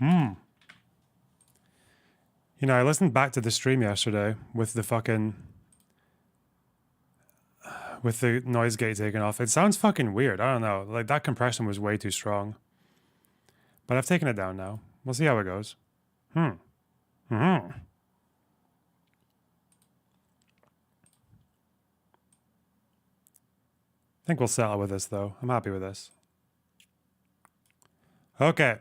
You know, I listened back to the stream yesterday with the noise gate taken off. It sounds fucking weird. I don't know. Like that compression was way too strong. But I've taken it down now. We'll see how it goes. I think we'll settle with this though. I'm happy with this. Okay.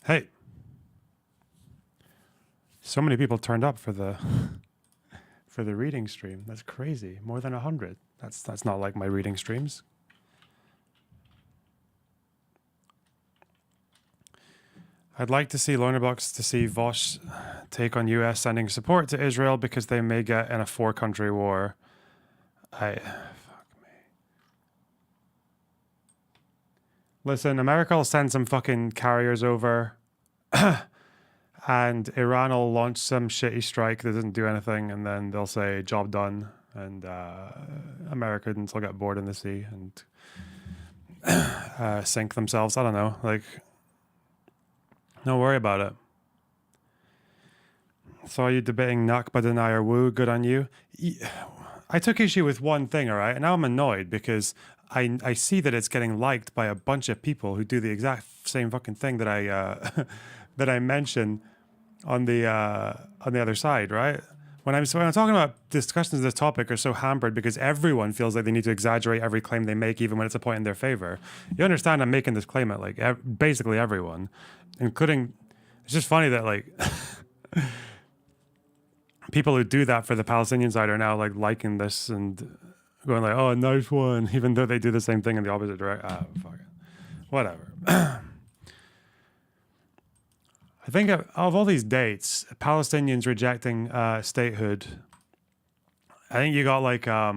Hey. So many people turned up for the for the reading stream. That's crazy. More than 100. That's not like my reading streams. I'd like to see Loanerbox to see Vosh take on US sending support to Israel because they may get in a 4-country war. Fuck me. Listen, America will send some fucking carriers over and Iran will launch some shitty strike that doesn't do anything and then they'll say job done and Americans will get bored in the sea and sink themselves. I don't know. Like, don't worry about it. Saw you debating Nakba denier Wu. Good on you. I took issue with one thing, all right? And now I'm annoyed because I see that it's getting liked by a bunch of people who do the exact same fucking thing that I that I mentioned on the other side, right? When I'm talking about discussions of this topic are so hampered because everyone feels like they need to exaggerate every claim they make, even when it's a point in their favor. You understand? I'm making this claim at like basically everyone, including. It's just funny that like people who do that for the Palestinian side are now like liking this and going like, "Oh, nice one," even though they do the same thing in the opposite direction. Ah, fuck it. Whatever. I think of all these dates, Palestinians rejecting statehood. I think you got like I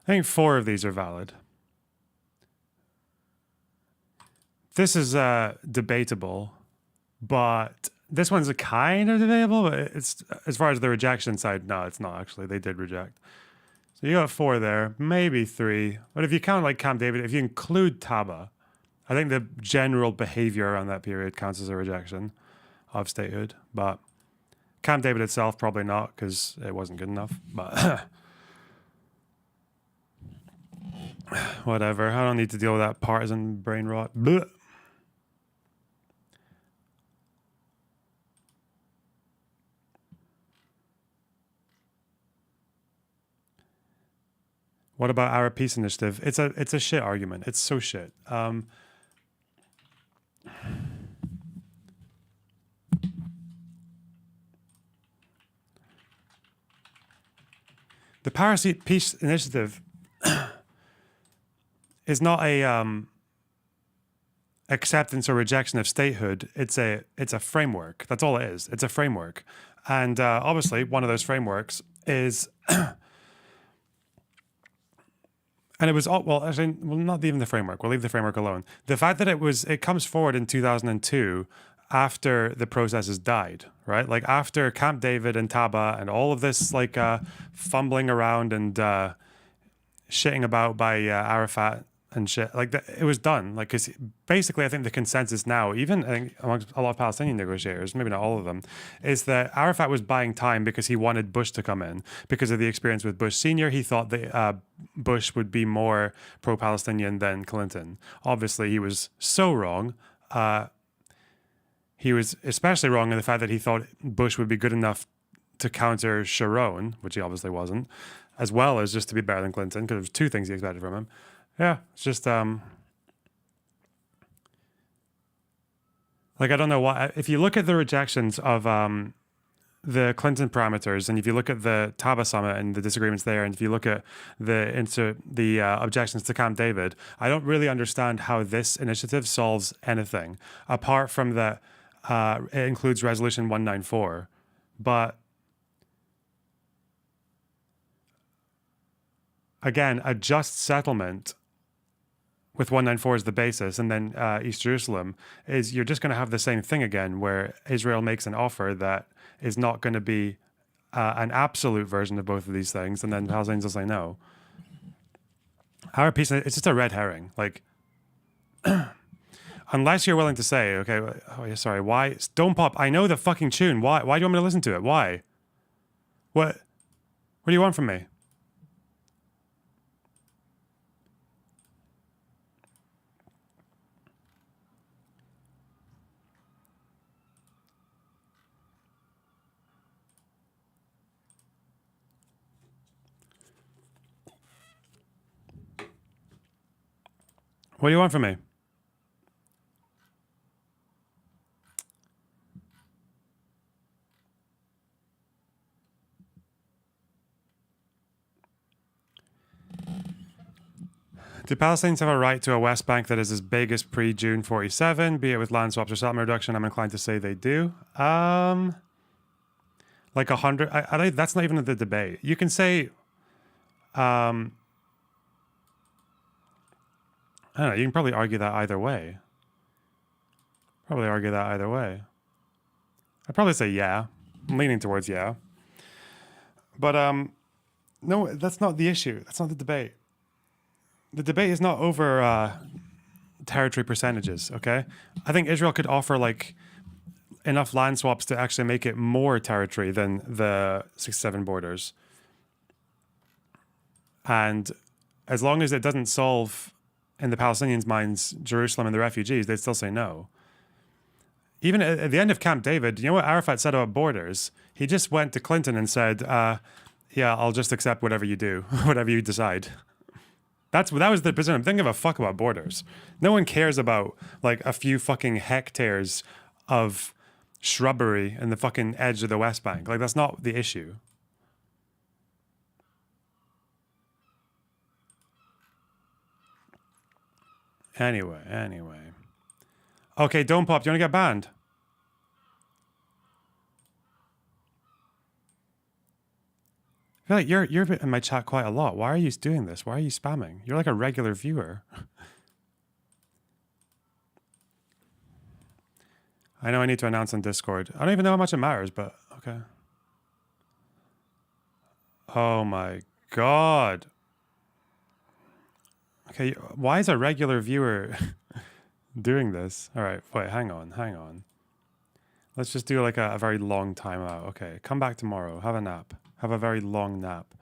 think 4 of these are valid. This is debatable, but this one's a kind of debatable. But it's as far as the rejection side, no, it's not actually. They did reject. So you got 4 there, maybe 3. But if you count like Camp David, if you include Taba, I think the general behavior around that period counts as a rejection of statehood. But Camp David itself, probably not, because it wasn't good enough. But whatever. I don't need to deal with that partisan brain rot. Blech. What about Arab Peace Initiative? It's a shit argument. It's so shit. The Paris Peace Initiative is not a acceptance or rejection of statehood. It's a framework. That's all it is. It's a framework, and obviously one of those frameworks is. And it was actually, not even the framework. We'll leave the framework alone. The fact that it comes forward in 2002 after the processes died, right? Like after Camp David and Taba and all of this like fumbling around and shitting about by Arafat and shit, like it was done. Like, cause basically I think the consensus now, even I think amongst a lot of Palestinian negotiators, maybe not all of them, is that Arafat was buying time because he wanted Bush to come in because of the experience with Bush Sr. He thought that Bush would be more pro-Palestinian than Clinton. Obviously, he was so wrong. He was especially wrong in the fact that he thought Bush would be good enough to counter Sharon, which he obviously wasn't, as well as just to be better than Clinton, because there was 2 things he expected from him. Yeah, it's just like I don't know why. If you look at the rejections of the Clinton parameters, and if you look at the Taba summit and the disagreements there, and if you look at the objections to Camp David, I don't really understand how this initiative solves anything apart from that it includes Resolution 194, but. Again, a just settlement, with 194 as the basis, and then East Jerusalem, is you're just going to have the same thing again, where Israel makes an offer that is not going to be an absolute version of both of these things, and then Palestinians will say no. Our peace, it's just a red herring. Like, unless you're willing to say, okay, oh yeah, sorry, why? Don't Pop, I know the fucking tune. Why do you want me to listen to it? Why? What do you want from me? What do you want from me? Do Palestinians have a right to a West Bank that is as big as pre-June 47, be it with land swaps or settlement reduction? I'm inclined to say they do. Like 100. That's not even the debate. You can say, I don't know. You can probably argue that either way. I'd probably say yeah. I'm leaning towards yeah. But no, that's not the issue. That's not the debate. The debate is not over territory percentages, okay? I think Israel could offer like enough land swaps to actually make it more territory than the 67 borders. And as long as it doesn't solve, in the Palestinians' minds, Jerusalem and the refugees, they'd still say no. Even at the end of Camp David, you know what Arafat said about borders? He just went to Clinton and said, yeah, I'll just accept whatever you do, whatever you decide. That was the position. They don't give a fuck about borders. No one cares about like a few fucking hectares of shrubbery in the fucking edge of the West Bank. Like, that's not the issue. Anyway. Okay, Don't Pop, do you want to get banned? I feel like you're in my chat quite a lot. Why are you doing this? Why are you spamming? You're like a regular viewer. I know I need to announce on Discord. I don't even know how much it matters, but okay. Oh my god. Okay, why is a regular viewer doing this? All right, wait, hang on. Let's just do like a very long timeout. Okay, come back tomorrow. Have a nap. Have a very long nap.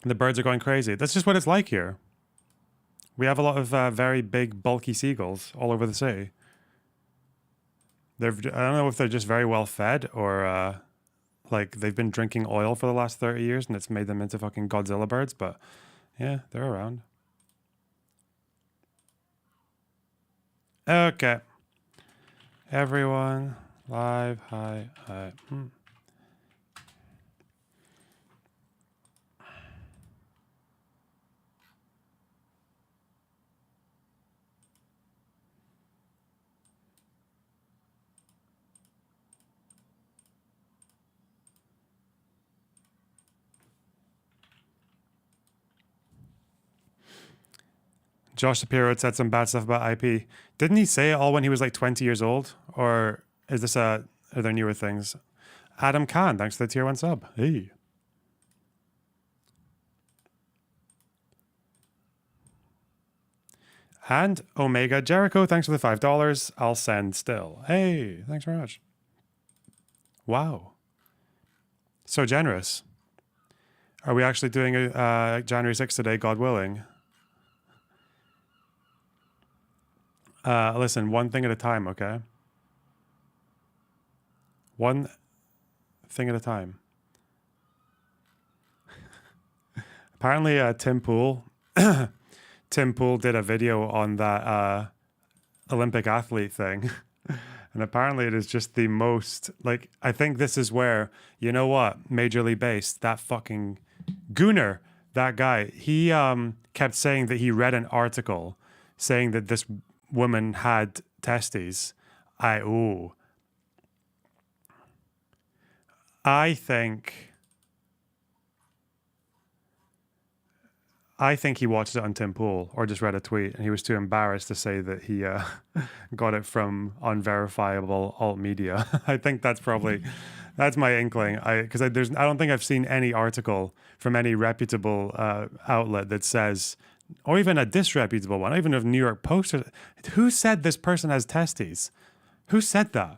The birds are going crazy. That's just what it's like here. We have a lot of very big, bulky seagulls all over the city. I don't know if they're just very well fed or like they've been drinking oil for the last 30 years and it's made them into fucking Godzilla birds, but yeah, they're around. Okay. Everyone, live, hi. Josh Shapiro had said some bad stuff about IP. Didn't he say it all when he was like 20 years old? Or is this are there newer things? Adam Khan, thanks for the tier 1 sub. Hey. And Omega Jericho, thanks for the $5. I'll send still. Hey, thanks very much. Wow. So generous. Are we actually doing a January 6th today, God willing? Listen, one thing at a time, okay? One thing at a time. Apparently, Tim Pool did a video on that Olympic athlete thing. And apparently it is just the most, like, I think this is where, you know what, Major League Base, that fucking Gooner, that guy, he kept saying that he read an article saying that this woman had testes. I think I think he watched it on Tim Pool or just read a tweet, and he was too embarrassed to say that he got it from unverifiable alt media. I think that's my inkling. I don't think I've seen any article from any reputable outlet that says, or even a disreputable one, even if New York Post. Who said this person has testes? Who said that?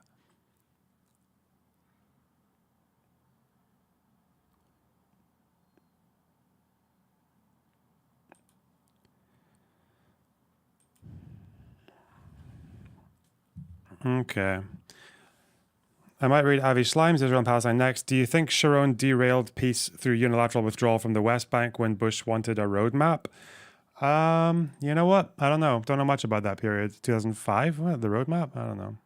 Okay. I might read Avi Slimes, Israel and Palestine next. Do you think Sharon derailed peace through unilateral withdrawal from the West Bank when Bush wanted a roadmap? You know what? I don't know. Don't know much about that period. 2005? What, the roadmap? I don't know.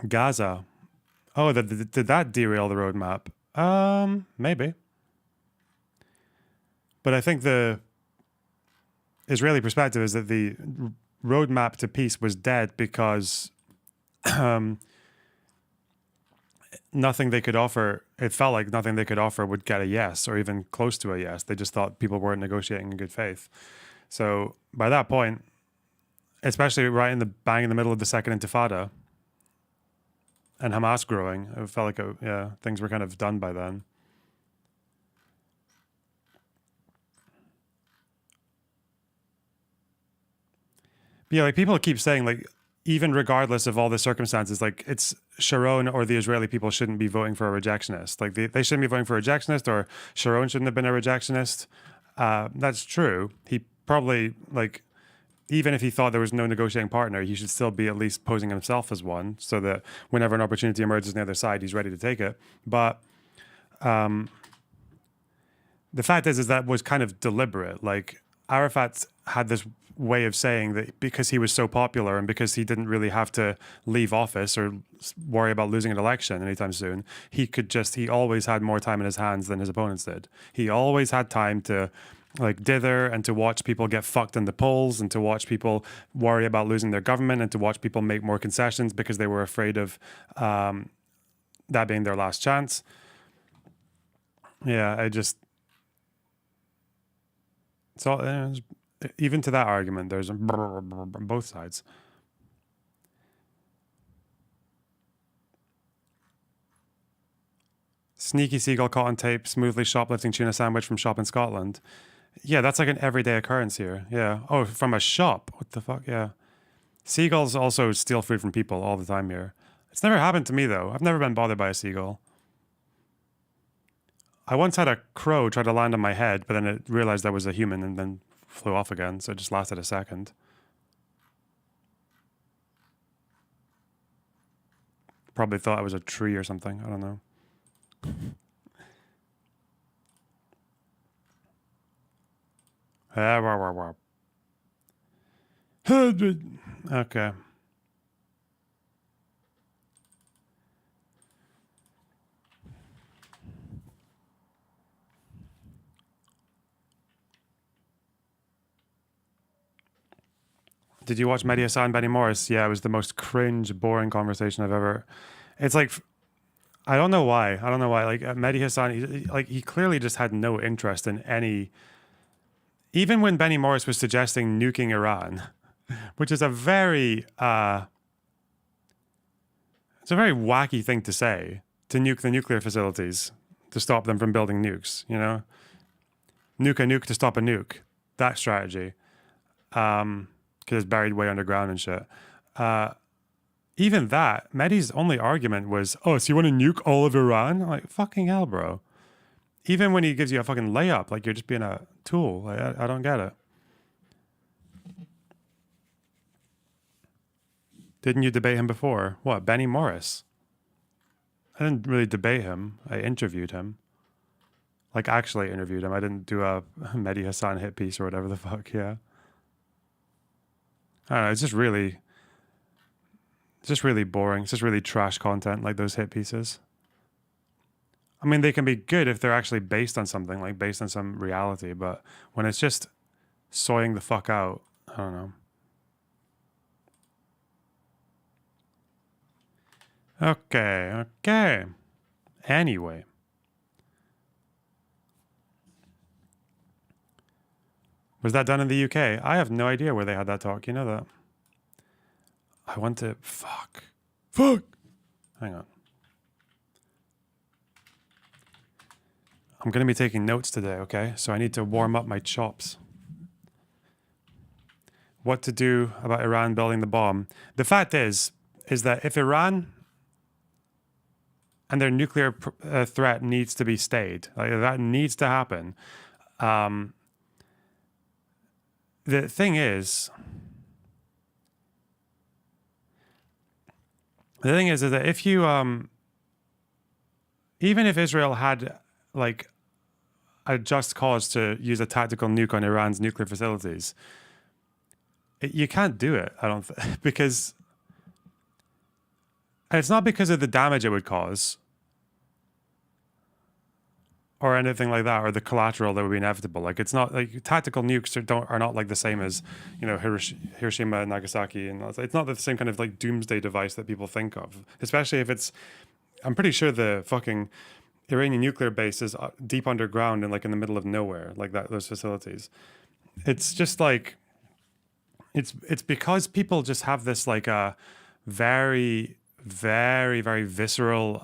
Gaza. Oh, did that derail the roadmap? Maybe. But I think the Israeli perspective is that the roadmap to peace was dead because nothing they could offer, it felt like nothing they could offer would get a yes or even close to a yes. They just thought people weren't negotiating in good faith. So by that point, especially right in the bang in the middle of the second intifada and Hamas growing, it felt like things were kind of done by then. But yeah, like people keep saying, like, even regardless of all the circumstances, like it's Sharon or the Israeli people shouldn't be voting for a rejectionist. Like they shouldn't be voting for a rejectionist, or Sharon shouldn't have been a rejectionist. That's true. He probably, like, even if he thought there was no negotiating partner, he should still be at least posing himself as one, so that whenever an opportunity emerges on the other side, he's ready to take it. But the fact is that was kind of deliberate. Like Arafat had this way of saying that because he was so popular and because he didn't really have to leave office or worry about losing an election anytime soon, he always had more time in his hands than his opponents did. He always had time to like dither and to watch people get fucked in the polls and to watch people worry about losing their government and to watch people make more concessions because they were afraid of that being their last chance. Yeah, so even to that argument, there's both sides. Sneaky seagull caught on tape, smoothly shoplifting tuna sandwich from shop in Scotland. Yeah, that's like an everyday occurrence here. Yeah. Oh, from a shop. What the fuck? Yeah. Seagulls also steal food from people all the time here. It's never happened to me though. I've never been bothered by a seagull. I once had a crow try to land on my head, but then it realized I was a human and then flew off again, so it just lasted a second. Probably thought I was a tree or something. I don't know. Okay. Did you watch Mehdi Hasan and Benny Morris? Yeah, it was the most cringe, boring conversation I've ever. It's like I don't know why. I don't know why. Like Mehdi Hasan, he clearly just had no interest in any. Even when Benny Morris was suggesting nuking Iran, which is it's a very wacky thing to say, to nuke the nuclear facilities to stop them from building nukes. You know, nuke a nuke to stop a nuke. That strategy, because it's buried way underground and shit. Even that, Mehdi's only argument was, "Oh, so you want to nuke all of Iran?" I'm like, fucking hell, bro. Even when he gives you a fucking layup, like you're just being a tool. Like, I don't get it. Didn't you debate him before? What, Benny Morris? I didn't really debate him. I interviewed him. Like, actually interviewed him. I didn't do a Mehdi Hasan hit piece or whatever the fuck, yeah. I don't know, it's just really boring. It's just really trash content, like those hit pieces. I mean, they can be good if they're actually based on something, like based on some reality. But when it's just soying the fuck out. I don't know. Okay. Anyway. Was that done in the UK? I have no idea where they had that talk. You know that? I want to... Fuck. Hang on. I'm going to be taking notes today, okay? So I need to warm up my chops. What to do about Iran building the bomb. The fact is that if Iran and their nuclear threat needs to be stayed, like that needs to happen. The thing is that if you, even if Israel had like a just cause to use a tactical nuke on Iran's nuclear facilities, you can't do it. I don't because it's not because of the damage it would cause or anything like that, or the collateral that would be inevitable. Like it's not like tactical nukes are not like the same as, you know, Hiroshima and Nagasaki, and it's not the same kind of like doomsday device that people think of. Especially if it's, I'm pretty sure the fucking Iranian nuclear base is deep underground and like in the middle of nowhere, like that. Those facilities. It's just like, it's because people just have this like a very very visceral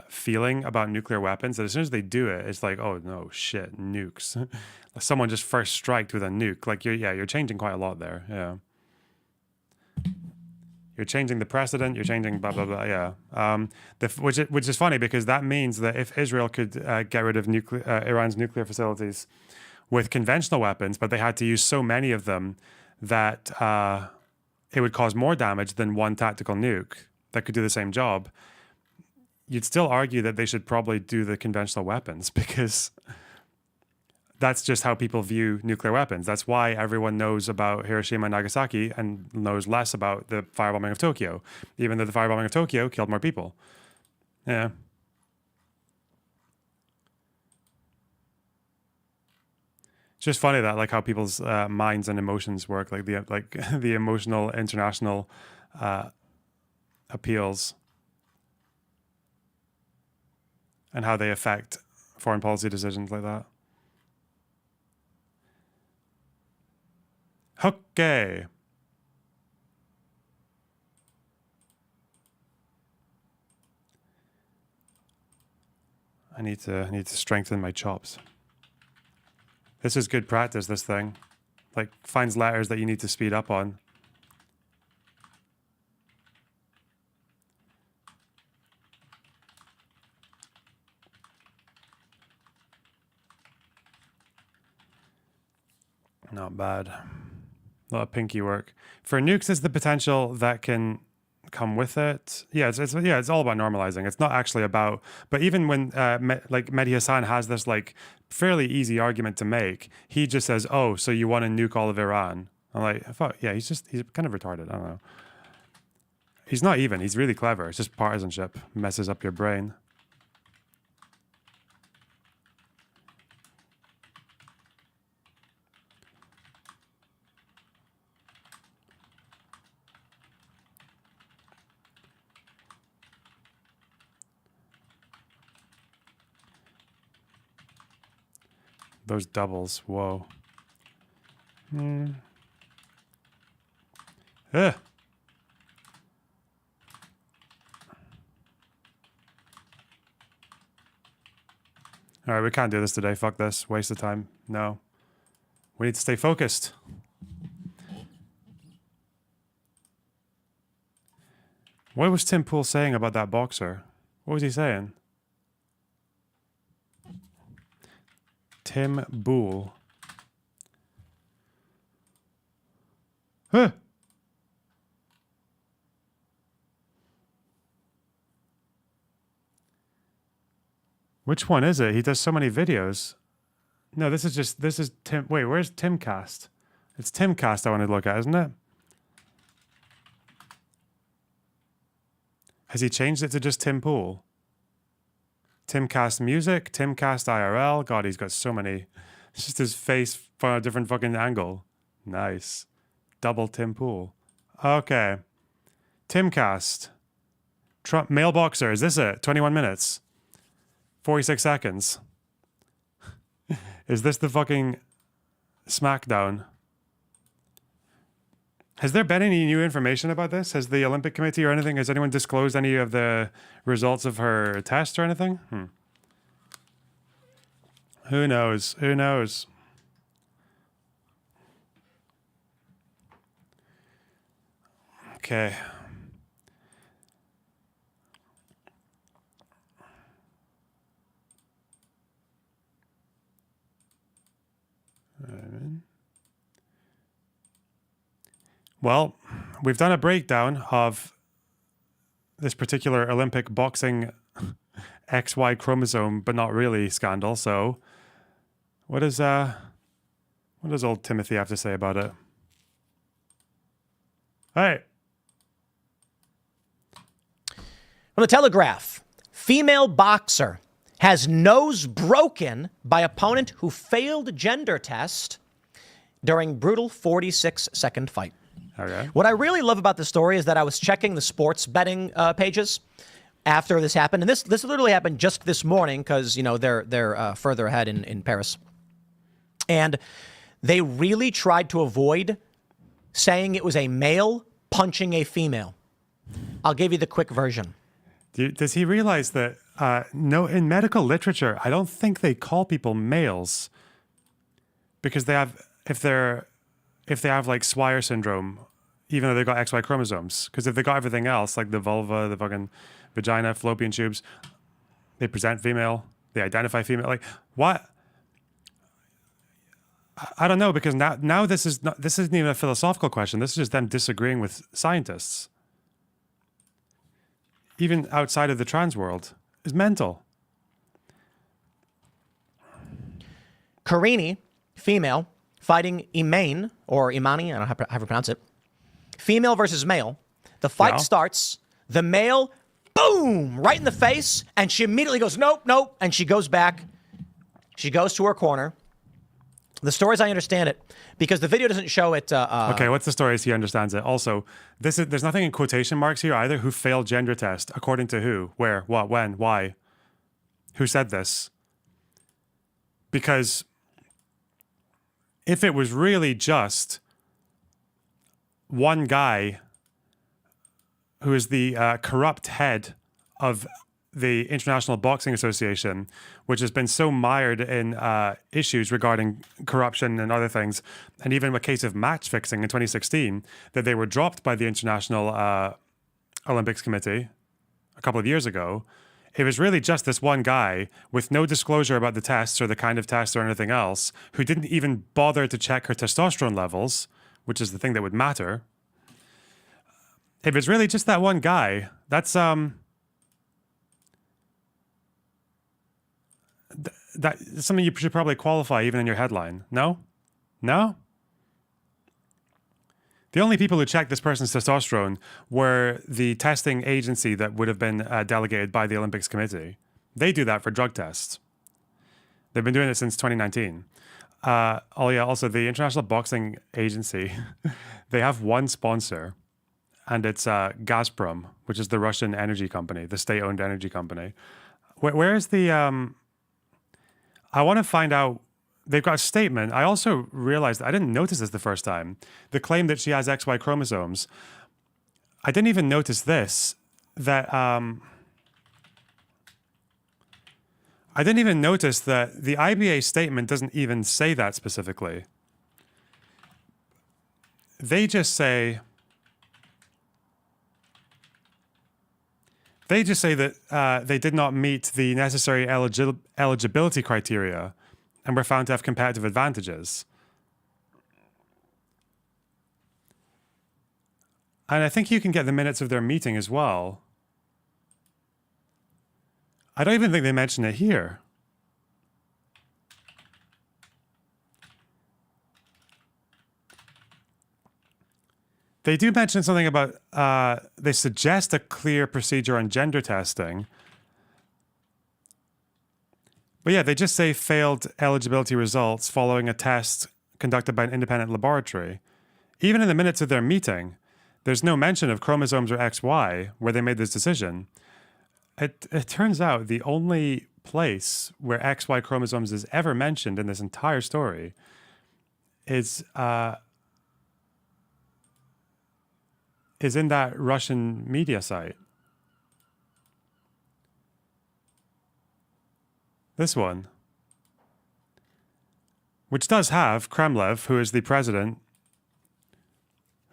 feeling about nuclear weapons that as soon as they do it, it's like, oh no, shit, nukes. Someone just first striked with a nuke. Like you're changing quite a lot there. Yeah, you're changing the precedent. You're changing blah blah blah. Yeah, which is funny because that means that if Israel could get rid of Iran's nuclear facilities with conventional weapons, but they had to use so many of them that it would cause more damage than one tactical nuke that could do the same job, you'd still argue that they should probably do the conventional weapons because that's just how people view nuclear weapons. That's why everyone knows about Hiroshima and Nagasaki and knows less about the firebombing of Tokyo, even though the firebombing of Tokyo killed more people. Yeah. It's just funny that like how people's minds and emotions work, like the emotional international appeals and how they affect foreign policy decisions like that. Okay. I need to strengthen my chops. This is good practice, this thing. Like finds letters that you need to speed up on. Not bad. A lot of pinky work. For nukes, is the potential that can come with it. Yeah, it's all about normalizing. It's not actually about. But even when like Mehdi Hassan has this like fairly easy argument to make, he just says, "Oh, so you want to nuke all of Iran?" I'm like, fuck, yeah, he's kind of retarded. I don't know. He's not even. He's really clever. It's just partisanship messes up your brain. Those doubles, whoa. Ugh. All right, we can't do this today. Fuck this. Waste of time. No. We need to stay focused. What was Tim Pool saying about that boxer? What was he saying? Tim Pool. Huh. Which one is it? He does so many videos. No, this is Tim. Wait, where's Timcast? It's Timcast I want to look at, isn't it? Has he changed it to just Tim Pool? Timcast Music, Timcast IRL. God, he's got so many. It's just his face from a different fucking angle. Nice. Double Tim Pool. Okay. Timcast. Trump male boxer. Is this it? 21 minutes. 46 seconds. Is this the fucking SmackDown? Has there been any new information about this? Has the Olympic Committee or anything, has anyone disclosed any of the results of her test or anything? Who knows? Who knows? Okay. Well, we've done a breakdown of this particular Olympic boxing XY chromosome, but not really scandal. So, what does old Timothy have to say about it? Hey. From the Telegraph, female boxer has nose broken by opponent who failed gender test during brutal 46-second fight. Okay. What I really love about the story is that I was checking the sports betting pages after this happened, and this literally happened just this morning because they're further ahead in Paris, and they really tried to avoid saying it was a male punching a female. I'll give you the quick version. Does he realize that no, in medical literature, I don't think they call people males because they have if they have like Swyer syndrome, even though they've got XY chromosomes, because if they got everything else, like the vulva, the fucking vagina, fallopian tubes, they present female, they identify female. Like what? I don't know, because now this isn't even a philosophical question. This is just them disagreeing with scientists. Even outside of the trans world is mental. Karini, female, fighting Imane, or Imani, I don't know how to pronounce it. Female versus male. The fight starts. The male, boom, right in the face. And she immediately goes, nope, nope. And she goes back. She goes to her corner. The story, as I understand it, because the video doesn't show it. Okay, what's the story as he understands it? Also, there's nothing in quotation marks here either. Who failed gender test? According to who? Where? What? When? Why? Who said this? Because if it was really just one guy who is the corrupt head of the International Boxing Association, which has been so mired in issues regarding corruption and other things, and even a case of match fixing in 2016, that they were dropped by the International Olympics Committee a couple of years ago. It was really just this one guy with no disclosure about the tests or the kind of tests or anything else, who didn't even bother to check her testosterone levels, which is the thing that would matter. If it's really just that one guy, that's that's something you should probably qualify even in your headline. No? No? The only people who checked this person's testosterone were the testing agency that would have been delegated by the Olympics Committee. They do that for drug tests. They've been doing it since 2019. Also, the International Boxing Agency, they have one sponsor, and it's Gazprom, which is the Russian energy company, the state-owned energy company. Where is the... I want to find out, they've got a statement. I also realized, I didn't notice this the first time, the claim that she has XY chromosomes. I didn't even notice this, that I didn't even notice that the IBA statement doesn't even say that specifically. They just say that they did not meet the necessary eligibility criteria and were found to have competitive advantages. And I think you can get the minutes of their meeting as well. I don't even think they mention it here. They do mention something about, they suggest a clear procedure on gender testing. But yeah, they just say failed eligibility results following a test conducted by an independent laboratory. Even in the minutes of their meeting, there's no mention of chromosomes or XY where they made this decision. It turns out the only place where XY chromosomes is ever mentioned in this entire story is in that Russian media site. This one, which does have Kremlev, who is the president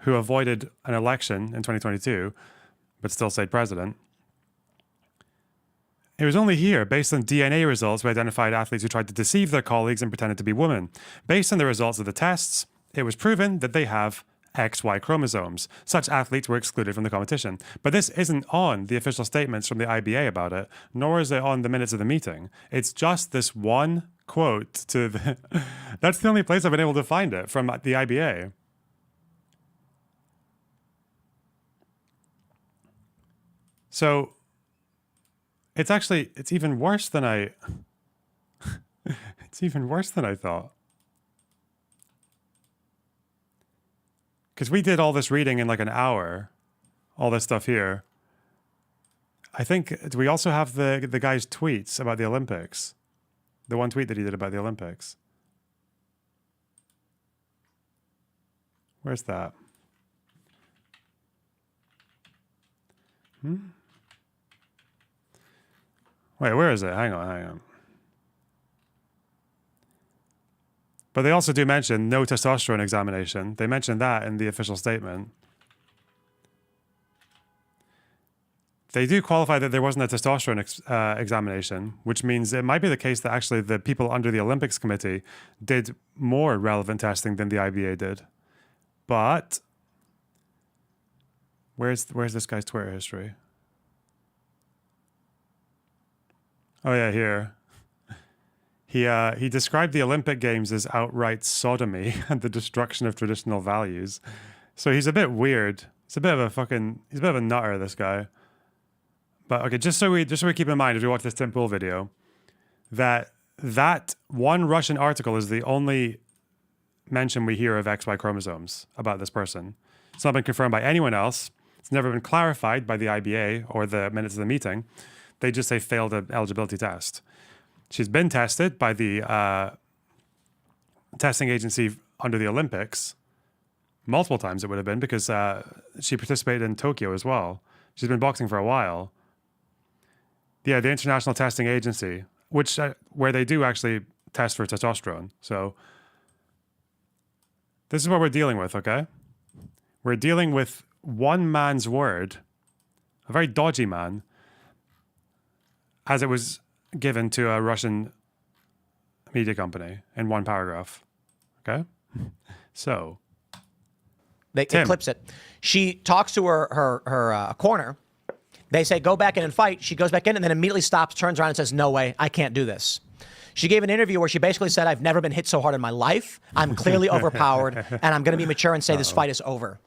who avoided an election in 2022, but still stayed president. It was only here, based on DNA results, we identified athletes who tried to deceive their colleagues and pretended to be women. Based on the results of the tests, it was proven that they have XY chromosomes. Such athletes were excluded from the competition. But this isn't on the official statements from the IBA about it, nor is it on the minutes of the meeting. It's just this one quote to the... That's the only place I've been able to find it from the IBA. So it's even worse than I it's even worse than I thought. Because we did all this reading in like an hour, all this stuff here. I think, do we also have the guy's tweets about the Olympics? The one tweet that he did about the Olympics. Where's that? Wait, where is it? Hang on. But they also do mention no testosterone examination. They mentioned that in the official statement. They do qualify that there wasn't a testosterone examination, which means it might be the case that actually the people under the Olympics Committee did more relevant testing than the IBA did. But where's this guy's Twitter history? Oh yeah, here. He described the Olympic Games as outright sodomy and the destruction of traditional values. So he's a bit weird. He's a bit of a nutter, this guy. But okay, just so we keep in mind as we watch this Tim Pool video, that one Russian article is the only mention we hear of XY chromosomes about this person. It's not been confirmed by anyone else. It's never been clarified by the IBA or the minutes of the meeting. They just say failed an eligibility test. She's been tested by the testing agency under the Olympics multiple times, it would have been, because she participated in Tokyo as well. She's been boxing for a while. Yeah, the International Testing Agency, which where they do actually test for testosterone. So this is what we're dealing with, okay? We're dealing with one man's word, a very dodgy man, as it was given to a Russian media company in one paragraph. Okay? So. They clips it. She talks to her corner. They say, go back in and fight. She goes back in and then immediately stops, turns around and says, no way, I can't do this. She gave an interview where she basically said, I've never been hit so hard in my life. I'm clearly overpowered, and I'm going to be mature and say this fight is over.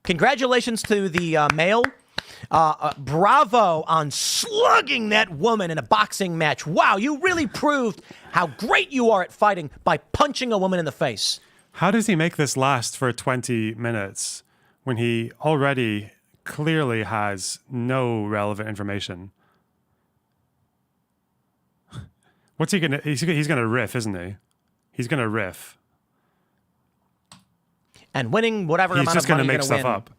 Congratulations to the male. Bravo on slugging that woman in a boxing match. Wow, you really proved how great you are at fighting by punching a woman in the face. How does he make this last for 20 minutes when he already clearly has no relevant information? What's he gonna? He's gonna riff, isn't he? He's gonna riff. And winning whatever amount of money he's just gonna make stuff up.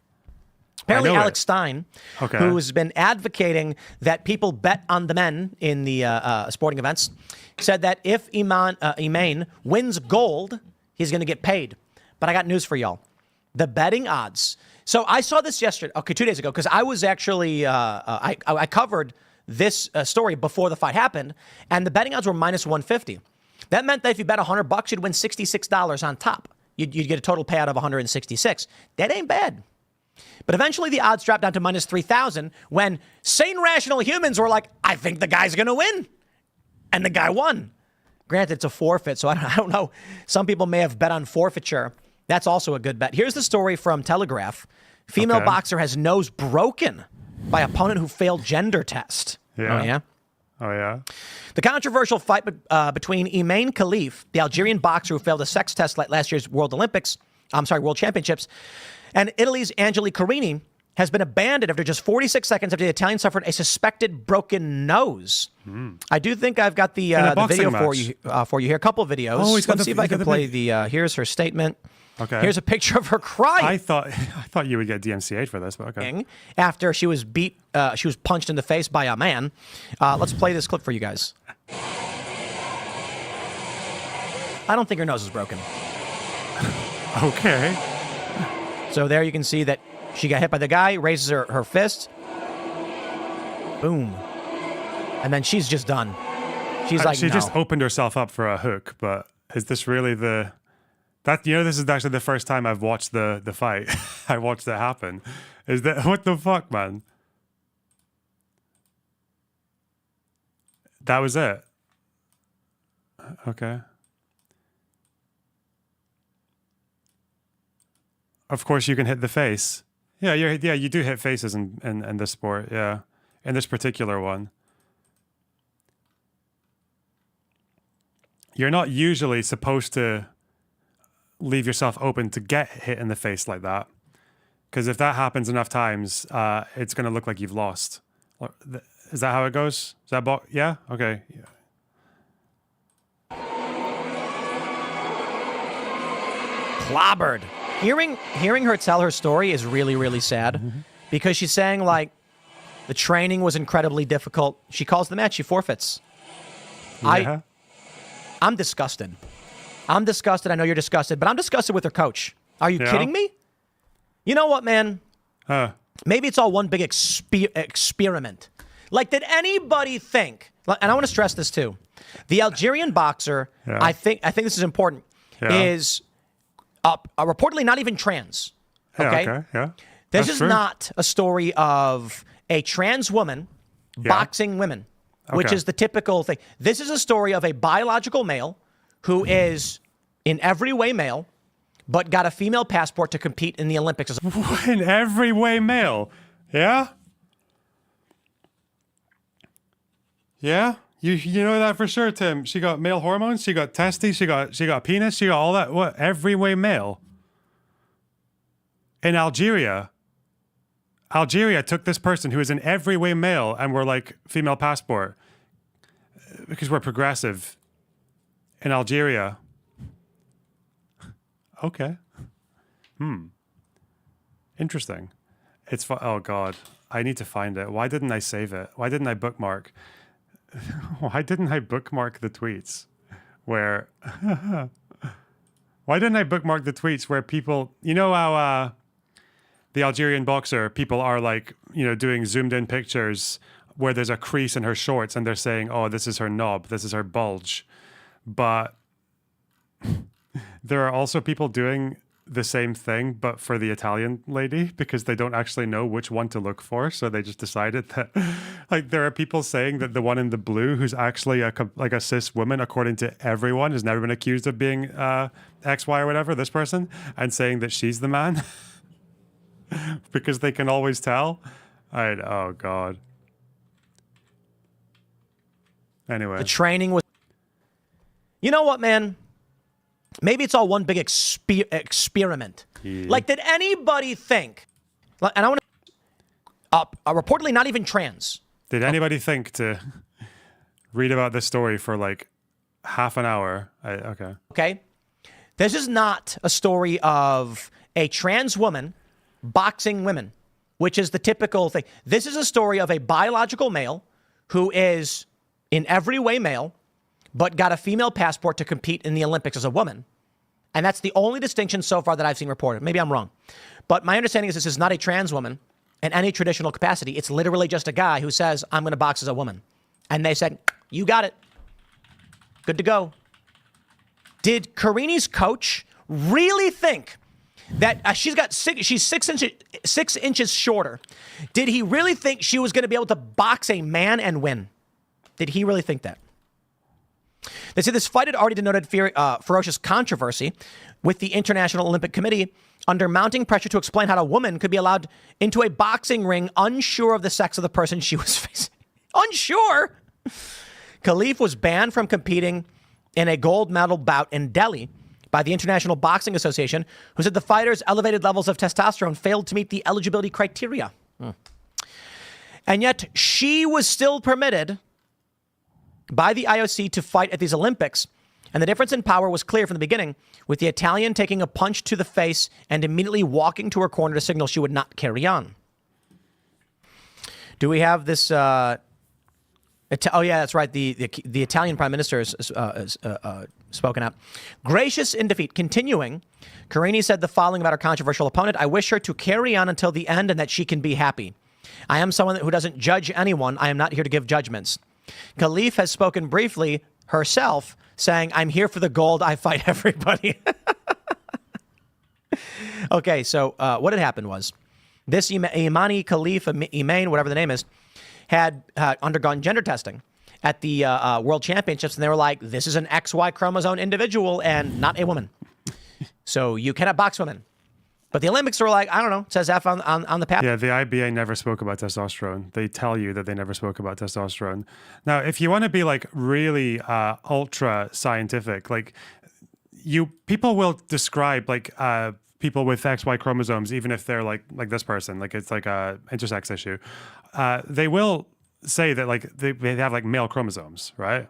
Apparently, Alex Stein, who has been advocating that people bet on the men in the sporting events, said that if Iman wins gold, he's going to get paid. But I got news for y'all. The betting odds. So I saw this yesterday, 2 days ago, because I was actually, I covered this story before the fight happened, and the betting odds were minus 150. That meant that if you bet $100, you'd win $66 on top. You'd get a total payout of 166. That ain't bad. But eventually the odds dropped down to minus 3,000 when sane, rational humans were like, I think the guy's going to win. And the guy won. Granted, it's a forfeit, so I don't know. Some people may have bet on forfeiture. That's also a good bet. Here's the story from Telegraph. Female boxer has nose broken by opponent who failed gender test. Yeah. Oh, yeah? Oh, yeah. The controversial fight between Iman Khalif, the Algerian boxer who failed a sex test at last year's World Championships, and Italy's Angelique Carini has been abandoned after just 46 seconds after the Italian suffered a suspected broken nose. I do think I've got the video for you here. A couple of videos. Oh, Let's see if I can play here's her statement. Okay. Here's a picture of her crying. I thought you would get DMCA'd for this, but okay. After she was she was punched in the face by a man. Let's play this clip for you guys. I don't think her nose is broken. Okay. So there you can see that she got hit by the guy, raises her fist. Boom. And then she's just done. She's like, she no. just opened herself up for a hook, but is this really this is actually the first time I've watched the fight. I watched it happen. What the fuck, man? That was it. Okay. Of course you can hit the face. Yeah, you do hit faces in this sport, yeah. In this particular one. You're not usually supposed to leave yourself open to get hit in the face like that. Because if that happens enough times, it's going to look like you've lost. Is that how it goes? Is that yeah? Okay. Yeah. Clobbered. Hearing her tell her story is really, really sad because she's saying, like, the training was incredibly difficult. She calls the match, she forfeits. Yeah. I'm disgusted. I'm disgusted. I know you're disgusted, but I'm disgusted with her coach. Are you kidding me? You know what, man? Maybe it's all one big experiment. Like, did anybody think, and I want to stress this too, the Algerian boxer, I think this is important, is reportedly not even trans. Okay? Yeah. This is not a story of a trans woman boxing women, which is the typical thing. This is a story of a biological male who is in every way male, but got a female passport to compete in the Olympics. In every way male? Yeah? Yeah? You know that for sure, Tim. She got male hormones, she got testes, she got penis, she got all that. What? Every way male. In Algeria took this person who is in every way male and were like female passport because we're progressive in Algeria. Okay. Interesting. Oh God, I need to find it. Why didn't I save it? Why didn't I bookmark? Why didn't I bookmark the tweets where why didn't I bookmark the tweets where people, you know how the Algerian boxer, people are like, doing zoomed in pictures where there's a crease in her shorts and they're saying, oh, this is her knob, this is her bulge. But there are also people doing the same thing, but for the Italian lady, because they don't actually know which one to look for. So they just decided that, like, there are people saying that the one in the blue, who's actually a cis woman, according to everyone, has never been accused of being XY or whatever, this person, and saying that she's the man because they can always tell. Oh God. Anyway. The training was... You know what, man? Maybe it's all one big experiment. Yeah. Like, did anybody think... And I want to... reportedly not even trans. Did anybody think to read about this story for like half an hour? Okay. This is not a story of a trans woman boxing women, which is the typical thing. This is a story of a biological male who is in every way male, but got a female passport to compete in the Olympics as a woman. And that's the only distinction so far that I've seen reported. Maybe I'm wrong. But my understanding is this is not a trans woman in any traditional capacity. It's literally just a guy who says, I'm going to box as a woman. And they said, you got it. Good to go. Did Carini's coach really think that she's 6 inches shorter? Did he really think she was going to be able to box a man and win? Did he really think that? They say this fight had already denoted ferocious controversy with the International Olympic Committee under mounting pressure to explain how a woman could be allowed into a boxing ring unsure of the sex of the person she was facing. Unsure? Khalif was banned from competing in a gold medal bout in Delhi by the International Boxing Association, who said the fighter's elevated levels of testosterone failed to meet the eligibility criteria. And yet she was still permitted by the IOC to fight at these Olympics. And the difference in power was clear from the beginning, with the Italian taking a punch to the face and immediately walking to her corner to signal she would not carry on. Do we have this? Oh, yeah, that's right. The Italian prime minister has spoken out. Gracious in defeat. Continuing, Carini said the following about her controversial opponent. I wish her to carry on until the end and that she can be happy. I am someone who doesn't judge anyone. I am not here to give judgments. Khalif has spoken briefly herself, saying, I'm here for the gold. I fight everybody. Okay, so what had happened was this Imani Khalif, Imain, whatever the name is, had undergone gender testing at the World Championships, and they were like, this is an XY chromosome individual and not a woman. So you cannot box women. But the Olympics are like, I don't know, it says F on the path. Yeah, the IBA never spoke about testosterone. They tell you that they never spoke about testosterone. Now, if you want to be like really ultra scientific, like people will describe like people with XY chromosomes, even if they're like this person, like it's like a intersex issue. They will say that like they have like male chromosomes, right?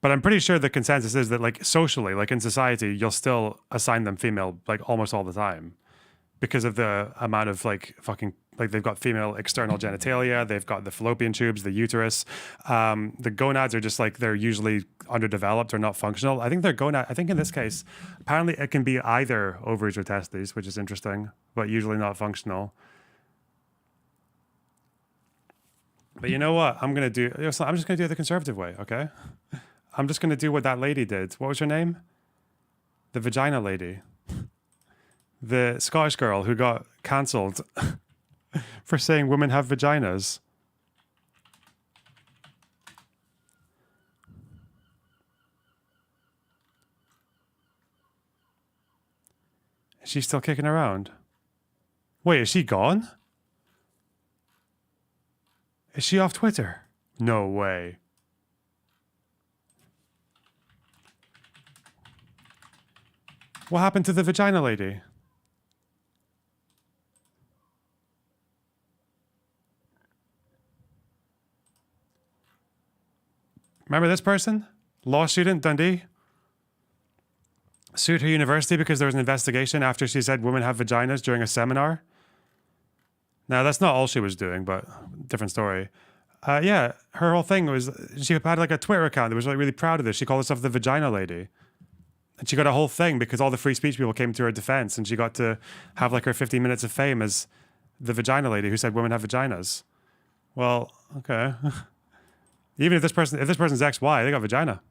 But I'm pretty sure the consensus is that like socially, like in society, you'll still assign them female like almost all the time because of the amount of like fucking, like they've got female external genitalia, they've got the fallopian tubes, the uterus. The gonads are just like, they're usually underdeveloped or not functional. I think I think in this case, apparently it can be either ovaries or testes, which is interesting, but usually not functional. But you know what? I'm just going to do it the conservative way, okay? I'm just going to do what that lady did. What was her name? The vagina lady. The Scottish girl who got cancelled for saying women have vaginas. Is she still kicking around? Wait, is she gone? Is she off Twitter? No way. What happened to the vagina lady? Remember this person? Law student, Dundee? Sued her university because there was an investigation after she said women have vaginas during a seminar. Now, that's not all she was doing, but different story. Yeah, her whole thing was, she had like a Twitter account that was like really proud of this. She called herself the vagina lady. And she got a whole thing because all the free speech people came to her defense, and she got to have like her 15 minutes of fame as the vagina lady who said women have vaginas. Well, okay. Even if this person's XY, they got vagina.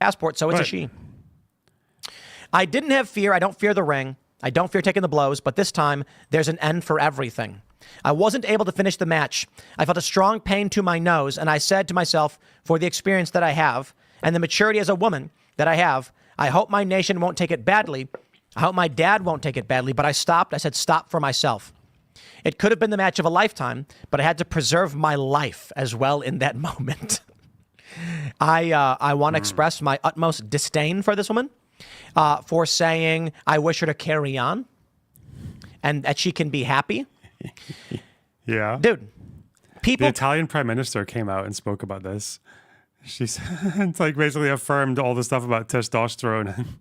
Passport, so it's a she. I didn't have fear. I don't fear the ring. I don't fear taking the blows, but this time there's an end for everything. I wasn't able to finish the match. I felt a strong pain to my nose, and I said to myself, for the experience that I have and the maturity as a woman that I have, I hope my nation won't take it badly. I hope my dad won't take it badly, but I stopped. I said, stop for myself. It could have been the match of a lifetime, but I had to preserve my life as well in that moment. I want to express my utmost disdain for this woman. For saying, I wish her to carry on and that she can be happy. Yeah. Dude, people. The Italian prime minister came out and spoke about this. She's it's like basically affirmed all the stuff about testosterone and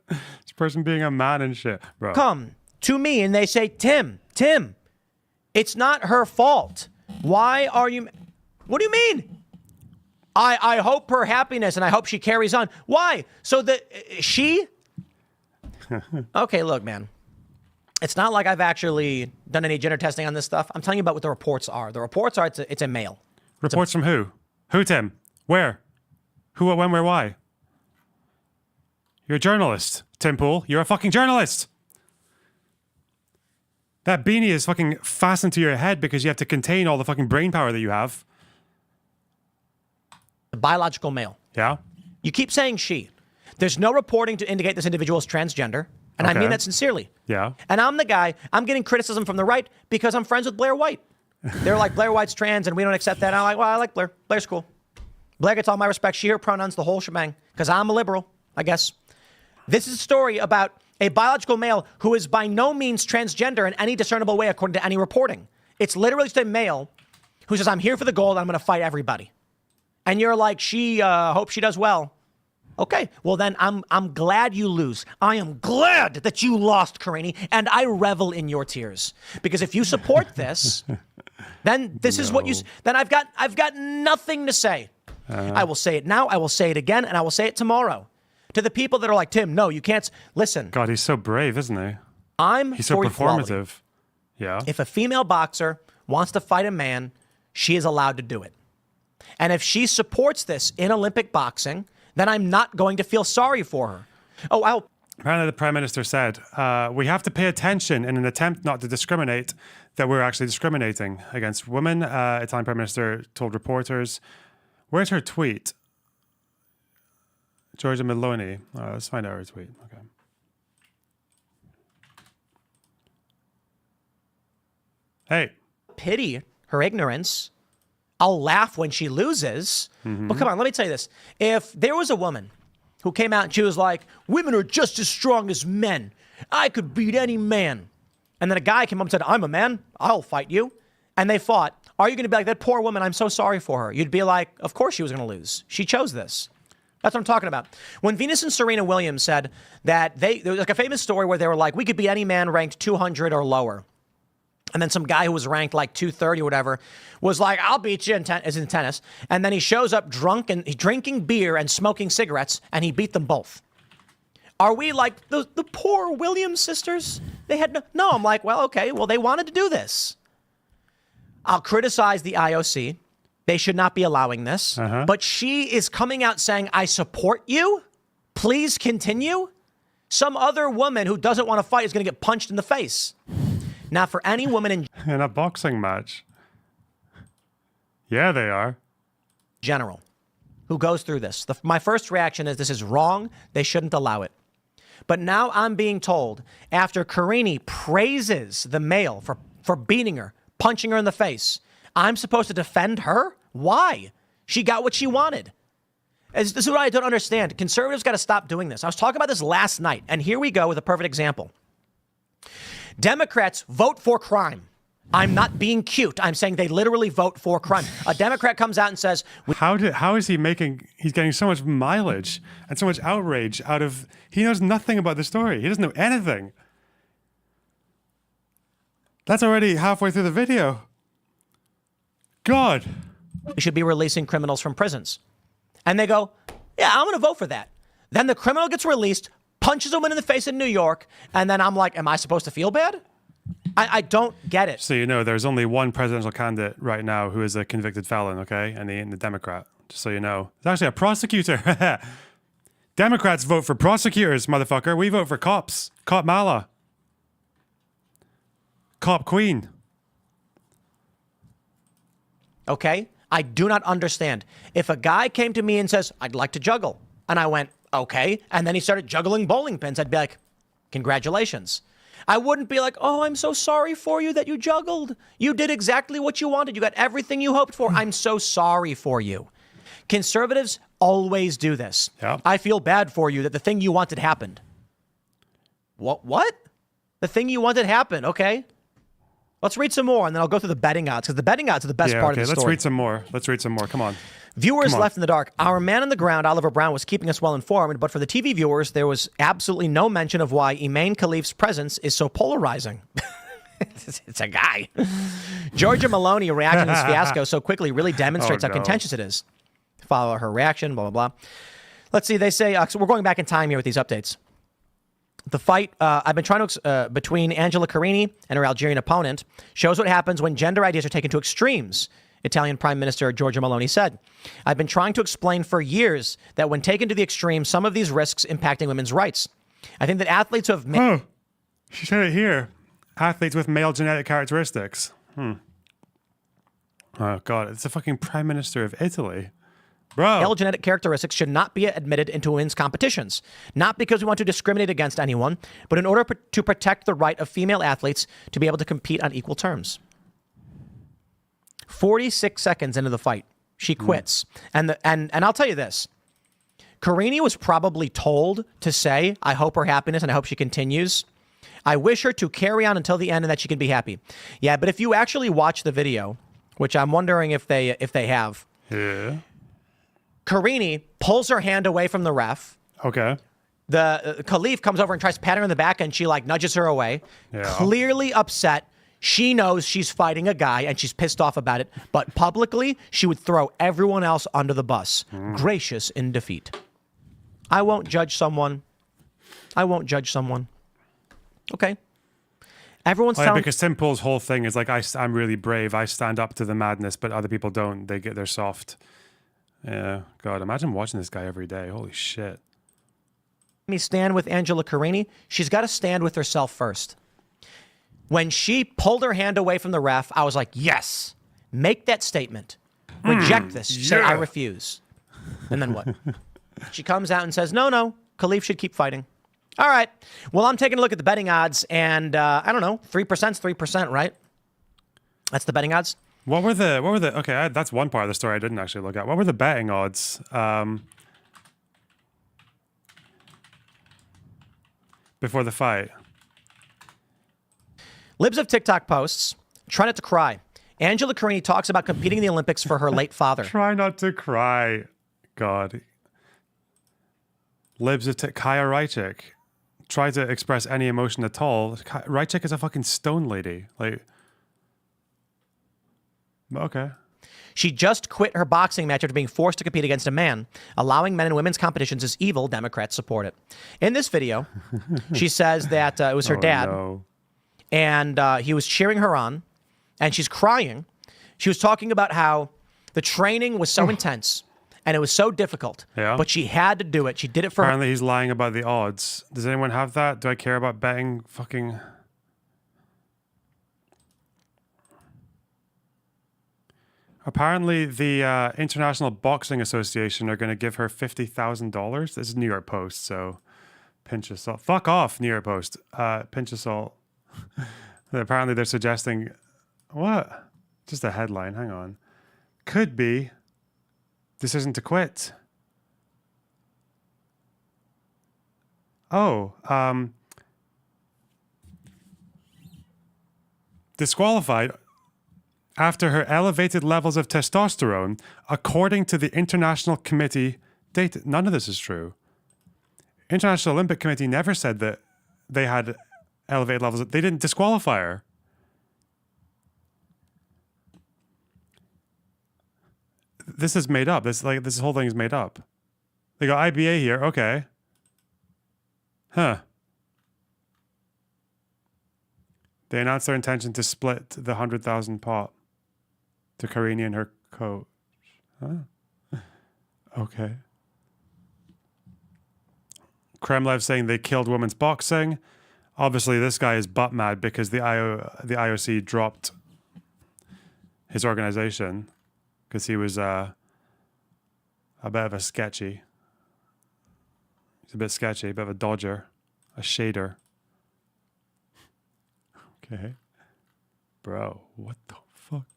this person being a man and shit, bro. Come to me and they say, Tim, it's not her fault. Why are you. What do you mean? I hope her happiness and I hope she carries on. Why? So that she. Okay, look, man. It's not like I've actually done any gender testing on this stuff. I'm telling you about what the reports are. The reports are it's a male. Reports from who? Who, Tim? Where? Who, what, when, where, why? You're a journalist, Tim Pool. You're a fucking journalist. That beanie is fucking fastened to your head because you have to contain all the fucking brain power that you have. A biological male. Yeah? You keep saying she. There's no reporting to indicate this individual is transgender, and I mean Okay. that sincerely. Yeah. And I'm the guy, I'm getting criticism from the right because I'm friends with Blair White. They're like, Blair White's trans and we don't accept that. And I'm like, well, I like Blair. Blair's cool. Blair gets all my respect. She, her pronouns, the whole shebang, because I'm a liberal, I guess. This is a story about a biological male who is by no means transgender in any discernible way according to any reporting. It's literally just a male who says, I'm here for the gold, I'm going to fight everybody. And you're like, she hopes she does well. Okay, well then I'm glad you lose. I am glad that you lost, Karini, and I revel in your tears. Because if you support this, then this is what you. Then I've got nothing to say. I will say it now. I will say it again, and I will say it tomorrow. To the people that are like, Tim, no, you can't. Listen, God, he's so brave, isn't he? He's so for equality. performative. Yeah. If a female boxer wants to fight a man, she is allowed to do it. And if she supports this in Olympic boxing, then I'm not going to feel sorry for her. Oh, Apparently, the Prime Minister said, we have to pay attention in an attempt not to discriminate that we're actually discriminating against women. Italian Prime Minister told reporters. Where's her tweet? Giorgia Meloni. Let's find out her tweet. Okay. Hey. pity her ignorance. I'll laugh when she loses. But come on, let me tell you this. If there was a woman who came out and she was like, women are just as strong as men. I could beat any man. And then a guy came up and said, I'm a man. I'll fight you. And they fought. Are you going to be like, that poor woman, I'm so sorry for her? You'd be like, of course she was going to lose. She chose this. That's what I'm talking about. When Venus and Serena Williams said that there was like a famous story where they were like, we could beat any man ranked 200 or lower. And then some guy who was ranked like 230 or whatever was like, I'll beat you in tennis. And then he shows up drunk and drinking beer and smoking cigarettes, and he beat them both. Are we like the poor Williams sisters? They had no. I'm like, well, okay, well, they wanted to do this. I'll criticize the IOC. They should not be allowing this. But she is coming out saying, I support you. Please continue. Some other woman who doesn't want to fight is going to get punched in the face. Now, for any woman in a boxing match. Yeah, they are. general who goes through this, my first reaction is this is wrong. They shouldn't allow it. But now I'm being told, after Karini praises the male for beating her, punching her in the face, I'm supposed to defend her? Why? She got what she wanted. This is what I don't understand. Conservatives got to stop doing this. I was talking about this last night, and here we go with a perfect example. Democrats vote for crime. I'm not being cute. I'm saying they literally vote for crime. A Democrat comes out and says, How is he making, he's getting so much mileage and so much outrage out of, he knows nothing about the story. He doesn't know anything. That's already halfway through the video. God. we should be releasing criminals from prisons. And they go, yeah, I'm going to vote for that. Then the criminal gets released, punches a woman in the face in New York, and then I'm like, am I supposed to feel bad? I don't get it. So you know, there's only one presidential candidate right now who is a convicted felon, okay? And he ain't a Democrat, just so you know. There's actually a prosecutor. Democrats vote for prosecutors, motherfucker. We vote for cops. Cop Mala. Cop Queen. Okay? I do not understand. If a guy came to me and says, I'd like to juggle, and I went, okay, and then he started juggling bowling pins, I'd be like, congratulations. I wouldn't be like, oh, I'm so sorry for you that you juggled. You did exactly what you wanted. You got everything you hoped for. I'm so sorry for you. Conservatives always do this. Yeah. I feel bad for you that the thing you wanted happened. What? The thing you wanted happened. Okay. Let's read some more, and then I'll go through the betting odds, because the betting odds are the best part of the story. Let's read some more. Let's read some more. Come on. Viewers left in the dark. Our man on the ground, Oliver Brown, was keeping us well informed, but for the TV viewers, there was absolutely no mention of why Emain Khalif's presence is so polarizing. It's a guy. Giorgia Meloni reacting to this fiasco so quickly really demonstrates how contentious it is. Follow her reaction, blah, blah, blah. Let's see. They say, so we're going back in time here with these updates. The fight I've been trying to between Angela Carini and her Algerian opponent shows what happens when gender ideas are taken to extremes, Italian Prime Minister Giorgia Meloni said. I've been trying to explain for years that when taken to the extreme, some of these risks impacting women's rights. I think that athletes who have... She said it here. Athletes with male genetic characteristics. Oh, God. It's the fucking Prime Minister of Italy. Bro. Male genetic characteristics should not be admitted into women's competitions, not because we want to discriminate against anyone, but in order to protect the right of female athletes to be able to compete on equal terms. 46 seconds into the fight, she quits. And I'll tell you this. Carini was probably told to say, I hope her happiness and I hope she continues. I wish her to carry on until the end and that she can be happy. Yeah, but if you actually watch the video, which I'm wondering if they have. Yeah. Carini pulls her hand away from the ref. Okay. The Khalif comes over and tries to pat her in the back and she like nudges her away. Yeah. Clearly upset. She knows she's fighting a guy and she's pissed off about it. But publicly, she would throw everyone else under the bus. Gracious in defeat. I won't judge someone. I won't judge someone. Okay. Everyone's Oh, yeah, telling... because Tim Pool's whole thing is like, I'm really brave. I stand up to the madness, but other people don't. They're soft. Yeah. God, imagine watching this guy every day. Holy shit. me stand with Angela Carini, she's got to stand with herself first. When she pulled her hand away from the ref, I was like, yes, make that statement. Reject this. Say, I refuse. And then what? She comes out and says, no, Khalif should keep fighting. All right. Well, I'm taking a look at the betting odds, and I don't know, 3% is 3%, right? That's the betting odds. What were the okay, that's one part of the story I didn't actually look at. What were the betting odds? Before the fight. Libs of TikTok posts, try not to cry. Angela Carini talks about competing in the Olympics for her late father. Try not to cry. God. Libs of Kaya Rychik. Try to express any emotion at all. Rychik is a fucking stone lady. Like, okay. She just quit her boxing match after being forced to compete against a man. Allowing men in women's competitions is evil. Democrats support it. In this video, she says that it was her dad. No. And he was cheering her on. And she's crying. She was talking about how the training was so intense. And it was so difficult. Yeah. But she had to do it. She did it for Apparently he's lying about the odds. Does anyone have that? Do I care about betting fucking... Apparently the International Boxing Association are going to give her $50,000. This is New York Post, so pinch of salt. Fuck off, New York Post. Pinch of salt. Apparently they're suggesting... What? Just a headline. Hang on. Could be decision to quit. Oh, disqualified after her elevated levels of testosterone, according to the International Committee data. None of this is true. International Olympic Committee never said that they had elevated levels. They didn't disqualify her. This is made up. This whole thing is made up. They got IBA here. Okay. Huh. They announced their intention to split the 100,000 pot to Carini and her coach. Huh. Okay. Kremlev saying they killed women's boxing. Obviously, this guy is butt mad because the IOC dropped his organization because he was a bit of a sketchy. He's a bit sketchy, a bit of a dodger, a shader. Okay. Bro, what the fuck?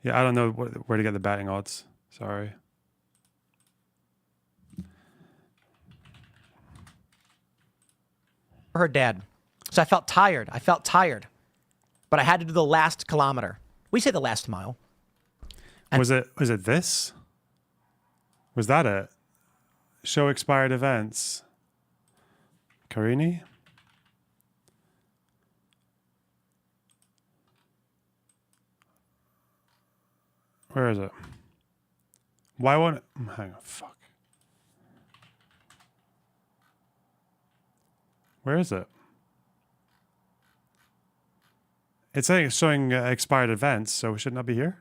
Yeah, I don't know where to get the betting odds. Sorry. her dad. So I felt tired. But I had to do the last kilometer. We say the last mile. Was it this? Was that it? Show expired events. Carini? Where is it? Why won't... Hang on, fuck. Where is it? It's saying it's showing expired events, so should not be here?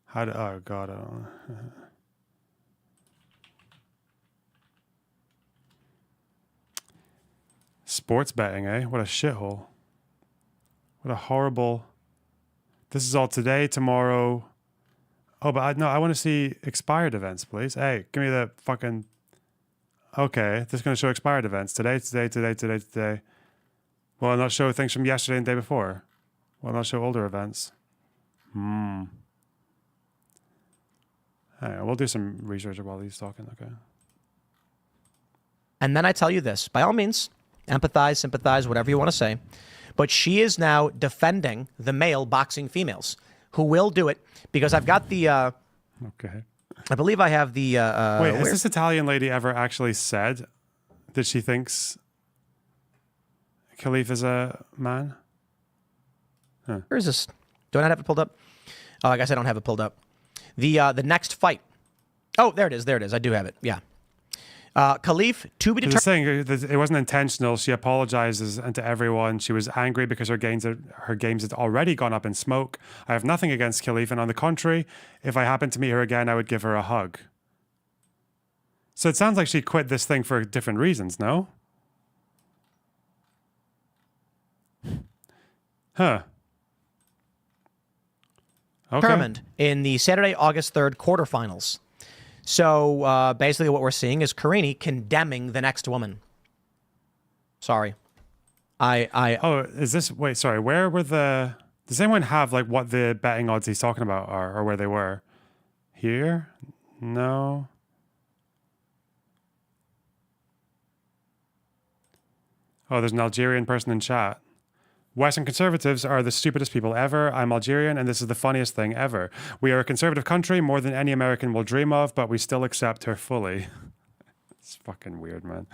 How do... Oh, God, I don't know. Sports betting, eh? What a shithole. What a horrible... This is all today, tomorrow. Oh, but no, I want to see expired events, please. Hey, give me the fucking. Okay, this is going to show expired events. Today. Will it not show things from yesterday and the day before? Will it not show older events? Hang on, we'll do some research while he's talking, okay? And then I tell you this, by all means, empathize, sympathize, whatever you want to say. But she is now defending the male boxing females who will do it because I've got the, Okay. I believe I have the, Wait, has this Italian lady ever actually said that she thinks Khalif is a man? where is this? Do I not have it pulled up? Oh, I guess I don't have it pulled up. The next fight. Oh, there it is. There it is. I do have it. Yeah. Khalif, to be Just determined. saying that it wasn't intentional. She apologizes and to everyone. She was angry because her games had already gone up in smoke. I have nothing against Khalif, and on the contrary, if I happened to meet her again, I would give her a hug. So it sounds like she quit this thing for different reasons, no? Huh. Okay. Determined in the Saturday, August 3rd quarterfinals. So basically what we're seeing is Carini condemning the next woman. Sorry. Oh, is this... Wait, sorry. Where were the... Does anyone have, like, what the betting odds he's talking about are, or where they were? Here? No. Oh, there's an Algerian person in chat. Western conservatives are the stupidest people ever. I'm Algerian, and this is the funniest thing ever. We are a conservative country, more than any American will dream of, but we still accept her fully. It's fucking weird, man.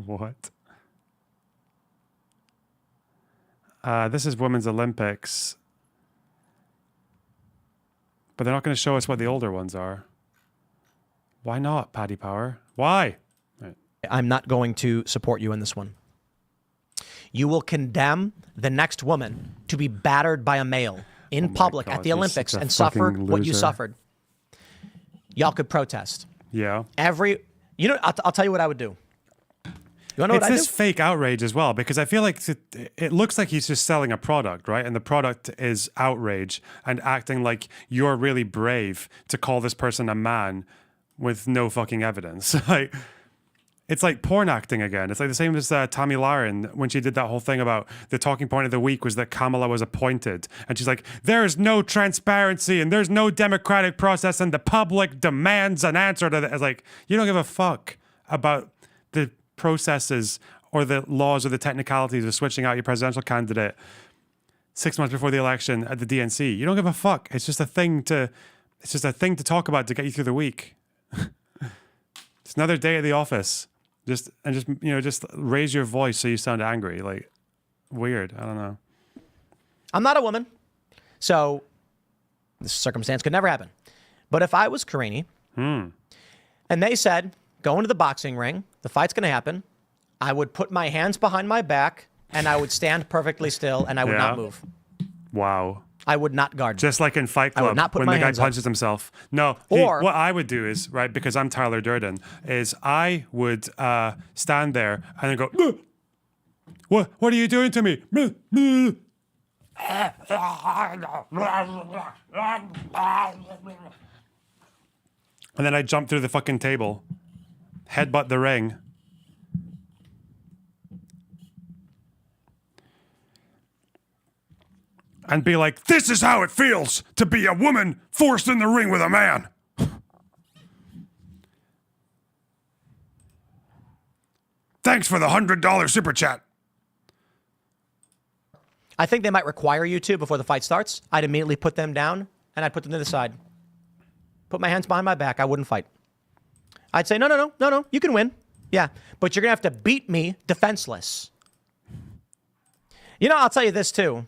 What? This is Women's Olympics. But they're not going to show us what the older ones are. Why not, Paddy Power? Why? I'm not going to support you in this one. You will condemn the next woman to be battered by a male in public God, at the you're Olympics such a and suffer fucking what you loser. suffered. Y'all could protest. Yeah. I'll tell you what I would do. You want to know It's what I this do? fake outrage as well, because I feel like it looks like he's just selling a product, right? And the product is outrage and acting like you're really brave to call this person a man with no fucking evidence. Like, it's like porn acting again. It's like the same as Tammy Lauren when she did that whole thing about the talking point of the week was that Kamala was appointed. And she's like, there is no transparency and there's no democratic process and the public demands an answer to that. It's like, you don't give a fuck about the processes or the laws or the technicalities of switching out your presidential candidate 6 months before the election at the DNC. You don't give a fuck. It's just a thing to talk about to get you through the week. It's another day at the office. Just raise your voice so you sound angry. Like, weird. I don't know. I'm not a woman, so this circumstance could never happen. But if I was Carini, and they said, go into the boxing ring, the fight's going to happen, I would put my hands behind my back, and I would stand perfectly still, and I would not move. Wow. I would not guard. Just like in Fight Club, would not put when my the guy hands up. punches himself. No, Or- what I would do is, right, because I'm Tyler Durden, is I would stand there and then go, "Ugh! What are you doing to me? And then I jump through the fucking table, headbutt the ring. And be like, this is how it feels to be a woman forced in the ring with a man. Thanks for the $100 super chat. I think they might require you to before the fight starts. I'd immediately put them down, and I'd put them to the side. Put my hands behind my back. I wouldn't fight. I'd say, no, you can win. Yeah, but you're going to have to beat me defenseless. You know, I'll tell you this, too.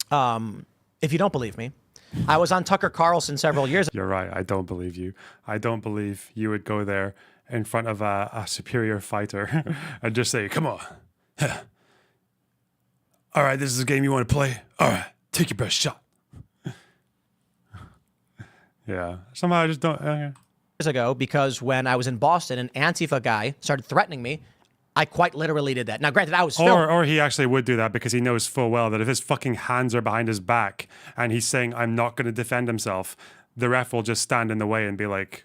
If you don't believe me, I was on Tucker Carlson several years ago. You're right. I don't believe you. I don't believe you would go there in front of a superior fighter and just say, come on. All right, this is a game you want to play? All right, take your best shot. Yeah. Somehow I just don't... Ago because when I was in Boston, an Antifa guy started threatening me. I quite literally did that. Now, granted, I was filming. Or he actually would do that because he knows full well that if his fucking hands are behind his back and he's saying, I'm not going to defend himself, the ref will just stand in the way and be like,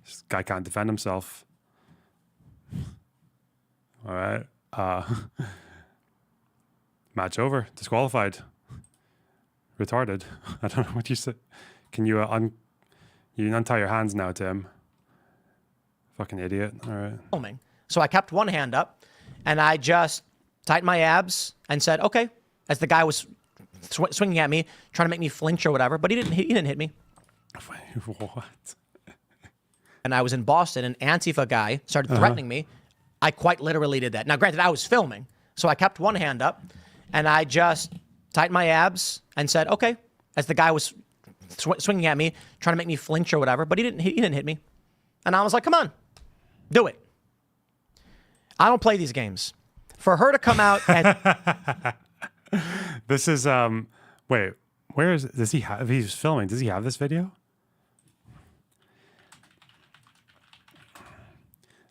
this guy can't defend himself. All right. Match over. Disqualified. Retarded. I don't know what you said. Can you you untie your hands now, Tim? Fucking idiot. All right. Filming. So I kept one hand up and I just tightened my abs and said, okay, as the guy was swinging at me, trying to make me flinch or whatever, but he didn't hit me. What? And I was in Boston, an Antifa guy started threatening me. I quite literally did that. Now, granted, I was filming, so I kept one hand up and I just tightened my abs and said, okay, as the guy was swinging at me, trying to make me flinch or whatever, but he didn't hit me. And I was like, come on, do it. I don't play these games. For her to come out and This is wait, where is does he have if he's filming, does he have this video?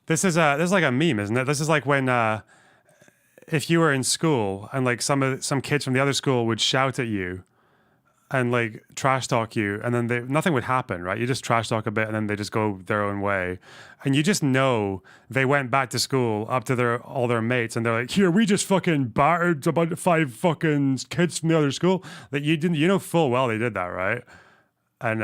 This is like a meme, isn't it? This is like when if you were in school and like some kids from the other school would shout at you and like trash talk you, and then nothing would happen, right? You just trash talk a bit and then they just go their own way. And you just know they went back to school up to all their mates and they're like, here, we just fucking battered about 5 fucking kids from the other school. Like you know full well they did that, right? And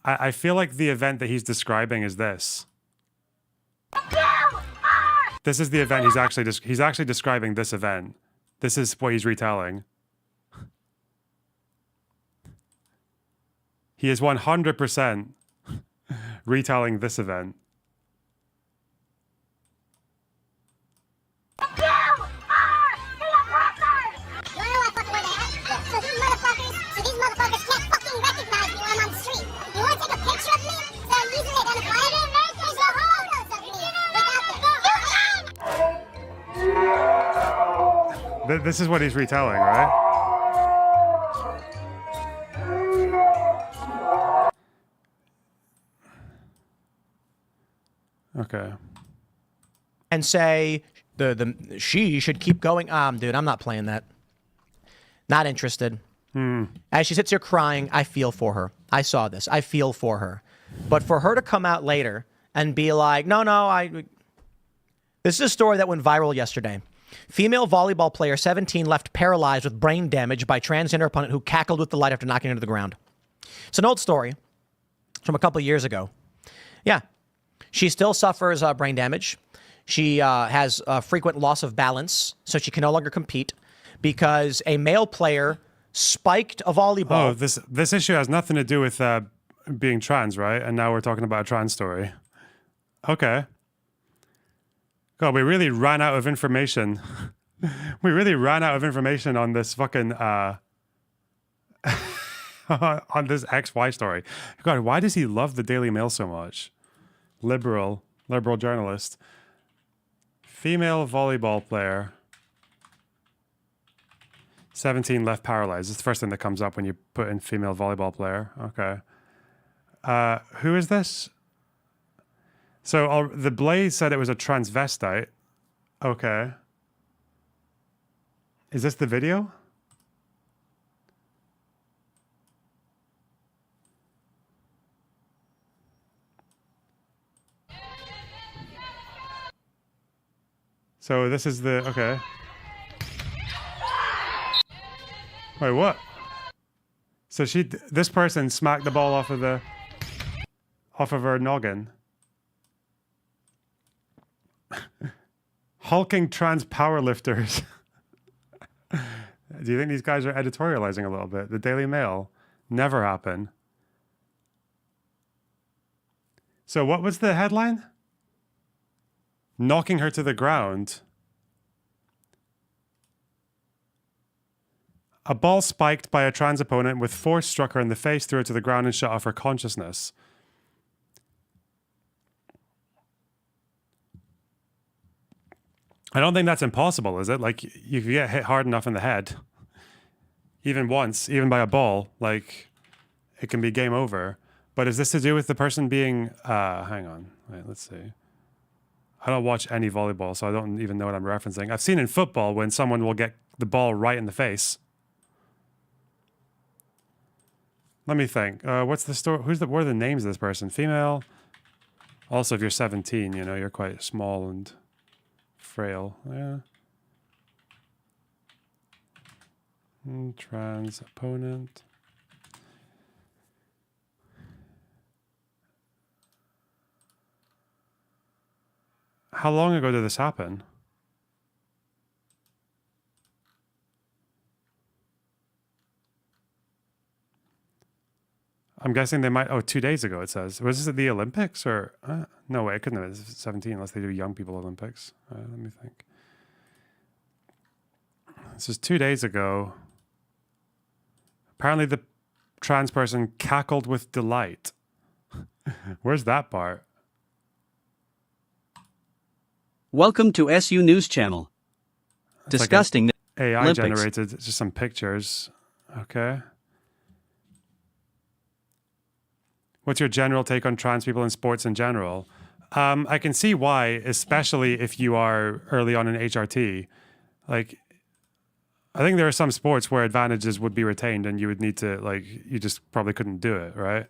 I feel like the event that he's describing is this. This is the event he's actually describing this event. This is what he's retelling. He is 100% retelling this event. This is what he's retelling, right? Okay. and say she should keep going. Dude, I'm not playing that. Not interested. As she sits here crying, I feel for her. I saw this. I feel for her. But for her to come out later and be like, this is a story that went viral yesterday. Female volleyball player 17 left paralyzed with brain damage by transgender opponent who cackled with delight after knocking her to the ground. It's an old story from a couple of years ago. Yeah. She still suffers brain damage. She has frequent loss of balance, so she can no longer compete because a male player spiked a volleyball. Oh, this issue has nothing to do with being trans, right? And now we're talking about a trans story. Okay. God, we really ran out of information. We really ran out of information on this fucking on this XY story. God, why does he love the Daily Mail so much? Liberal journalist. Female volleyball player. 17 left paralyzed. It's the first thing that comes up when you put in female volleyball player. Okay. Who is this? So the Blaze said it was a transvestite. Okay. Is this the video? So this is the, okay. Wait, what? So this person smacked the ball off of her noggin. Hulking trans powerlifters. Do you think these guys are editorializing a little bit? The Daily Mail. Never happen. So what was the headline? Knocking her to the ground. A ball spiked by a trans opponent with force struck her in the face, threw her to the ground, and shut off her consciousness. I don't think that's impossible, is it? Like, if you get hit hard enough in the head, even once, even by a ball, like, it can be game over. But is this to do with the person being? Hang on. Wait, let's see. I don't watch any volleyball, so I don't even know what I'm referencing. I've seen in football when someone will get the ball right in the face. Let me think. What's the story? What are the names of this person? Female. Also, if you're 17, you know, you're quite small and frail. Yeah. Trans opponent. How long ago did this happen? I'm guessing they might. Oh, 2 days ago, it says. Was this at the Olympics or? No way, it couldn't have been 17 unless they do young people Olympics. Let me think. This is 2 days ago. Apparently, the trans person cackled with delight. Where's that part? Welcome to SU News Channel. It's like Disgusting. AI Olympics. generated, just some pictures. Okay. What's your general take on trans people in sports in general? I can see why, especially if you are early on in HRT. Like, I think there are some sports where advantages would be retained and you would need to, like, you just probably couldn't do it, right?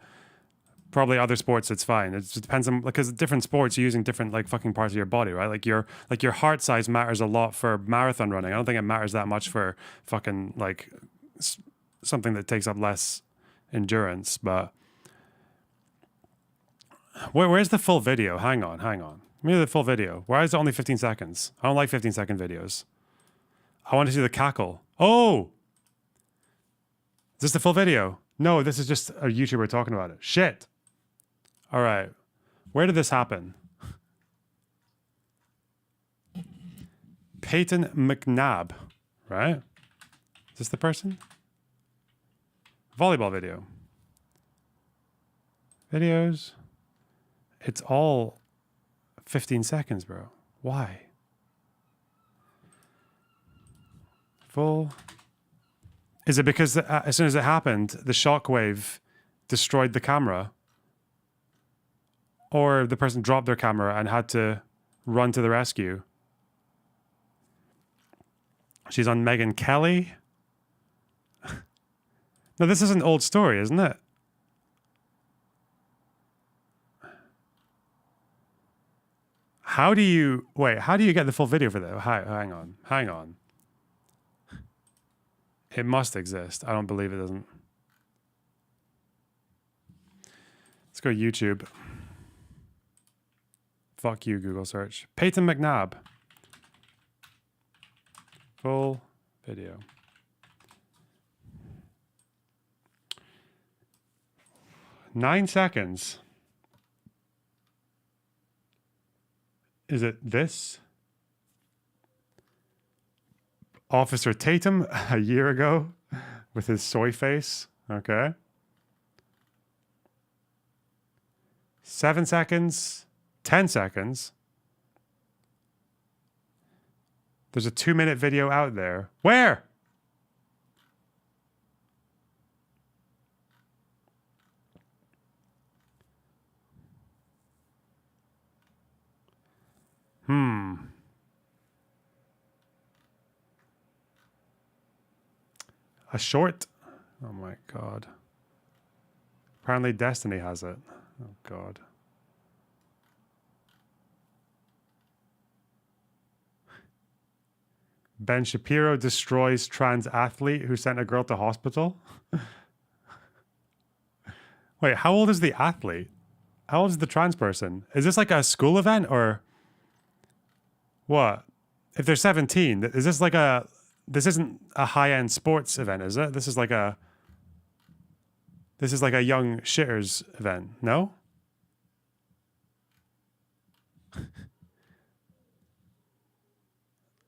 Probably other sports, it's fine. It just depends on, because different sports, you're using different, like, fucking parts of your body, right? Like your heart size matters a lot for marathon running. I don't think it matters that much for fucking, like, something that takes up less endurance, but... Where's the full video? Hang on. Give me the full video. Why is it only 15 seconds? I don't like 15-second videos. I want to see the cackle. Oh! Is this the full video? No, this is just a YouTuber talking about it. Shit. All right. Where did this happen? Peyton McNabb, right? Is this the person? Volleyball video. Videos. It's all 15 seconds, bro. Why? Full. Is it because as soon as it happened, the shockwave destroyed the camera? Or the person dropped their camera and had to run to the rescue? She's on Megyn Kelly. No, this is an old story, isn't it? How do you get the full video for that? Hang on. It must exist. I don't believe it doesn't. Let's go YouTube. Fuck you, Google search. Peyton McNabb. Full video. Nine seconds. Is it this? Officer Tatum a year ago with his soy face. Okay. 7 seconds. 10 seconds. There's a 2-minute video out there. Where? A short? Oh my God. Apparently Destiny has it. Oh God. Ben Shapiro destroys trans athlete who sent a girl to hospital. Wait, how old is the athlete? How old is the trans person? Is this like a school event or what? If they're 17, is this like a... This isn't a high-end sports event, is it? This is like a young shitters event, no?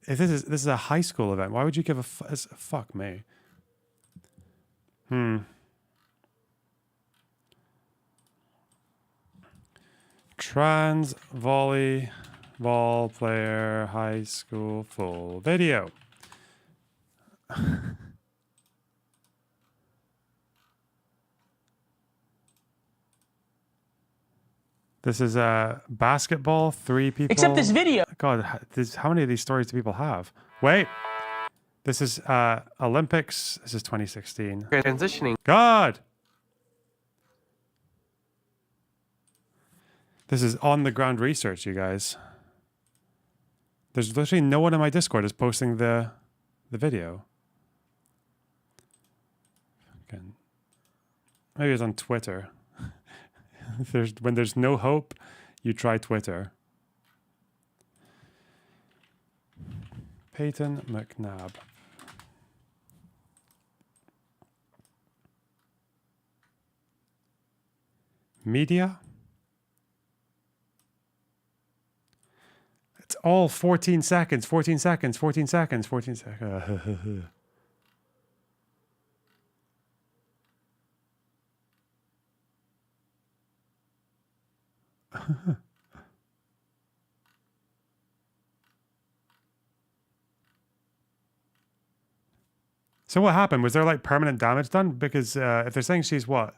If this is a high school event, why would you give a fuck me? Trans volleyball player high school full video. This is basketball. 3 people. Except this video. God, how many of these stories do people have? Wait. This is Olympics. This is 2016. Transitioning. God. This is on the ground research, you guys. There's literally no one in my Discord is posting the video. Okay. Maybe it's on Twitter. When there's no hope, you try Twitter. Peyton McNabb. Media? It's all 14 seconds, 14 seconds, 14 seconds, 14 seconds. So what happened? Was there like permanent damage done? Because if they're saying she's what?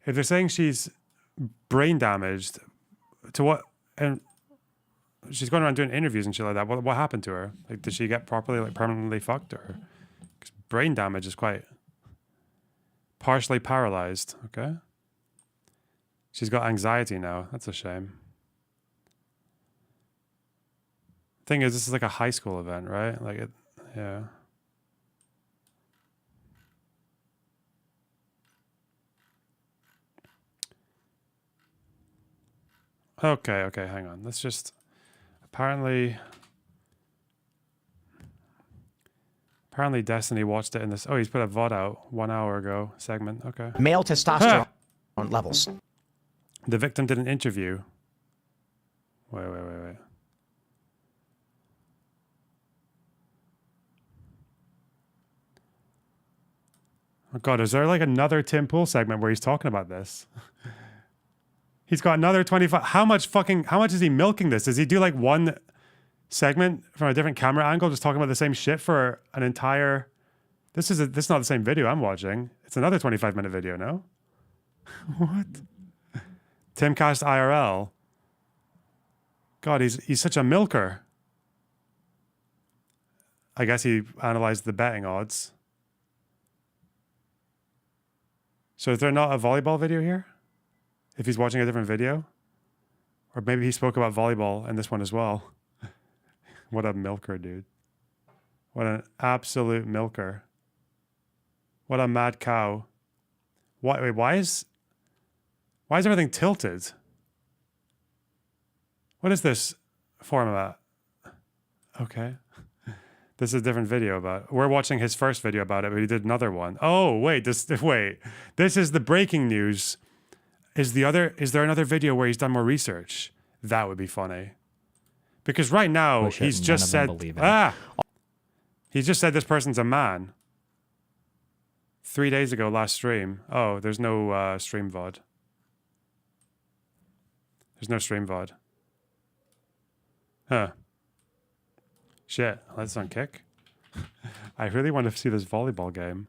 If they're saying she's brain damaged, to what? And she's going around doing interviews and shit like that. What happened to her? Like, did she get properly, like, permanently fucked? Or because brain damage is quite partially paralyzed. Okay. She's got anxiety now. That's a shame. Thing is, this is like a high school event, right? Like it, yeah. Okay, hang on. Let's just... Apparently Destiny watched it in this... Oh, he's put a VOD out 1 hour ago. Segment, okay. Male testosterone levels. The victim did an interview. Wait. Oh God, is there like another Tim Pool segment where he's talking about this? He's got another 25. How much is he milking this? Does he do like one segment from a different camera angle, just talking about the same shit for an entire... This is not the same video I'm watching. It's another 25-minute video, no? What? Timcast IRL. God, he's such a milker. I guess he analyzed the betting odds. So is there not a volleyball video here? If he's watching a different video? Or maybe he spoke about volleyball in this one as well. What a milker, dude. What an absolute milker. What a mad cow. Why is everything tilted? What is this format? Okay. This is a different video about... We're watching his first video about it, but he did another one. Oh, wait. This is the breaking news. Is there another video where he's done more research? That would be funny. Because right now, he's just said... He's just said this person's a man. 3 days ago, last stream. Oh, there's no stream VOD. There's no stream VOD. Huh. Shit, that's on Kick. I really want to see this volleyball game.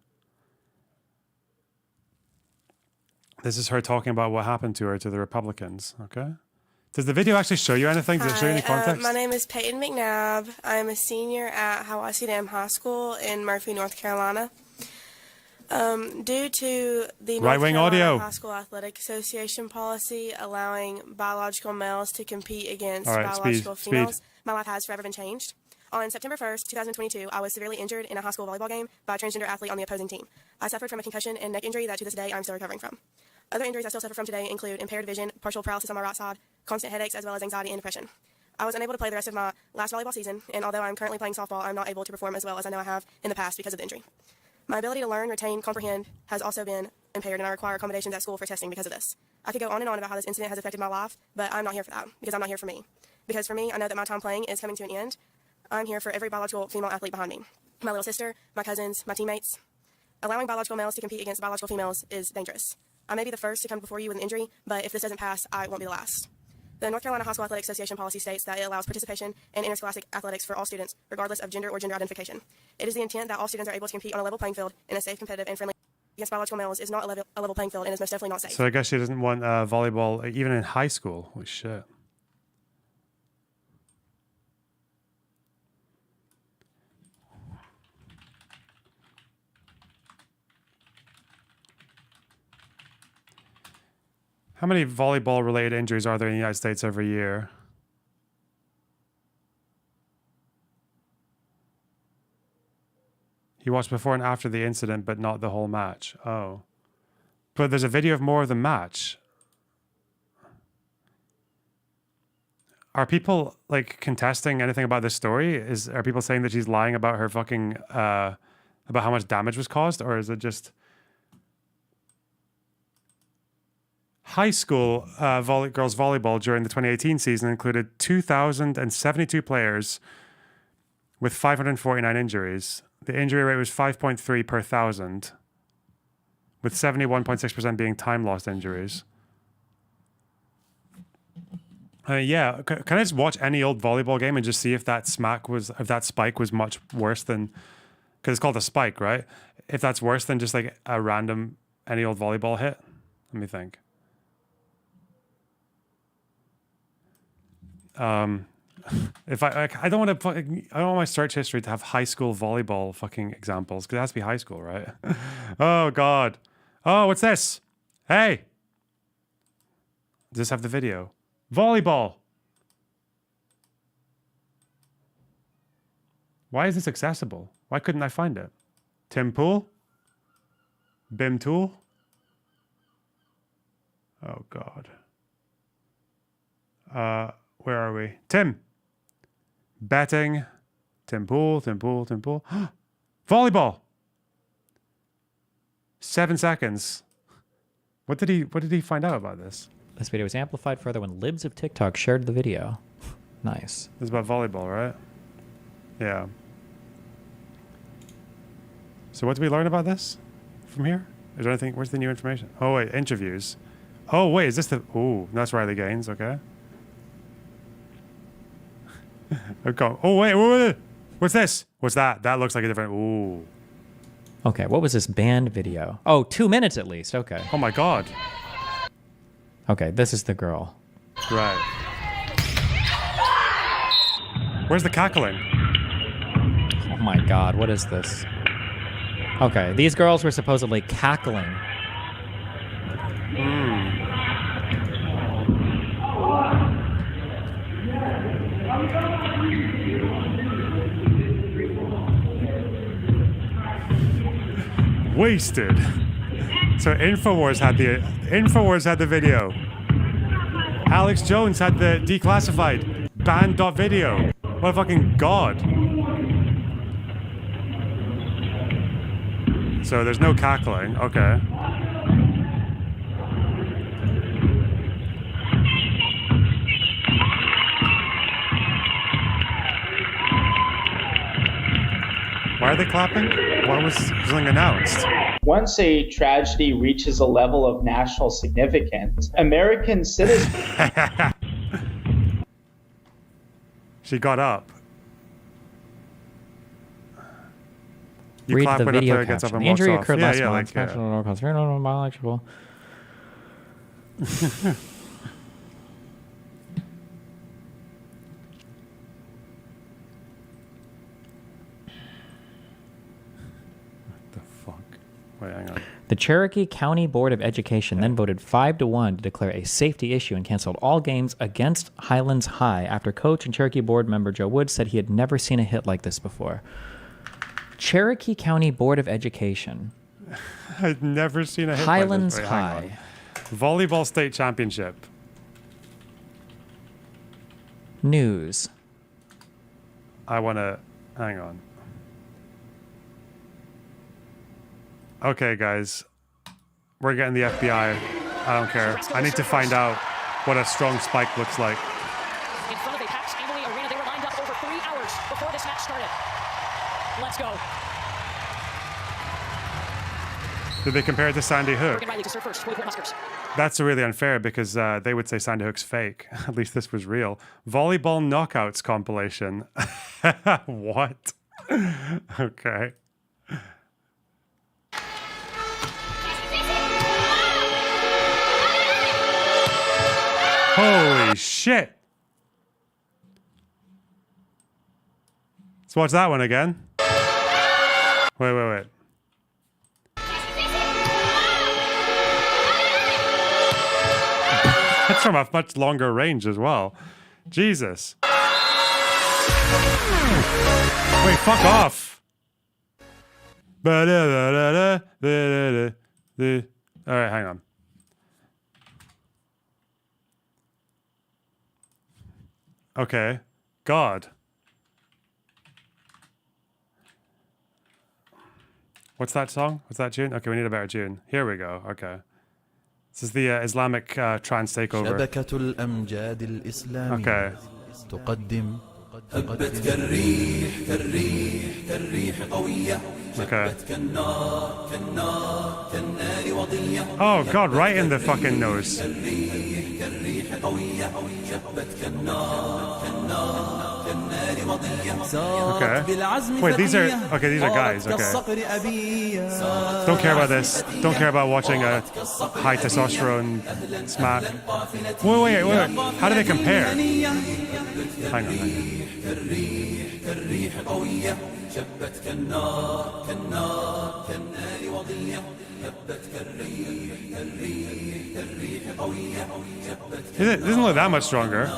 This is her talking about what happened to her, to the Republicans, okay? Does the video actually show you anything? Does it show you any context? My name is Peyton McNabb. I'm a senior at Hiwassee Dam High School in Murphy, North Carolina. Due to the North Carolina High School Athletic Association policy allowing biological males to compete against biological females, my life has forever been changed. On September 1st, 2022, I was severely injured in a high school volleyball game by a transgender athlete on the opposing team. I suffered from a concussion and neck injury that to this day I'm still recovering from. Other injuries I still suffer from today include impaired vision, partial paralysis on my right side, constant headaches, as well as anxiety and depression. I was unable to play the rest of my last volleyball season, and although I'm currently playing softball, I'm not able to perform as well as I know I have in the past because of the injury. My ability to learn, retain, comprehend has also been impaired, and I require accommodations at school for testing because of this. I could go on and on about how this incident has affected my life, but I'm not here for that, because I'm not here for me. Because for me, I know that my time playing is coming to an end. I'm here for every biological female athlete behind me. My little sister, my cousins, my teammates. Allowing biological males to compete against biological females is dangerous. I may be the first to come before you with an injury, but if this doesn't pass, I won't be the last. The North Carolina High School Athletic Association policy states that it allows participation in interscholastic athletics for all students, regardless of gender or gender identification. It is the intent that all students are able to compete on a level playing field in a safe, competitive, and friendly... against biological males is not a level playing field and is most definitely not safe. So I guess she doesn't want volleyball even in high school. Holy shit. How many volleyball-related injuries are there in the United States every year? He watched before and after the incident, but not the whole match. Oh. But there's a video of more of the match. Are people, like, contesting anything about this story? Are people saying that she's lying about her fucking, about how much damage was caused? Or is it just... High school girls volleyball during the 2018 season included 2,072 players with 549 injuries. The injury rate was 5.3 per 1,000, with 71.6% being time-lost injuries. Yeah, can I just watch any old volleyball game and just see if that spike was much worse than, because it's called a spike, right? If that's worse than just like a random any old volleyball hit? Let me think. If I don't want to, I don't want my search history to have high school volleyball fucking examples because it has to be high school, right? Oh God. Oh, what's this? Hey. Does this have the video? Volleyball. Why is this accessible? Why couldn't I find it? Tim Pool? Bim Tool? Oh God. Where are we? Tim. Betting. Tim Pool. Volleyball. 7 seconds. What did he find out about this? This video was amplified further when libs of TikTok shared the video. Nice. This is about volleyball, right? Yeah. So what did we learn about this from here? Is there anything? Where's the new information? Oh wait, interviews. Oh wait, is this the? Ooh, that's Riley Gaines. Okay. Okay. Oh wait. What's this? What's that? That looks like a different. Ooh. Okay, what was this banned video? Oh, 2 minutes at least. Okay. Oh my God. Okay, this is the girl. Right. Where's the cackling? Oh my God, what is this? Okay, these girls were supposedly cackling. Wasted. So Infowars had the video. Alex Jones had the declassified banned.video. What a fucking god. So there's no cackling. Okay. Why are they clapping? Why was something announced? Once a tragedy reaches a level of national significance, American citizens... She got up. You Read clap the when a video player gets up caption. and The walks injury off. occurred last month. Yeah. Biological. The fuck? Wait, hang on. The Cherokee County Board of Education then voted 5-1 to declare a safety issue and canceled all games against Highlands High after coach and Cherokee board member Joe Woods said he had never seen a hit like this before. Cherokee County Board of Education. I've never seen a hit Highlands like this. Wait, hang High. on. Volleyball state championship. News. I want to... Hang on. Okay, guys. We're getting the FBI. I don't care. I need to find out what a strong spike looks like. In front of a packed Amalie Arena, they were lined up over 3 hours before this match started. Let's go. Did they compare it to Sandy Hook? Morgan Riley to serve first. Willie Huskers. That's really unfair because they would say Sandy Hook's fake. At least this was real. Volleyball knockouts compilation. What? Okay. Holy shit. Let's watch that one again. Wait. That's from a much longer range as well. Jesus. Wait, fuck off. Alright, hang on. Okay. God. What's that song? What's that tune? Okay, we need a better tune. Here we go. Okay. This is the Islamic trance takeover. شبكة الأمجاد الإسلامية Okay. تقدم هبت كالريح قوية Okay. كالنار وضية Oh God, right in the fucking nose. كالريح قوية شبت كالنار وضية Okay. Wait, these are guys. Okay. Don't care about this. Don't care about watching a high testosterone smack. Wait. How do they compare? Hang on. كالريح قوية شبت كالنار وضية هبت كالريح قوية شبت It doesn't look that much stronger.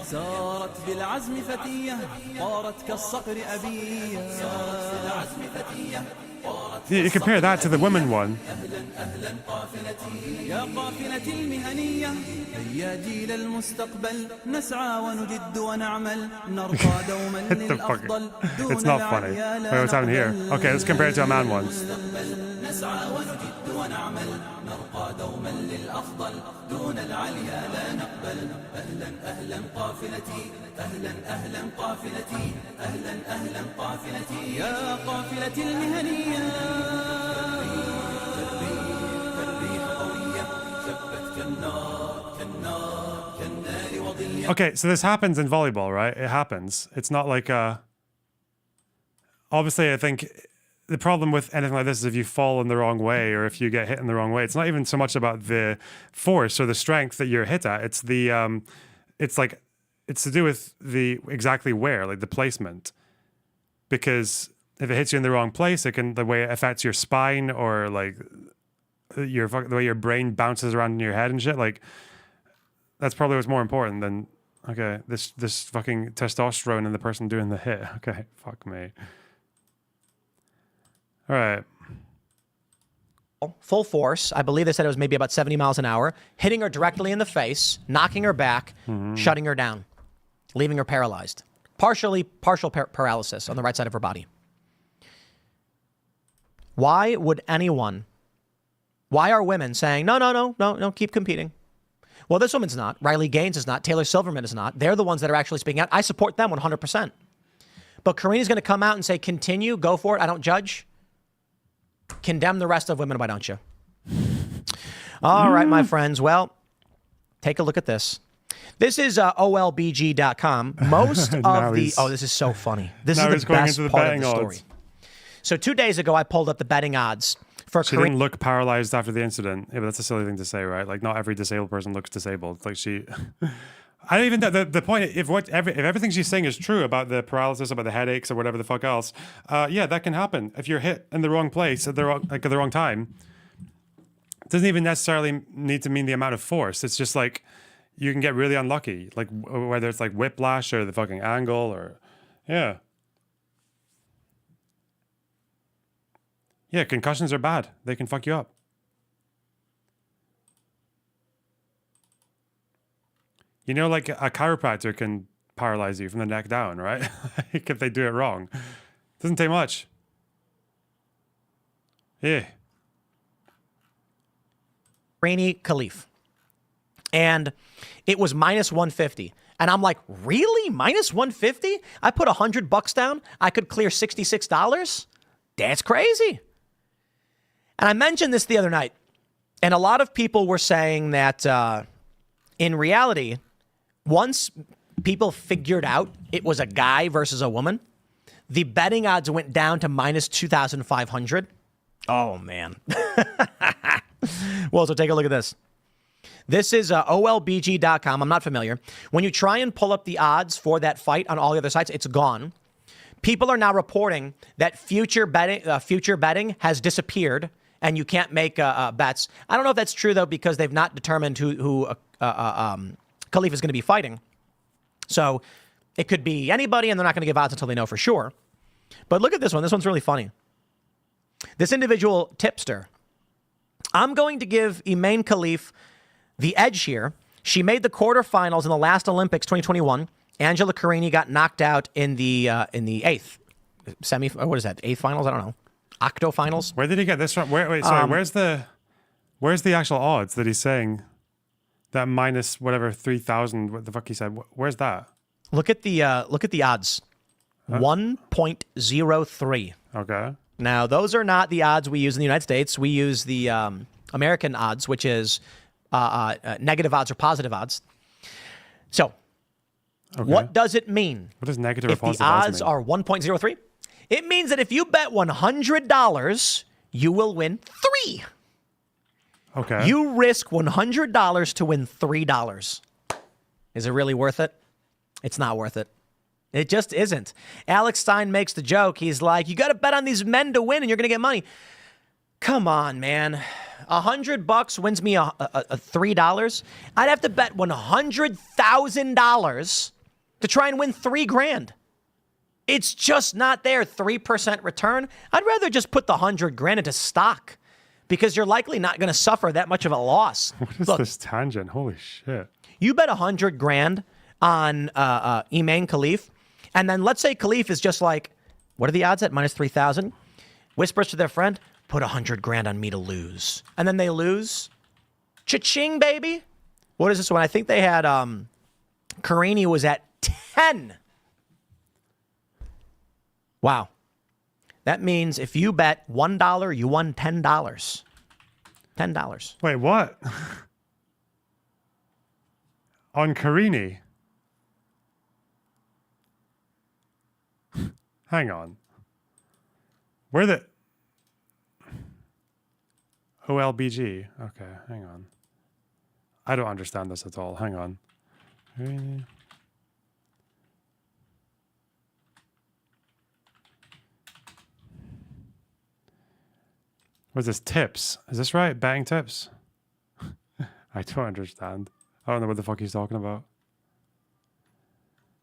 سارت بالعزم فتية طارت كالصقر أبية You compare that to the women one. يا قافلة المهنية هيا جيل المستقبل نسعى ونجد ونعمل نرقى دوما It's للأفضل دون it's not funny. العليا لا Wait, what's happening here? Okay, let's compare it to a man one. نسعى ونجد ونعمل نرقى دوما للأفضل دون العليا لا نقبل أهلا قافلتي أهلا قافلتي أهلا قافلتي يا قافلة المهنية كالريح قوية شبت كالنار وضية. Okay, so this happens in volleyball, right? It happens. It's not like obviously, I think the problem with anything like this is if you fall in the wrong way or if you get hit in the wrong way. It's not even so much about the force or the strength that you're hit at. It's the it's to do with the exactly where, like the placement. Because if it hits you in the wrong place, it can the way it affects your spine or like the way your brain bounces around in your head and shit. Like that's probably what's more important than this fucking testosterone in the person doing the hit. Okay, fuck me. All right. Full force. I believe they said it was maybe about 70 miles an hour, hitting her directly in the face, knocking her back, shutting her down, leaving her paralyzed. Partial paralysis on the right side of her body. Why are women saying, no, keep competing? Well, this woman's not. Riley Gaines is not. Taylor Silverman is not. They're the ones that are actually speaking out. I support them 100%. But Karina's going to come out and say, continue, go for it. I don't judge. Condemn the rest of women, why don't you? All right, my friends. Well, take a look at this. This is OLBG.com. Most of the... Oh, this is so funny. This is the best part of the story. Odds. So 2 days ago, I pulled up the betting odds for She didn't look paralyzed after the incident. Yeah, but that's a silly thing to say, right? Like, not every disabled person looks disabled. It's like she... I don't even... The point, if everything she's saying is true about the paralysis, about the headaches, or whatever the fuck else, yeah, that can happen. If you're hit in the wrong place at the wrong time, it doesn't even necessarily need to mean the amount of force. It's just like... You can get really unlucky, like whether it's like whiplash or the fucking angle or, yeah. Yeah, concussions are bad. They can fuck you up. You know, like a chiropractor can paralyze you from the neck down, right? Like if they do it wrong. Doesn't take much. Yeah. Rainy Khalif. And it was minus 150. And I'm like, really? Minus 150? I put $100 down. I could clear $66? That's crazy. And I mentioned this the other night. And a lot of people were saying that in reality, once people figured out it was a guy versus a woman, the betting odds went down to minus 2,500. Oh, man. Well, so take a look at this. This is olbg.com. I'm not familiar. When you try and pull up the odds for that fight on all the other sites, it's gone. People are now reporting that future betting has disappeared, and you can't make bets. I don't know if that's true though, because they've not determined who Khalif is going to be fighting. So it could be anybody, and they're not going to give odds until they know for sure. But look at this one. This one's really funny. This individual tipster. I'm going to give Iman Khalif the edge here. She made the quarterfinals in the last Olympics 2021. Angela Carini got knocked out in the eighth what is that? Eighth finals? I don't know. Octo finals. Where did he get this from? Where's the actual odds that he's saying? That minus whatever 3,000. What the fuck he said? Where's that? Look at the odds. 1.03. Okay. Now those are not the odds we use in the United States. We use the American odds, which is negative odds or positive odds. So. Okay. What does it mean? What does negative or if positive the odds mean? are 1.03? It means that if you bet $100, you will win $3. Okay. You risk $100 to win $3. Is it really worth it? It's not worth it. It just isn't. Alex Stein makes the joke. He's like, you got to bet on these men to win and you're going to get money. Come on, man. $100 wins me a $3. I'd have to bet $100,000 to try and win $3,000. It's just not there. 3% return. I'd rather just put the $100,000 into stock because you're likely not going to suffer that much of a loss. What is this tangent? Holy shit. You bet $100,000 on Iman Khalif, and then let's say Khalif is just like, what are the odds at? Minus 3,000. Whispers to their friend, put $100,000 on me to lose. And then they lose. Cha-ching, baby. What is this one? I think they had Carini was at 10. Wow. That means if you bet $1, you won $10. $10. Wait, what? On Carini? Hang on. Where the... OLBG. Okay, hang on. I don't understand this at all. Hang on. What's this? Tips. Is this right? Betting tips? I don't understand. I don't know what the fuck he's talking about.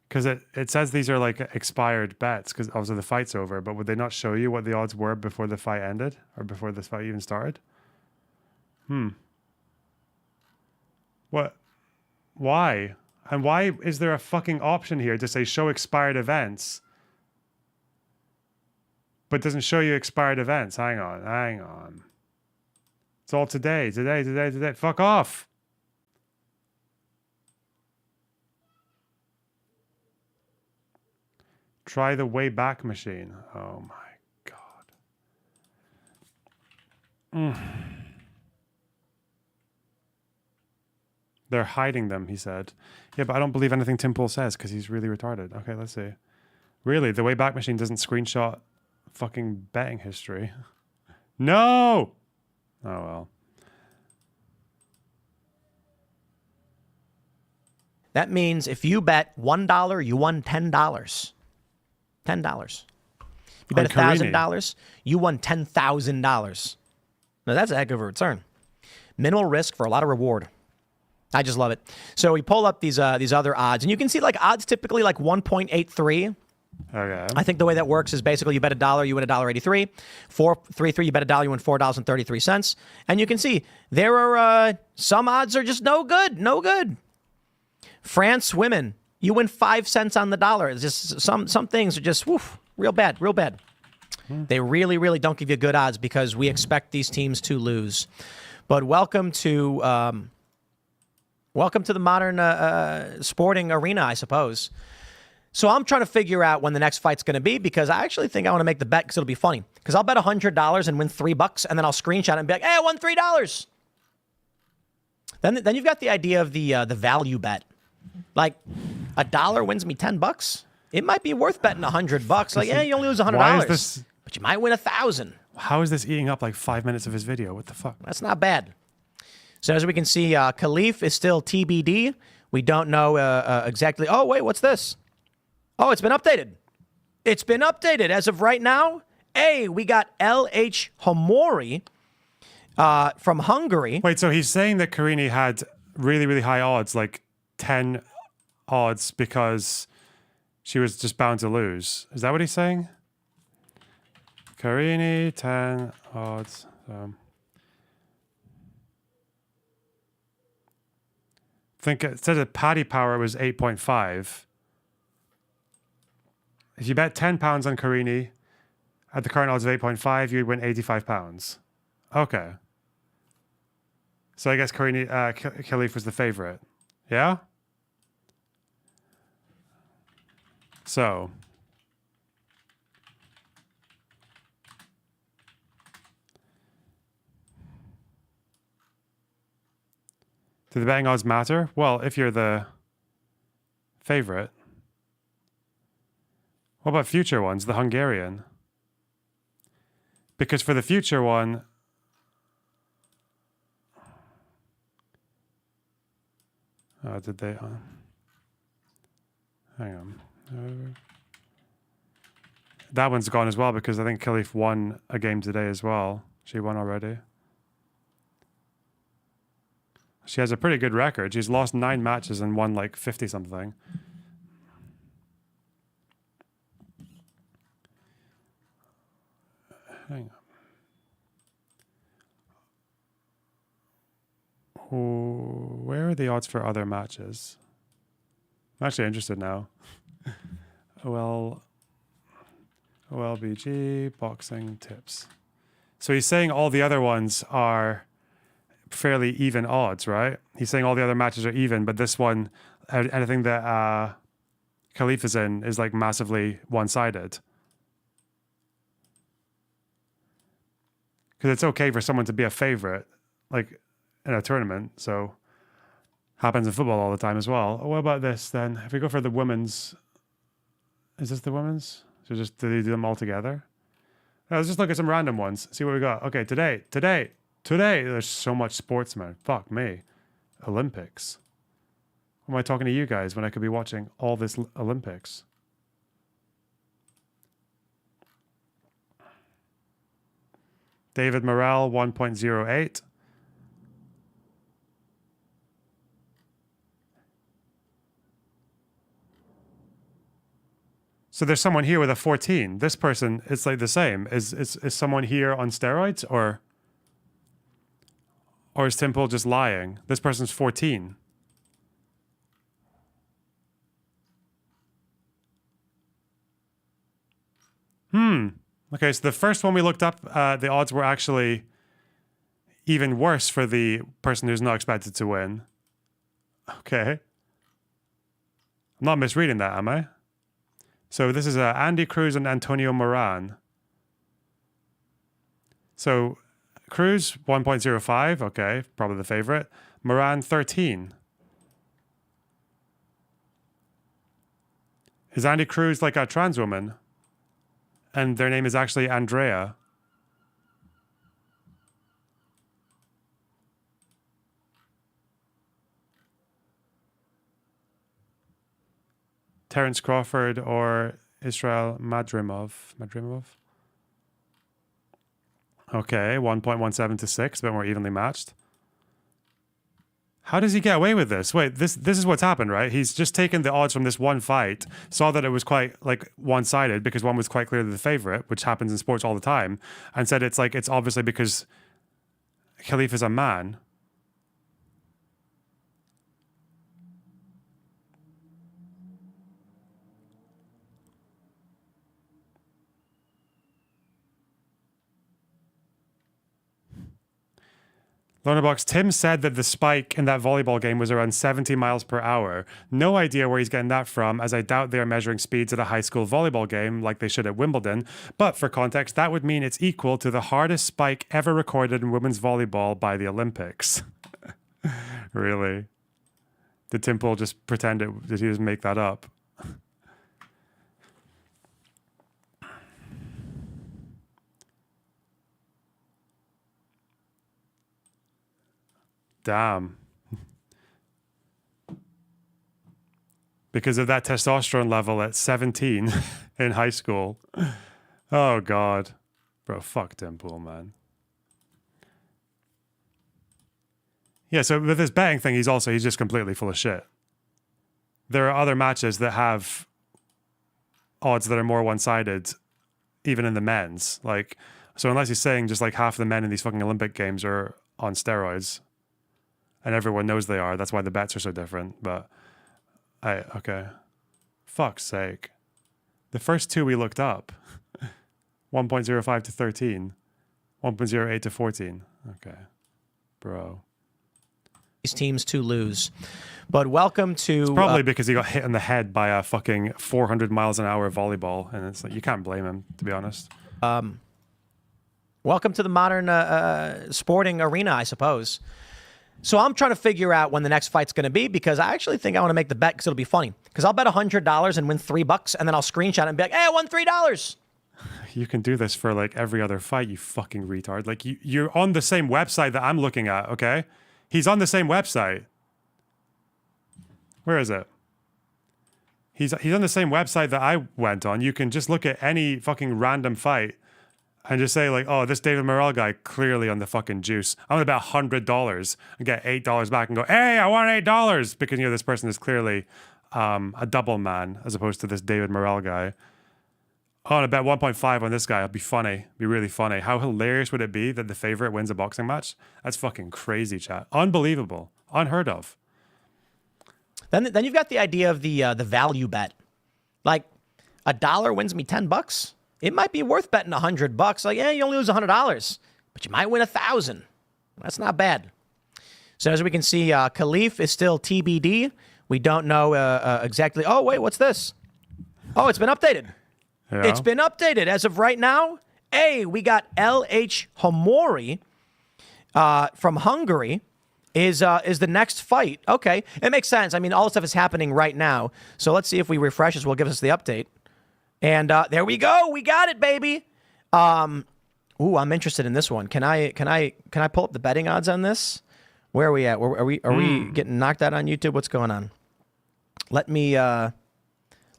Because it says these are like expired bets because obviously the fight's over, but would they not show you what the odds were before the fight ended or before this fight even started? What? Why? And why is there a fucking option here to say show expired events, but doesn't show you expired events? Hang on. It's all today. Fuck off. Try the Wayback Machine. Oh my God. They're hiding them, he said. Yeah, but I don't believe anything Tim Pool says because he's really retarded. Okay, let's see. Really? The Wayback Machine doesn't screenshot fucking betting history? No! Oh, well. That means if you bet $1, you won $10. $10. You bet $1,000, you won $10,000. Now that's a heck of a return. Minimal risk for a lot of reward. I just love it. So we pull up these other odds, and you can see like odds typically like 1.83. Okay. I think the way that works is basically you bet $1, you win $1.83. 4.33, you bet $1, you win $4.33. And you can see there are some odds are just no good. France women, you win 5 cents on the dollar. It's just some things are just real bad. They really don't give you good odds because we expect these teams to lose. But welcome to the modern sporting arena, I suppose. So I'm trying to figure out when the next fight's going to be because I actually think I want to make the bet because it'll be funny. Because I'll bet $100 and win $3, and then I'll screenshot it and be like, "Hey, I won $3." Then you've got the idea of the value bet. Like $1 wins me $10. It might be worth betting $100. Like, you only lose $100, but you might win $1,000. How is this eating up like 5 minutes of his video? What the fuck? That's not bad. So as we can see, Khalif is still TBD. We don't know exactly. Oh, wait, what's this? Oh, it's been updated. It's been updated as of right now. Hey, we got LH Homori from Hungary. Wait, so he's saying that Carini had really, really high odds, like 10 odds, because she was just bound to lose. Is that what he's saying? Carini, 10 odds. Think it said that Paddy Power was 8.5. If you bet £10 on Carini at the current odds of 8.5, you'd win £85. Okay. So I guess Carini, Khalif was the favorite. Yeah? So. Do the betting odds matter? Well, if you're the favorite. What about future ones, the Hungarian? Because for the future one, did they? Hang on. That one's gone as well because I think Khalif won a game today as well. She won already. She has a pretty good record. She's lost 9 matches and won like 50 something. Hang on. Oh, where are the odds for other matches? I'm actually interested now. OLBG, boxing tips. So he's saying all the other ones are fairly even odds, right? He's saying all the other matches are even, but this one, anything that Khalif is in is like massively one-sided. Because it's okay for someone to be a favorite, like in a tournament. So happens in football all the time as well. What about this then? If we go for the women's, is this the women's? So just do they do them all together? Let's just look at some random ones. See what we got. Okay, today. There's so much sports, man. Fuck me. Olympics. Why am I talking to you guys when I could be watching all this Olympics? David Morrell, 1.08. So there's someone here with a 14. This person, it's like the same. Is someone here on steroids or is Timple just lying? This person's 14. Okay, so the first one we looked up, the odds were actually even worse for the person who's not expected to win. Okay. I'm not misreading that, am I? So this is Andy Cruz and Antonio Moran. So Cruz, 1.05. Okay, probably the favorite. Moran, 13. Is Andy Cruz like a trans woman? And their name is actually Andrea. Terence Crawford or Israel Madrimov. Okay, 1.17 to 6, a bit more evenly matched. How does he get away with this? Wait, this is what's happened, right? He's just taken the odds from this one fight, saw that it was quite like one-sided because one was quite clearly the favorite, which happens in sports all the time, and said it's obviously because Khalif is a man. Lonerbox, Tim said that the spike in that volleyball game was around 70 miles per hour. No idea where he's getting that from, as I doubt they're measuring speeds at a high school volleyball game like they should at Wimbledon. But for context, that would mean it's equal to the hardest spike ever recorded in women's volleyball by the Olympics. Really? Did Timple just pretend did he just make that up? Damn. Because of that testosterone level at 17 in high school. Oh, God. Bro, fuck Tim Pool, man. Yeah, so with this betting thing, he's just completely full of shit. There are other matches that have odds that are more one-sided, even in the men's. Like, so unless he's saying just like half the men in these fucking Olympic games are on steroids, and everyone knows they are, that's why the bets are so different. But okay. Fuck's sake. The first two we looked up. 1.05 to 13. 1.08 to 14. Okay. Bro. These teams to lose. But welcome to... It's probably because he got hit in the head by a fucking 400 miles an hour volleyball. And it's like, you can't blame him, to be honest. Welcome to the modern sporting arena, I suppose. So I'm trying to figure out when the next fight's going to be, because I actually think I want to make the bet because it'll be funny. Because I'll bet $100 and win $3, and then I'll screenshot it and be like, hey, I won $3. You can do this for like every other fight, you fucking retard. Like you're on the same website that I'm looking at, okay? He's on the same website. Where is it? He's on the same website that I went on. You can just look at any fucking random fight and just say like, oh, this David Morrell guy clearly on the fucking juice. I'm gonna bet $100 and get $8 back and go, hey, I won $8 because this person is clearly a double man as opposed to this David Morrell guy. Oh, and I bet 1.5 on this guy. It'll be funny. Be really funny. How hilarious would it be that the favorite wins a boxing match? That's fucking crazy, chat. Unbelievable. Unheard of. Then you've got the idea of the value bet. Like, $1 wins me $10. It might be worth betting $100. Like, yeah, you only lose $100, but you might win $1,000. That's not bad. So as we can see, Khalif is still TBD. We don't know exactly. Oh, wait, what's this? Oh, it's been updated. Yeah. It's been updated as of right now. Hey, we got LH Homori from Hungary is the next fight. Okay, it makes sense. I mean, all this stuff is happening right now. So let's see if we refresh this. Will give us the update. And there we go. We got it, baby. Ooh, I'm interested in this one. Can I pull up the betting odds on this? Where are we at? Are we getting knocked out on YouTube? What's going on? Let me try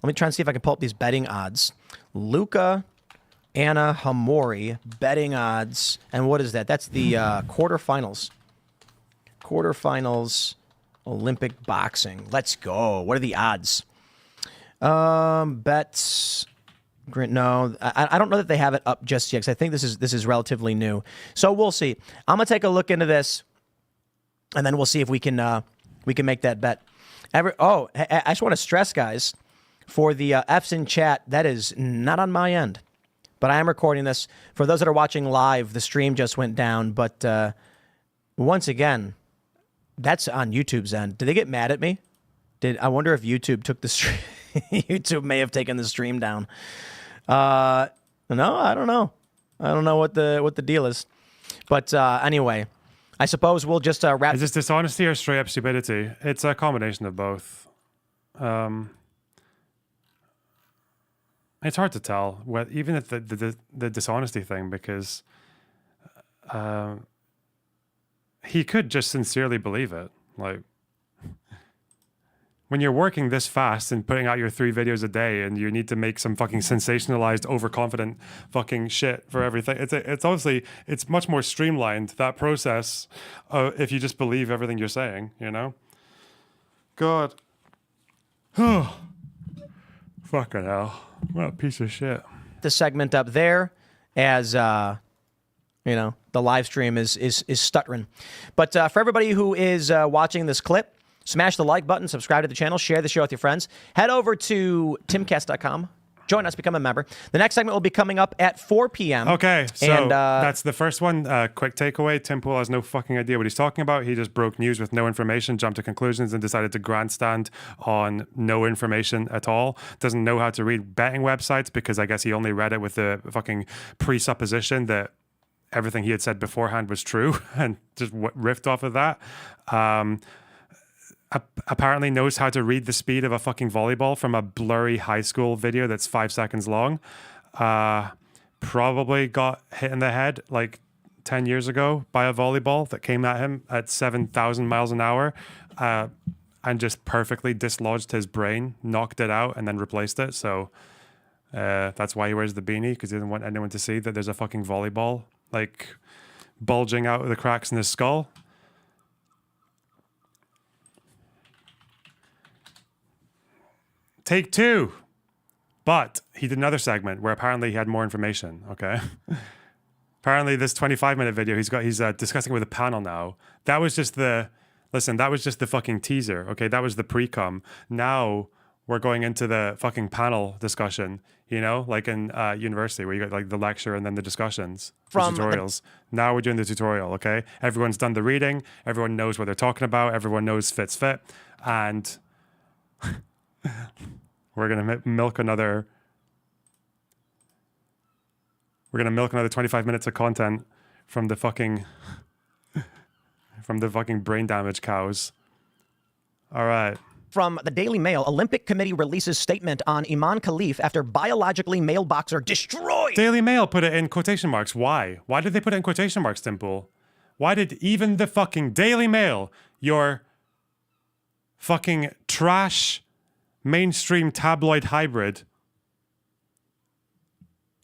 and see if I can pull up these betting odds. Luca Anna Hamori betting odds. And what is that? That's the quarterfinals. Quarterfinals Olympic boxing. Let's go. What are the odds? Bets. No, I don't know that they have it up just yet, because I think this is relatively new. So we'll see. I'm gonna take a look into this, and then we'll see if we can make that bet. I just want to stress, guys, for the F's in chat, that is not on my end, but I am recording this. For those that are watching live, the stream just went down, but once again, that's on YouTube's end. Did they get mad at me? I wonder if YouTube took the stream. YouTube may have taken the stream down. No, I don't know. I don't know what the deal is. But anyway, I suppose we'll just wrap. Is this dishonesty or straight up stupidity? It's a combination of both. It's hard to tell, even if the dishonesty thing, because he could just sincerely believe it. Like, when you're working this fast and putting out your 3 videos a day and you need to make some fucking sensationalized, overconfident fucking shit for everything, it's obviously, it's much more streamlined, that process, if you just believe everything you're saying, God. Fucking hell. What a piece of shit. The segment up there as, the live stream is stuttering. But for everybody who is watching this clip, smash the like button, subscribe to the channel, share the show with your friends. Head over to timcast.com. Join us, become a member. The next segment will be coming up at 4 p.m. Okay, so that's the first one. Quick takeaway. Tim Pool has no fucking idea what he's talking about. He just broke news with no information, jumped to conclusions, and decided to grandstand on no information at all. Doesn't know how to read betting websites because I guess he only read it with the fucking presupposition that everything he had said beforehand was true and just riffed off of that. Apparently knows how to read the speed of a fucking volleyball from a blurry high school video that's 5 seconds long. Probably got hit in the head like 10 years ago by a volleyball that came at him at 7,000 miles an hour and just perfectly dislodged his brain, knocked it out, and then replaced it. So that's why he wears the beanie, because he doesn't want anyone to see that there's a fucking volleyball like bulging out of the cracks in his skull. Take two. But he did another segment where apparently he had more information. Okay. Apparently this 25-minute video he's discussing with a panel now. That was just the fucking teaser. Okay, that was the pre-com. Now we're going into the fucking panel discussion, you know, like in university where you got like the lecture and then the discussions, the tutorials. Now we're doing the tutorial, okay? Everyone's done the reading. Everyone knows what they're talking about. Everyone knows fits fit. And we're going to milk another 25 minutes of content from the fucking brain damage cows. All right. From the Daily Mail, Olympic Committee releases statement on Iman Khalif after biologically male boxer destroyed. Daily Mail put it in quotation marks. Why? Why did they put it in quotation marks, Dimple? Why did even the fucking Daily Mail, your fucking trash mainstream tabloid hybrid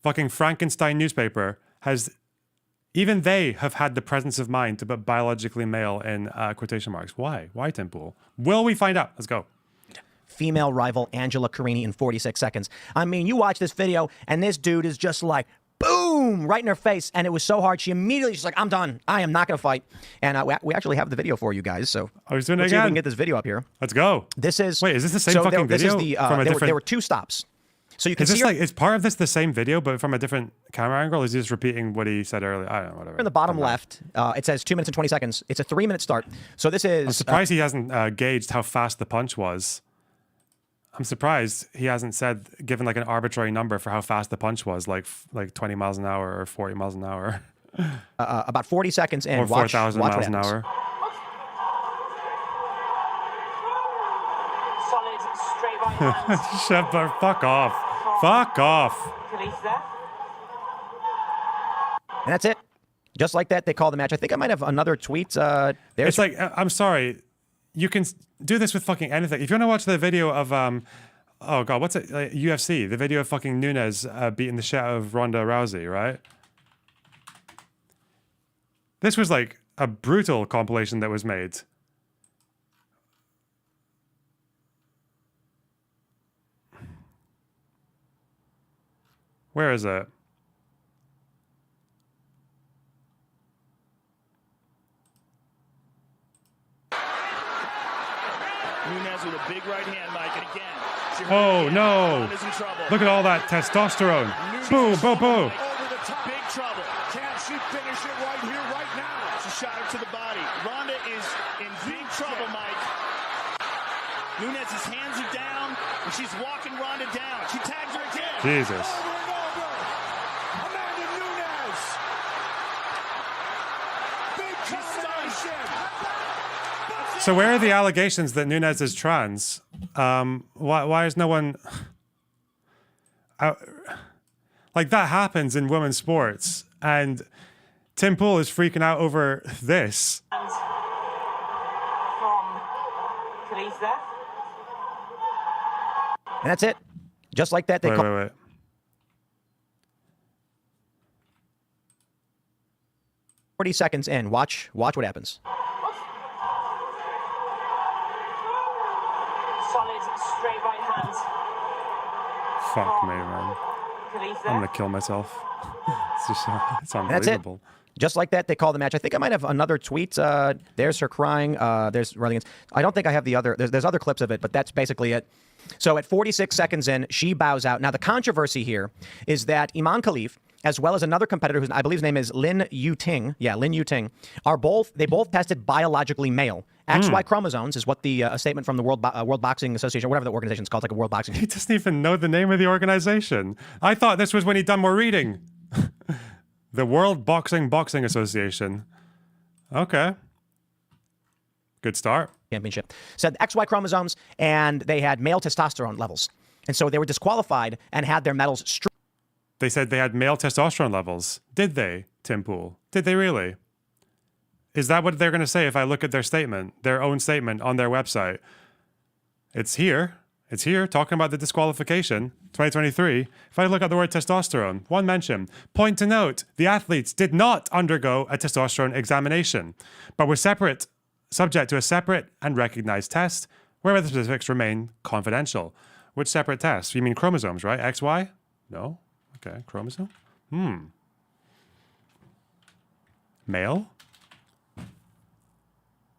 fucking Frankenstein newspaper, even they have had the presence of mind to put biologically male in quotation marks. Why? Why, Tim Pool? Will we find out? Let's go. Female rival Angela Carini in 46 seconds. I mean, you watch this video and this dude is just like, boom, right in her face. And it was so hard. She immediately, she's like, I'm done. I am not going to fight. And we actually have the video for you guys. So I was doing it let's see if we again. can get this video up here. Let's go. This is... Wait, is this the same fucking video? From a different... There were two stops. So you can see is part of this the same video, but from a different camera angle? Or is he just repeating what he said earlier? I don't know, whatever. In the bottom left, it says 2 minutes and 20 seconds. It's a 3-minute start. So this is... I'm surprised he hasn't gauged how fast the punch was. I'm surprised he hasn't given like an arbitrary number for how fast the punch was, like 20 miles an hour or 40 miles an hour. About 40 seconds in. Or 4,000 miles an hour. Solid straight right hand. Shepard, fuck off. Fuck off. And that's it. Just like that, they call the match. I think I might have another tweet. It's like, I'm sorry. You can do this with fucking anything. If you want to watch the video of, oh God, what's it? UFC, the video of fucking Nunes beating the shit out of Ronda Rousey, right? This was like a brutal compilation that was made. Where is it? Nunes with a big right hand, Mike, and again. Oh no! Look at all that testosterone. Boom, boom, boom. Over the top. Big trouble. Can she finish it right here, right now? She shot her to the body. Ronda is in big trouble, Mike. Nunes' hands are down, and she's walking Ronda down. She tags her again. Jesus. Over and over. Amanda Nunes. Big combination. So where are the allegations that Nunes is trans? Why is no one... like, that happens in women's sports. And Tim Pool is freaking out over this. From Khalif there. And that's it. Just like that, they call... Wait. 40 seconds in. Watch what happens. Solid straight right hand. Fuck me, man. Khalif I'm there. gonna kill myself. It's And that's it. unbelievable. Just like that, they call the match. I think I might have another tweet. There's her crying. There's running. I don't think I have the other. There's other clips of it, but that's basically it. So at 46 seconds in, she bows out. Now the controversy here is that Iman Khalif, as well as another competitor whose I believe his name is Lin Yuting, Lin Yuting, they both tested biologically male. XY chromosomes is what the a statement from the World Boxing Association, whatever the organization is called, like a World Boxing. He doesn't even know the name of the organization. I thought this was when he'd done more reading. The World Boxing Association. Okay. Good start. Championship said XY chromosomes, and they had male testosterone levels, and so they were disqualified and had their medals stripped. They said they had male testosterone levels. Did they, Tim Pool? Did they really? Is that what they're going to say if I look at their statement, their own statement on their website? It's here. It's here talking about the disqualification, 2023. If I look at the word testosterone, one mention. Point to note, the athletes did not undergo a testosterone examination, but were subject to a separate and recognized test, where the specifics remain confidential. Which separate test? You mean chromosomes, right? XY? No? Okay, chromosome? Male?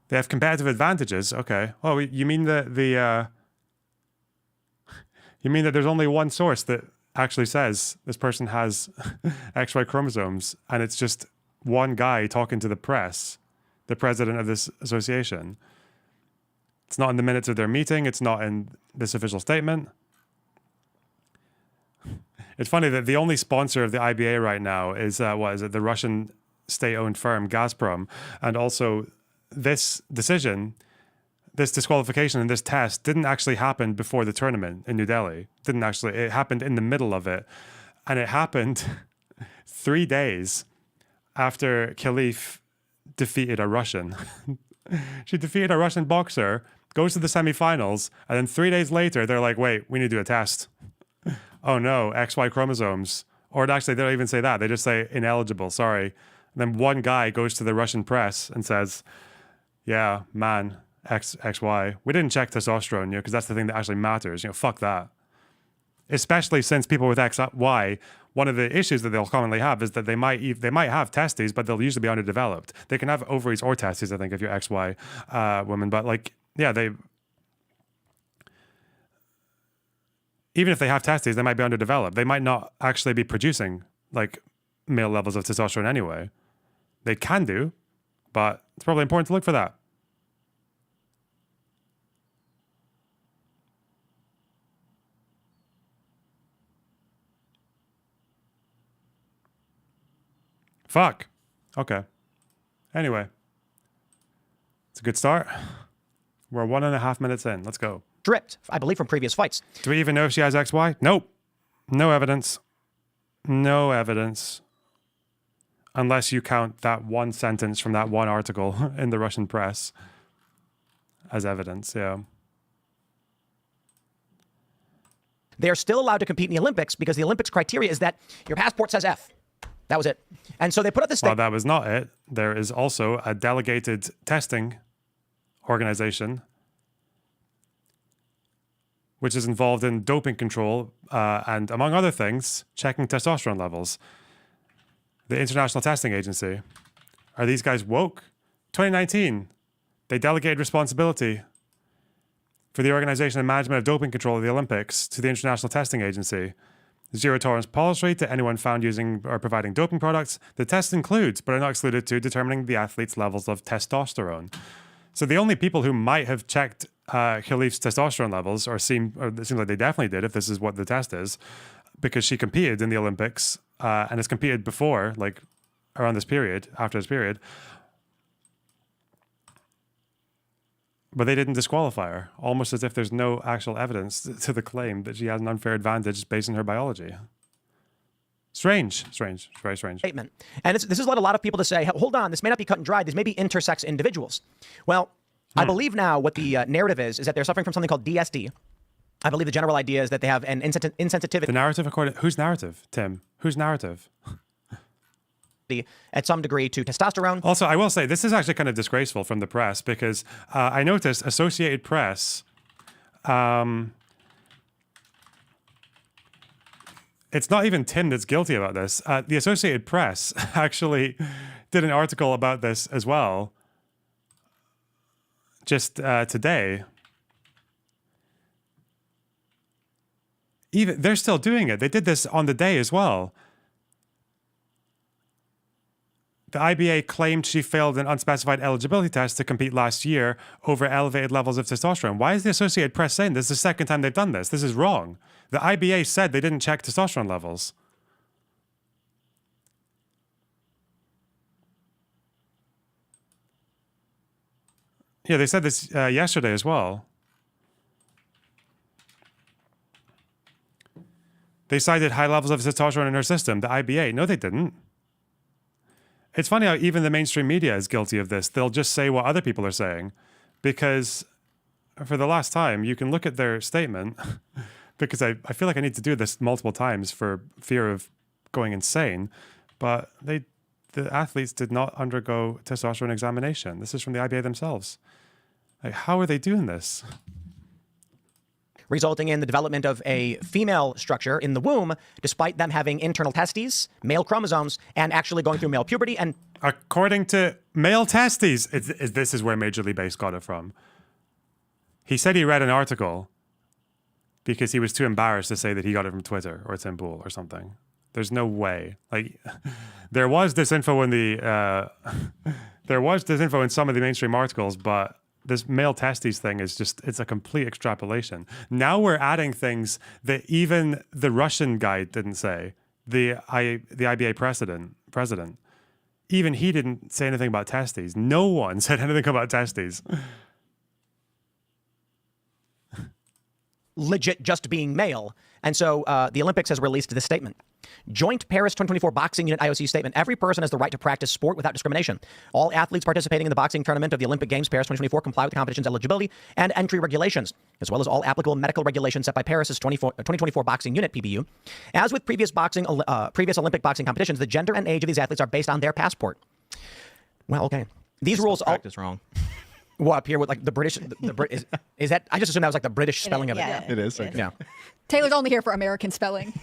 They have competitive advantages. Okay. Oh, you mean you mean that there's only one source that actually says this person has XY chromosomes, and it's just one guy talking to the press, the president of this association. It's not in the minutes of their meeting. It's not in this official statement. It's funny that the only sponsor of the IBA right now is, the Russian state-owned firm Gazprom. And also this decision, this disqualification and this test didn't actually happen before the tournament in New Delhi. It happened in the middle of it. And it happened 3 days after Khalif defeated a Russian. She defeated a Russian boxer, goes to the semifinals, and then 3 days later, they're like, wait, we need to do a test. Oh no, XY chromosomes. Or actually, they don't even say that. They just say ineligible, sorry. And then one guy goes to the Russian press and says, yeah, man, XY. We didn't check testosterone, because that's the thing that actually matters. Fuck that. Especially since people with XY, one of the issues that they'll commonly have is that they might have testes, but they'll usually be underdeveloped. They can have ovaries or testes, I think, if you're XY woman. But even if they have testes, they might be underdeveloped. They might not actually be producing male levels of testosterone anyway. They can do, but it's probably important to look for that. Fuck. Okay. Anyway. It's a good start. We're 1.5 minutes in. Let's go. Stripped, I believe, from previous fights. Do we even know if she has XY? Nope. No evidence. No evidence. Unless you count that one sentence from that one article in the Russian press as evidence, yeah. They are still allowed to compete in the Olympics because the Olympics criteria is that your passport says F. That was it. And so they put up this thing. Well, that was not it. There is also a delegated testing organization which is involved in doping control and, among other things, checking testosterone levels. The International Testing Agency. Are these guys woke? 2019, they delegated responsibility for the organization and management of doping control of the Olympics to the International Testing Agency. Zero tolerance policy to anyone found using or providing doping products. The test includes, but are not excluded to, determining the athlete's levels of testosterone. So the only people who might have checked Khalif's testosterone levels, or it seems like they definitely did, if this is what the test is, because she competed in the Olympics and has competed before, around this period, after this period. But they didn't disqualify her, almost as if there's no actual evidence to the claim that she has an unfair advantage based on her biology. Strange, very strange. Statement. And this has led a lot of people to say, hold on, this may not be cut and dried. These may be intersex individuals. Well, I believe now what the narrative is that they're suffering from something called DSD. I believe the general idea is that they have an insensitivity. The narrative whose narrative, Tim? Whose narrative? At some degree to testosterone. Also, I will say, this is actually kind of disgraceful from the press because I noticed Associated Press, it's not even Tim that's guilty about this. The Associated Press actually did an article about this as well, just today. Even they're still doing it. They did this on the day as well. The IBA claimed she failed an unspecified eligibility test to compete last year over elevated levels of testosterone. Why is the Associated Press saying this is the second time they've done this? This is wrong. The IBA said they didn't check testosterone levels. Yeah, they said this yesterday as well. They cited high levels of testosterone in her system. The IBA. No, they didn't. It's funny how even the mainstream media is guilty of this. They'll just say what other people are saying, because for the last time, you can look at their statement, because I feel like I need to do this multiple times for fear of going insane, but the athletes did not undergo testosterone examination. This is from the IBA themselves. Like, how are they doing this? Resulting in the development of a female structure in the womb, despite them having internal testes, male chromosomes, and actually going through male puberty. And according to male testes, this is where Major League Base got it from. He said he read an article because he was too embarrassed to say that he got it from Twitter or Tim Pool or something. There's no way. Like, there was this info in the there was this info in some of the mainstream articles, but this male testes thing is just, it's a complete extrapolation. Now we're adding things that even the Russian guy didn't say. The IBA president, even he didn't say anything about testes. No one said anything about testes. Legit just being male. And so the Olympics has released this statement. Joint Paris 2024 Boxing Unit IOC statement. Every person has the right to practice sport without discrimination. All athletes participating in the boxing tournament of the Olympic Games Paris 2024 comply with the competition's eligibility and entry regulations, as well as all applicable medical regulations set by Paris's 2024 Boxing Unit, PBU. As with previous Olympic boxing competitions, the gender and age of these athletes are based on their passport. Well, okay. These rules all... Practice wrong. What, up here with like the British, is that, I just assumed that was like the British spelling of it. Yeah, it is. Okay. Yeah. Taylor's only here for American spelling.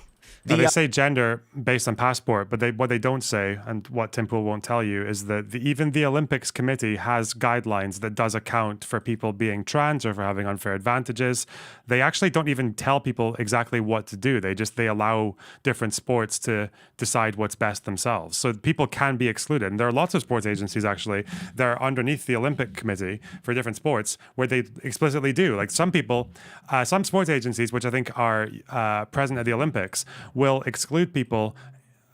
They say gender based on passport, but what they don't say, and what Tim Pool won't tell you, is that even the Olympics committee has guidelines that does account for people being trans or for having unfair advantages. They actually don't even tell people exactly what to do. They allow different sports to decide what's best themselves. So people can be excluded. And there are lots of sports agencies actually that are underneath the Olympic committee for different sports where they explicitly do. Like some people, some sports agencies, which I think are present at the Olympics, will exclude people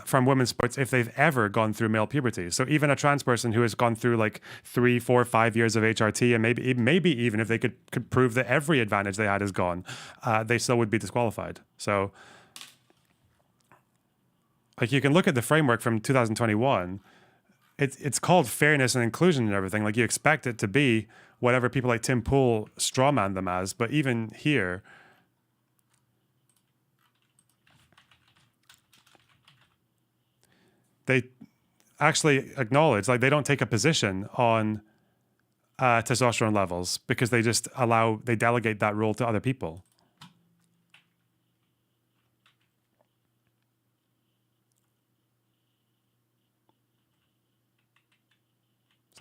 from women's sports if they've ever gone through male puberty. So even a trans person who has gone through like 3, 4, 5 years of HRT, and maybe even if they could prove that every advantage they had is gone, they still would be disqualified. So like you can look at the framework from 2021. It's called fairness and inclusion and everything. Like you expect it to be whatever people like Tim Pool strawman them as, but even here, they actually acknowledge, like they don't take a position on testosterone levels because they just they delegate that role to other people.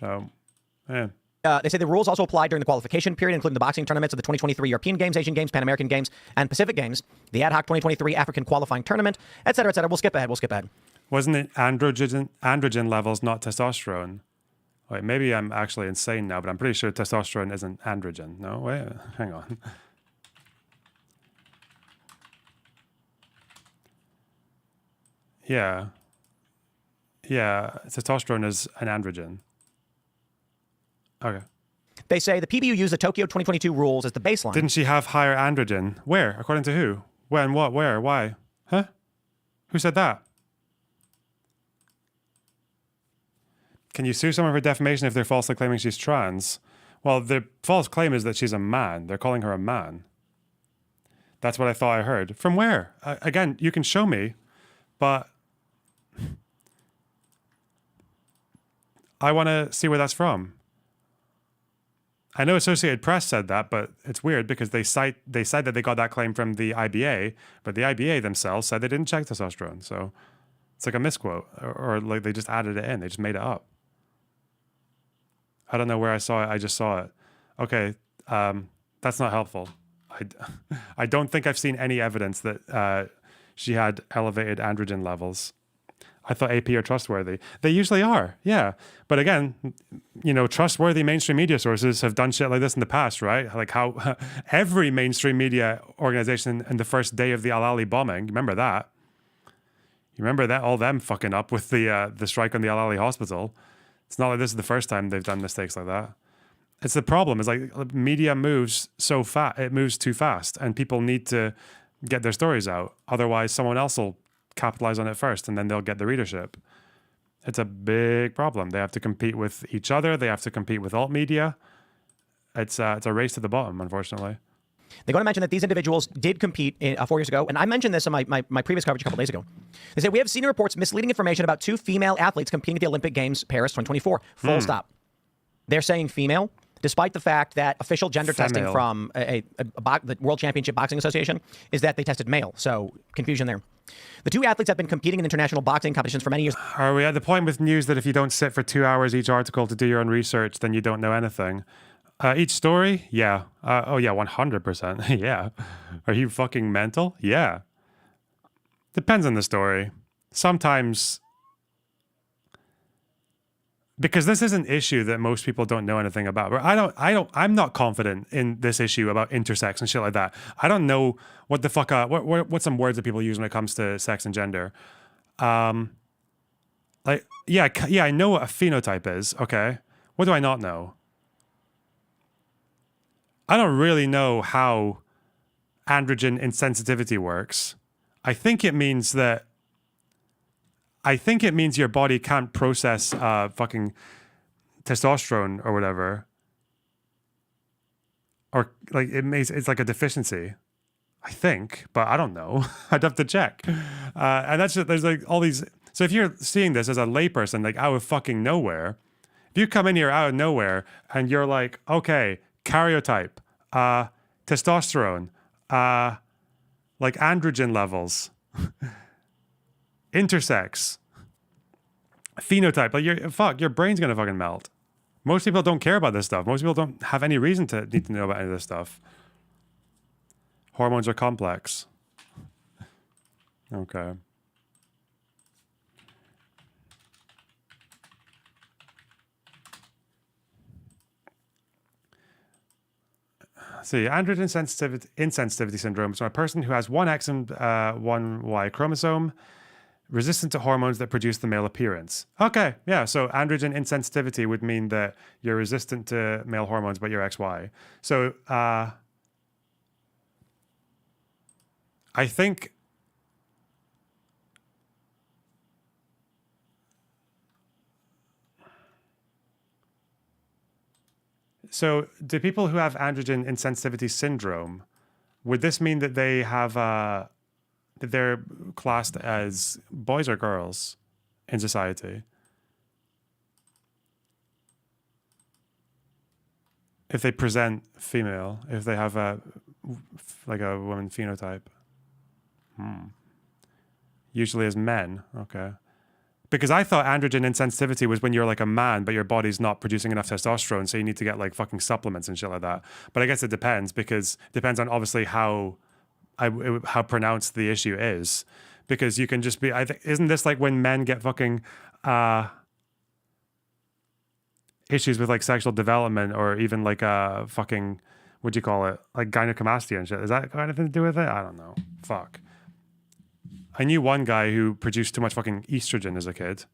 So, yeah. They say the rules also apply during the qualification period, including the boxing tournaments of the 2023 European Games, Asian Games, Pan American Games, and Pacific Games, the ad hoc 2023 African qualifying tournament, et cetera, et cetera. We'll skip ahead. Wasn't it androgen levels, not testosterone? Wait, maybe I'm actually insane now, but I'm pretty sure testosterone isn't androgen. No, wait, hang on. Yeah, testosterone is an androgen. Okay. They say the PBU used the Tokyo 2022 rules as the baseline. Didn't she have higher androgen? Where? According to who? When? What? Where? Why? Huh? Who said that? Can you sue someone for defamation if they're falsely claiming she's trans? Well, the false claim is that she's a man. They're calling her a man. That's what I thought I heard. From where? Again, you can show me, but I want to see where that's from. I know Associated Press said that, but it's weird because they said that they got that claim from the IBA, but the IBA themselves said they didn't check testosterone. So it's like a misquote, or like they just added it in. They just made it up. I don't know where I saw it. I just saw it. Okay, that's not helpful. I don't think I've seen any evidence that she had elevated androgen levels. I thought AP are trustworthy. They usually are, yeah. But again, you know, trustworthy mainstream media sources have done shit like this in the past, right? Like how every mainstream media organization in the first day of the Al Ali bombing, remember that? You remember that, all them fucking up with the strike on the Al Ali hospital. It's not like this is the first time they've done mistakes like that. It's the problem, is like media moves so fast, it moves too fast, and people need to get their stories out. Otherwise, someone else will capitalize on it first, and then they'll get the readership. It's a big problem. They have to compete with each other. They have to compete with alt media. It's a race to the bottom, unfortunately. They're going to mention that these individuals did compete 4 years ago. And I mentioned this in my previous coverage a couple days ago. They said, we have senior reports misleading information about 2 female athletes competing at the Olympic Games Paris 2024. Full stop. They're saying female, despite the fact that official gender testing from the World Championship Boxing Association is that they tested male. So confusion there. The 2 athletes have been competing in international boxing competitions for many years. Are we at the point with news that if you don't sit for 2 hours each article to do your own research, then you don't know anything? Each story? Yeah. 100%. Yeah. Are you fucking mental? Yeah. Depends on the story. Sometimes, because this is an issue that most people don't know anything about. But I'm not confident in this issue about intersex and shit like that. I don't know what the fuck, what some words that people use when it comes to sex and gender. I know what a phenotype is. Okay. What do I not know? I don't really know how androgen insensitivity works. I think it means your body can't process fucking testosterone or whatever. Or like it's like a deficiency. I think, but I don't know. I'd have to check. And that's just, there's like all these. So if you're seeing this as a layperson, like out of fucking nowhere, if you come in here out of nowhere and you're like, okay, karyotype, testosterone, like androgen levels, intersex, phenotype, like your brain's gonna fucking melt. Most people don't care about this stuff. Most people don't have any reason to need to know about any of this stuff. Hormones are complex. Okay. See, androgen insensitivity syndrome is a person who has one X and one Y chromosome, resistant to hormones that produce the male appearance. Okay, yeah, so androgen insensitivity would mean that you're resistant to male hormones, but you're XY. So I think so do people who have androgen insensitivity syndrome, would this mean that they have that they're classed as boys or girls in society? If they present female, if they have a woman phenotype. Usually as men, okay. Because I thought androgen insensitivity was when you're like a man, but your body's not producing enough testosterone, so you need to get like fucking supplements and shit like that. But I guess it depends, because it depends on obviously how pronounced the issue is. Because you can just be, isn't this like when men get fucking issues with like sexual development, or even like fucking, what do you call it? Like gynecomastia and shit. Is that got anything to do with it? I don't know. Fuck. I knew one guy who produced too much fucking estrogen as a kid,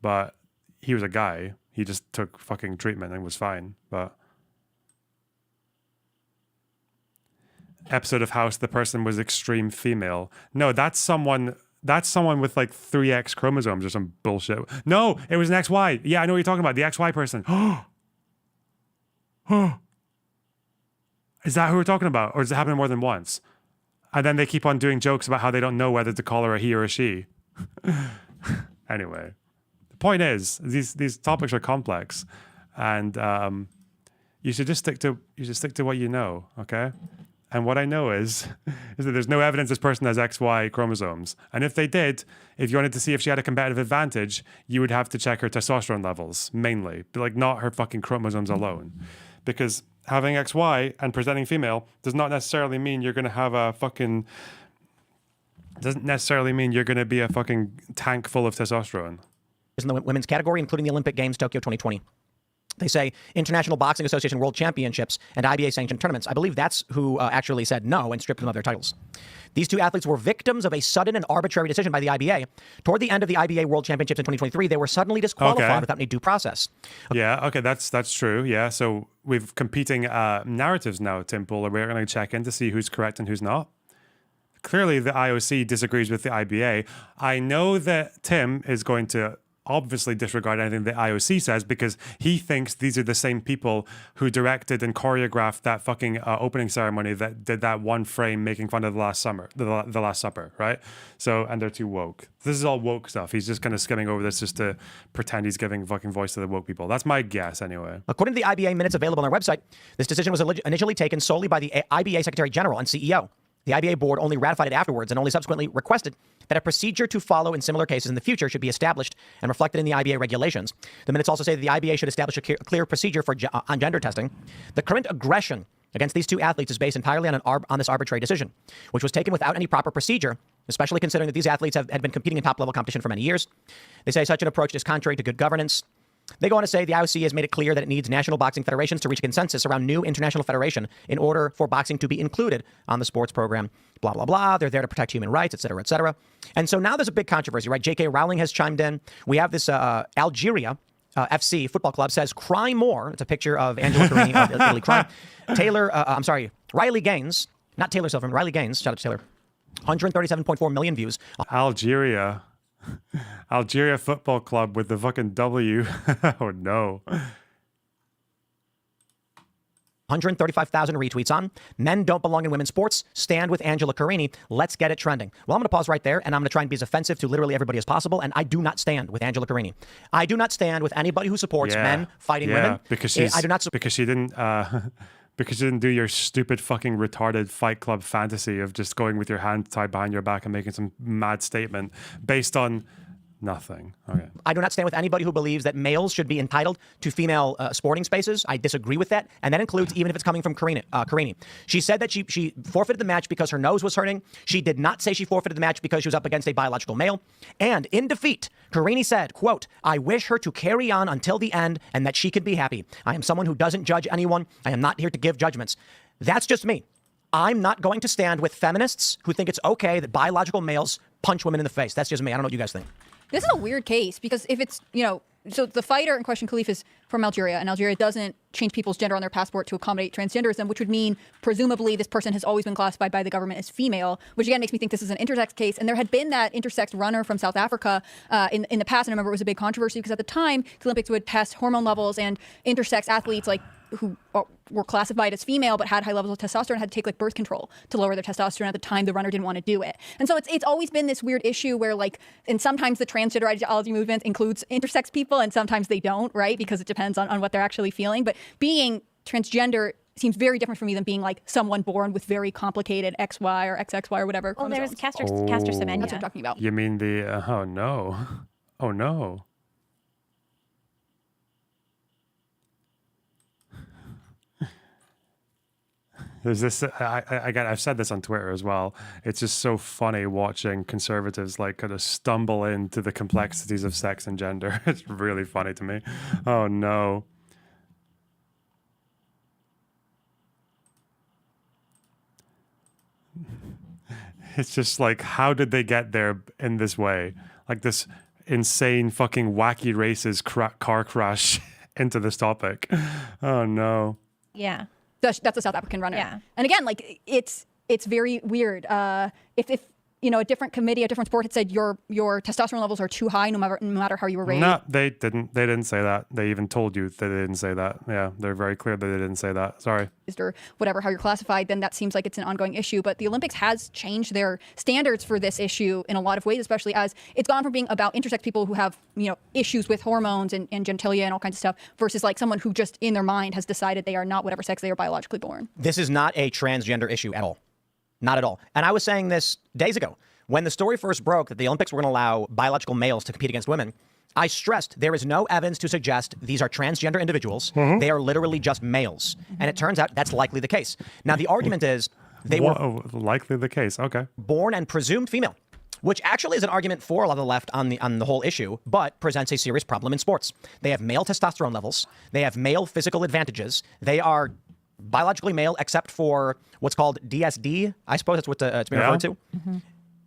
but he was a guy. He just took fucking treatment and was fine. But episode of House, the person was extreme female. No, that's someone with like 3X chromosomes or some bullshit. No, it was an XY. Yeah, I know what you're talking about. The XY person. Is that who we're talking about? Or does it happen more than once? And then they keep on doing jokes about how they don't know whether to call her a he or a she. Anyway, the point is, these topics are complex, and you should just stick to what you know, okay? And what I know is that there's no evidence this person has XY chromosomes. And if they did, if you wanted to see if she had a competitive advantage, you would have to check her testosterone levels mainly, but like not her fucking chromosomes alone, because having XY and presenting female does not necessarily mean you're going to have a fucking... doesn't necessarily mean you're going to be a fucking tank full of testosterone. In the women's category, including the Olympic Games Tokyo 2020. They say International Boxing Association World Championships and IBA sanctioned tournaments. I believe that's who actually said no and stripped them of their titles. These 2 athletes were victims of a sudden and arbitrary decision by the IBA. Toward the end of the IBA World Championships in 2023, they were suddenly disqualified without any due process. Yeah, okay, that's true. Yeah, so we've competing narratives now, Tim Pool, and we're going to check in to see who's correct and who's not. Clearly, the IOC disagrees with the IBA. I know that Tim is going to obviously disregard anything the IOC says because he thinks these are the same people who directed and choreographed that fucking opening ceremony that did that one frame making fun of the Last Supper, right? So, and they're too woke. This is all woke stuff. He's just kind of skimming over this just to pretend he's giving fucking voice to the woke people. That's my guess, anyway. According to the IBA minutes available on their website, this decision was initially taken solely by the IBA Secretary General and CEO. The IBA board only ratified it afterwards and only subsequently requested that a procedure to follow in similar cases in the future should be established and reflected in the IBA regulations. The minutes also say that the IBA should establish a clear procedure on gender testing. The current aggression against these two athletes is based entirely on this arbitrary decision, which was taken without any proper procedure, especially considering that these athletes had been competing in top-level competition for many years. They say such an approach is contrary to good governance. They go on to say the IOC has made it clear that it needs national boxing federations to reach a consensus around new international federation in order for boxing to be included on the sports program. Blah, blah, blah. They're there to protect human rights, et cetera, et cetera. And so now there's a big controversy, right? J.K. Rowling has chimed in. We have this Algeria FC football club says cry more. It's a picture of Angela Carini of Italy crying. Riley Gaines, not Taylor Silverman, Riley Gaines. Shout out to Taylor. 137.4 million views. Algeria Football Club with the fucking W. Oh no. 135,000 retweets on Men Don't Belong in Women's Sports. Stand with Angela Carini. Let's get it trending. Well, I'm going to pause right there, and I'm going to try and be as offensive to literally everybody as possible. And I do not stand with Angela Carini. I do not stand with anybody who supports men fighting women. Because because she didn't do your stupid fucking retarded Fight Club fantasy of just going with your hand tied behind your back and making some mad statement based on nothing. Okay. I do not stand with anybody who believes that males should be entitled to female sporting spaces. I disagree with that. And that includes even if it's coming from Carini. She said that she forfeited the match because her nose was hurting. She did not say she forfeited the match because she was up against a biological male. And in defeat, Carini said, quote, I wish her to carry on until the end and that she could be happy. I am someone who doesn't judge anyone. I am not here to give judgments. That's just me. I'm not going to stand with feminists who think it's okay that biological males punch women in the face. That's just me. I don't know what you guys think. This is a weird case because if it's, so the fighter in question, Khalif, is from Algeria, and Algeria doesn't change people's gender on their passport to accommodate transgenderism, which would mean presumably this person has always been classified by the government as female, which again makes me think this is an intersex case. And there had been that intersex runner from South Africa in the past, and I remember it was a big controversy because at the time the Olympics would test hormone levels, and intersex athletes who were classified as female but had high levels of testosterone had to take birth control to lower their testosterone. At the time, the runner didn't want to do it. And so it's always been this weird issue where and sometimes the transgender ideology movement includes intersex people and sometimes they don't, right? Because it depends on what they're actually feeling. But being transgender seems very different for me than being someone born with very complicated XY or XXY or whatever. Oh, there's Caster Semenya. That's what I'm talking about. You mean the, oh no. Oh no. There's this, I've said this on Twitter as well. It's just so funny watching conservatives kind of stumble into the complexities of sex and gender. It's really funny to me. Oh no. It's just how did they get there in this way? This insane fucking wacky races car crash into this topic. Oh no. Yeah. That's a South African runner. Yeah. And again, it's very weird. If a different committee, a different sport had said your testosterone levels are too high no matter how you were raised. No, they didn't. They didn't say that. They even told you that they didn't say that. Yeah, they're very clear that they didn't say that. Sorry. Or whatever, how you're classified, then that seems like it's an ongoing issue. But the Olympics has changed their standards for this issue in a lot of ways, especially as it's gone from being about intersex people who have, issues with hormones and genitalia and all kinds of stuff versus someone who just in their mind has decided they are not whatever sex they are biologically born. This is not a transgender issue at all. Not at all. And I was saying this days ago. When the story first broke that the Olympics were going to allow biological males to compete against women, I stressed there is no evidence to suggest these are transgender individuals. Mm-hmm. They are literally just males. And it turns out that's likely the case. Now, the argument is they were likely the case. Okay. Born and presumed female, which actually is an argument for a lot of the left on the whole issue, but presents a serious problem in sports. They have male testosterone levels. They have male physical advantages. They are biologically male except for what's called DSD. I suppose that's what it's been referred to. Mm-hmm.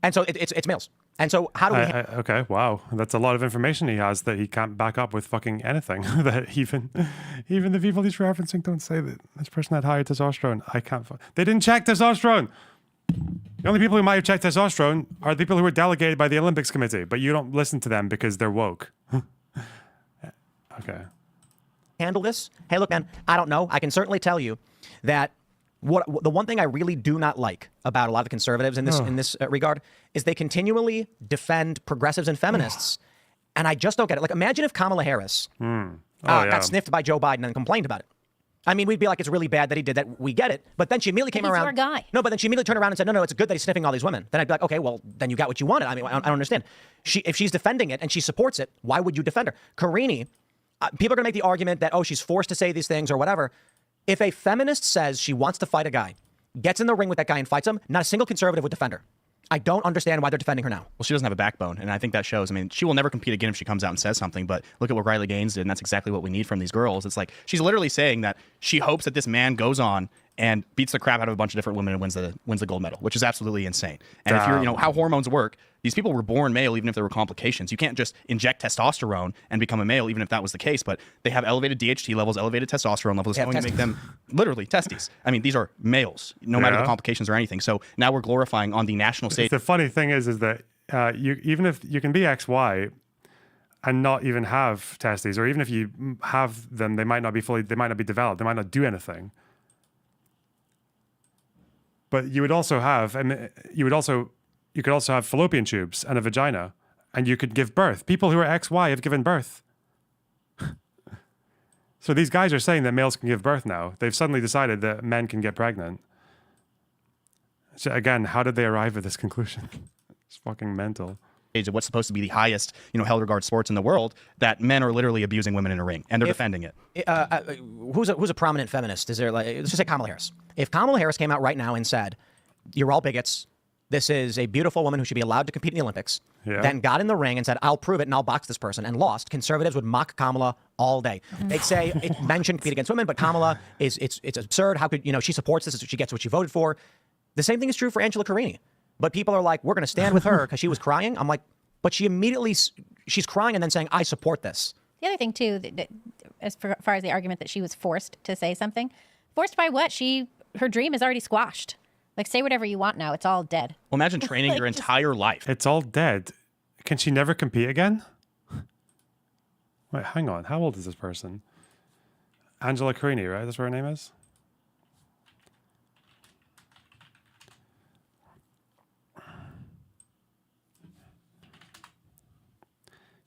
And so it's males. And so how do we... okay, wow. That's a lot of information he has that he can't back up with fucking anything. That even the people he's referencing don't say that this person had higher testosterone. I can't... They didn't check testosterone. The only people who might have checked testosterone are the people who were delegated by the Olympics Committee, but you don't listen to them because they're woke. Okay. Handle this? Hey, look, man, I don't know. I can certainly tell you that the one thing I really do not like about a lot of the conservatives in this regard is they continually defend progressives and feminists, and I just don't get it. Like, imagine if Kamala Harris got sniffed by Joe Biden and complained about it. I mean, we'd be like, it's really bad that he did that. We get it. But then she immediately came around. He's your guy. No, but then she immediately turned around and said, no, it's good that he's sniffing all these women. Then I'd be like, okay, well, then you got what you wanted. I mean, I don't understand. If she's defending it and she supports it, why would you defend her? Karini, people are going to make the argument that, she's forced to say these things or whatever. If a feminist says she wants to fight a guy, gets in the ring with that guy and fights him, not a single conservative would defend her. I don't understand why they're defending her now. Well, she doesn't have a backbone, and I think that shows. I mean, she will never compete again if she comes out and says something, but look at what Riley Gaines did, and that's exactly what we need from these girls. It's like she's literally saying that she hopes that this man goes on and beats the crap out of a bunch of different women and wins the gold medal, which is absolutely insane. And if you're, how hormones work, these people were born male even if there were complications. You can't just inject testosterone and become a male even if that was the case, but they have elevated DHT levels, elevated testosterone levels. It's going to make them literally testes. I mean, these are males, no matter the complications or anything. So now we're glorifying on the national stage. The funny thing is that even if you can be XY and not even have testes, or even if you have them, they might not be developed, they might not do anything. But you would also have, you could also have fallopian tubes and a vagina, and you could give birth. People who are XY have given birth. So these guys are saying that males can give birth now. They've suddenly decided that men can get pregnant. So again, how did they arrive at this conclusion? It's fucking mental. Of what's supposed to be the highest, held regard sports in the world, that men are literally abusing women in a ring, and they're defending it. Who's a prominent feminist? Is there, like, let's just say Kamala Harris. If Kamala Harris came out right now and said, "You're all bigots. This is a beautiful woman who should be allowed to compete in the Olympics," then got in the ring and said, "I'll prove it and I'll box this person," and lost, conservatives would mock Kamala all day. They'd say men shouldn't compete against women, but Kamala it's absurd. How could she supports this? She gets what she voted for. The same thing is true for Angela Carini. But people are like, we're going to stand with her because she was crying. I'm like, but she's crying and then saying, I support this. The other thing, too, that as far as the argument that she was forced to say something, forced by what? Her dream is already squashed. Like, say whatever you want now. It's all dead. Well, imagine training your entire life. It's all dead. Can she never compete again? Wait, hang on. How old is this person? Angela Carini, right? That's what her name is?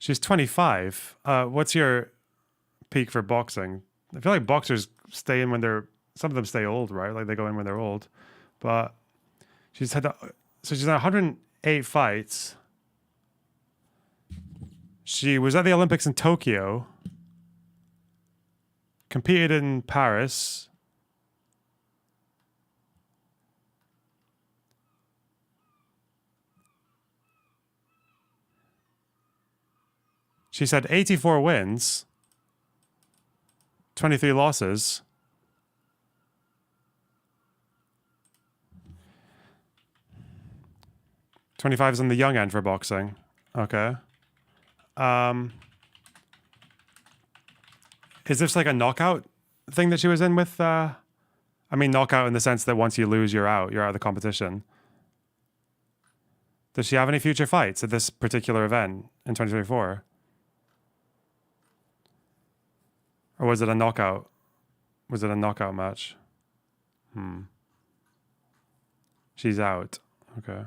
She's 25. What's your peak for boxing? I feel like boxers stay in when some of them stay old, right? Like they go in when they're old. But she's had 108 fights. She was at the Olympics in Tokyo. Competed in Paris. She's had 84 wins, 23 losses. $25 is on the young end for boxing. Okay. Is this like a knockout thing that she was in with? I mean, knockout in the sense that once you lose, you're out of the competition. Does she have any future fights at this particular event in 2024? Or was it a knockout? Was it a knockout match? She's out. Okay.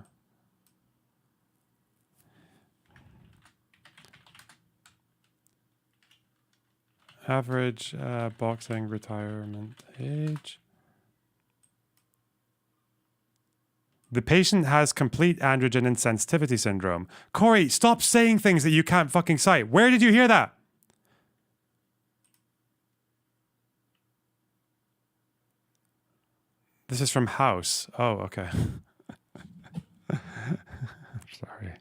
Average boxing retirement age. The patient has complete androgen insensitivity syndrome. Corey, stop saying things that you can't fucking cite. Where did you hear that? This is from House. Oh, okay. Sorry.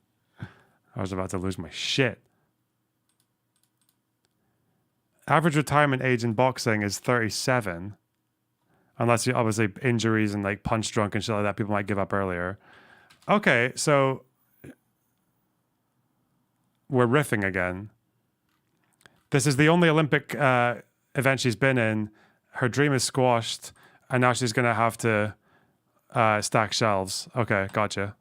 I was about to lose my shit. Average retirement age in boxing is 37. Unless you obviously injuries and like punch drunk and shit like that, people might give up earlier. Okay, so we're riffing again. This is the only Olympic event she's been in. Her dream is squashed, and now she's going to have to stack shelves. Okay, gotcha.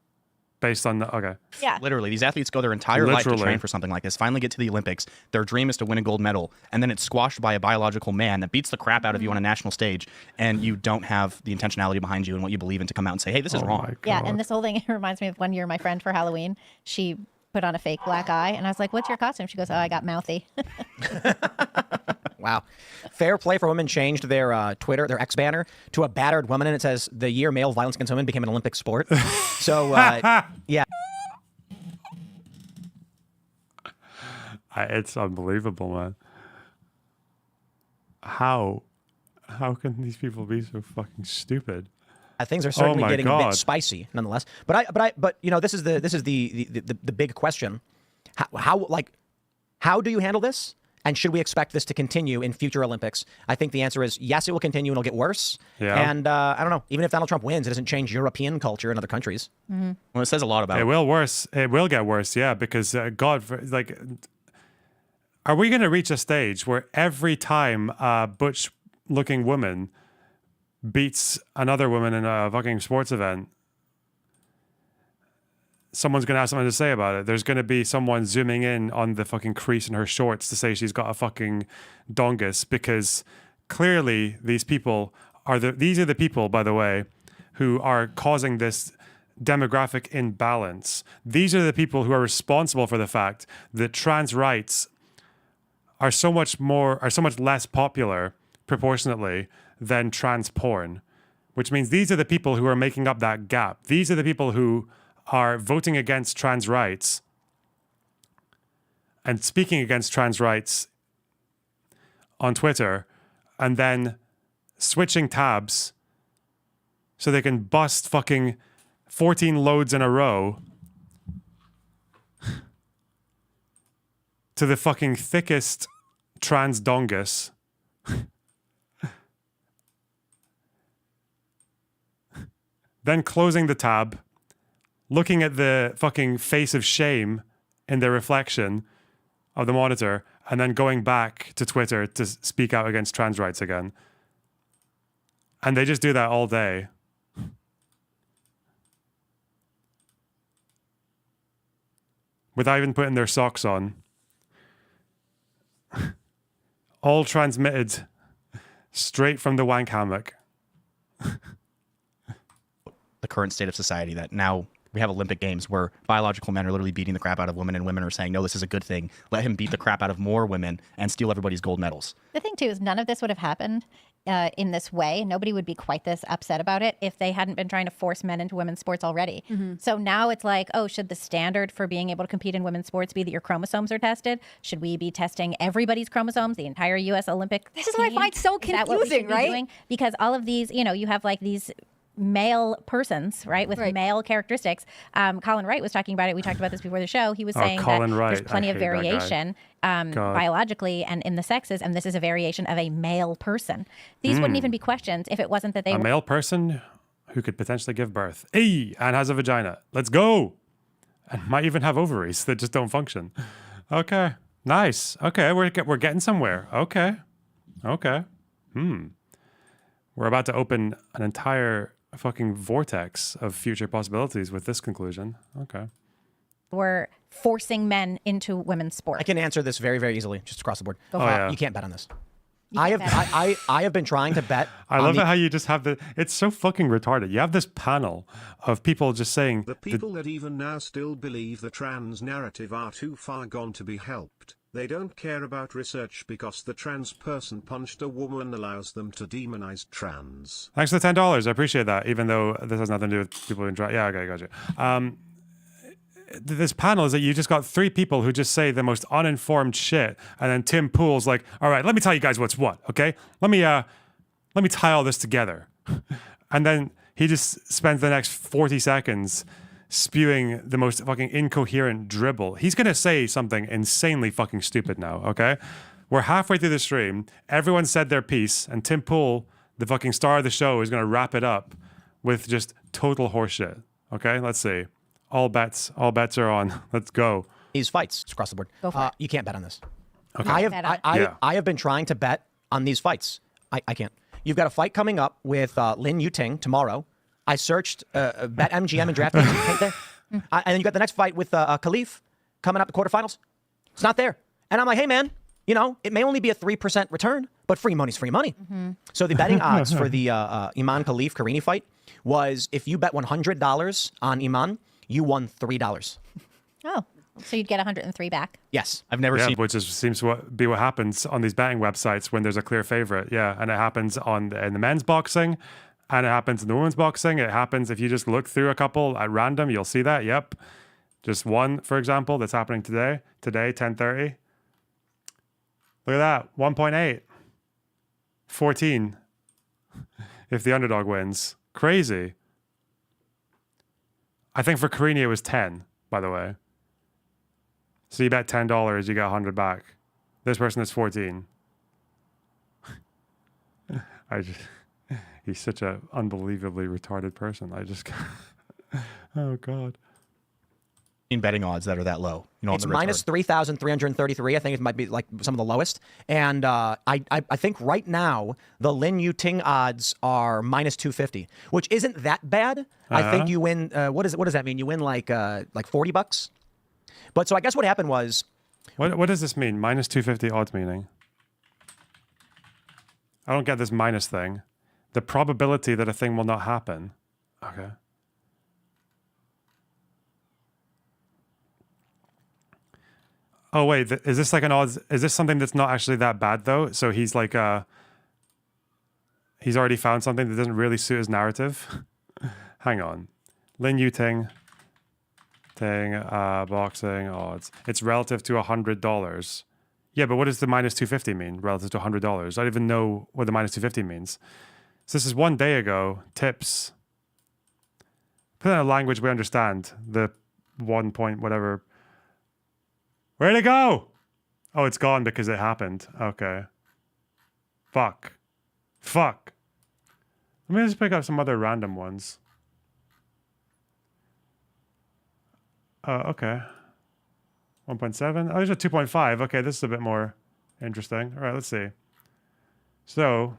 Based on the okay. Yeah. Literally, these athletes go their entire life to Literally. train for something like this. Finally, get to the Olympics. Their dream is to win a gold medal, and then it's squashed by a biological man that beats the crap out of you on a national stage, and you don't have the intentionality behind you and what you believe in to come out and say, "Hey, this is wrong." Yeah, and this whole thing reminds me of one year my friend for Halloween, she put on a fake black eye, and I was like, "What's your costume?" She goes, "Oh, I got mouthy." Wow. Fair Play for Women changed their Twitter, their X banner, to a battered woman, and it says, the year male violence against women became an Olympic sport. So, yeah. It's unbelievable, man. How can these people be so fucking stupid? Things are certainly getting a God. bit spicy, nonetheless. But you know, this is the big question. How do you handle this? And should we expect this to continue in future Olympics? I think the answer is yes, it will continue and it'll get worse. Yeah. And I don't know. Even if Donald Trump wins, it doesn't change European culture in other countries. Mm-hmm. Well, it says a lot about It will worse. It will get worse, yeah, because are we going to reach a stage where every time a butch-looking woman beats another woman in a fucking sports event, someone's going to have something to say about it? There's going to be someone zooming in on the fucking crease in her shorts to say she's got a fucking dongus, because clearly these people these are the people, by the way, who are causing this demographic imbalance. These are the people who are responsible for the fact that trans rights are so much less popular proportionately than trans porn, which means these are the people who are making up that gap. These are the people who are voting against trans rights and speaking against trans rights on Twitter, and then switching tabs so they can bust fucking 14 loads in a row to the fucking thickest trans dongus. Then closing the tab, looking at the fucking face of shame in the reflection of the monitor, and then going back to Twitter to speak out against trans rights again. And they just do that all day. Without even putting their socks on. All transmitted straight from the wank hammock. the current state of society, that now we have Olympic Games where biological men are literally beating the crap out of women, and women are saying, no, this is a good thing. Let him beat the crap out of more women and steal everybody's gold medals. The thing, too, is none of this would have happened in this way. Nobody would be quite this upset about it if they hadn't been trying to force men into women's sports already. Mm-hmm. So now it's like, oh, should the standard for being able to compete in women's sports be that your chromosomes are tested? Should we be testing everybody's chromosomes, the entire U.S. Olympic This is what I find so confusing, right? Doing? Because all of these, you know, you have like these male persons, right, with male characteristics. Colin Wright was talking about it. We talked about this before the show. He was saying that there's plenty of variation biologically and in the sexes, and this is a variation of a male person. These wouldn't even be questions if it wasn't that they a male person who could potentially give birth. And has a vagina. Let's go. And might even have ovaries that just don't function. Okay. Nice. Okay. We're getting somewhere. Okay. We're about to open an entire fucking vortex of future possibilities with this conclusion. Okay. We're forcing men into women's sports. I can answer this very, very easily, just across the board. Go for it. You can't bet on this. I have been trying to bet. I love it how you just have it's so fucking retarded. You have this panel of people just saying the people that even now still believe the trans narrative are too far gone to be helped. They don't care about research because the trans person punched a woman allows them to demonize trans. Thanks for the $10. I appreciate that, even though this has nothing to do with people who try. Yeah, okay, gotcha. This panel is that you just got three people who just say the most uninformed shit, and then Tim Pool's like, all right, let me tell you guys what's what, okay? Let me tie all this together. And then he just spends the next 40 seconds spewing the most fucking incoherent dribble. He's going to say something insanely fucking stupid now, okay? We're halfway through the stream. Everyone said their piece, and Tim Pool, the fucking star of the show, is going to wrap it up with just total horseshit, okay? Let's see. All bets are on. Let's go. These fights across the board. Go for it. You can't bet on this. Okay. I have been trying to bet on these fights. I can't. You've got a fight coming up with Lin Yuting tomorrow I searched BetMGM and DraftKings. And then you got the next fight with Khalif coming up the quarterfinals. It's not there. And I'm like, hey, man, you know, it may only be a 3% return, but free money's free money. So the betting odds for the Iman Khalif Karini fight was if you bet $100 on Iman, you won $3. Oh, so you'd get 103 back. Yes. I've never seen. Which seems to be what happens on these betting websites when there's a clear favorite. Yeah, and it happens in the men's boxing, and it happens in the women's boxing. It happens if you just look through a couple at random, you'll see that. Yep. Just one, for example, that's happening today, 10:30. Look at that, 1.8. 14 if the underdog wins. Crazy. I think for Karini it was 10, by the way. So you bet $10, you get 100 back. This person is 14. He's such an unbelievably retarded person. Oh God. Betting odds that are that low. You know, it's minus 3,333. I think it might be like some of the lowest. And I think right now the Lin Yuting odds are minus 250, which isn't that bad. I think you win. What does that mean? You win like $40. But so I guess what happened was. What does this mean? Minus 250 odds meaning? I don't get this minus thing. The probability that a thing will not happen. Okay. Oh wait, is this like an odds? Is this something that's not actually that bad though? So he's like he's already found something that doesn't really suit his narrative. Hang on, Lin Yuting, boxing odds. It's relative to $100. Yeah, but what does the minus 250 mean relative to $100? I don't even know what the minus 250 means. So this is 1 day ago. Tips. Put in a language we understand. The 1 point whatever. Where'd it go? Oh, it's gone because it happened. Okay. Fuck. Let me just pick up some other random ones. Okay. 1.7. Oh, there's a 2.5. Okay, this is a bit more interesting. All right, let's see. So,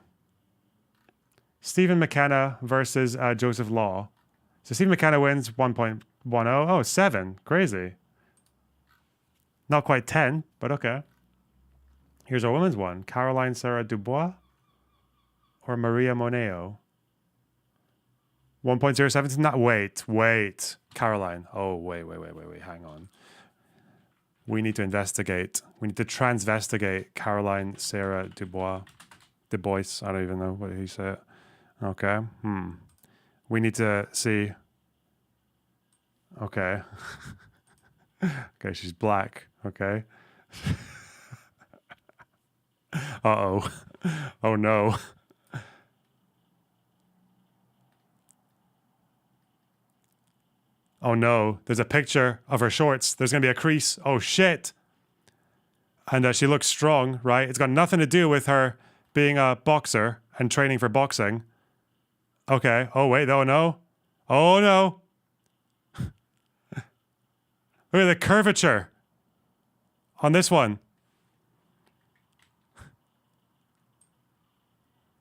Stephen McKenna versus Joseph Law. So Stephen McKenna wins 1.10. Oh, 7. Crazy. Not quite 10, but okay. Here's a women's one. Caroline Sarah Dubois or Maria Moneo. 1.07. Not wait. Caroline. Oh, wait. Hang on. We need to investigate. We need to transvestigate Caroline Sarah Dubois. Dubois. I don't even know what he said. Okay. We need to see. Okay. Okay, she's black. Okay. Uh-oh. Oh, no. Oh, no. There's a picture of her shorts. There's going to be a crease. Oh, shit. And she looks strong, right? It's got nothing to do with her being a boxer and training for boxing. Okay. Oh, wait. Oh, no. Oh, no. Look at the curvature on this one.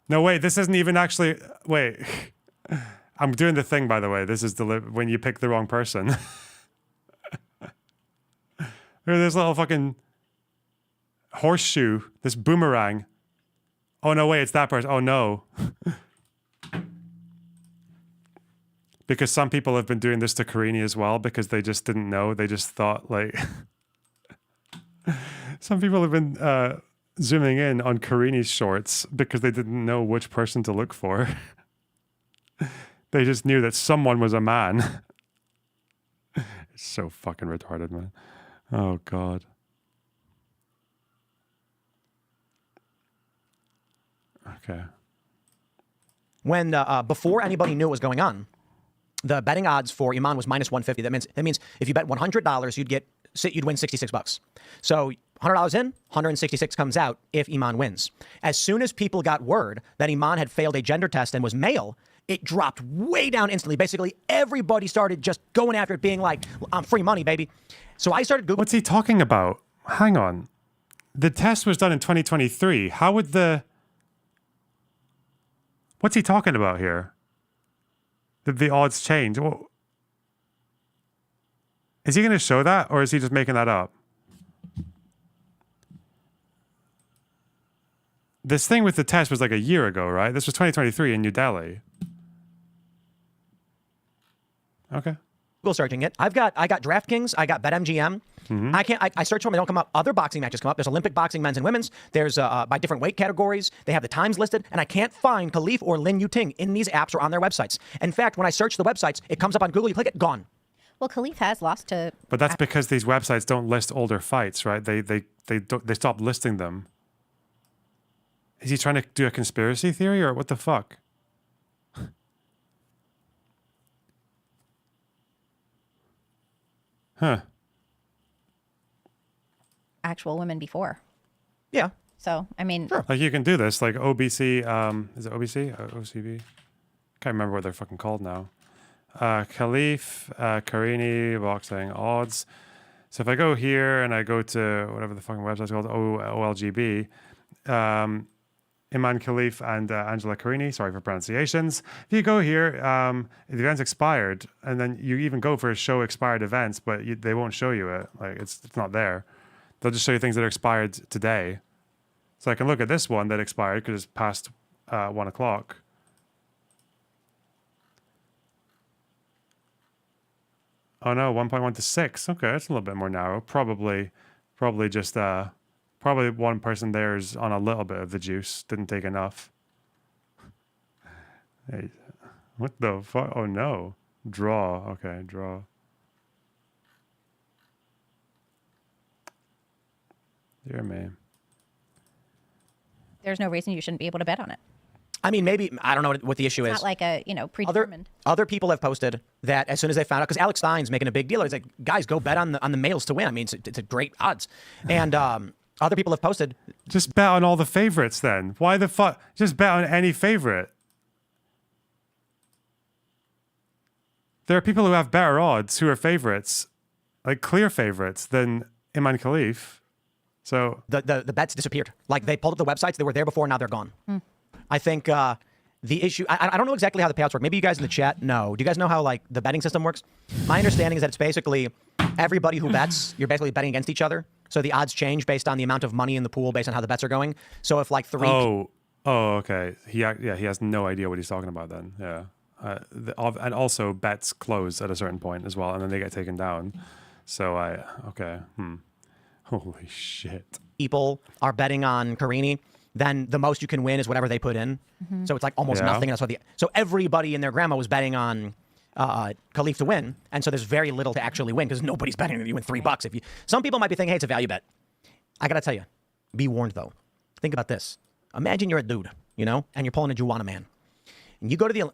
No, wait, this isn't even actually... Wait. I'm doing the thing, by the way. This is when you pick the wrong person. Look at this little fucking horseshoe. This boomerang. Oh, no, wait, it's that person. Oh, no. Because some people have been doing this to Karini as well because they just didn't know. They just thought, like... Some people have been zooming in on Karini's shorts because they didn't know which person to look for. They just knew that someone was a man. It's so fucking retarded, man. Oh, God. Okay. When, before anybody knew what was going on, the betting odds for Iman was minus 150. That means if you bet $100, you'd win $66. So $100 in, 166 comes out if Iman wins. As soon as people got word that Iman had failed a gender test and was male, it dropped way down instantly. Basically, everybody started just going after it, being like, I'm free money, baby. So I started Googling. What's he talking about? Hang on. The test was done in 2023. How would What's he talking about here? the odds change. Well, is he going to show that, or is he just making that up? This thing with the test was like a year ago, right? This was 2023 in New Delhi. Okay. Google searching it. I got DraftKings. I got BetMGM. I search for them. They don't come up. Other boxing matches come up. There's Olympic boxing, men's and women's. There's by different weight categories. They have the times listed, and I can't find Khalif or Lin Yuting in these apps or on their websites. In fact, when I search the websites, it comes up on Google. You click it, gone. Well, Khalif has lost to. But that's because these websites don't list older fights, right? They stopped listing them. Is he trying to do a conspiracy theory, or what the fuck? Huh. Actual women before. Yeah. So, I mean. Sure. Like, you can do this. Like, OBC, is it OBC? OCB? Can't remember what they're fucking called now. Khalif, Karini, boxing, odds. So if I go here and I go to whatever the fucking website's called, OLGB, Iman Khalif and Angela Karini, sorry for pronunciations. If you go here, the event's expired, and then you even go for show expired events, but they won't show you it. Like, it's not there. They'll just show you things that are expired today. So I can look at this one that expired because it's past 1 o'clock. Oh no, 1.1 to 6. Okay, that's a little bit more narrow. Probably just probably one person there is on a little bit of the juice. Didn't take enough. Hey, what the fuck? Oh no. Draw. Okay, draw. Dear me. There's no reason you shouldn't be able to bet on it. I mean, maybe, I don't know what the issue is. It's not like a, predetermined. Other people have posted that as soon as they found out, because Alex Stein's making a big deal. He's like, guys, go bet on the males to win. I mean, it's a great odds. And other people have posted. Just bet on all the favorites then. Why the fuck? Just bet on any favorite. There are people who have better odds who are favorites, like clear favorites, than Iman Khalif. So the bets disappeared. Like, they pulled up the websites. They were there before. Now they're gone. I think the issue, I don't know exactly how the payouts work. Maybe you guys in the chat know. Do you guys know how, like, the betting system works? My understanding is that it's basically everybody who bets, you're basically betting against each other. So the odds change based on the amount of money in the pool, based on how the bets are going. So if like three... Oh, okay. He has no idea what he's talking about then. Yeah. And also bets close at a certain point as well, and then they get taken down. So okay. Holy shit. People are betting on Karini, then the most you can win is whatever they put in. So it's like almost nothing. And so everybody and their grandma was betting on Khalif to win, and so there's very little to actually win because nobody's betting that you win $3. If you, some people might be thinking, hey, it's a value bet. I gotta tell you, be warned though. Think about this. Imagine you're a dude, and you're pulling a Juwanna Mann, and you go to the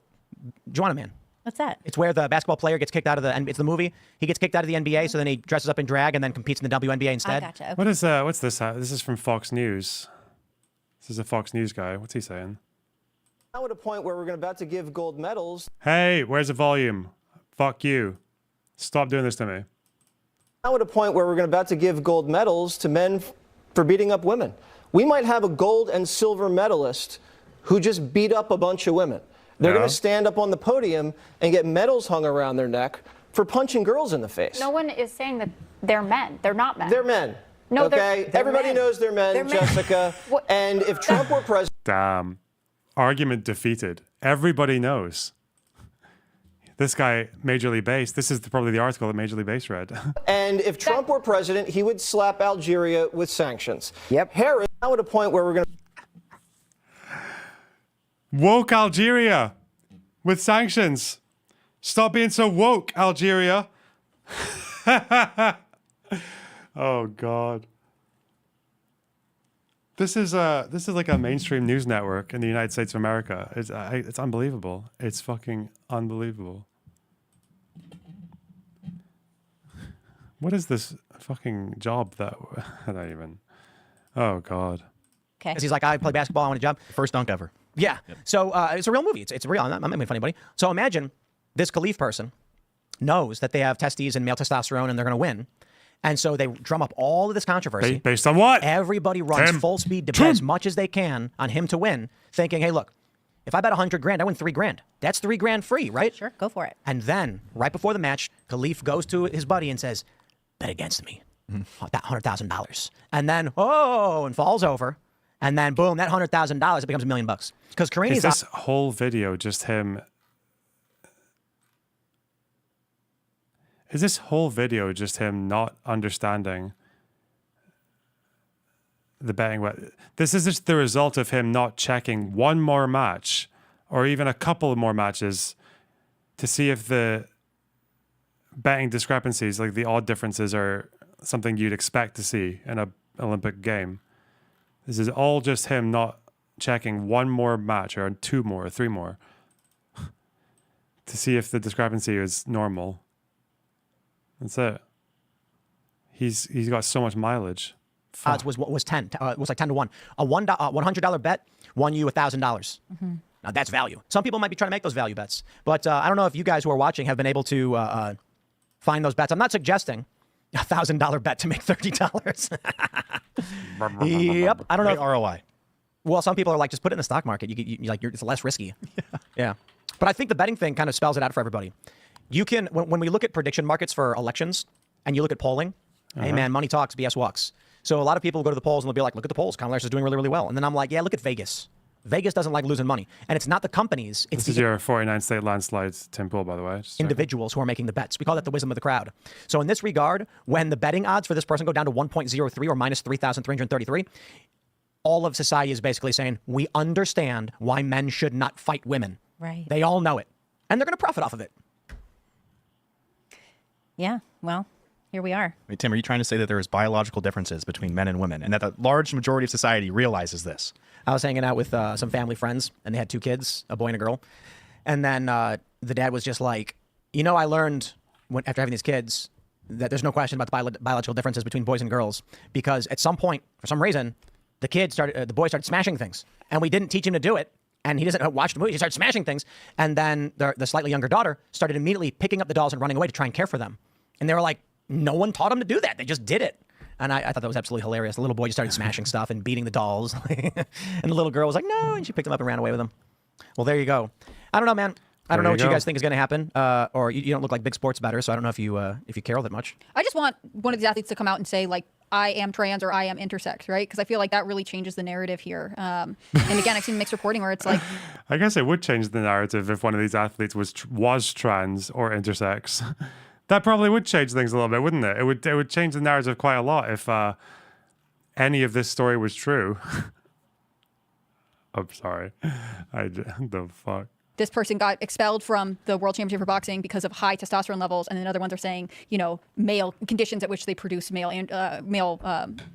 Juwanna Mann. What's that? It's where the basketball player gets kicked out of it's the movie. He gets kicked out of the NBA, so then he dresses up in drag and then competes in the WNBA instead. I gotcha. Okay. What is what's this? This is from Fox News. This is a Fox News guy. What's he saying? Now at a point where we're about to give gold medals. Hey, where's the volume? Fuck you. Stop doing this to me. Now at a point where we're about to give gold medals to men for beating up women. We might have a gold and silver medalist who just beat up a bunch of women. They're going to stand up on the podium and get medals hung around their neck for punching girls in the face. No one is saying that they're men. They're not men. They're men. No, okay? they're Everybody men. knows they're men, Jessica. And if Trump were president... Damn. Argument defeated. Everybody knows. This guy, Major League Base, this is probably the article that Major League Base read. And if Trump were president, he would slap Algeria with sanctions. Yep. Harris, now at a point where we're going to... Woke Algeria with sanctions. Stop being so woke, Algeria. Oh God. This is like a mainstream news network in the United States of America. It's unbelievable. It's fucking unbelievable. What is this fucking job that I don't even? Oh God. Okay. He's like, I play basketball. I want a job. First dunk ever. Yeah. Yep. So it's a real movie. It's real. I'm not making fun of anybody. So imagine this Khalif person knows that they have testes and male testosterone and they're going to win. And so they drum up all of this controversy. Based on what? Everybody runs full speed to bet as much as they can on him to win, thinking, hey, look, If I bet 100 grand, I win 3 grand. That's 3 grand free, right? Sure, go for it. And then, right before the match, Khalif goes to his buddy and says, bet against me. That $100,000. And then, and falls over. And then, boom, that $100,000, it becomes $1 million. Because Karini's Is this whole video just him? Is this whole video just him not understanding the betting? This is just the result of him not checking one more match or even a couple more matches to see if the betting discrepancies, like the odd differences, are something you'd expect to see in an Olympic game. This is all just him not checking one more match or 2 more or 3 more to see if the discrepancy is normal. That's it. He's got so much mileage. Odds was like 10 to 1. A $100 bet won you $1,000. Now that's value. Some people might be trying to make those value bets, but I don't know if you guys who are watching have been able to find those bets. I'm not suggesting a $1,000 bet to make $30. Yep. I don't know. ROI. Well, some people are like, just put it in the stock market. It's less risky. Yeah. But I think the betting thing kind of spells it out for everybody. You can, when we look at prediction markets for elections and you look at polling, hey man, money talks, BS walks. So a lot of people go to the polls and they'll be like, look at the polls. Kamala Harris is doing really, really well. And then I'm like, yeah, look at Vegas. Vegas doesn't like losing money. And it's not the companies. It's this is your 49 state landslides, Tim Pool, by the way. Individuals who are making the bets. We call that the wisdom of the crowd. So in this regard, when the betting odds for this person go down to 1.03 or minus 3,333, all of society is basically saying, we understand why men should not fight women. Right. They all know it. And they're going to profit off of it. Yeah, well, here we are. Wait, Tim, are you trying to say that there is biological differences between men and women and that the large majority of society realizes this? I was hanging out with some family friends, and they had 2 kids, a boy and a girl. And then the dad was just like, I learned after having these kids that there's no question about the biological differences between boys and girls, because at some point, for some reason, the boy started smashing things, and we didn't teach him to do it. And he doesn't watch the movie. He started smashing things. And then the slightly younger daughter started immediately picking up the dolls and running away to try and care for them. And they were like, no one taught him to do that. They just did it. And I thought that was absolutely hilarious. The little boy just started smashing stuff and beating the dolls. And the little girl was like, no. And she picked him up and ran away with him. Well, there you go. I don't know, man. I don't know what you guys think is going to happen. Or you don't look like big sports bettors, so I don't know if you care all that much. I just want one of these athletes to come out and say, like, I am trans or I am intersex, right? Because I feel like that really changes the narrative here. And again, I've seen mixed reporting where it's like... I guess it would change the narrative if one of these athletes was trans or intersex. That probably would change things a little bit, wouldn't it? It would change the narrative quite a lot if any of this story was true. I'm sorry. The fuck? This person got expelled from the World Championship for boxing because of high testosterone levels, and then other ones are saying, male conditions at which they produce male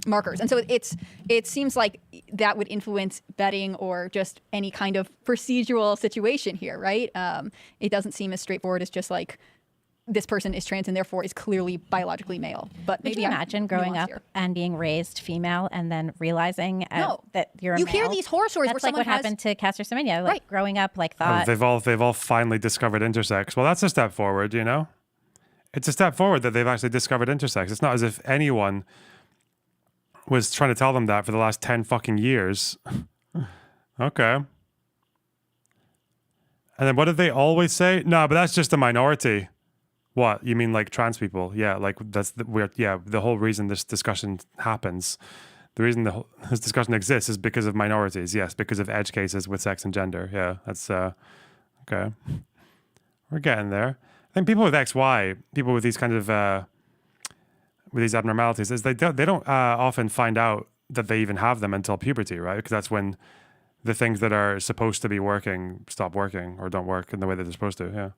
markers. And so it seems like that would influence betting or just any kind of procedural situation here, right? It doesn't seem as straightforward as just like this person is trans and therefore is clearly biologically male. But maybe Could you imagine growing up and being raised female and then realizing that you're a male? You hear these horror stories That's where like what happened to Caster Semenya. Like growing up, thought they've all finally discovered intersex. Well, that's a step forward, It's a step forward that they've actually discovered intersex. It's not as if anyone was trying to tell them that for the last 10 fucking years. Okay. And then what did they always say? No, but that's just a minority. What? You mean like trans people? Yeah, like that's the whole reason this discussion happens. The reason this discussion exists is because of minorities. Yes, because of edge cases with sex and gender. Yeah, that's okay. We're getting there. I think people with XY, people with these kind of with these abnormalities, is they don't often find out that they even have them until puberty, right? Because that's when the things that are supposed to be working stop working or don't work in the way that they're supposed to. Yeah.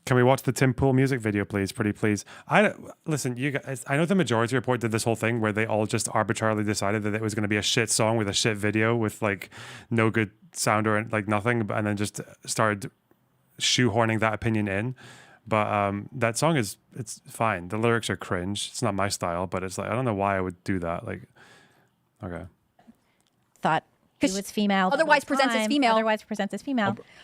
Can we watch the Tim Pool music video, please? Pretty please. Listen, you guys. I know the Majority Report did this whole thing where they all just arbitrarily decided that it was going to be a shit song with a shit video with like no good sound or like nothing, and then just started shoehorning that opinion in. But that song it's fine. The lyrics are cringe. It's not my style, but it's like I don't know why I would do that. Like, okay. Thought he was female. Otherwise presents as female.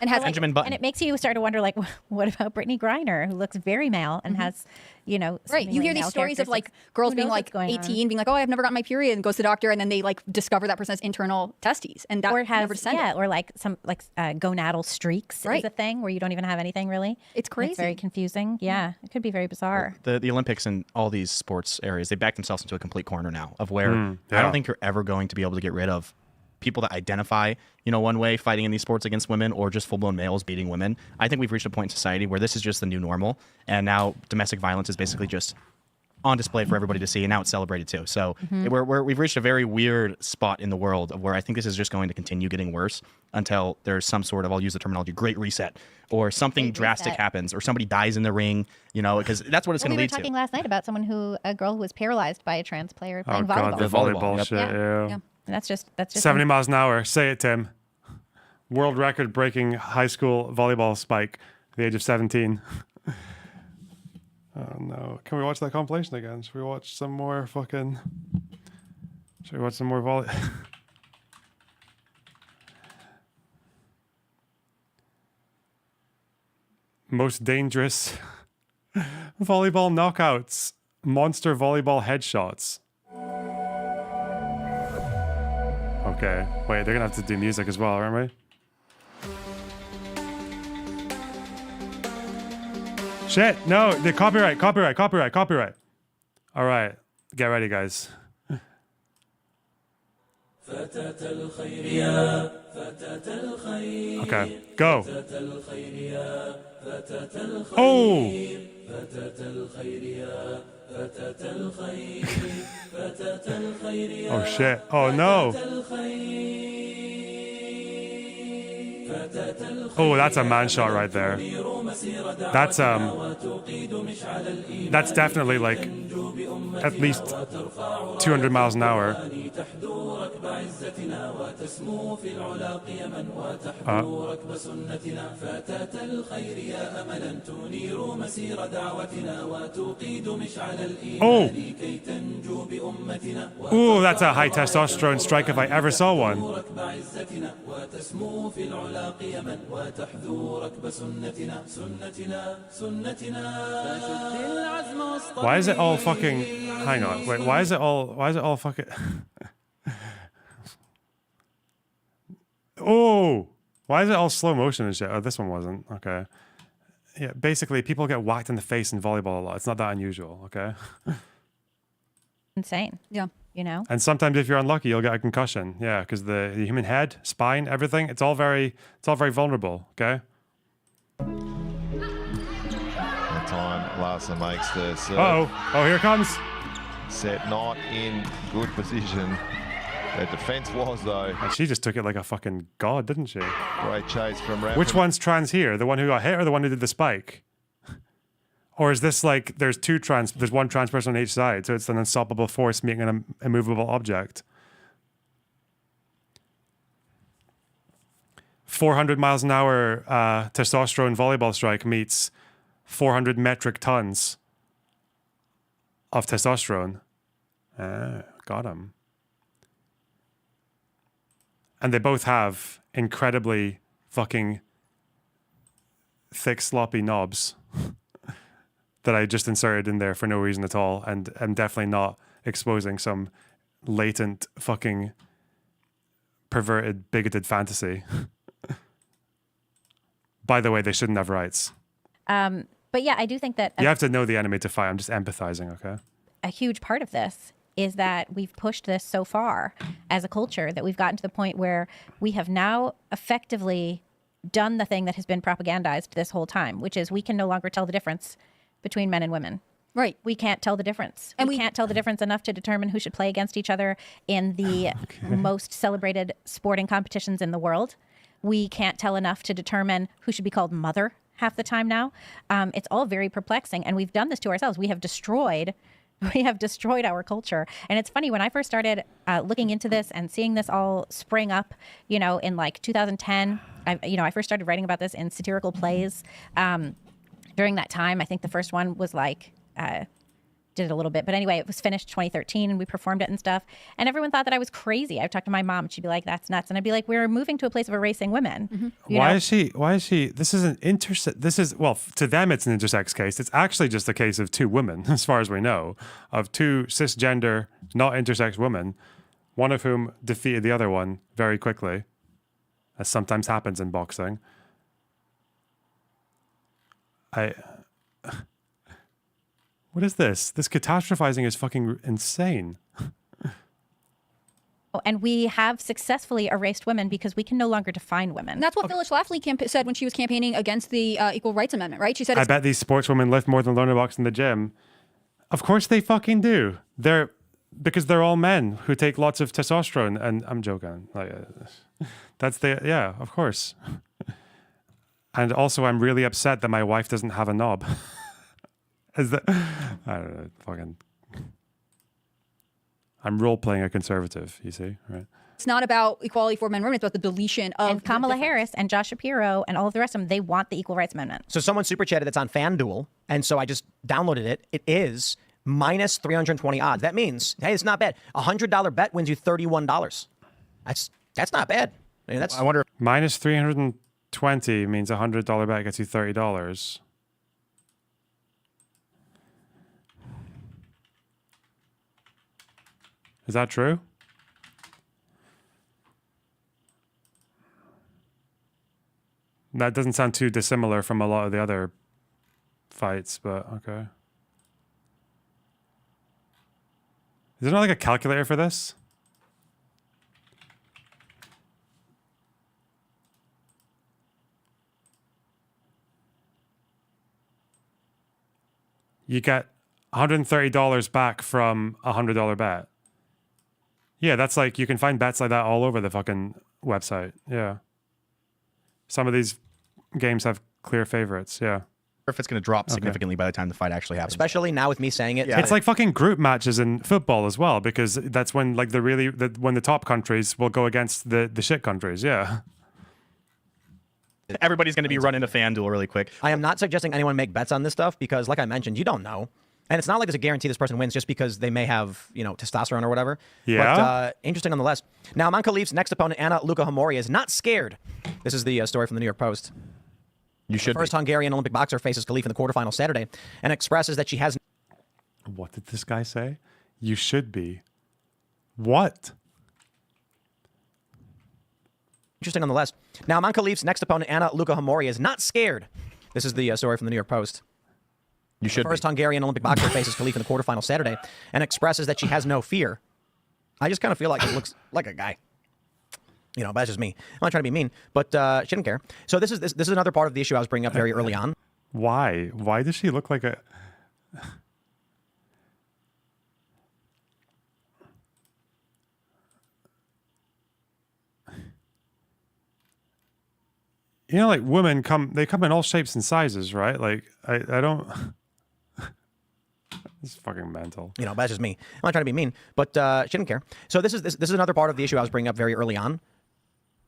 And has Benjamin Button. And it makes you start to wonder, like, what about Brittany Griner, who looks very male and has, Right. You hear these stories of like girls being like 18, being like, oh, I've never gotten my period, and goes to the doctor, and then they like discover that person has internal testes, and that never descended. Or like some gonadal streaks is a thing where you don't even have anything really. It's crazy. It's very confusing. Yeah, it could be very bizarre. The Olympics and all these sports areas, they back themselves into a complete corner now of where I don't think you're ever going to be able to get rid of people that identify, one way fighting in these sports against women, or just full-blown males beating women. I think we've reached a point in society where this is just the new normal, and now domestic violence is basically just on display for everybody to see, and now it's celebrated too. So we've reached a very weird spot in the world of where I think this is just going to continue getting worse until there's some sort of, I'll use the terminology, great reset, or something drastic happens, or somebody dies in the ring, because that's what it's going to lead to. We were talking last night about a girl who was paralyzed by a trans player playing volleyball. God, the volleyball shit, yeah. And that's just 70 miles an hour. Say it, Tim. World record breaking high school volleyball spike at the age of 17. Oh no. Can we watch that compilation again? Should we watch some more volley? Most dangerous volleyball knockouts. Monster volleyball headshots. Okay. Wait, they're gonna have to do music as well, aren't we? Shit, no, the copyright. All right, get ready, guys. Okay, go. Oh! Oh shit, oh no. Oh, that's a man shot right there. That's definitely like at least 200 miles an hour. Oh! Ooh, that's a high testosterone strike if I ever saw one. Why is it all fucking... Hang on, wait, why is it all fucking... Oh! Why is it all slow motion and shit? Oh, this one wasn't. Okay. Yeah, basically, people get whacked in the face in volleyball a lot. It's not that unusual, okay? Insane. Yeah. And sometimes if you're unlucky, you'll get a concussion. Yeah, because the human head, spine, everything, it's all very vulnerable, okay? Time Larson makes the serve. Oh, here it comes. Set not in good position. The defense was, though. And she just took it like a fucking god, didn't she? Great chase from Rampant. Which one's trans here? The one who got hit or the one who did the spike? Or is this like there's one trans person on each side, so it's an unstoppable force meeting an immovable object? 400 miles an hour testosterone volleyball strike meets 400 metric tons of testosterone. Got him. And they both have incredibly fucking thick, sloppy knobs that I just inserted in there for no reason at all. And I'm definitely not exposing some latent fucking perverted, bigoted fantasy. By the way, they shouldn't have rights. But yeah, I do think that... You have to know the enemy to fight. I'm just empathizing, okay? A huge part of this is that we've pushed this so far as a culture that we've gotten to the point where we have now effectively done the thing that has been propagandized this whole time, which is we can no longer tell the difference between men and women. Right. We can't tell the difference. And we can't tell the difference enough to determine who should play against each other in the most celebrated sporting competitions in the world. We can't tell enough to determine who should be called mother half the time now. It's all very perplexing, and we've done this to ourselves. We have destroyed our culture. And it's funny, when I first started looking into this and seeing this all spring up, in like 2010, I first started writing about this in satirical plays. During that time, I think the first one was like did it a little bit. But anyway, it was finished 2013 and we performed it and stuff. And everyone thought that I was crazy. I talked to my mom and she'd be like, that's nuts. And I'd be like, we're moving to a place of erasing women. Why is she, this is an well, to them it's an intersex case. It's actually just a case of two women, as far as we know, of two cisgender, not intersex women, one of whom defeated the other one very quickly, as sometimes happens in boxing. What is this? This catastrophizing is fucking insane. And we have successfully erased women because we can no longer define women. And that's what Phyllis Schlafly said when she was campaigning against the Equal Rights Amendment, right? She said, I bet these sportswomen lift more than Lorna Box in the gym. Of course they fucking do. Because they're all men who take lots of testosterone. And I'm joking. Yeah, of course. And also, I'm really upset that my wife doesn't have a knob. I don't know, fucking. I'm role playing a conservative, you see, right? It's not about equality for men and women, it's about the deletion of. And Kamala Harris and Josh Shapiro and all of the rest of them, they want the Equal Rights Amendment. So someone super chatted that's on FanDuel, and so I just downloaded it. It is minus 320 odds. That means, hey, it's not bad. $100 bet wins you $31. That's not bad. I mean, I wonder. Minus 320 means $100 bet gets you $30. Is that true? That doesn't sound too dissimilar from a lot of the other fights, but okay. Is there not like a calculator for this? You get $130 back from a $100 bet. Yeah, that's like, you can find bets like that all over the fucking website. Yeah. Some of these games have clear favorites. Yeah. If it's going to drop significantly by the time the fight actually happens. Especially now with me saying it. Yeah. It's like fucking group matches in football as well, because that's when like when the top countries will go against the shit countries. Yeah. Everybody's going to be running to FanDuel really quick. I am not suggesting anyone make bets on this stuff because, like I mentioned, you don't know. And it's not like there's a guarantee this person wins just because they may have, testosterone or whatever. Yeah. But interesting nonetheless. Now, Aman Khalif's next opponent, Anna Lukahamori, is not scared. This is the story from the New York Post. You should. The first Hungarian Olympic boxer faces Khalif in the quarterfinal Saturday and expresses that she has. What did this guy say? You should be. What? Interesting nonetheless. Now, Aman Khalif's next opponent, Anna Lukahamori, is not scared. This is the story from the New York Post. You should. The first Hungarian Olympic boxer faces Khalif in the quarterfinal Saturday and expresses that she has no fear. I just kind of feel like it looks like a guy. But that's just me. I'm not trying to be mean, but she didn't care. So this is another part of the issue I was bringing up very early on. Why? Why does she look like a... like women they come in all shapes and sizes, right? Like I don't... It's fucking mental. But that's just me. I'm not trying to be mean, but she didn't care. So this is another part of the issue I was bringing up very early on.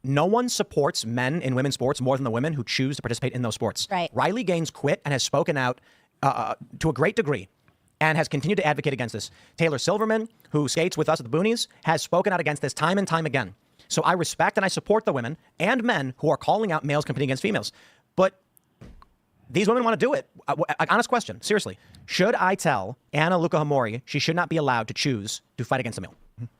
No one supports men in women's sports more than the women who choose to participate in those sports. Right. Riley Gaines quit and has spoken out to a great degree and has continued to advocate against this. Taylor Silverman, who skates with us at the Boonies, has spoken out against this time and time again. So I respect and I support the women and men who are calling out males competing against females. But these women want to do it. Honest question, seriously. Should I tell Anna Lukahamori she should not be allowed to choose to fight against a male?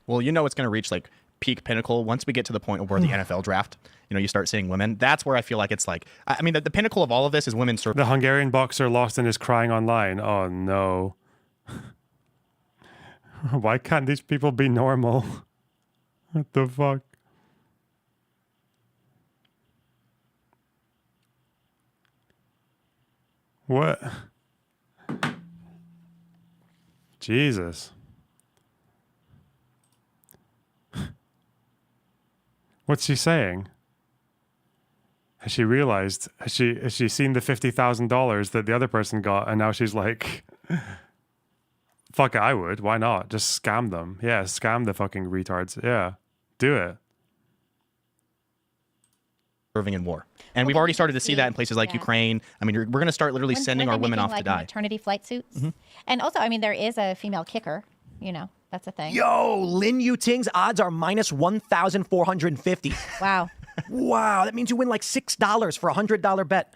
Well, it's going to reach like peak pinnacle once we get to the point of where the NFL draft, you start seeing women. That's where I feel like it's like, I mean, the pinnacle of all of this is women. The Hungarian boxer lost and is crying online. Oh no. Why can't these people be normal? What the fuck? What? Jesus. What's she saying? Has she realized? Has she seen the $50,000 that the other person got, and now she's like, "Fuck it, I would. Why not? Just scam them. Yeah, scam the fucking retards. Yeah, do it." serving in war. And we've already started to see that in places like Ukraine. I mean, we're going to start literally sending our women off to die. Maternity flight suits. And also, I mean, there is a female kicker. You know, that's a thing. Yo, Lin Yuting's odds are minus 1,450. Wow. Wow, that means you win like $6 for a $100 bet.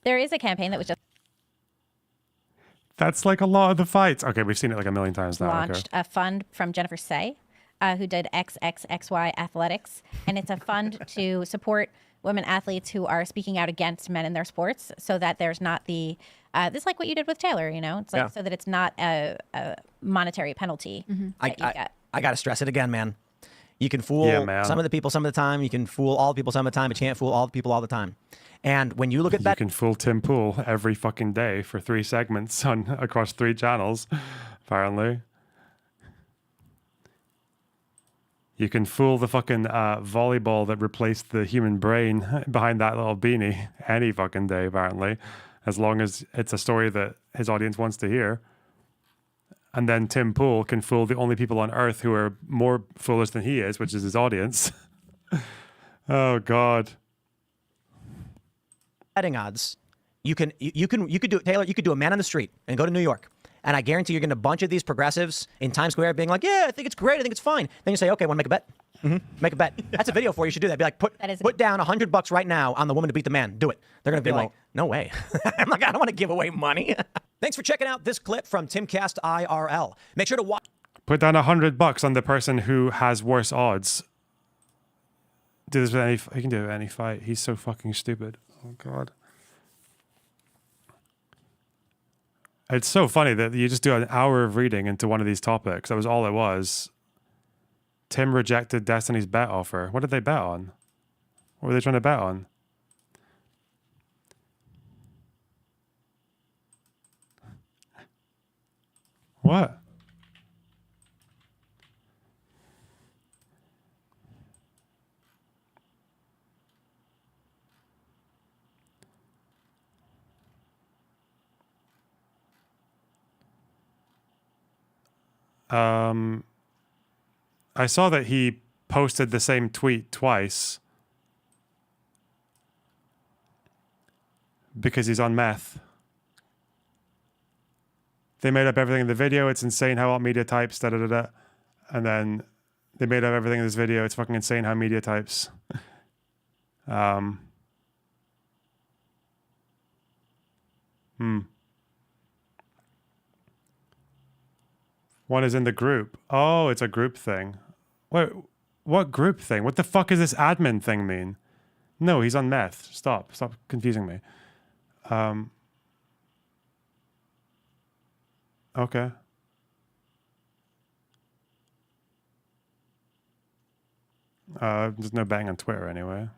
There is a campaign that was just That's like a lot of the fights. Okay, we've seen it like a million times now. Launched a fund from Jennifer Say, who did XXXY Athletics. And it's a fund to support women athletes who are speaking out against men in their sports so that there's not the, this is like what you did with Taylor, you know? It's like so that it's not a monetary penalty. I got to stress it again, man. You can fool some of the people some of the time. You can fool all the people some of the time, but you can't fool all the people all the time. And when you look at that, you can fool Tim Pool every fucking day for 3 segments across 3 channels, apparently. You can fool the fucking volleyball that replaced the human brain behind that little beanie any fucking day, apparently, as long as it's a story that his audience wants to hear. And then Tim Pool can fool the only people on Earth who are more foolish than he is, which is his audience. Oh, God. Betting odds, you could do it, Taylor. You could do a man on the street and go to New York, and I guarantee you're getting a bunch of these progressives in Times Square being like, "Yeah, I think it's great. I think it's fine." Then you say, "Okay, want to make a bet? Make a bet." That's a video for you. You should do that. Be like, put down $100 right now on the woman to beat the man. Do it. They're gonna be like, "No way." I'm like, I don't want to give away money. Thanks for checking out this clip from Timcast IRL. Make sure to watch. Put down $100 on the person who has worse odds. Do this with any. He can do it with any fight. He's so fucking stupid. Oh, God. It's so funny that you just do an hour of reading into one of these topics. That was all it was. Tim rejected Destiny's bet offer. What did they bet on? What were they trying to bet on? What? I saw that he posted the same tweet twice because he's on meth. They made up everything in the video. It's insane how all media types, da-da-da-da. And then they made up everything in this video. It's fucking insane how media types. One is in the group. Oh, it's a group thing. What group thing? What the fuck does this admin thing mean? No, he's on meth. Stop confusing me. Okay. There's no betting on Twitter anyway.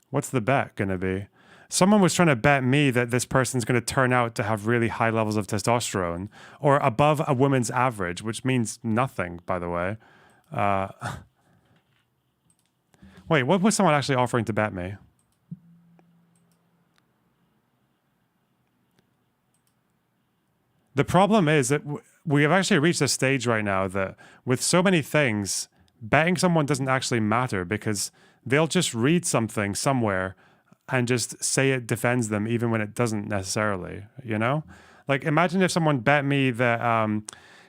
What's the bet gonna be? Someone was trying to bet me that this person's going to turn out to have really high levels of testosterone or above a woman's average, which means nothing, by the way. Wait, what was someone actually offering to bet me? The problem is that we have actually reached a stage right now that with so many things, betting someone doesn't actually matter because they'll just read something somewhere and just say it defends them even when it doesn't necessarily, you know? Like, imagine if someone bet me that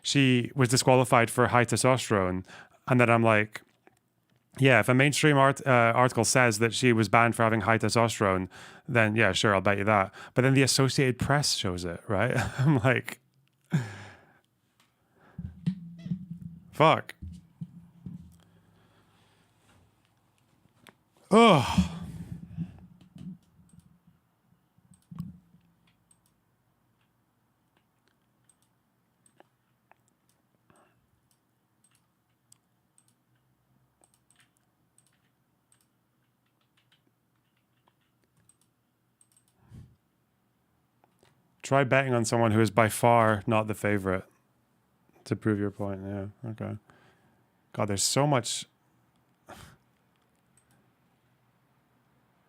she was disqualified for high testosterone, and then I'm like, yeah, if a mainstream article says that she was banned for having high testosterone, then yeah, sure, I'll bet you that. But then the Associated Press shows it, right? I'm like, fuck. Oh. Try betting on someone who is by far not the favorite to prove your point. Yeah, okay. God, there's so much.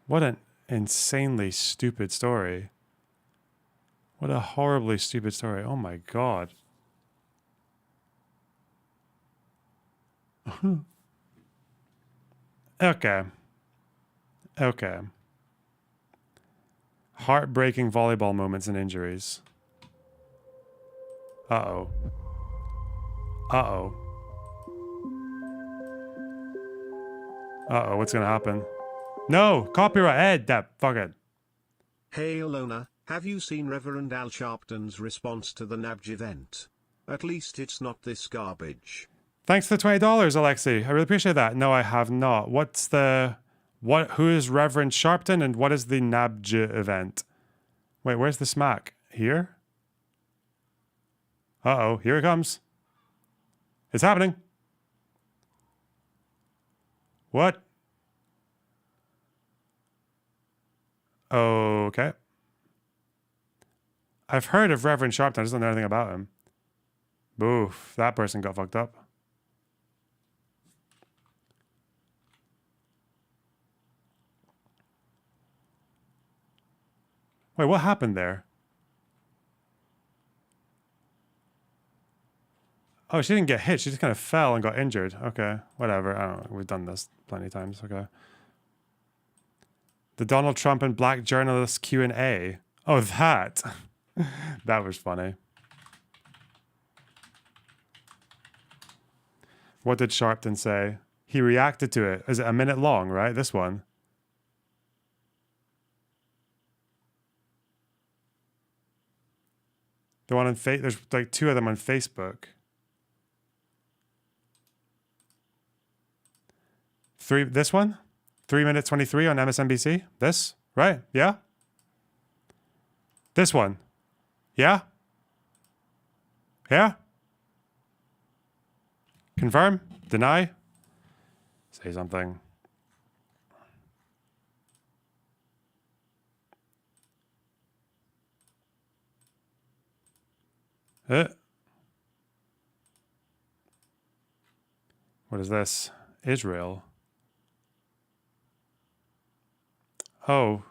What an insanely stupid story. What a horribly stupid story. Oh my God. Okay. Okay. Heartbreaking volleyball moments and injuries. Uh-oh. Uh-oh. Uh-oh, what's gonna happen? No! Copyright! Ed, that fuck it. Hey Alona, have you seen Reverend Al Sharpton's response to the NABJ event? At least it's not this garbage. Thanks for the $20, Alexi. I really appreciate that. No, I have not. What's the... Who is Reverend Sharpton and what is the NABJ event? Wait, where's the smack? Here? Uh-oh, here it comes. It's happening. What? Okay. I've heard of Reverend Sharpton. I just don't know anything about him. Boof, that person got fucked up. Wait, what happened there? Oh, she didn't get hit. She just kind of fell and got injured. Okay, whatever. I don't know. We've done this plenty of times. Okay. The Donald Trump and black journalist Q&A. Oh, that. That was funny. What did Sharpton say? He reacted to it. Is it a minute long, right? This one. The one on there's like 2 of them on Facebook. 3, this one? 3 minutes 23 on MSNBC? This? Right? Yeah? This one? Yeah? Yeah? Confirm? Deny? Say something. What is this? Israel. Oh,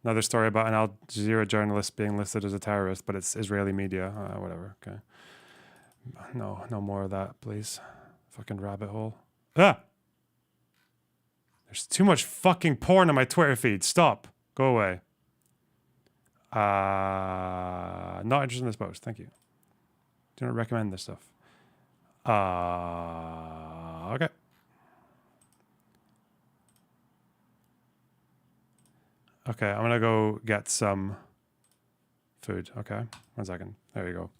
another story about an Al Jazeera journalist being listed as a terrorist, but it's Israeli media. Whatever. Okay. No more of that, please. Fucking rabbit hole. Ah! There's too much fucking porn on my Twitter feed. Stop. Go away. Not interested in this post. Thank you. Do not recommend this stuff. Okay. Okay, I'm gonna go get some food. Okay, 1 second. There you go.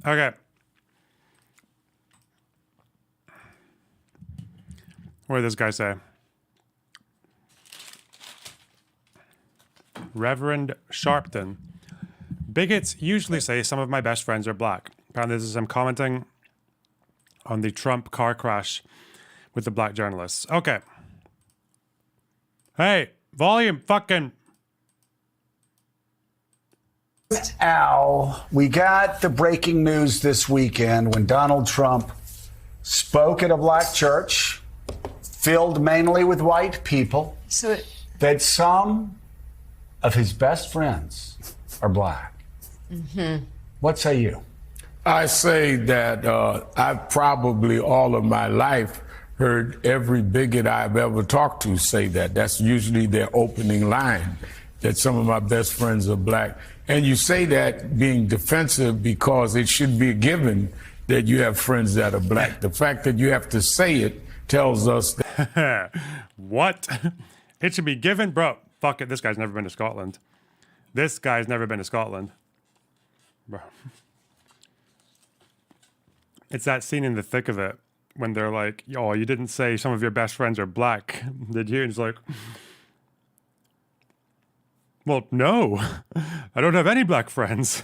Okay. What did this guy say? Reverend Sharpton. Bigots usually say some of my best friends are black. Apparently this is him commenting on the Trump car crash with the black journalists. Okay. Hey, volume fucking... Al, we got the breaking news this weekend when Donald Trump spoke at a black church, filled mainly with white people, that some of his best friends are black. Mm-hmm. What say you? I say that I've probably all of my life heard every bigot I've ever talked to say that. That's usually their opening line, that some of my best friends are black. And you say that being defensive because it should be a given that you have friends that are black. The fact that you have to say it tells us that. What? It should be given? Bro, fuck it. This guy's never been to Scotland. This guy's never been to Scotland. Bro. It's that scene in The Thick of It when they're like, "Oh, you didn't say some of your best friends are black, did you?" And it's like, well, no. I don't have any black friends.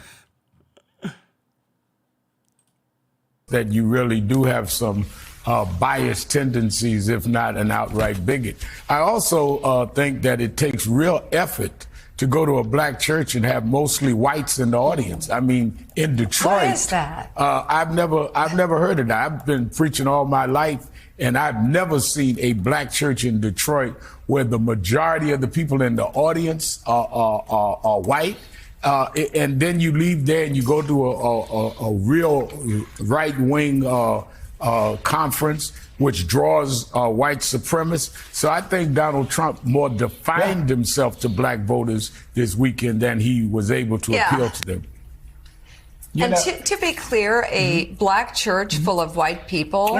That you really do have some biased tendencies, if not an outright bigot. I also think that it takes real effort to go to a black church and have mostly whites in the audience. I mean, in Detroit, what is that? I've never heard of that. I've been preaching all my life, and I've never seen a black church in Detroit where the majority of the people in the audience are white. And then you leave there and you go to a real right-wing conference, which draws white supremacists. So I think Donald Trump more defined himself to black voters this weekend than he was able to appeal to them. And to be clear, a black church full of white people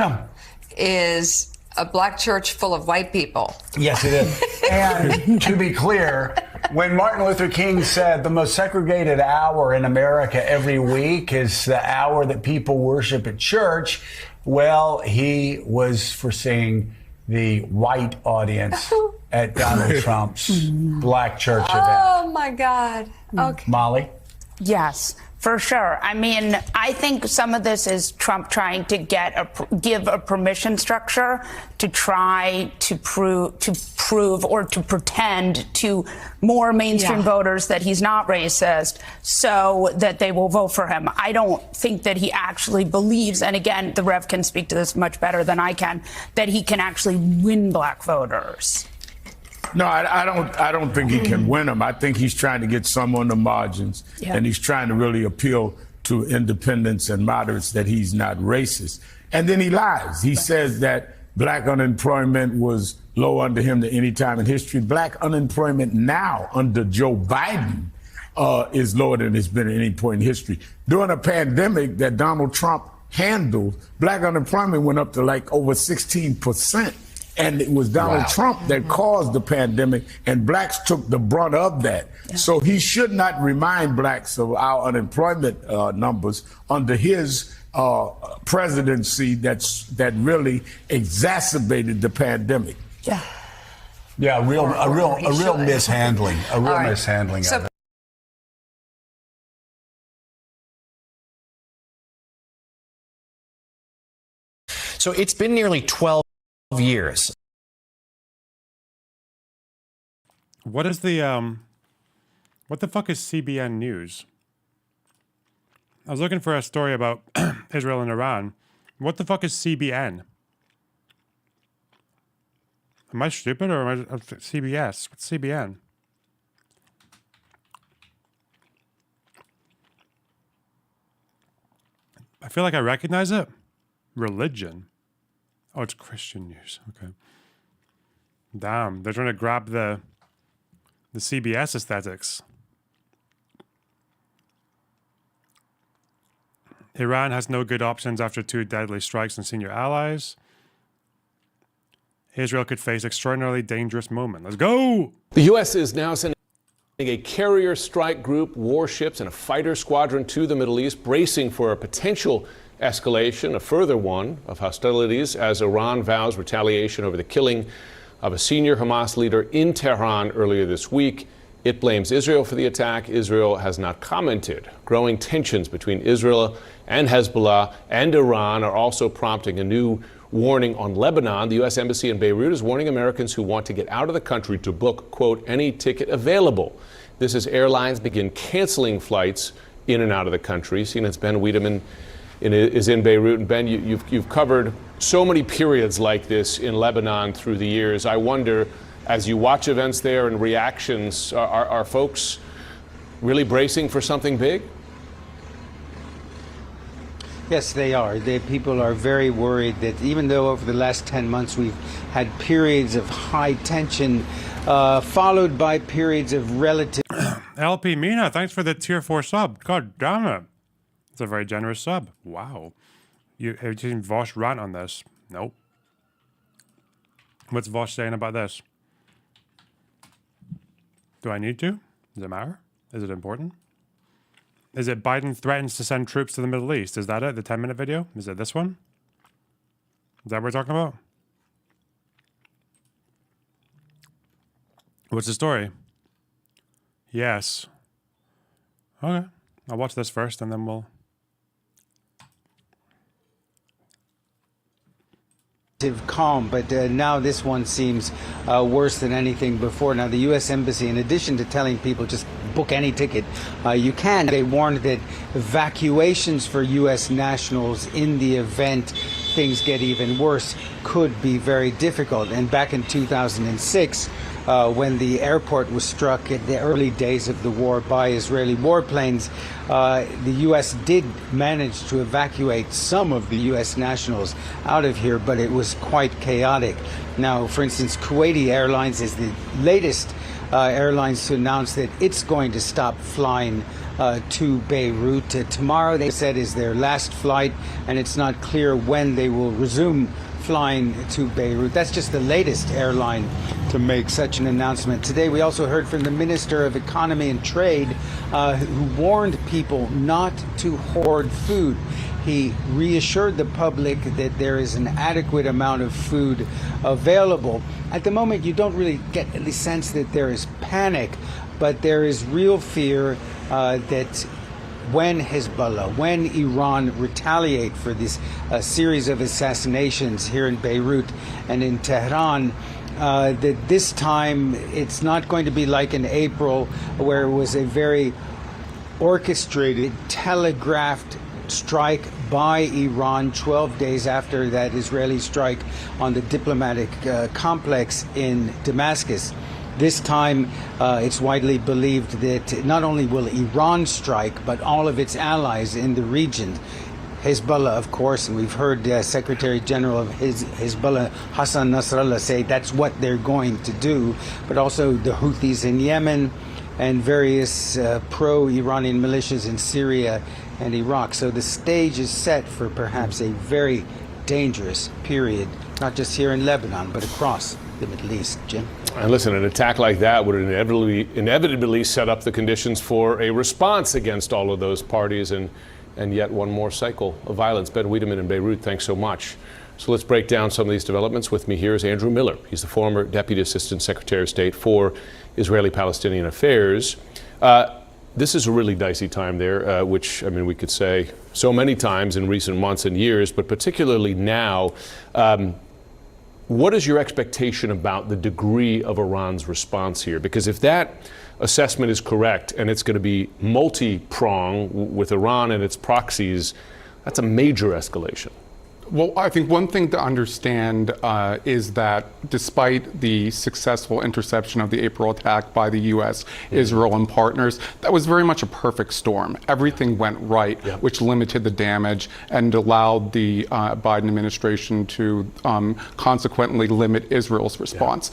is a black church full of white people. Yes, it is. And to be clear, when Martin Luther King said the most segregated hour in America every week is the hour that people worship at church, well, he was foreseeing the white audience at Donald Trump's black church event. Oh, my God. Okay. Molly? Yes, for sure. I mean, I think some of this is Trump trying to give a permission structure to try to prove or to pretend to more mainstream voters that he's not racist so that they will vote for him. I don't think that he actually believes, and again, the Rev can speak to this much better than I can, that he can actually win black voters. No, I don't think he can win them. I think he's trying to get some on the margins, and he's trying to really appeal to independents and moderates that he's not racist. And then he lies. He says that black unemployment was low under him than any time in history. Black unemployment now under Joe Biden is lower than it's been at any point in history. During a pandemic that Donald Trump handled, black unemployment went up to like over 16%. And it was Donald Trump that caused the pandemic, and blacks took the brunt of that. So he should not remind blacks of our unemployment numbers under his presidency that really exacerbated the pandemic. Yeah, a real mishandling, mishandling of it. So it's been nearly 12 years. What is the what the fuck is CBN News? I was looking for a story about Israel and Iran. What the fuck is CBN? Am I stupid or am I CBS? What's CBN? I feel like I recognize it. Religion. Oh, it's Christian news. Okay. Damn, they're trying to grab the CBS aesthetics. Iran has no good options after 2 deadly strikes on senior allies. Israel could face extraordinarily dangerous moment. Let's go! The U.S. is now sending A carrier strike group, warships, and a fighter squadron to the Middle East, bracing for a potential escalation, a further one, of hostilities as Iran vows retaliation over the killing of a senior Hamas leader in Tehran earlier this week. It blames Israel for the attack. Israel has not commented. Growing tensions between Israel and Hezbollah and Iran are also prompting a new warning on Lebanon. The U.S. Embassy in Beirut is warning Americans who want to get out of the country to book, quote, any ticket available. This as airlines begin canceling flights in and out of the country. CNN's Ben Wiedemann is in Beirut. And Ben, you've covered so many periods like this in Lebanon through the years. I wonder, as you watch events there and reactions, are folks really bracing for something big? Yes, they are. People are very worried that even though over the last 10 months we've had periods of high tension, followed by periods of relative... LP Mina, thanks for the tier 4 sub. God damn it. It's a very generous sub. Wow. Have you seen Vosh rant on this? Nope. What's Vosh saying about this? Do I need to? Does it matter? Is it important? Is it Biden threatens to send troops to the Middle East? Is that it? The 10-minute video? Is it this one? Is that what we're talking about? What's the story? Yes. Okay. I'll watch this first and then we'll... calm, but now this one seems worse than anything before. Now, the U.S. Embassy, in addition to telling people just book any ticket you can, they warned that evacuations for U.S. nationals in the event things get even worse could be very difficult. And back in 2006, when the airport was struck in the early days of the war by Israeli warplanes, the U.S. did manage to evacuate some of the U.S. nationals out of here, but it was quite chaotic. Now, for instance, Kuwaiti Airlines is the latest airlines to announce that it's going to stop flying to Beirut. Tomorrow, they said, is their last flight, and it's not clear when they will resume flying to Beirut. That's just the latest airline to make such an announcement. Today, we also heard from the Minister of Economy and Trade, who warned people not to hoard food. He reassured the public that there is an adequate amount of food available. At the moment, you don't really get the sense that there is panic, but there is real fear that when Hezbollah, when Iran retaliate for this series of assassinations here in Beirut and in Tehran, that this time it's not going to be like in April, where it was a very orchestrated, telegraphed strike by Iran 12 days after that Israeli strike on the diplomatic complex in Damascus. This time, it's widely believed that not only will Iran strike, but all of its allies in the region. Hezbollah, of course, and we've heard Secretary General of Hezbollah, Hassan Nasrallah, say that's what they're going to do, but also the Houthis in Yemen and various pro-Iranian militias in Syria and Iraq. So the stage is set for perhaps a very dangerous period, not just here in Lebanon, but across the Middle East. Jim? And listen, an attack like that would inevitably set up the conditions for a response against all of those parties and yet one more cycle of violence. Ben Wiedemann in Beirut, thanks so much. So let's break down some of these developments. With me here is Andrew Miller. He's the former Deputy Assistant Secretary of State for Israeli-Palestinian Affairs. This is a really dicey time there, which, I mean, we could say so many times in recent months and years, but particularly now. What is your expectation about the degree of Iran's response here? Because if that assessment is correct and it's going to be multi-pronged with Iran and its proxies, that's a major escalation. Well, I think one thing to understand is that despite the successful interception of the April attack by the U.S., Israel, and partners, that was very much a perfect storm. Everything went right, which limited the damage and allowed the Biden administration to consequently limit Israel's response.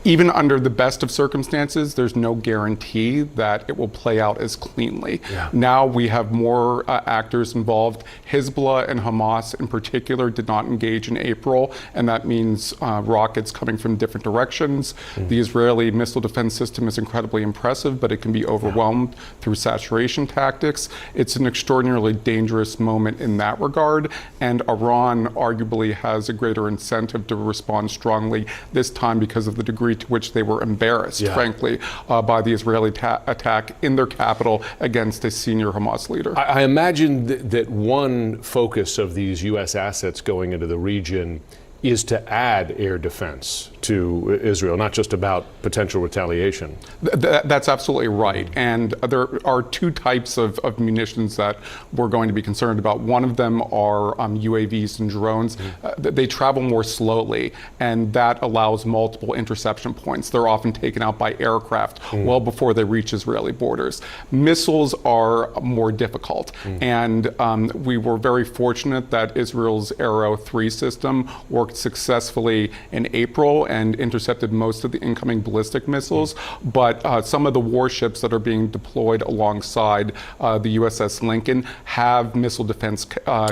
even under the best of circumstances, there's no guarantee that it will play out as cleanly. Now we have more actors involved. Hezbollah and Hamas in particular did not engage in April, and that means rockets coming from different directions. The Israeli missile defense system is incredibly impressive, but it can be overwhelmed through saturation tactics. It's an extraordinarily dangerous moment in that regard, and Iran arguably has a greater incentive to respond strongly this time because of the degree to which they were embarrassed, frankly, by the Israeli attack in their capital against a senior Hamas leader. I imagine that one focus of these U.S. assets going into the region is to add air defense to Israel, not just about potential retaliation. That's absolutely right. And there are two types of munitions that we're going to be concerned about. One of them are UAVs and drones. They travel more slowly, and that allows multiple interception points. They're often taken out by aircraft well before they reach Israeli borders. Missiles are more difficult, and we were very fortunate that Israel's Arrow 3 system worked successfully in April and intercepted most of the incoming ballistic missiles. But some of the warships that are being deployed alongside the USS Lincoln have missile defense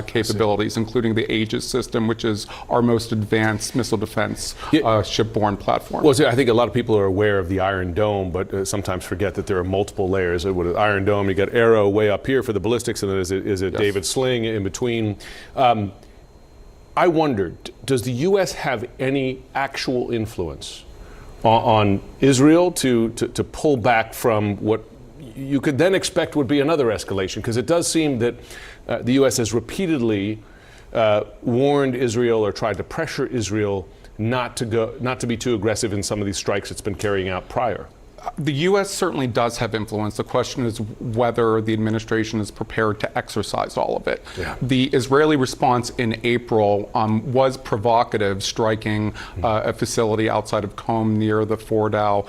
capabilities, including the Aegis system, which is our most advanced missile defense shipborne platform. Well, see, I think a lot of people are aware of the Iron Dome, but sometimes forget that there are multiple layers. With Iron Dome, you got Arrow way up here for the ballistics, and then is it David Sling in between. I wondered, does the U.S. have any actual influence on Israel to pull back from what you could then expect would be another escalation? Because it does seem that the U.S. has repeatedly warned Israel or tried to pressure Israel not to be too aggressive in some of these strikes it's been carrying out prior. The U.S. certainly does have influence. The question is whether the administration is prepared to exercise all of it. The Israeli response in April was provocative, striking a facility outside of Qom near the Fordow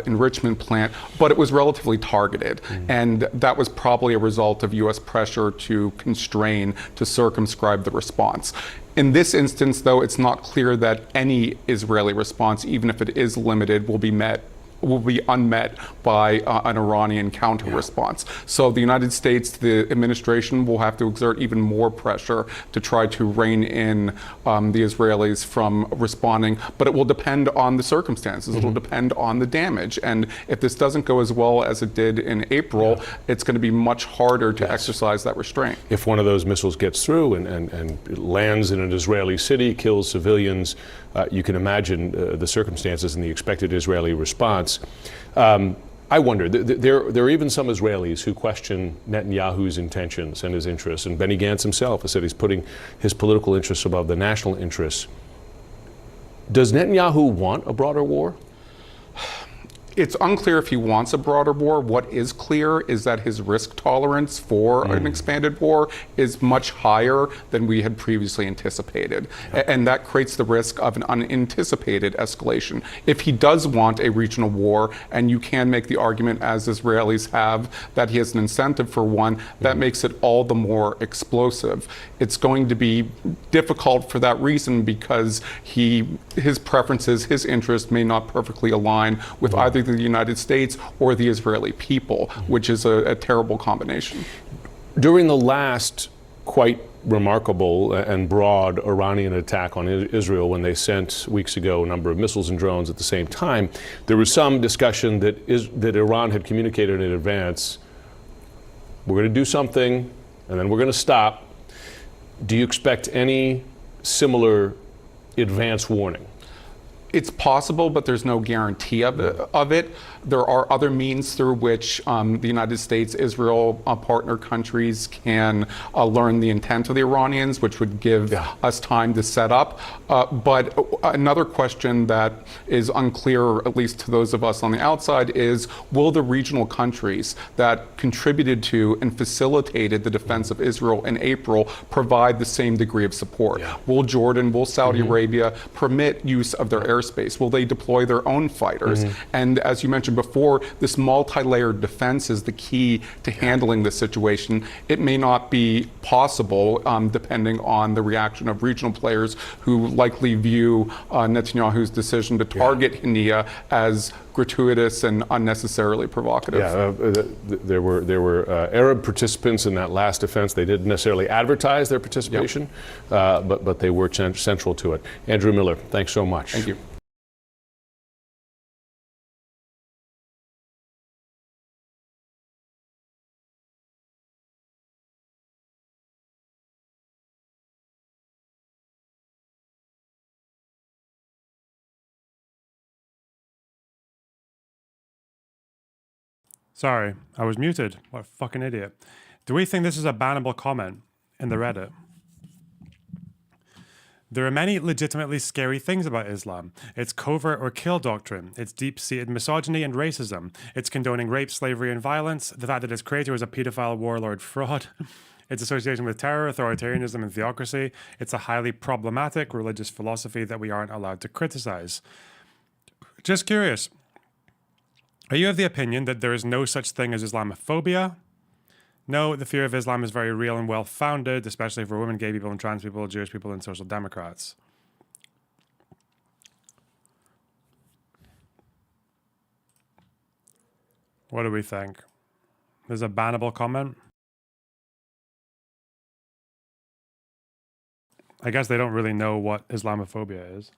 enrichment plant, but it was relatively targeted. And that was probably a result of U.S. pressure to constrain, to circumscribe the response. In this instance, though, it's not clear that any Israeli response, even if it is limited, will be unmet by an Iranian counter response. So the United States, the administration, will have to exert even more pressure to try to rein in the Israelis from responding, but it will depend on the circumstances. It'll depend on the damage. And if this doesn't go as well as it did in April, it's going to be much harder to exercise that restraint. If one of those missiles gets through and it lands in an Israeli city, kills civilians, you can imagine the circumstances and the expected Israeli response. I wonder, there are even some Israelis who question Netanyahu's intentions and his interests, and Benny Gantz himself has said he's putting his political interests above the national interests. Does Netanyahu want a broader war? It's unclear if he wants a broader war. What is clear is that his risk tolerance for an expanded war is much higher than we had previously anticipated. And that creates the risk of an unanticipated escalation. If he does want a regional war, and you can make the argument, as Israelis have, that he has an incentive for one, that makes it all the more explosive. It's going to be difficult for that reason because his preferences, his interests may not perfectly align with either the United States or the Israeli people, which is a terrible combination. During the last quite remarkable and broad Iranian attack on Israel, when they sent weeks ago a number of missiles and drones at the same time, there was some discussion that Iran had communicated in advance, we're going to do something and then we're going to stop. Do you expect any similar advance warning? It's possible, but there's no guarantee of it. There are other means through which the United States, Israel, partner countries can learn the intent of the Iranians, which would give us time to set up. But another question that is unclear, at least to those of us on the outside, is will the regional countries that contributed to and facilitated the defense of Israel in April provide the same degree of support? Will Jordan, will Saudi Arabia permit use of their airspace? Will they deploy their own fighters? And as you mentioned mentioned before, this multi-layered defense is the key to handling the situation. It may not be possible, depending on the reaction of regional players who likely view Netanyahu's decision to target Hania as gratuitous and unnecessarily provocative. Yeah, there were Arab participants in that last offense. They didn't necessarily advertise their participation, but they were central to it. Andrew Miller, thanks so much. Thank you. Sorry, I was muted. What a fucking idiot. Do we think this is a bannable comment in the Reddit? There are many legitimately scary things about Islam. Its covert or kill doctrine, its deep-seated misogyny and racism, its condoning rape, slavery, and violence, the fact that its creator is a pedophile warlord fraud, its association with terror, authoritarianism, and theocracy. It's a highly problematic religious philosophy that we aren't allowed to criticize. Just curious. Are you of the opinion that there is no such thing as Islamophobia? No, the fear of Islam is very real and well-founded, especially for women, gay people, and trans people, Jewish people, and social democrats. What do we think? There's a bannable comment? I guess they don't really know what Islamophobia is.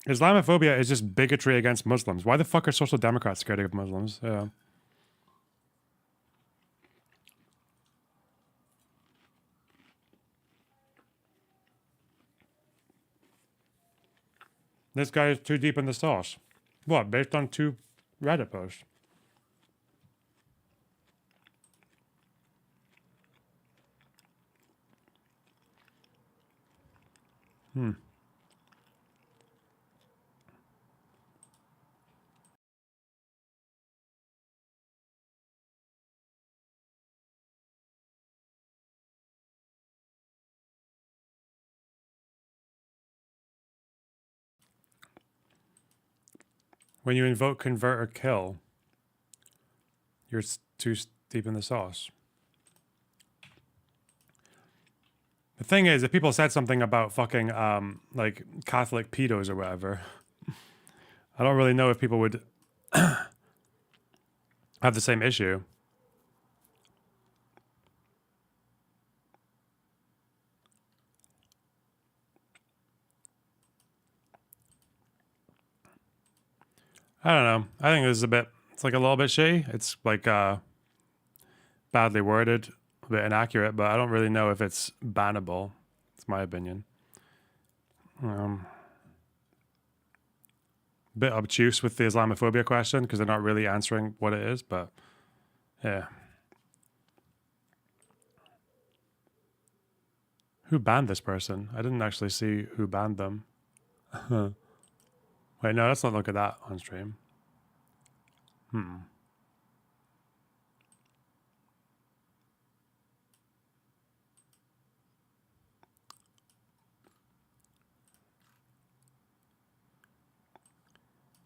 Islamophobia is just bigotry against Muslims. Why the fuck are social democrats scared of Muslims? Yeah. This guy is too deep in the sauce. What, based on 2 Reddit posts? When you invoke convert or kill, you're too deep in the sauce. The thing is, if people said something about fucking like Catholic pedos or whatever, I don't really know if people would have the same issue. I don't know. I think this is it's like a little bit shitty. It's like badly worded, a bit inaccurate, but I don't really know if it's bannable. It's my opinion. Bit obtuse with the Islamophobia question because they're not really answering what it is, but yeah. Who banned this person? I didn't actually see who banned them. Wait, no, let's not look at that on stream.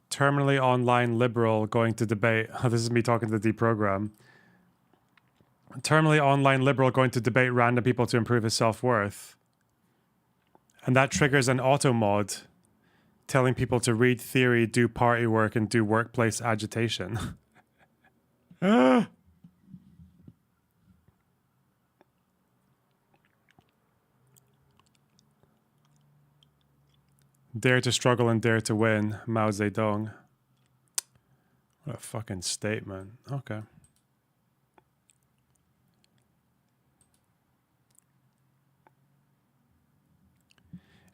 Terminally online liberal going to debate. Oh, this is me talking to the deprogram. Terminally online liberal going to debate random people to improve his self-worth. And that triggers an auto mod telling people to read theory, do party work, and do workplace agitation. Dare to struggle and dare to win, Mao Zedong. What a fucking statement. Okay.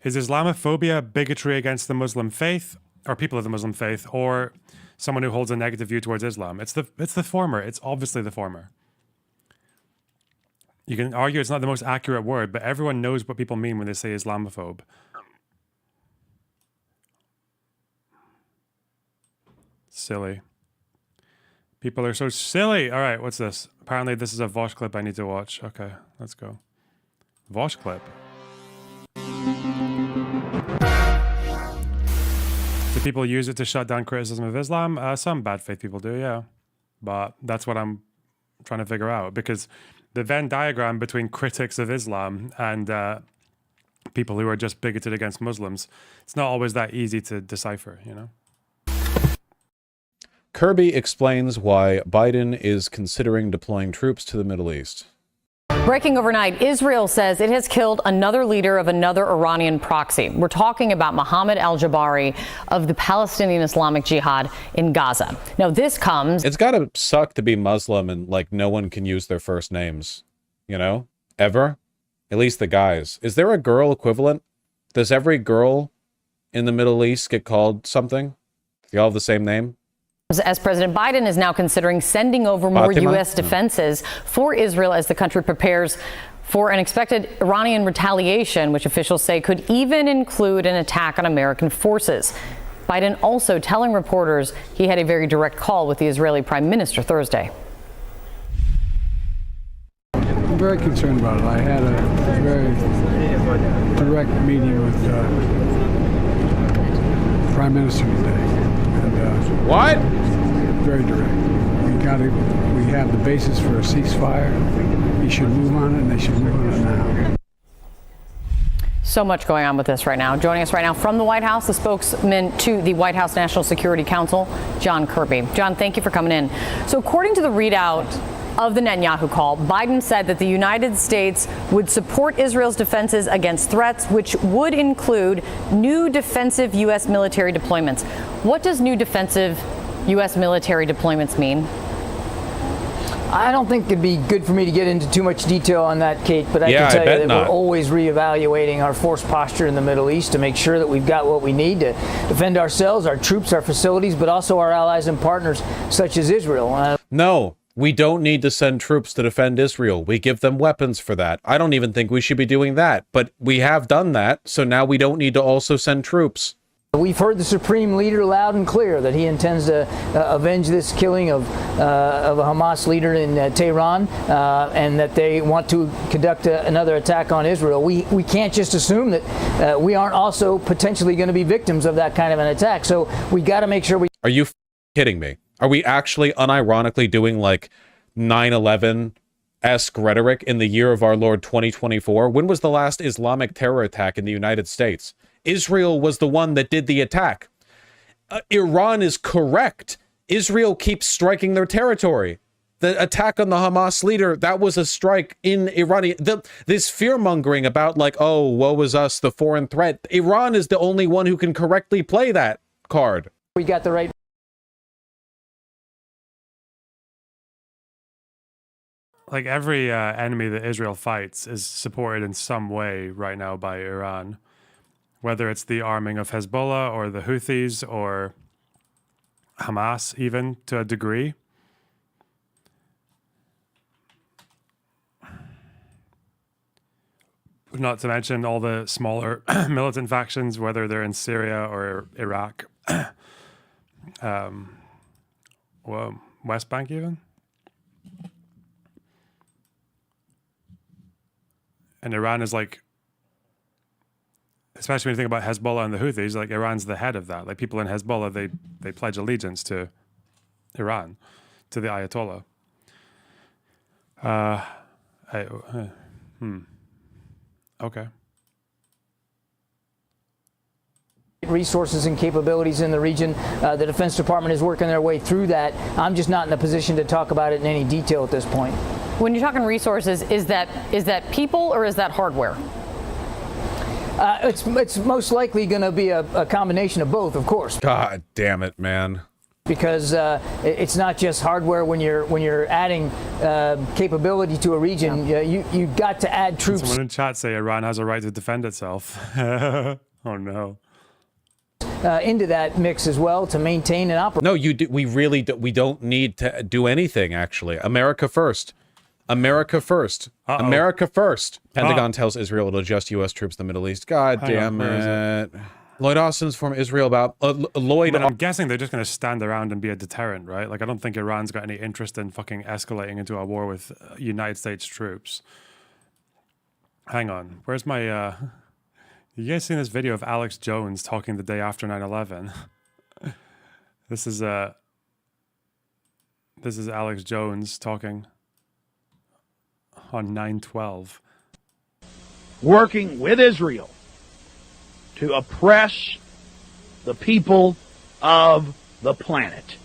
Is Islamophobia bigotry against the Muslim faith, or people of the Muslim faith, or someone who holds a negative view towards Islam? It's the former. It's obviously the former. You can argue it's not the most accurate word, but everyone knows what people mean when they say Islamophobe. Silly. People are so silly. All right, what's this? Apparently this is a Vosh clip I need to watch. Okay, let's go. Vosh clip. People use it to shut down criticism of Islam. Some bad faith people do, yeah. But that's what I'm trying to figure out, because the Venn diagram between critics of Islam and people who are just bigoted against Muslims, it's not always that easy to decipher, you know? Kirby explains why Biden is considering deploying troops to the Middle East. Breaking overnight, Israel says it has killed another leader of another Iranian proxy. We're talking about Mohammed al-Jabari of the Palestinian Islamic Jihad in Gaza. Now, this comes... It's gotta suck to be Muslim and, like, no one can use their first names, you know? Ever? At least the guys. Is there a girl equivalent? Does every girl in the Middle East get called something? They all have the same name? As President Biden is now considering sending over more Fatima? U.S. defenses for Israel as the country prepares for an expected Iranian retaliation, which officials say could even include an attack on American forces. Biden also telling reporters he had a very direct call with the Israeli Prime Minister Thursday. I'm very concerned about it. I had a very direct meeting with the Prime Minister today. What? Very direct. We have the basis for a ceasefire. He should move on it, and they should move on it now. So much going on with this right now. Joining us right now from the White House, the spokesman to the White House National Security Council, John Kirby. John, thank you for coming in. So according to the readout of the Netanyahu call, Biden said that the United States would support Israel's defenses against threats, which would include new defensive U.S. military deployments. What does new defensive U.S. military deployments mean? I don't think it'd be good for me to get into too much detail on that, Kate, but I can tell you that we're always reevaluating our force posture in the Middle East to make sure that we've got what we need to defend ourselves, our troops, our facilities, but also our allies and partners such as Israel. No. We don't need to send troops to defend Israel. We give them weapons for that. I don't even think we should be doing that, but we have done that, so now we don't need to also send troops. We've heard the Supreme Leader loud and clear that he intends to avenge this killing of a Hamas leader in Tehran, and that they want to conduct another attack on Israel. We can't just assume that we aren't also potentially going to be victims of that kind of an attack. So we got to make sure we... Are you kidding me? Are we actually unironically doing like 9/11-esque rhetoric in the year of our Lord 2024? When was the last Islamic terror attack in the United States? Israel was the one that did the attack. Iran is correct. Israel keeps striking their territory. The attack on the Hamas leader, that was a strike in Iran. This fear-mongering about like, oh, woe is us, the foreign threat. Iran is the only one who can correctly play that card. We got the right... Like every enemy that Israel fights is supported in some way right now by Iran, whether it's the arming of Hezbollah or the Houthis or Hamas, even to a degree. Not to mention all the smaller militant factions, whether they're in Syria or Iraq. West Bank even. And Iran is like, especially when you think about Hezbollah and the Houthis, like Iran's the head of that. Like people in Hezbollah, they pledge allegiance to Iran, to the Ayatollah. Okay. Resources and capabilities in the region. The Defense Department is working their way through that. I'm just not in a position to talk about it in any detail at this point. When you're talking resources, is that people or is that hardware? It's most likely going to be a combination of both, of course. God damn it, man. Because it's not just hardware. When you're adding capability to a region, you got to add troops. Someone in chat say Iran has a right to defend itself. Oh no. Into that mix as well to maintain and operate. No, we really we don't need to do anything. Actually, America first. America first. America first. Pentagon tells Israel to adjust U.S. troops in the Middle East. God damn it. Lloyd Austin's from Israel about Lloyd. I'm guessing they're just going to stand around and be a deterrent, right? Like I don't think Iran's got any interest in fucking escalating into a war with United States troops. Hang on, where's my? You guys seen this video of Alex Jones talking the day after 9/11? This is Alex Jones talking on 9/12. Working with Israel to oppress the people of the planet.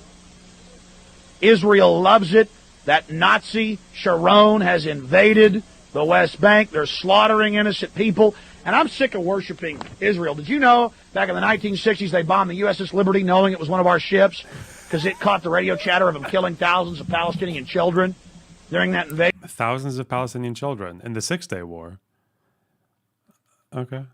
Israel loves it. That Nazi Sharon has invaded the West Bank. They're slaughtering innocent people. And I'm sick of worshiping Israel. Did you know back in the 1960s they bombed the USS Liberty knowing it was one of our ships because it caught the radio chatter of them killing thousands of Palestinian children during that invasion? Thousands of Palestinian children in the 6-Day War. Okay.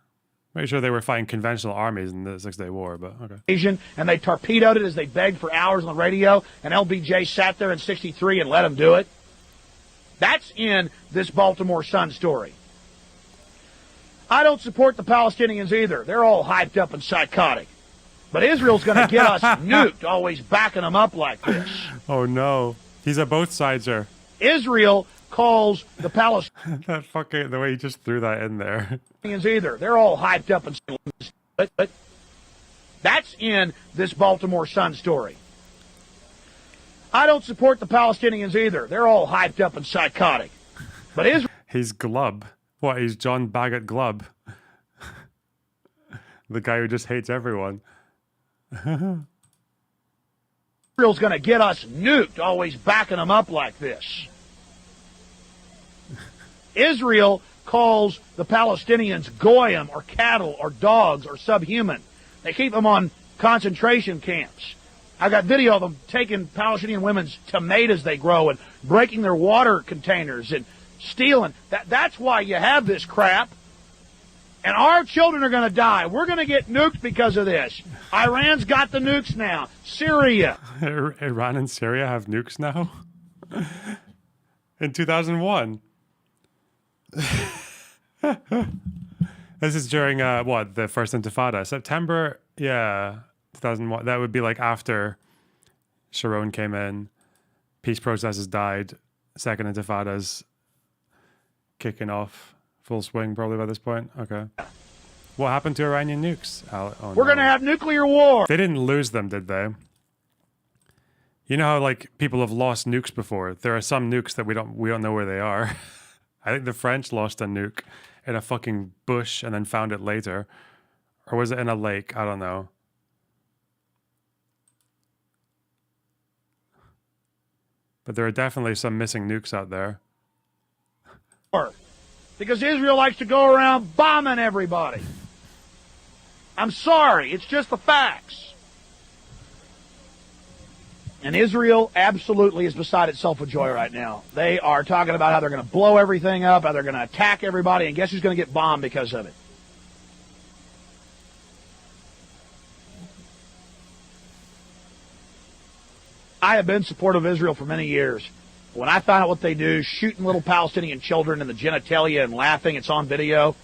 Pretty sure they were fighting conventional armies in the 6-Day War, but okay. And they torpedoed it as they begged for hours on the radio, and LBJ sat there in 63 and let them do it. That's in this Baltimore Sun story. I don't support the Palestinians either. They're all hyped up and psychotic. But Israel's going to get us nuked, always backing them up like this. Oh, no. He's at both sides here. Israel calls the Palestinians... That fucking... The way he just threw that in there. Either. They're all hyped up and... But that's in this Baltimore Sun story. I don't support the Palestinians either. They're all hyped up and psychotic. But Israel... He's Glubb. What, he's John Baggott Glubb? The guy who just hates everyone. Israel's going to get us nuked, always backing them up like this. Israel calls the Palestinians goyim or cattle or dogs or subhuman. They keep them on concentration camps. I got video of them taking Palestinian women's tomatoes they grow and breaking their water containers and stealing. That's why you have this crap. And our children are going to die. We're going to get nuked because of this. Iran's got the nukes now. Syria. Iran and Syria have nukes now? In 2001. This is during, what, the first Intifada? September? Yeah, 2001. That would be like after Sharon came in. Peace processes died. Second Intifada's kicking off. Full swing probably by this point. Okay. What happened to Iranian nukes? We're going to have nuclear war. They didn't lose them, did they? You know how like people have lost nukes before? There are some nukes that we don't know where they are. I think the French lost a nuke in a fucking bush and then found it later. Or was it in a lake? I don't know. But there are definitely some missing nukes out there. Because Israel likes to go around bombing everybody. I'm sorry, it's just the facts. And Israel absolutely is beside itself with joy right now. They are talking about how they're going to blow everything up, how they're going to attack everybody, and guess who's going to get bombed because of it? I have been supportive of Israel for many years. When I found out what they do, shooting little Palestinian children in the genitalia and laughing, it's on video.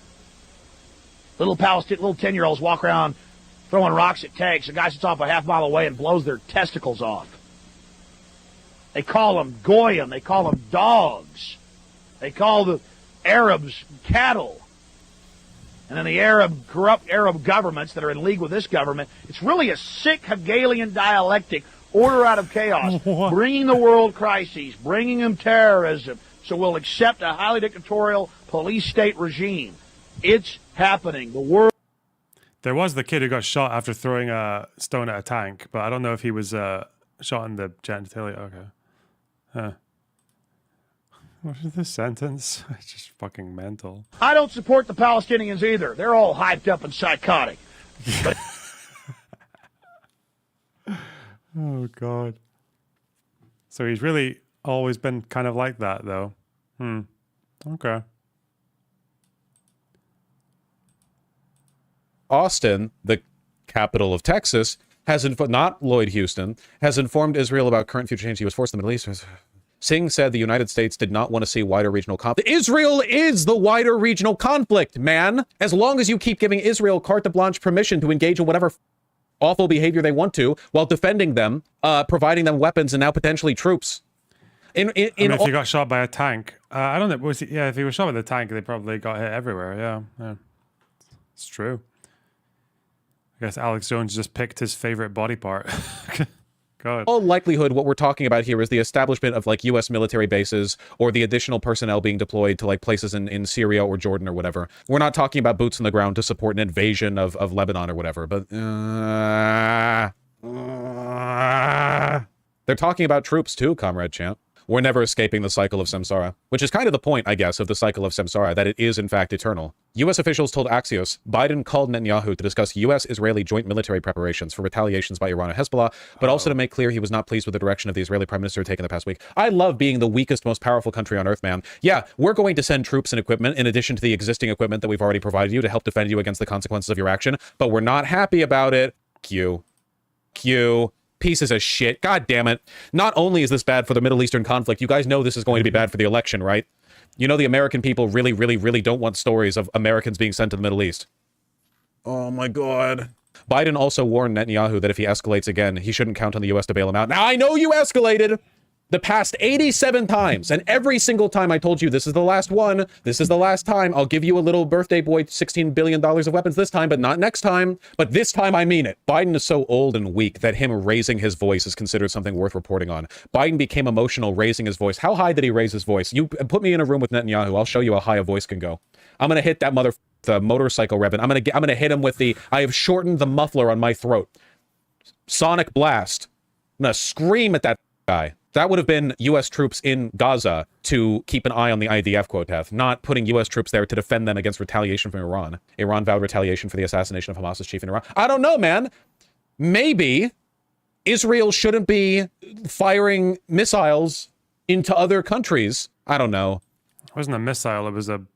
Little 10-year-olds walk around throwing rocks at tanks. A guy sits off a half mile away and blows their testicles off. They call them goyim. They call them dogs. They call the Arabs cattle. And then the corrupt Arab governments that are in league with this government, it's really a sick Hegelian dialectic. Order out of chaos, bringing the world crises, bringing them terrorism, so we'll accept a highly dictatorial police state regime. It's happening. The world. There was the kid who got shot after throwing a stone at a tank, but I don't know if he was shot in the genitalia. Okay. Huh. What is this sentence? It's just fucking mental. I don't support the Palestinians either. They're all hyped up and psychotic. But oh, God. So he's really always been kind of like that, though. Okay. Austin, the capital of Texas, not Lloyd Houston, has informed Israel about current future change. He was forced in the Middle East. Singh said the United States did not want to see wider regional conflict. Israel is the wider regional conflict, man. As long as you keep giving Israel carte blanche permission to engage in whatever awful behavior they want to, while defending them, providing them weapons, and now potentially troops. If he got shot by a tank, I don't know. If he was shot by the tank, they probably got hit everywhere. Yeah, it's true. I guess Alex Jones just picked his favorite body part. God. All likelihood, what we're talking about here is the establishment of like U.S. military bases or the additional personnel being deployed to like places in Syria or Jordan or whatever. We're not talking about boots on the ground to support an invasion of Lebanon or whatever, but they're talking about troops too, Comrade Champ. We're never escaping the cycle of samsara, which is kind of the point, I guess, of the cycle of samsara, that it is in fact eternal. U.S. officials told Axios Biden called Netanyahu to discuss U.S.-Israeli joint military preparations for retaliations by Iran and Hezbollah, but also to make clear he was not pleased with the direction of the Israeli Prime Minister taken the past week. I love being the weakest, most powerful country on earth, man. Yeah, we're going to send troops and equipment in addition to the existing equipment that we've already provided you to help defend you against the consequences of your action, but we're not happy about it. Q. Pieces of shit. God damn it. Not only is this bad for the Middle Eastern conflict, you guys know this is going to be bad for the election, right? You know the American people really, really, really don't want stories of Americans being sent to the Middle East. Oh my God. Biden also warned Netanyahu that if he escalates again, he shouldn't count on the U.S. to bail him out. Now, I know you escalated the past 87 times, and every single time I told you this is the last one, this is the last time, I'll give you a little birthday boy $16 billion of weapons this time, but not next time. But this time I mean it. Biden is so old and weak that him raising his voice is considered something worth reporting on. Biden became emotional raising his voice. How high did he raise his voice? You put me in a room with Netanyahu, I'll show you how high a voice can go. I'm gonna hit that the motorcycle revving. I'm gonna hit him with I have shortened the muffler on my throat. Sonic blast. I'm gonna scream at that guy. That would have been U.S. troops in Gaza to keep an eye on the IDF, Quoteth, not putting U.S. troops there to defend them against retaliation from Iran. Iran vowed retaliation for the assassination of Hamas's chief in Iran. I don't know, man. Maybe Israel shouldn't be firing missiles into other countries. I don't know. It wasn't a missile. It was an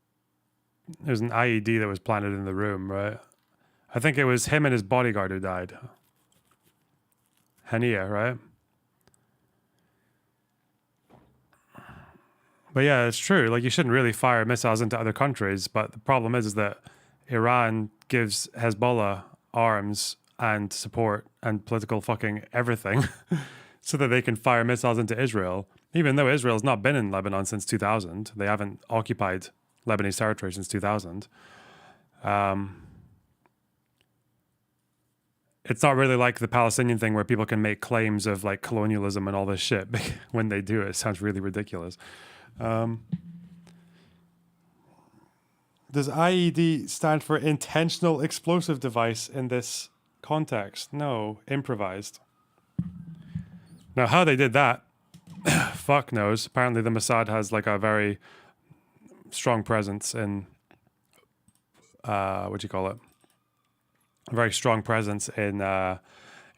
IED that was planted in the room, right? I think it was him and his bodyguard who died. Hania, right? But yeah, it's true. Like, you shouldn't really fire missiles into other countries. But the problem is that Iran gives Hezbollah arms and support and political fucking everything so that they can fire missiles into Israel. Even though Israel's not been in Lebanon since 2000. They haven't occupied Lebanese territory since 2000. It's not really like the Palestinian thing where people can make claims of like colonialism and all this shit. When they do it, it sounds really ridiculous. Does IED stand for intentional explosive device in this context? No, improvised. Now, how they did that, fuck knows. Apparently the Mossad has like a very strong presence in, what do you call it? A very strong presence in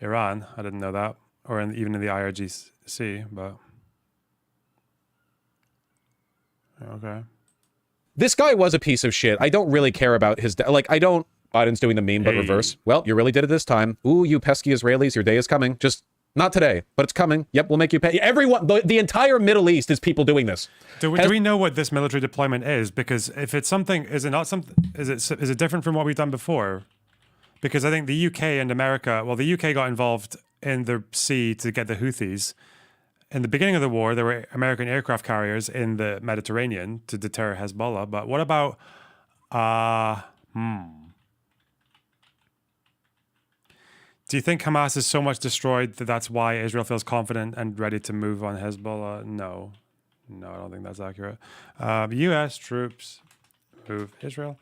Iran. I didn't know that. Or even in the IRGC, but... Okay. This guy was a piece of shit. I don't really care about his... Biden's doing the meme, but reverse. Well, you really did it this time. Ooh, you pesky Israelis, your day is coming. Just not today, but it's coming. Yep, we'll make you pay. Everyone, the entire Middle East is people doing this. Do we know what this military deployment is? Because if it's something, is it not something? Is it different from what we've done before? Because I think the UK and America, well, the UK got involved in the sea to get the Houthis. In the beginning of the war, there were American aircraft carriers in the Mediterranean to deter Hezbollah. But what about, do you think Hamas is so much destroyed that that's why Israel feels confident and ready to move on Hezbollah? No, I don't think that's accurate. U.S. troops move Israel.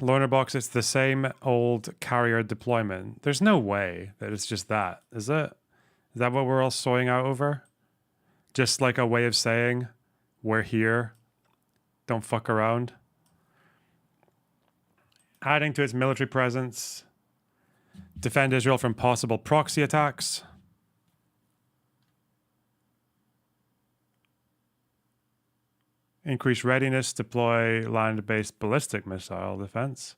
Loner Box, it's the same old carrier deployment. There's no way that it's just that, is it? Is that what we're all soying out over? Just like a way of saying, we're here, don't fuck around. Adding to its military presence, defend Israel from possible proxy attacks. Increase readiness, deploy land-based ballistic missile defense.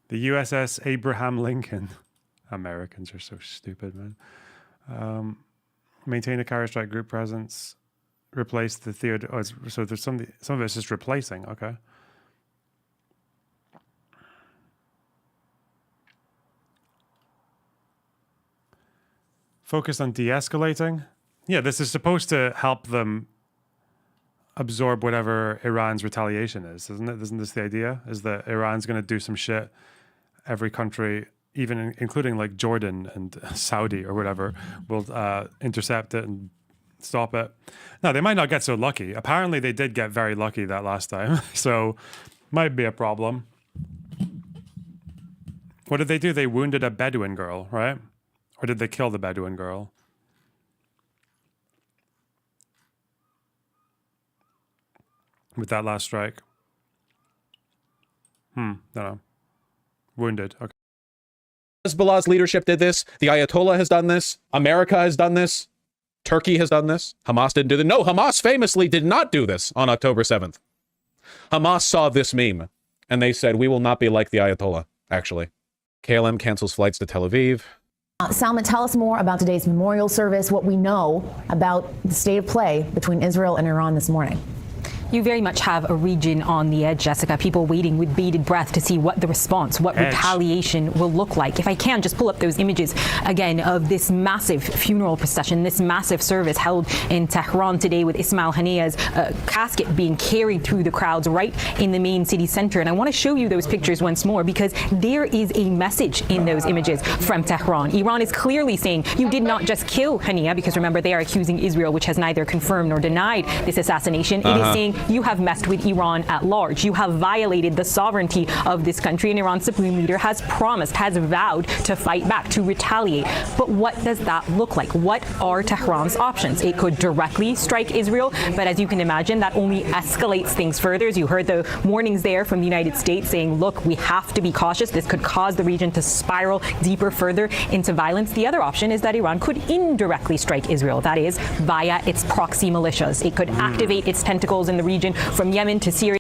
The USS Abraham Lincoln. Americans are so stupid, man. Maintain a carrier strike group presence. Replace the Theodore. Oh, so there's some of it's just replacing. Okay. Focus on de-escalating. Yeah, this is supposed to help them absorb whatever Iran's retaliation is, isn't it? Isn't this the idea? Is that Iran's going to do some shit? Every country, even including like Jordan and Saudi or whatever, will intercept it and stop it. Now, they might not get so lucky. Apparently, they did get very lucky that last time. So, might be a problem. What did they do? They wounded a Bedouin girl, right? Or did they kill the Bedouin girl? With that last strike. Don't know. Wounded. Okay. Hezbollah's leadership did this. The Ayatollah has done this. America has done this. Turkey has done this. Hamas didn't do this. No, Hamas famously did not do this on October 7th. Hamas saw this meme, and they said, we will not be like the Ayatollah, actually. KLM cancels flights to Tel Aviv. Salma, tell us more about today's memorial service, what we know about the state of play between Israel and Iran this morning. You very much have a region on the edge, Jessica. People waiting with bated breath to see what the response, what retaliation will look like. If I can, just pull up those images again of this massive funeral procession, this massive service held in Tehran today with Ismail Hania's casket being carried through the crowds right in the main city center. And I want to show you those pictures once more because there is a message in those images from Tehran. Iran is clearly saying you did not just kill Hania, because remember, they are accusing Israel, which has neither confirmed nor denied this assassination. It is saying you have messed with Iran at large. You have violated the sovereignty of this country, and Iran's supreme leader has promised, has vowed to fight back, to retaliate. But what does that look like? What are Tehran's options? It could directly strike Israel, but as you can imagine, that only escalates things further. As you heard the warnings there from the United States saying, look, we have to be cautious. This could cause the region to spiral deeper further into violence. The other option is that Iran could indirectly strike Israel. That is, via its proxy militias. It could activate its tentacles in the region from Yemen to Syria.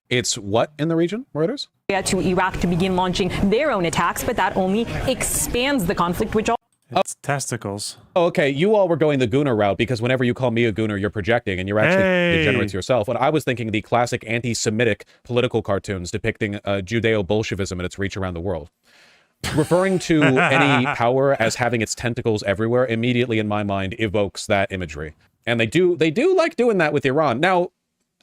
It's what in the region, Reuters? To Iraq to begin launching their own attacks, but that only expands the conflict, which it's testicles. Oh, okay, you all were going the Gooner route because whenever you call me a Gooner, you're projecting and you're actually degenerates yourself. When I was thinking the classic anti-Semitic political cartoons depicting Judeo-Bolshevism and its reach around the world. Referring to any power as having its tentacles everywhere immediately in my mind evokes that imagery. And they do like doing that with Iran. Now,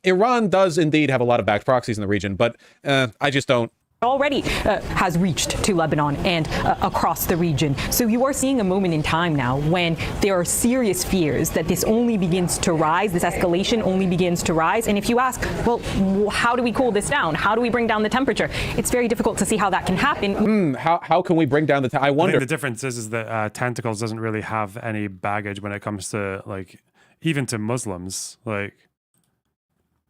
Iran does indeed have a lot of backed proxies in the region, but I just don't. Already has reached to Lebanon and across the region. So you are seeing a moment in time now when there are serious fears that this only begins to rise, this escalation only begins to rise. And if you ask, well, how do we cool this down? How do we bring down the temperature? It's very difficult to see how that can happen. How can we bring down the I wonder. I think the difference is that Tentacles doesn't really have any baggage when it comes to, like, even to Muslims. Like,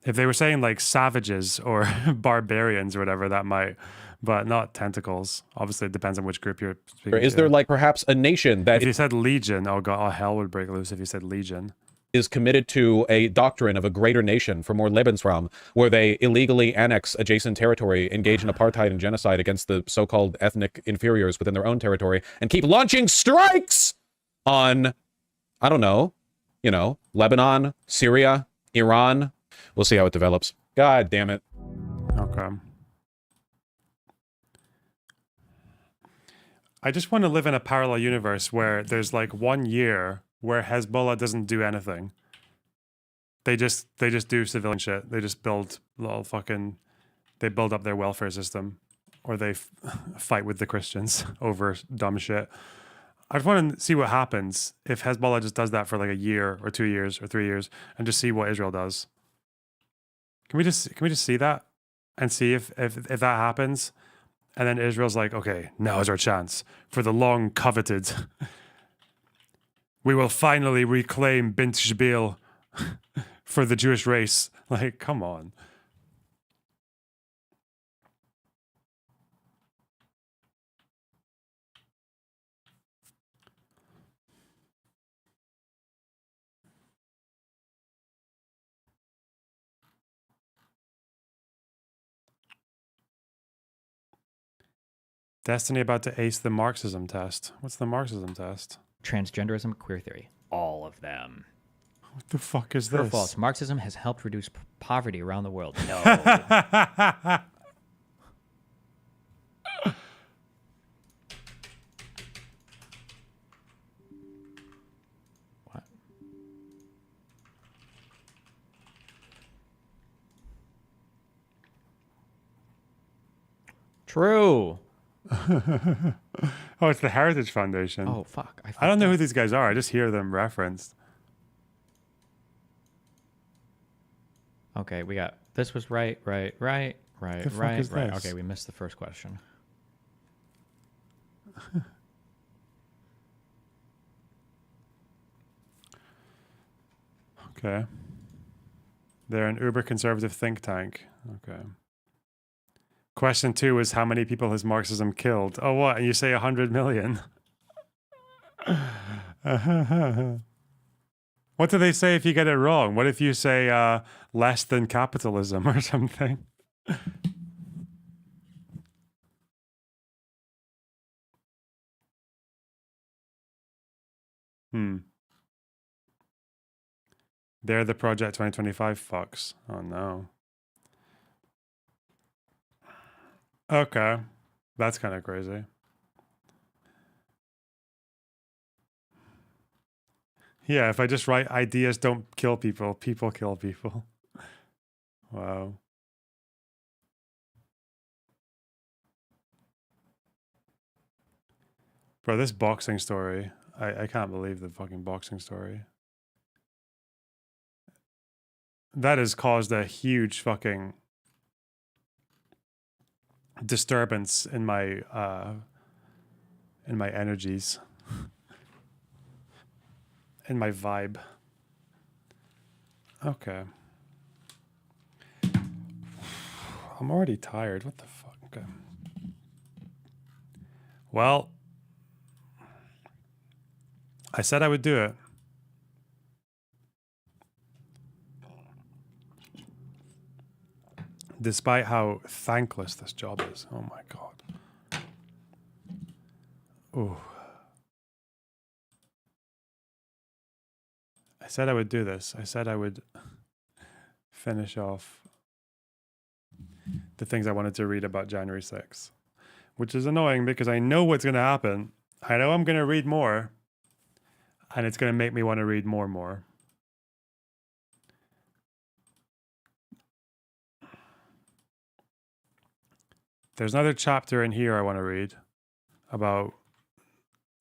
if they were saying like savages or barbarians or whatever, that might, but not tentacles. Obviously, it depends on which group you're speaking Is to. there like perhaps a nation that... If you said legion, oh god, hell would break loose if you said legion. ...is committed to a doctrine of a greater nation for more Lebensraum, where they illegally annex adjacent territory, engage in apartheid and genocide against the so-called ethnic inferiors within their own territory, and keep launching strikes on, I don't know, you know, Lebanon, Syria, Iran... We'll see how it develops. God damn it. Okay. I just want to live in a parallel universe where there's like 1 year where Hezbollah doesn't do anything. They just do civilian shit. They just build they build up their welfare system, or they fight with the Christians over dumb shit. I just want to see what happens if Hezbollah just does that for like a year or 2 years or 3 years and just see what Israel does. Can we just see that and see if that happens, and then Israel's like, okay, now is our chance for the long coveted. We will finally reclaim Bint Jbeil for the Jewish race. Like, come on. Destiny about to ace the Marxism test. What's the Marxism test? Transgenderism, queer theory. All of them. What the fuck is True or this? false? Marxism has helped reduce poverty around the world. No. What? true. Oh, it's the Heritage Foundation. Oh, fuck. I don't know who these guys are. I just hear them referenced. Okay, we got this was right. The fuck is Right. this? Okay, we missed the first question. Okay. They're an uber conservative think tank. Okay. Question 2 is how many people has Marxism killed? Oh, what? And you say 100 million? What do they say if you get it wrong? What if you say less than capitalism or something? They're the Project 2025 fucks. Oh no. Okay. That's kind of crazy. Yeah, if I just write ideas don't kill people, people kill people. Wow. Bro, this boxing story, I can't believe the fucking boxing story. That has caused a huge fucking disturbance in my energies. In my vibe. Okay. I'm already tired. What the fuck? Okay. Well, I said I would do it. Despite how thankless this job is. Oh my God. Ooh. I said I would do this. I said I would finish off the things I wanted to read about January 6th, which is annoying because I know what's going to happen. I know I'm going to read more, and it's going to make me want to read more and more. There's another chapter in here I want to read about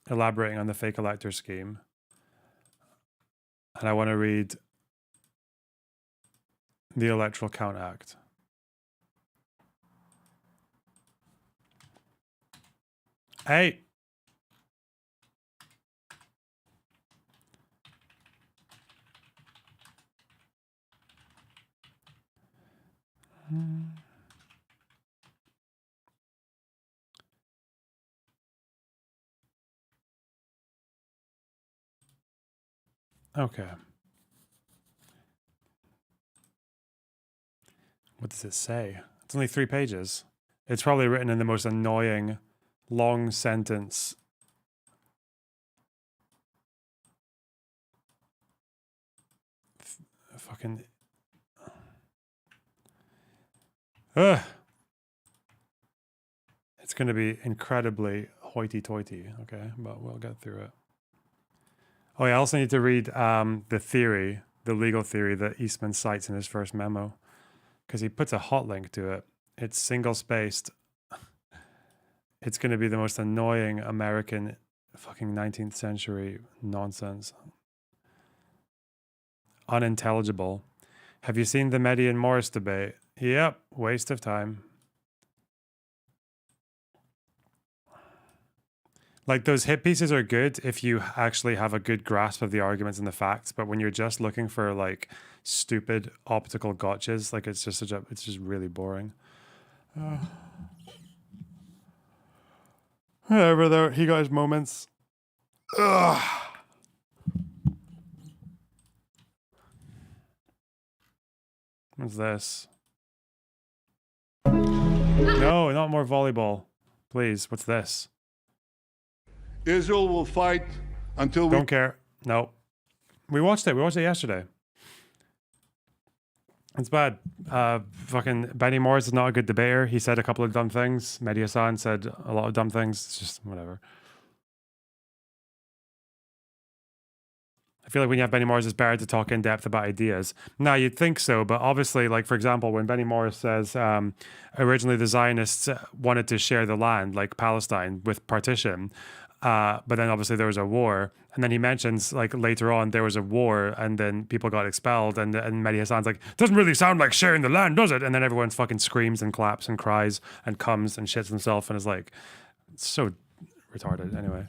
elaborating on the fake elector scheme. And I want to read the Electoral Count Act. Hey! Okay. What does it say? It's only 3 pages. It's probably written in the most annoying, long sentence. Fucking. Ugh. It's going to be incredibly hoity-toity, okay? But we'll get through it. Oh, yeah, I also need to read the theory, the legal theory that Eastman cites in his first memo, because he puts a hot link to it. It's single-spaced. It's going to be the most annoying American fucking 19th century nonsense. Unintelligible. Have you seen the Mehdi and Morris debate? Yep, waste of time. Like, those hit pieces are good if you actually have a good grasp of the arguments and the facts, but when you're just looking for like stupid optical gotchas, like it's just really boring. Whatever though, he got his moments. Ugh. What's this? No, not more volleyball. Please, what's this? Israel will fight until we... Don't care. No. We watched it. We watched it yesterday. It's bad. Fucking Benny Morris is not a good debater. He said a couple of dumb things. Mehdi Hasan said a lot of dumb things. It's just whatever. feel like when you have Benny Morris, it's better to talk in depth about ideas. Now, you'd think so, but obviously, like, for example, when Benny Morris says originally the Zionists wanted to share the land, like Palestine, with partition, but then obviously there was a war. And then he mentions, like, later on there was a war and then people got expelled. And Mehdi Hassan's like, doesn't really sound like sharing the land, does it? And then everyone fucking screams and claps and cries and comes and shits himself and is like, it's so retarded. Anyway.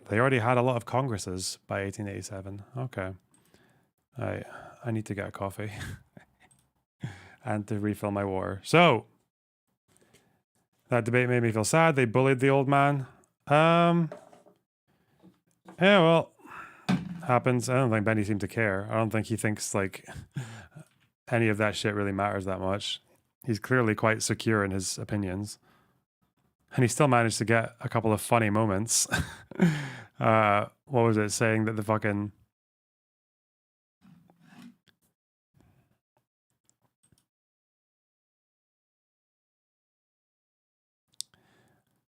They already had a lot of Congresses by 1887. Okay. I need to get a coffee and to refill my water. So, that debate made me feel sad. They bullied the old man. Yeah, well, happens. I don't think Benny seemed to care. I don't think he thinks, like, any of that shit really matters that much. He's clearly quite secure in his opinions. And he still managed to get a couple of funny moments. What was it? Saying that the fucking...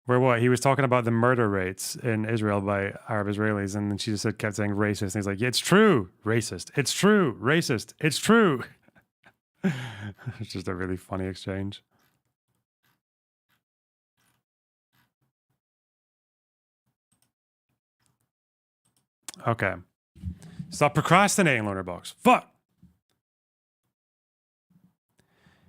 Where what? He was talking about the murder rates in Israel by Arab Israelis, and then she just kept saying racist. And he's like, yeah, it's true, racist. It's true, racist. It's true. It's just a really funny exchange. Okay. Stop procrastinating, Loner Box. Fuck!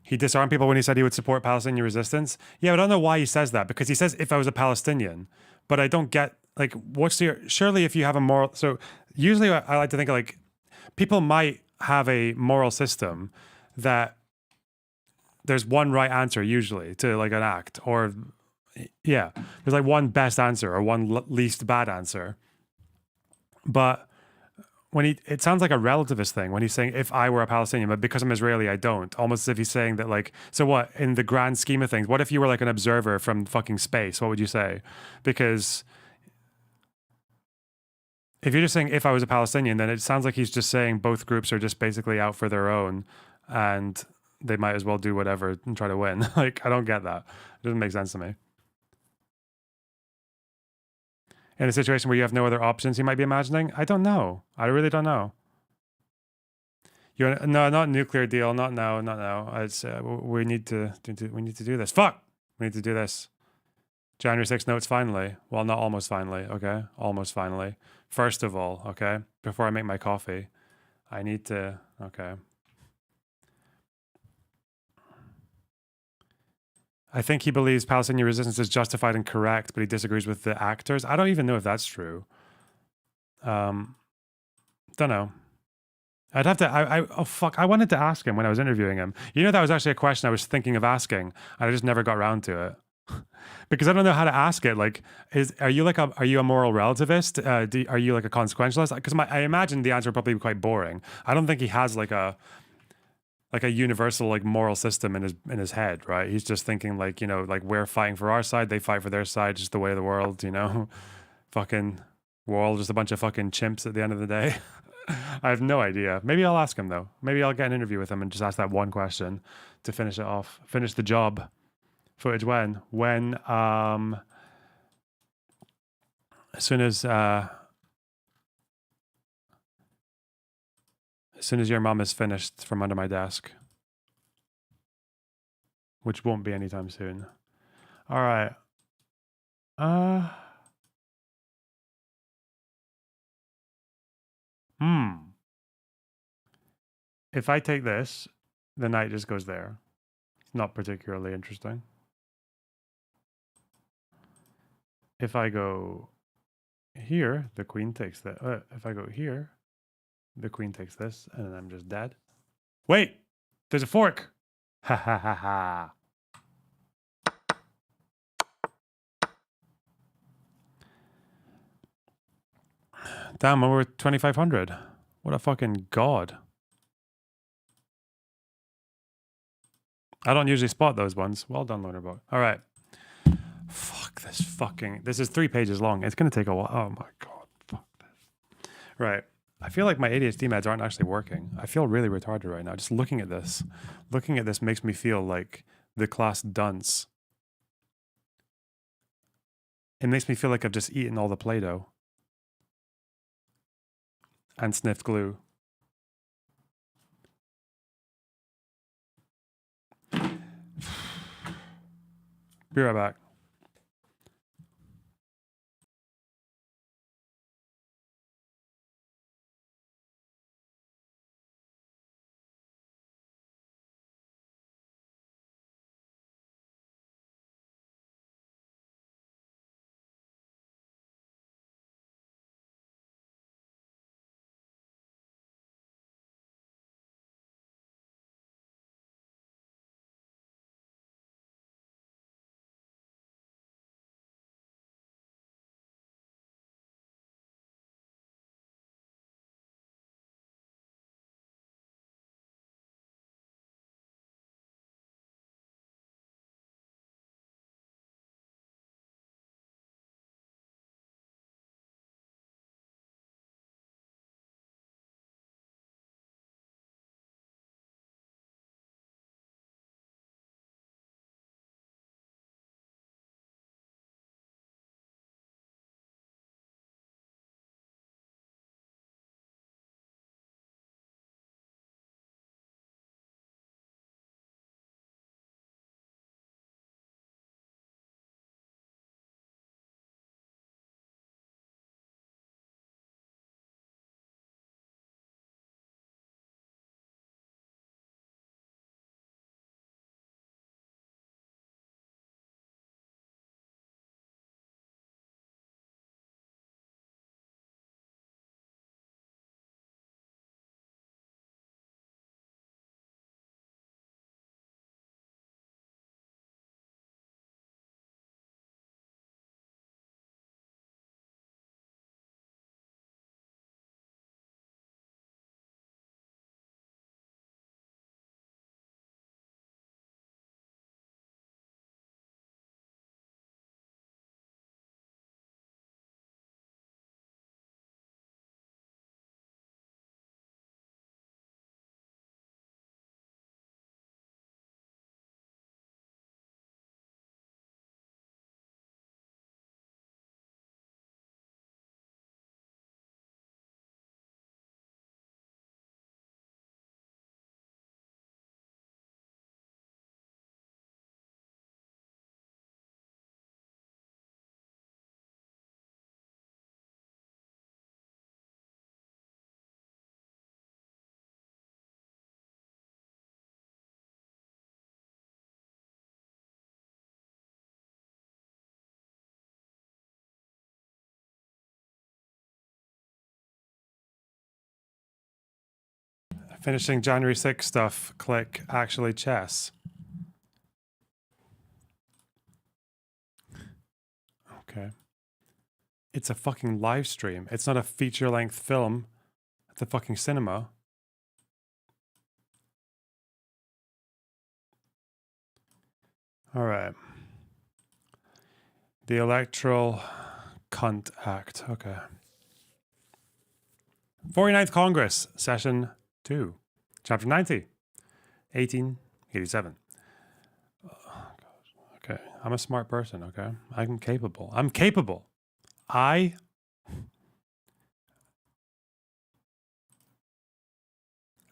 He disarmed people when he said he would support Palestinian resistance. Yeah, but I don't know why he says that, because he says, if I was a Palestinian, but I don't get, like, what's your, surely if you have a moral, so usually I like to think, like, people might have a moral system that there's one right answer usually to, like, an act, or, yeah, there's, like, one best answer or one least bad answer. But when it sounds like a relativist thing when he's saying, if I were a Palestinian, but because I'm Israeli, I don't. Almost as if he's saying that, like, so what, in the grand scheme of things, what if you were like an observer from fucking space? What would you say? Because if you're just saying, if I was a Palestinian, then it sounds like he's just saying both groups are just basically out for their own and they might as well do whatever and try to win. Like, I don't get that. It doesn't make sense to me. In a situation where you have no other options you might be imagining? I don't know. I really don't know. No, not nuclear deal. Not now. Not now. It's we need to do this. Fuck. We need to do this. January 6th notes finally. Well, not almost finally. Okay, almost finally. First of all, okay, before I make my coffee, I need to. Okay. I think he believes Palestinian resistance is justified and correct, but he disagrees with the actors. I don't even know if that's true. Don't know. I'd have to, oh fuck, I wanted to ask him when I was interviewing him. You know, that was actually a question I was thinking of asking, and I just never got around to it. Because I don't know how to ask it. Like, are you a moral relativist? Are you like a consequentialist? Because I imagine the answer would probably be quite boring. I don't think he has like a universal like moral system in his head, right? He's just thinking like, you know, like we're fighting for our side, they fight for their side, just the way of the world, you know? Fucking, we're all just a bunch of fucking chimps at the end of the day. I have no idea. Maybe I'll ask him though. Maybe I'll get an interview with him and just ask that one question to finish it off. Finish the job. Footage when? When, as soon as your mom is finished from under my desk, which won't be anytime soon. All right. If I take this, the knight just goes there. It's not particularly interesting. If I go here, the queen takes that. If I go here, the queen takes this, and then I'm just dead. Wait! There's a fork! Ha ha ha ha. Damn, I'm over 2,500. What a fucking god. I don't usually spot those ones. Well done, Lonerbot. All right. Fuck this fucking... This is 3 pages long. It's going to take a while. Oh my god. Fuck this. Right. I feel like my ADHD meds aren't actually working. I feel really retarded right now. Just looking at this. Looking at this makes me feel like the class dunce It makes me feel like I've just eaten all the Play-Doh and sniffed glue. Be right back. Finishing January 6th stuff. Click actually chess. Okay. It's a fucking live stream. It's not a feature-length film at the fucking cinema. All right. The Electoral Cunt Act. Okay. 49th Congress, Session 2, Chapter 90, 1887. Oh, okay. I'm a smart person, okay? I'm capable. I'm capable. I'm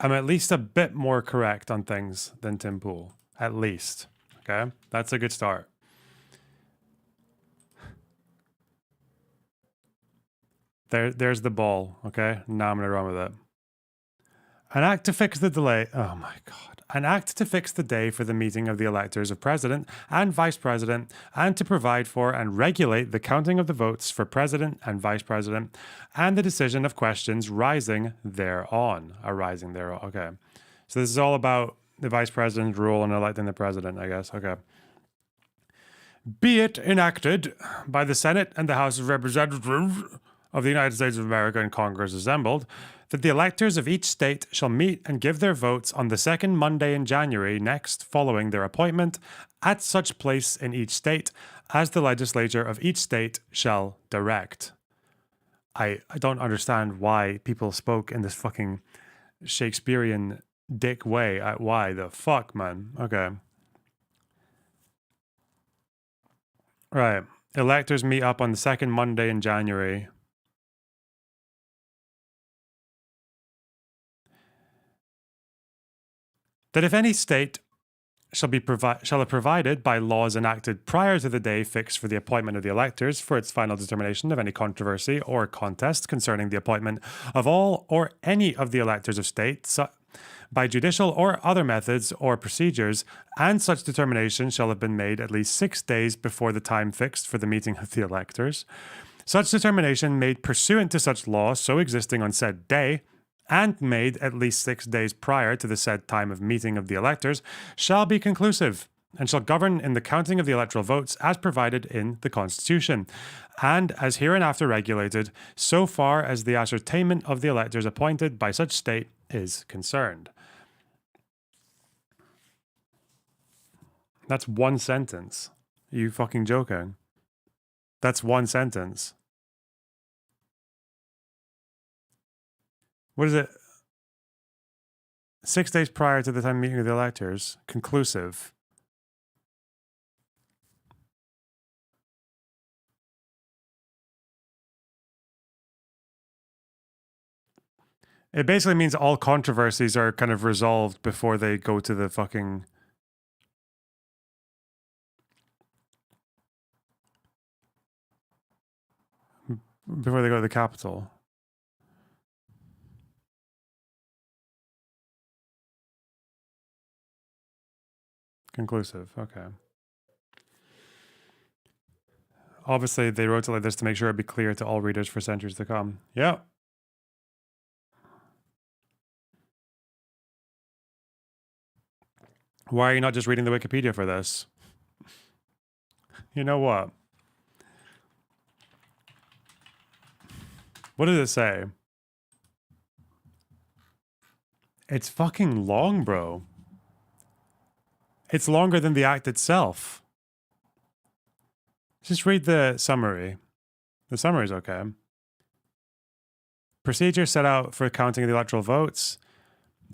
at least a bit more correct on things than Tim Pool. At least. Okay? That's a good start. There's the ball, okay? Now I'm going to run with it. An act to fix the delay. Oh my God. An act to fix the day for the meeting of the electors of president and vice president, and to provide for and regulate the counting of the votes for president and vice president, and the decision of questions rising thereon. Arising thereon. Okay. So this is all about the vice president's rule in electing the president, I guess. Okay. Be it enacted by the Senate and the House of Representatives of the United States of America and Congress assembled, that the electors of each state shall meet and give their votes on the second Monday in January next following their appointment at such place in each state as the legislature of each state shall direct. I don't understand why people spoke in this fucking Shakespearean dick way. Why the fuck, man? Okay. Right. electors meet up on the second Monday in January. That if any state shall have provided by laws enacted prior to the day fixed for the appointment of the electors for its final determination of any controversy or contest concerning the appointment of all or any of the electors of states by judicial or other methods or procedures, and such determination shall have been made at least 6 days before the time fixed for the meeting of the electors. Such determination made pursuant to such law so existing on said day, and made at least 6 days prior to the said time of meeting of the electors, shall be conclusive, and shall govern in the counting of the electoral votes as provided in the Constitution, and as hereinafter regulated, so far as the ascertainment of the electors appointed by such state is concerned. That's one sentence. Are you fucking joking? That's one sentence. What is it? 6 days prior to the time of meeting of the electors. Conclusive. It basically means all controversies are kind of resolved before they go to the fucking... before they go to the Capitol. Conclusive, okay. Obviously, they wrote it like this to make sure it'd be clear to all readers for centuries to come. Yep. Why are you not just reading the Wikipedia for this? You know what? What does it say? It's fucking long, bro. It's longer than the act itself. Just read the summary. The summary is okay. Procedure set out for counting of the electoral votes.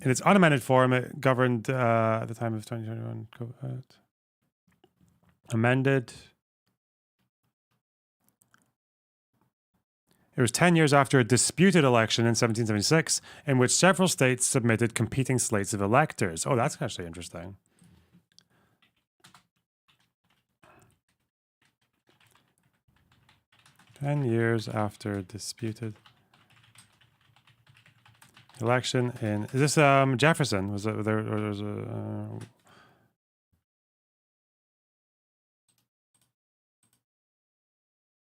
In its unamended form, it governed at the time of 2021. Amended. It was 10 years after a disputed election in 1776, in which several states submitted competing slates of electors. Oh, that's actually interesting. "10 years after a disputed election in..." Is this Jefferson? Was it there? Or was a?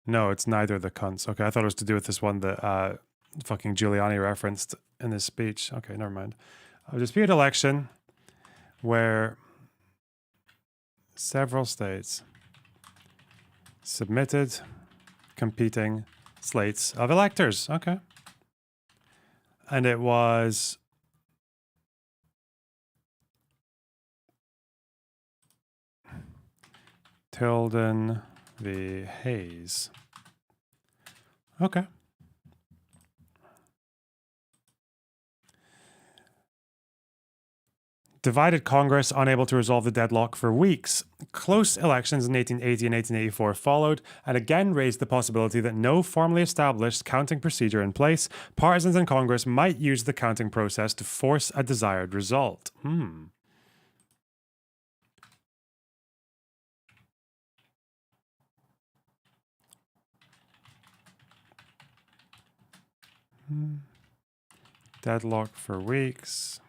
No, it's neither of the cunts. Okay, I thought it was to do with this one that fucking Giuliani referenced in his speech. Okay, never mind. A disputed election where several states submitted competing slates of electors. Okay. And it was Tilden v. Hayes. Okay. Divided Congress, unable to resolve the deadlock for weeks. Close elections in 1880 and 1884 followed, and again raised the possibility that no formally established counting procedure in place, partisans in Congress might use the counting process to force a desired result. Deadlock for weeks.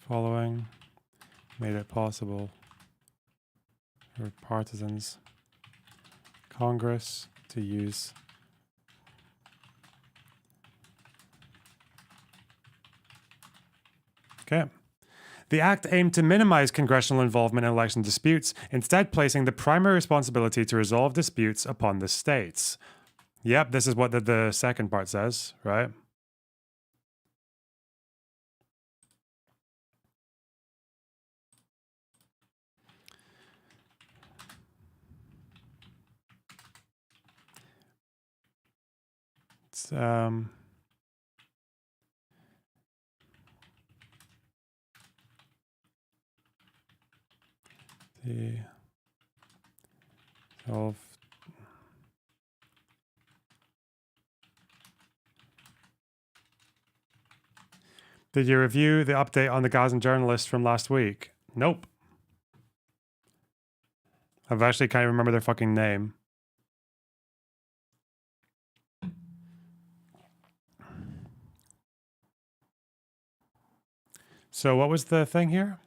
Following made it possible for partisans Congress to use okay. The act aimed to minimize congressional involvement in election disputes, instead placing the primary responsibility to resolve disputes upon the states. Yep, this is what the second part says, right? See. Solve. Did you review the update on the Gazan journalists from last week? Nope. I've actually can't even remember their fucking name. So what was the thing here?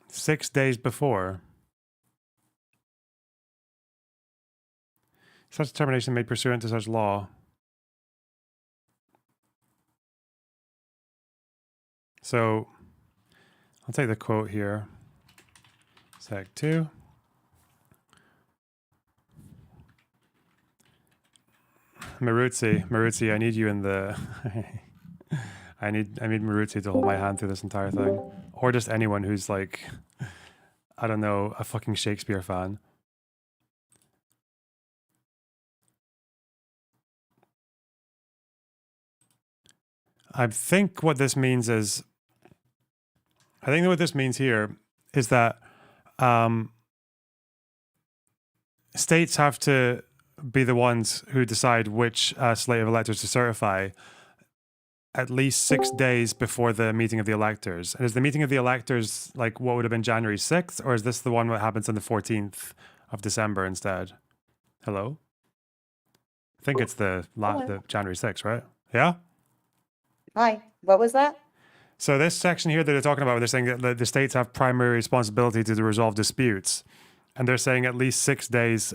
Six days before. Such determination made pursuant to such law. So I'll take the quote here. Sec 2. Maruzzi, I need you in the I need Maruzzi to hold my hand through this entire thing. Or just anyone who's like, I don't know, a fucking Shakespeare fan. I think what this means is, I think what this means here is that states have to be the ones who decide which slate of electors to certify at least 6 days before the meeting of the electors. And is the meeting of the electors like what would have been January 6th, or is this the one that happens on the 14th of December instead? Hello? I think it's the January 6th, right? Yeah? Hi, what was that? So this section here that they're talking about, where they're saying that the states have primary responsibility to resolve disputes, and they're saying at least 6 days.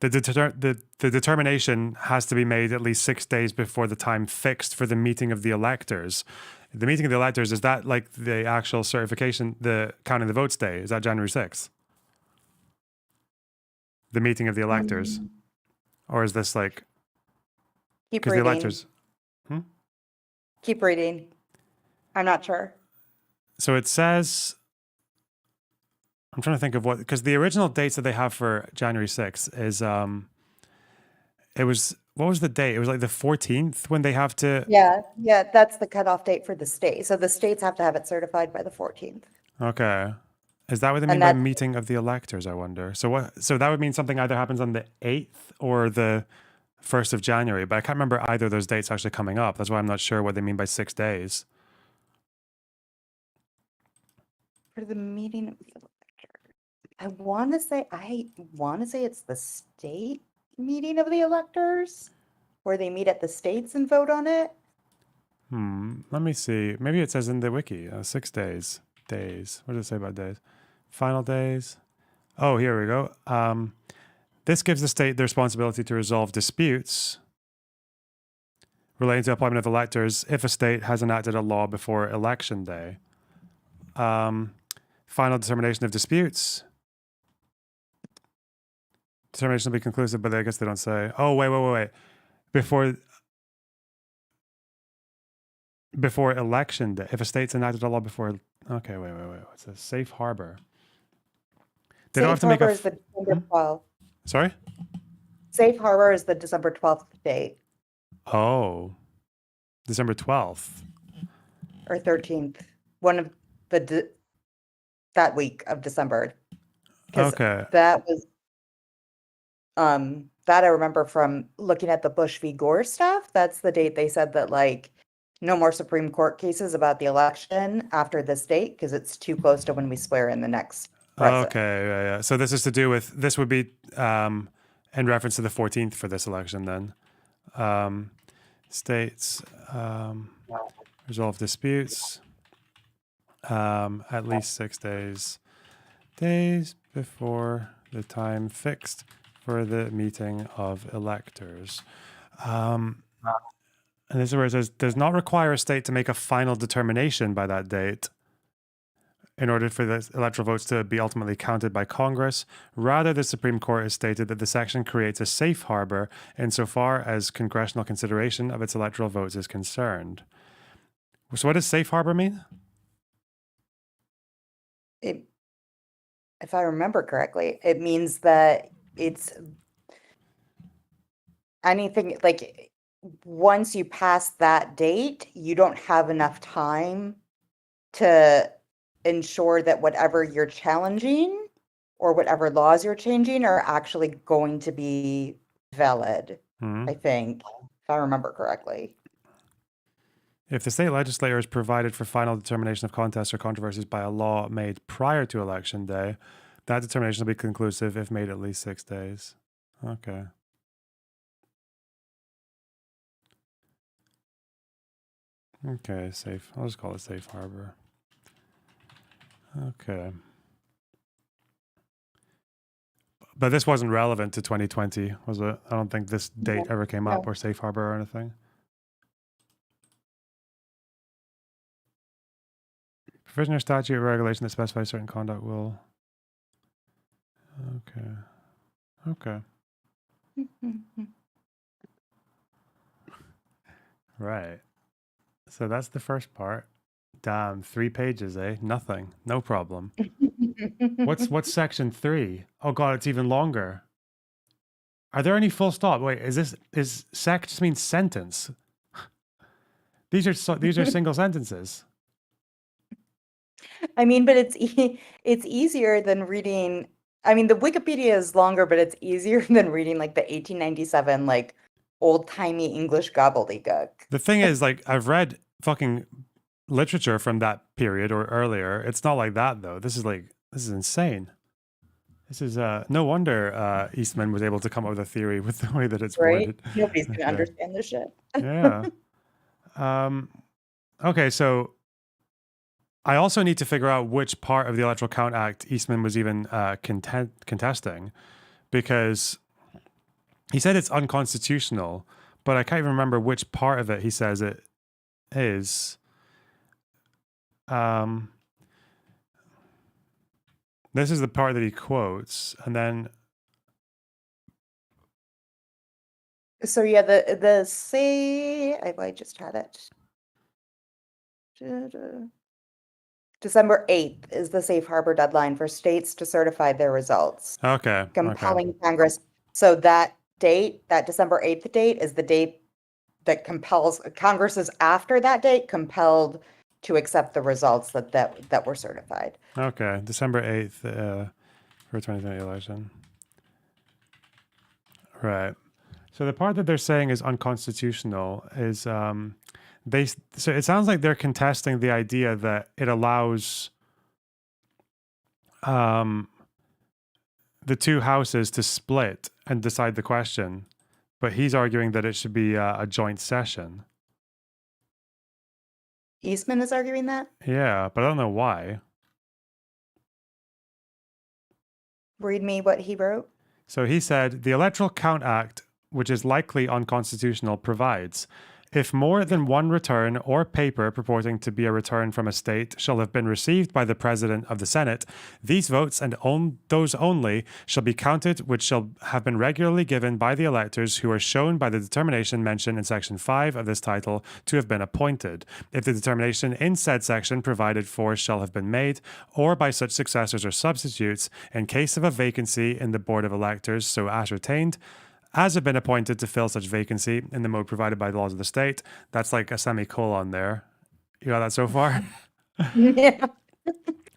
The determination has to be made at least 6 days before the time fixed for the meeting of the electors. The meeting of the electors, is that like the actual certification, the counting the votes day? Is that January 6th? The meeting of the electors? Or is this like... Keep the reading. electors... Keep reading. I'm not sure. So it says... I'm trying to think of what... Because the original dates that they have for January 6th is... It was... What was the date? It was like the 14th when they have to... Yeah, that's the cutoff date for the state. So the states have to have it certified by the 14th. Okay. Is that what they mean by meeting of the electors, I wonder? So what? So that would mean something either happens on the 8th or the 1st of January, but I can't remember either of those dates actually coming up. That's why I'm not sure what they mean by 6 days. For the meeting of the electors. I want to say it's the state meeting of the electors where they meet at the states and vote on it. Let me see. Maybe it says in the wiki, 6 days. Days. What does it say about days? Final days. Oh, here we go. This gives the state the responsibility to resolve disputes relating to appointment of electors if a state has enacted a law before election day. Final determination of disputes. Determination will be conclusive, but I guess they don't say. Oh, wait. Before election day. If a state's enacted a law before... Okay, wait. What's this? Safe harbor. They don't have to make a... Safe Harbor is the December 12th. Sorry? Safe Harbor is the December 12th date. Oh. December 12th. Or 13th. One of the... that week of December. Okay. That was... that I remember from looking at the Bush v. Gore stuff. That's the date they said that, like, no more Supreme Court cases about the election after this date because it's too close to when we swear in the next president. Okay, yeah. So this is to do with, this would be in reference to the 14th for this election then. States resolve disputes at least 6 days before the time fixed for the meeting of electors. And this is where it says, does not require a state to make a final determination by that date in order for the electoral votes to be ultimately counted by Congress. Rather, the Supreme Court has stated that the section creates a safe harbor insofar as congressional consideration of its electoral votes is concerned. So what does safe harbor mean? If I remember correctly, it means that it's anything like once you pass that date, you don't have enough time to ensure that whatever you're challenging or whatever laws you're changing are actually going to be valid, I think, if I remember correctly. If the state legislature is provided for final determination of contests or controversies by a law made prior to election day, that determination will be conclusive if made at least 6 days. Okay. Okay, safe. I'll just call it safe harbor. Okay. But this wasn't relevant to 2020, was it? I don't think this date ever came up, or safe harbor or anything. Provision or statute or regulation that specifies certain conduct will... Okay. Okay. Right. So that's the first part. Damn, 3 pages, eh? Nothing. No problem. What's section 3? Oh god, it's even longer. Are there any full stop? Wait, is sec just means sentence? These are single sentences. I mean, but it's easier than reading. I mean, the Wikipedia is longer, but it's easier than reading like the 1897 like old-timey English gobbledygook. The thing is, like, I've read fucking literature from that period or earlier. It's not like that though. This is insane. This is no wonder Eastman was able to come up with a theory with the way that it's Right? worded. Nobody's gonna understand this shit. Yeah. Okay, so I also need to figure out which part of the Electoral Count Act Eastman was even contesting, because he said it's unconstitutional, but I can't even remember which part of it he says it is. This is the part that he quotes, and then So yeah, the say I just had it. December 8th is the safe harbor deadline for states to certify their results. okay, Compelling Congress. So that date, that December 8th date, is the date that compels Congress is after that date compelled to accept the results that were certified. Okay, December 8th for 2020 election. Right. So the part that they're saying is unconstitutional is so it sounds like they're contesting the idea that it allows the two houses to split and decide the question, but he's arguing that it should be a joint session. Eastman is arguing that? Yeah, but I don't know why. Read me what he wrote. So he said, the Electoral Count Act, which is likely unconstitutional, provides, if more than one return or paper purporting to be a return from a state shall have been received by the President of the Senate, these votes and those only shall be counted which shall have been regularly given by the electors who are shown by the determination mentioned in Section 5 of this title to have been appointed, if the determination in said section provided for shall have been made, or by such successors or substitutes, in case of a vacancy in the Board of Electors so ascertained, as have been appointed to fill such vacancy in the mode provided by the laws of the state. That's like a semicolon there. You got that so far? Yeah.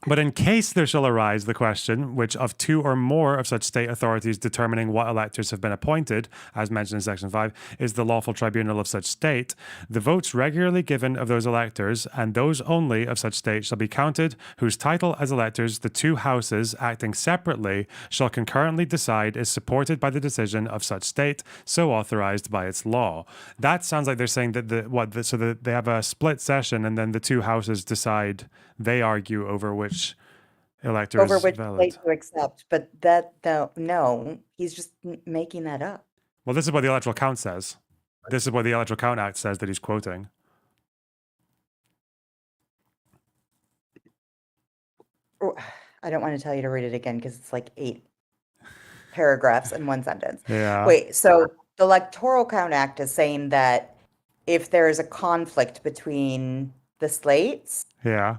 But in case there shall arise the question, which of two or more of such state authorities determining what electors have been appointed, as mentioned in Section 5, is the lawful tribunal of such state, the votes regularly given of those electors, and those only of such state, shall be counted, whose title as electors the two houses, acting separately, shall concurrently decide is supported by the decision of such state, so authorized by its law. That sounds like they're saying that they have a split session, and then the two houses decide, they argue over which elector Over is which valid. state to accept, but no, he's just making that up. Well, this is what the Electoral Count says. This is what the Electoral Count Act says that he's quoting. I don't want to tell you to read it again because it's like 8 paragraphs in one sentence. Yeah. Wait, so the Electoral Count Act is saying that if there is a conflict between the slates, Yeah.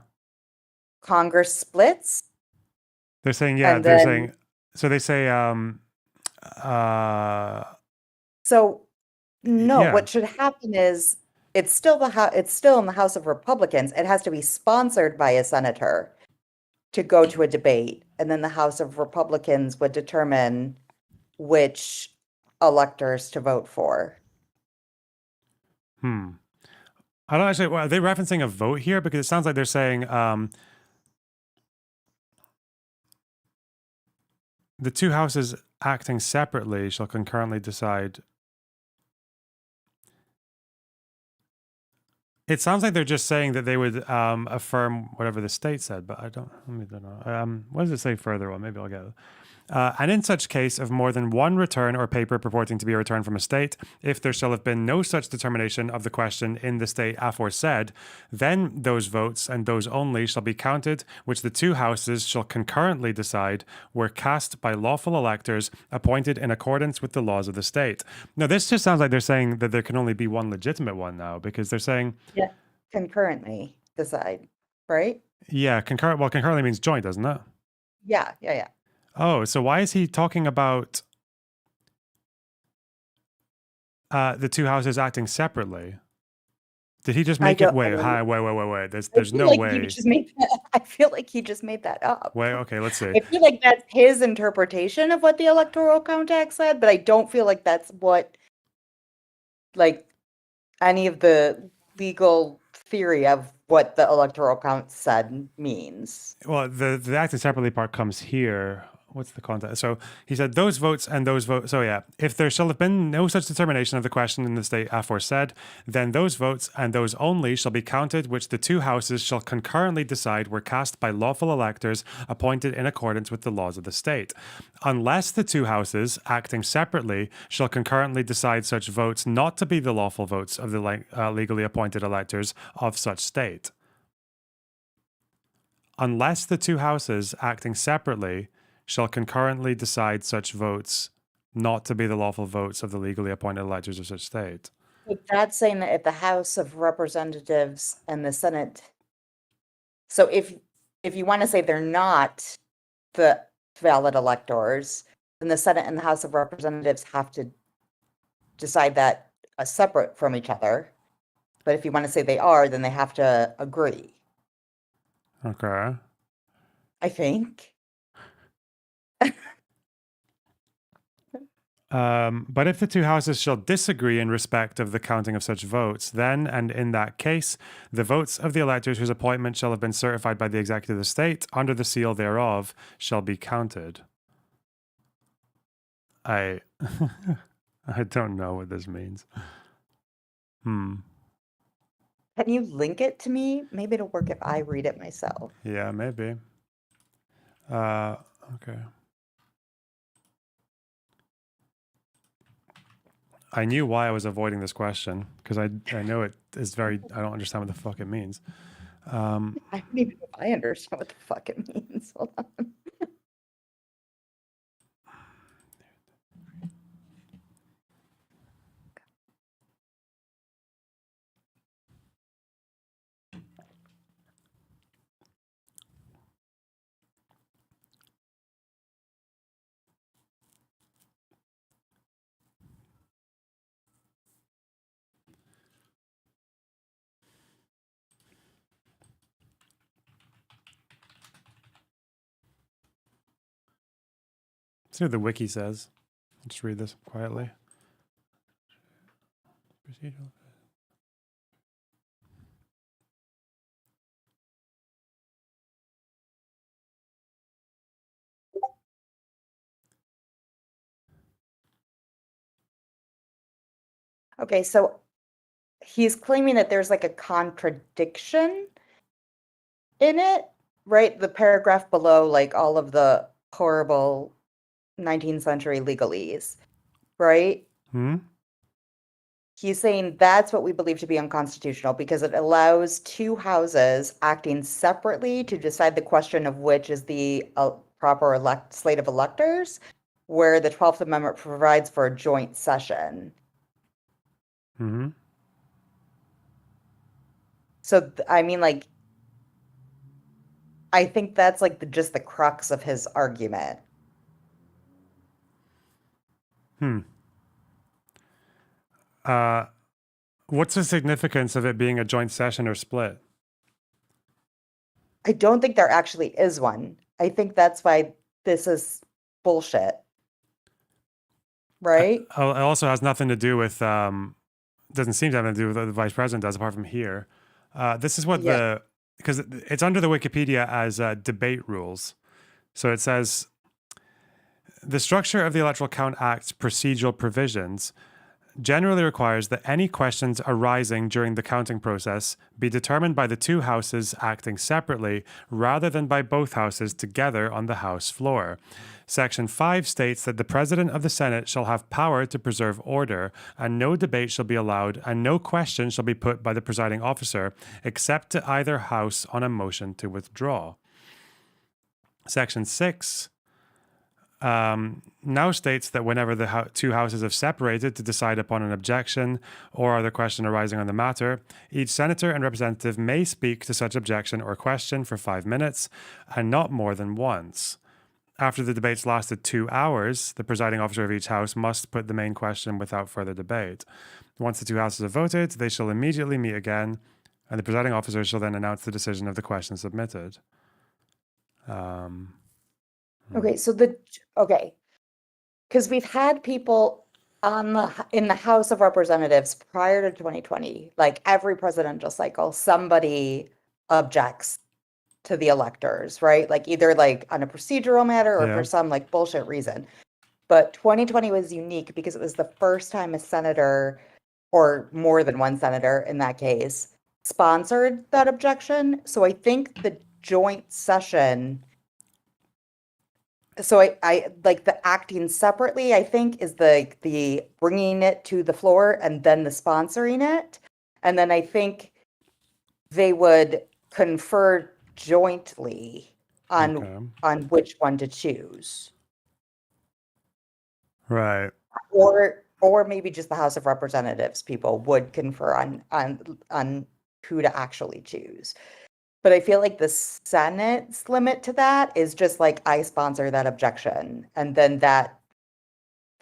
Congress splits. They're saying, yeah, And they're then- saying, so they say, So No, Yeah. what should happen is it's still it's still in the House of Republicans. It has to be sponsored by a senator to go to a debate, and then the House of Republicans would determine which electors to vote for. I don't actually. Well, are they referencing a vote here? Because it sounds like they're saying the two houses acting separately shall concurrently decide. It sounds like they're just saying that they would affirm whatever the state said, but I don't know. What does it say further on? Maybe I'll get it. And in such case of more than one return or paper purporting to be a return from a state, if there shall have been no such determination of the question in the state aforesaid, then those votes and those only shall be counted, which the two houses shall concurrently decide were cast by lawful electors appointed in accordance with the laws of the state. Now, this just sounds like they're saying that there can only be one legitimate one now, because they're saying... Yeah, concurrently decide, right? Yeah, concurrent. Well, concurrently means joint, doesn't it? Yeah. Oh, so why is he talking about the two houses acting separately? Did he just make it? Wait. There's no way. I feel like he just made that up. Wait, okay, let's see. I feel like that's his interpretation of what the Electoral Count Act said, but I don't feel like that's what, like, any of the legal theory of what the Electoral Count said means. Well, the acting separately part comes here. What's the context? So he said those votes and those votes. So yeah, if there shall have been no such determination of the question in the state aforesaid, then those votes and those only shall be counted, which the two houses shall concurrently decide were cast by lawful electors appointed in accordance with the laws of the state. Unless the two houses, acting separately, shall concurrently decide such votes not to be the lawful votes of the legally appointed electors of such state. Unless the two houses, acting separately, shall concurrently decide such votes not to be the lawful votes of the legally appointed electors of such state. But that's saying that if the House of Representatives and the Senate, so if you want to say they're not the valid electors, then the Senate and the House of Representatives have to decide that separate from each other. But if you want to say they are, then they have to agree. Okay. I think. But if the two houses shall disagree in respect of the counting of such votes, then, and in that case, the votes of the electors whose appointment shall have been certified by the executive of the state under the seal thereof shall be counted. I don't know what this means. Can you link it to me? Maybe it'll work if I read it myself. Yeah, maybe. Okay. I knew why I was avoiding this question, because I know it is very, I don't understand what the fuck it means. I don't even know if I understand what the fuck it means. Hold on. See what the wiki says. I'll just read this quietly. Procedural. Okay, so he's claiming that there's like a contradiction in it, right? The paragraph below, like all of the horrible 19th century legalese, right? He's saying that's what we believe to be unconstitutional because it allows two houses acting separately to decide the question of which is the proper slate of electors, where the 12th Amendment provides for a joint session. So, I mean, like, I think that's like just the crux of his argument. What's the significance of it being a joint session or split? I don't think there actually is one. I think that's why this is bullshit. Right? It also has nothing to do with, doesn't seem to have anything to do with what the vice president does, apart from here. This is what because it's under the Wikipedia as debate rules. So it says, the structure of the Electoral Count Act's procedural provisions generally requires that any questions arising during the counting process be determined by the two houses acting separately rather than by both houses together on the House floor. Section 5 states that the President of the Senate shall have power to preserve order, and no debate shall be allowed, and no question shall be put by the presiding officer except to either house on a motion to withdraw. Section 6 now states that whenever the two houses have separated to decide upon an objection or other question arising on the matter, each senator and representative may speak to such objection or question for 5 minutes and not more than once. After the debates lasted 2 hours, the presiding officer of each house must put the main question without further debate. Once the two houses have voted, they shall immediately meet again, and the presiding officer shall then announce the decision of the question submitted. Okay, so because we've had people in the House of Representatives prior to 2020, like every presidential cycle, somebody objects to the electors, right? Like either like on a procedural matter or for some like bullshit reason. But 2020 was unique because it was the first time a senator, or more than one senator in that case, sponsored that objection. So I think the joint session, so I like the acting separately, I think, is the bringing it to the floor and then the sponsoring it. And then I think they would confer jointly on which one to choose. Right. Or maybe just the House of Representatives people would confer on who to actually choose. But I feel like the Senate's limit to that is just like, I sponsor that objection. And then that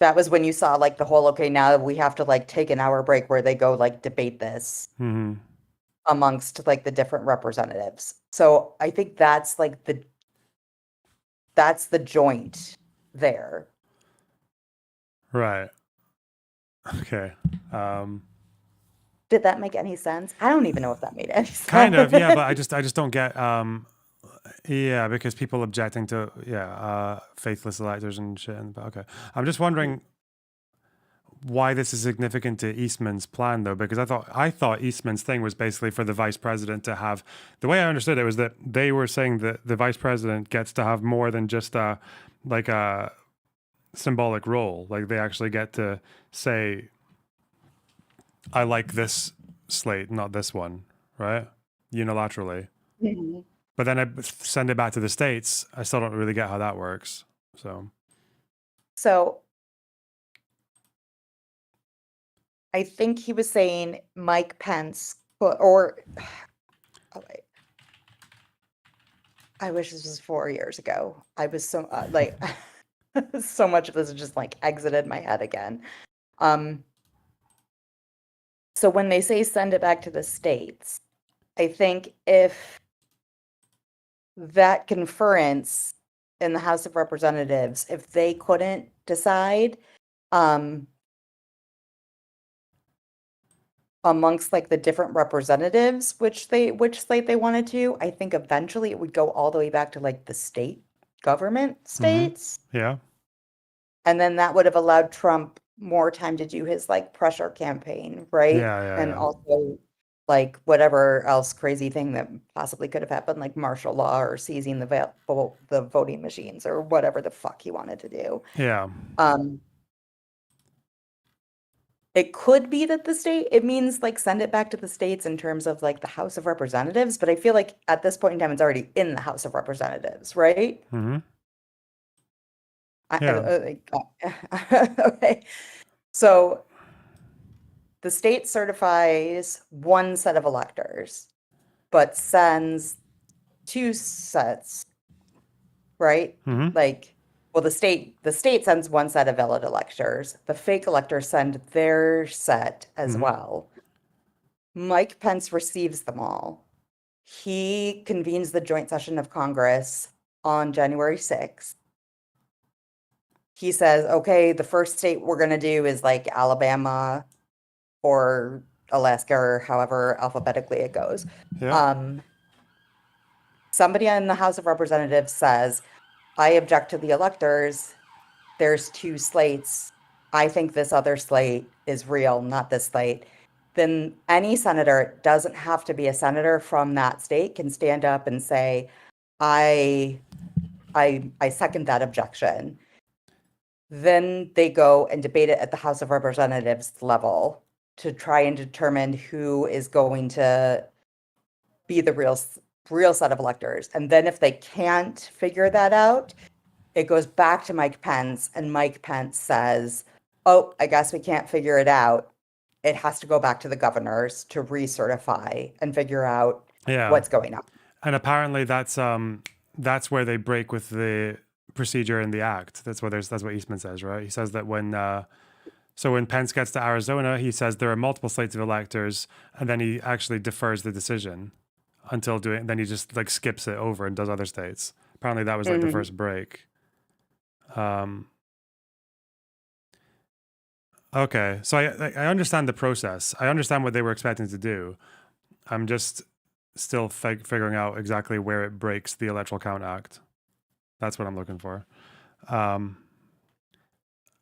was when you saw like the whole, okay, now we have to like take an hour break where they go like debate this amongst like the different representatives. So I think that's like that's the joint there. Right. Okay. Did that make any sense? I don't even know if that made any sense. Kind of, yeah, but I just don't get because people objecting to faithless electors and shit. But okay. I'm just wondering why this is significant to Eastman's plan though, because I thought Eastman's thing was basically for the vice president to have, the way I understood it was that they were saying that the vice president gets to have more than just a symbolic role. Like they actually get to say, I like this slate, not this one, right? Unilaterally. Mm-hmm. But then I send it back to the States. I still don't really get how that works. So I think he was saying Mike Pence I wish this was 4 years ago. I was so so much of this just like exited my head again. So when they say send it back to the States, I think if that conference in the House of Representatives, if they couldn't decide amongst like the different representatives, which slate they wanted to, I think eventually it would go all the way back to like the state government states. Yeah. And then that would have allowed Trump more time to do his like pressure campaign, right? And also like whatever else crazy thing that possibly could have happened, like martial law or seizing the voting machines or whatever the fuck he wanted to do. Yeah. It could be that it means like send it back to the states in terms of like the House of Representatives, but I feel like at this point in time it's already in the House of Representatives, right? Mm-hmm. Okay. So the state certifies one set of electors, but sends two sets, right? Mm-hmm. Like Well, the state sends one set of valid electors. The fake electors send their set as well. Mike Pence receives them all. He convenes the joint session of Congress on January 6th. He says, okay, the first state we're going to do is like Alabama or Alaska or however alphabetically it goes. Yeah. Somebody in the House of Representatives says, I object to the electors. There's 2 slates. I think this other slate is real, not this slate. Then any senator, it doesn't have to be a senator from that state, can stand up and say, I second that objection. Then they go and debate it at the House of Representatives level to try and determine who is going to be the real set of electors. And then if they can't figure that out, it goes back to Mike Pence, and Mike Pence says, oh, I guess we can't figure it out. It has to go back to the governors to recertify and figure out what's going on. And apparently that's where they break with the procedure in the act. That's what Eastman says, right? He says that when Pence gets to Arizona, he says there are multiple slates of electors, and then he actually defers the decision until then he just like skips it over and does other states. Apparently that was like the first break. Okay, so I understand the process. I understand what they were expecting to do. I'm just still figuring out exactly where it breaks the Electoral Count Act. That's what I'm looking for.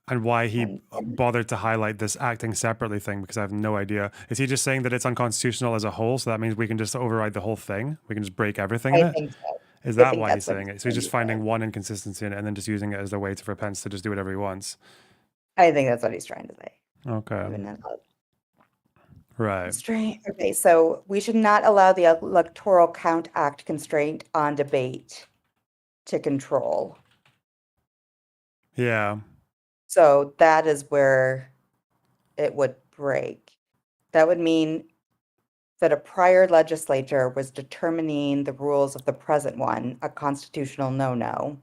And why he bothered to highlight this acting separately thing, because I have no idea. Is he just saying that it's unconstitutional as a whole, so that means we can just override the whole thing? We can just break everything in it? Think so. Is that why he's saying it? So he's just finding one inconsistency in it and then just using it as a way for Pence to just do whatever he wants? I think that's what he's trying to say. Okay. Right. Okay, so we should not allow the Electoral Count Act constraint on debate to control. Yeah. So that is where it would break. That would mean that a prior legislature was determining the rules of the present one a constitutional no-no.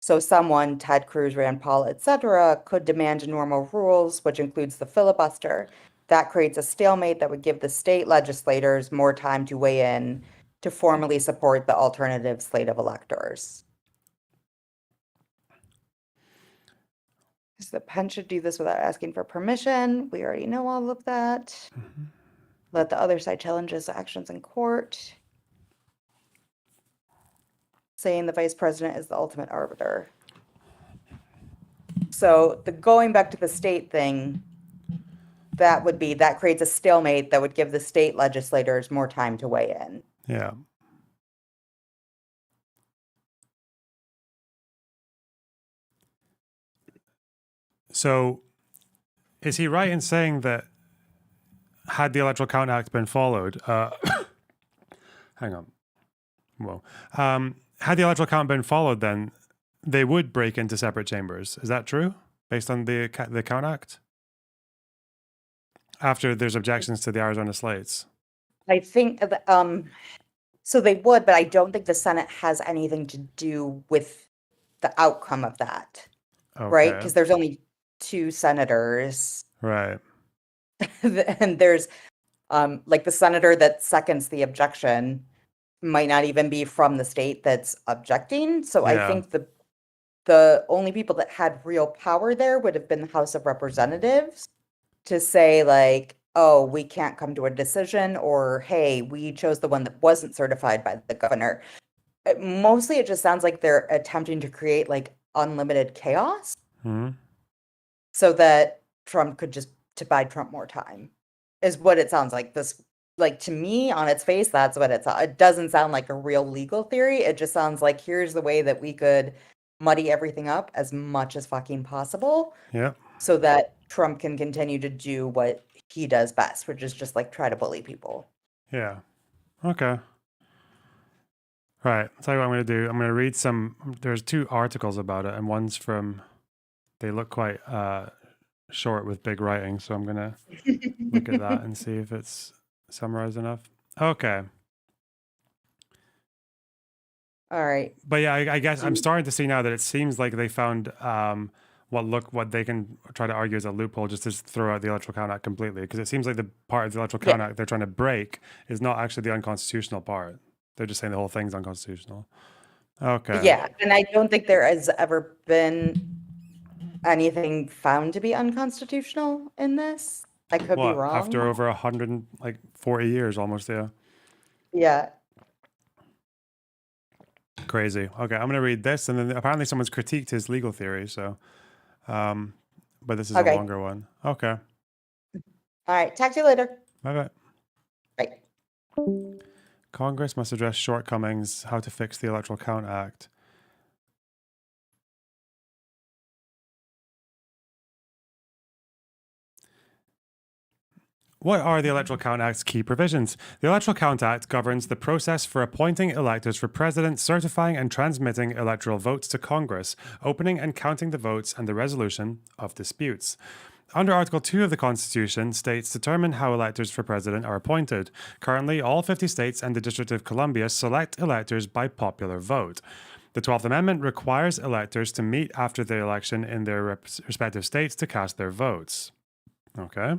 So someone, Ted Cruz, Rand Paul, etc., could demand normal rules, which includes the filibuster. That creates a stalemate that would give the state legislators more time to weigh in to formally support the alternative slate of electors. So Pence should do this without asking for permission. We already know all of that. Let the other side challenge his actions in court. Saying the vice president is the ultimate arbiter. So the going back to the state thing, that creates a stalemate that would give the state legislators more time to weigh in. Yeah. So is he right in saying that had the Electoral Count Act been followed, hang on. Whoa. Had the electoral count been followed, then they would break into separate chambers. Is that true, based on the Count Act? After there's objections to the Arizona slates. I think, so they would, but I don't think the Senate has anything to do with the outcome of that, right? Because there's only 2 senators. Right. And there's, like the senator that seconds the objection might not even be from the state that's objecting. So I think the only people that had real power there would have been the House of Representatives to say like, oh, we can't come to a decision, or hey, we chose the one that wasn't certified by the governor. Mostly it just sounds like they're attempting to create like unlimited chaos so that Trump could just to buy Trump more time is what it sounds like. This, like, to me on its face, that's what it doesn't sound like a real legal theory. It just sounds like here's the way that we could muddy everything up as much as fucking possible. Yeah. So that Trump can continue to do what he does best, which is just like try to bully people. Yeah. Okay. Right. I'll tell you what I'm going to do. I'm going to read there's 2 articles about it, and one's they look quite short with big writing. So I'm going to look at that and see if it's summarized enough. Okay. All right. But yeah, I guess I'm starting to see now that it seems like they found what they can try to argue is a loophole just to throw out the Electoral Count Act completely, because it seems like the part of the Electoral Count Act they're trying to break is not actually the unconstitutional part. They're just saying the whole thing's unconstitutional. Okay. Yeah, and I don't think there has ever been anything found to be unconstitutional in this. I could be wrong. After over 140 years almost, yeah. Yeah. Crazy. Okay, I'm going to read this, and then apparently someone's critiqued his legal theory, so, but this is a longer one. Okay. All right, talk to you later. Bye-bye. Bye. Congress must address shortcomings, how to fix the Electoral Count Act. What are the Electoral Count Act's key provisions? The Electoral Count Act governs the process for appointing electors for president, certifying and transmitting electoral votes to Congress, opening and counting the votes, and the resolution of disputes. Under Article 2 of the Constitution, states determine how electors for president are appointed. Currently, all 50 states and the District of Columbia select electors by popular vote. The 12th Amendment requires electors to meet after the election in their respective states to cast their votes. Okay.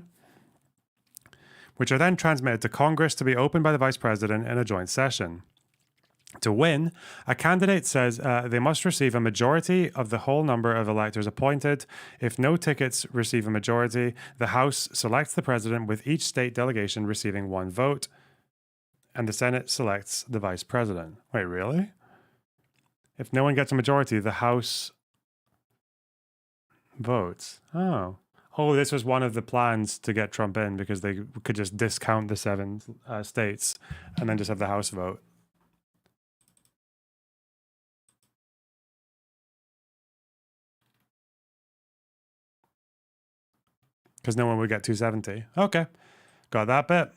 Which are then transmitted to Congress to be opened by the Vice President in a joint session. To win, a candidate says they must receive a majority of the whole number of electors appointed. If no tickets receive a majority, the House selects the President with each state delegation receiving one vote, and the Senate selects the Vice President. Wait, really? If no one gets a majority, the House votes. Oh, this was one of the plans to get Trump in, because they could just discount the 7 states and then just have the House vote. Because no one would get 270. Okay, got that bit.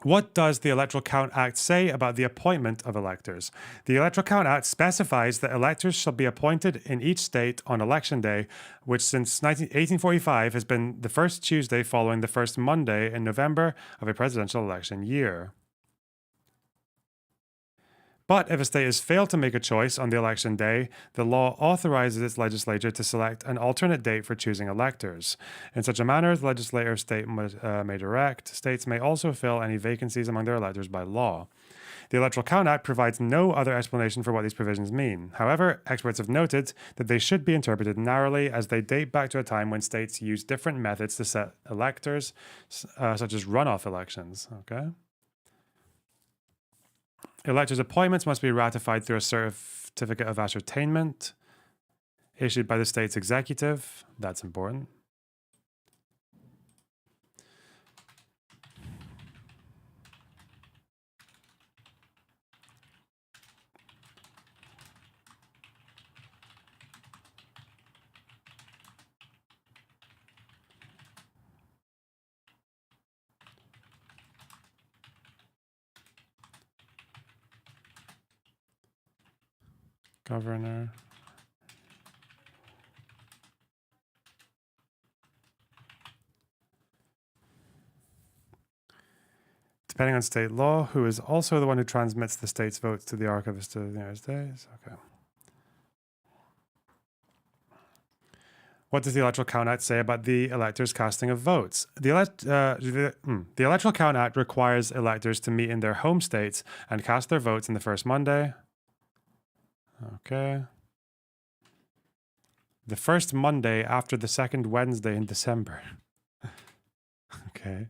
What does the Electoral Count Act say about the appointment of electors? The Electoral Count Act specifies that electors shall be appointed in each state on election day, which since 1845 has been the first Tuesday following the first Monday in November of a presidential election year. But if a state has failed to make a choice on the election day, the law authorizes its legislature to select an alternate date for choosing electors. In such a manner, the legislature of state may direct. States may also fill any vacancies among their electors by law. The Electoral Count Act provides no other explanation for what these provisions mean. However, experts have noted that they should be interpreted narrowly, as they date back to a time when states used different methods to set electors, such as runoff elections. Okay. Electors' appointments must be ratified through a certificate of ascertainment issued by the state's executive. That's important. Governor. Depending on state law, who is also the one who transmits the state's votes to the archivist of the United States. Okay. What does the Electoral Count Act say about the electors' casting of votes? The Electoral Count Act requires electors to meet in their home states and cast their votes in the first Monday. Okay. The first Monday after the second Wednesday in December. Okay.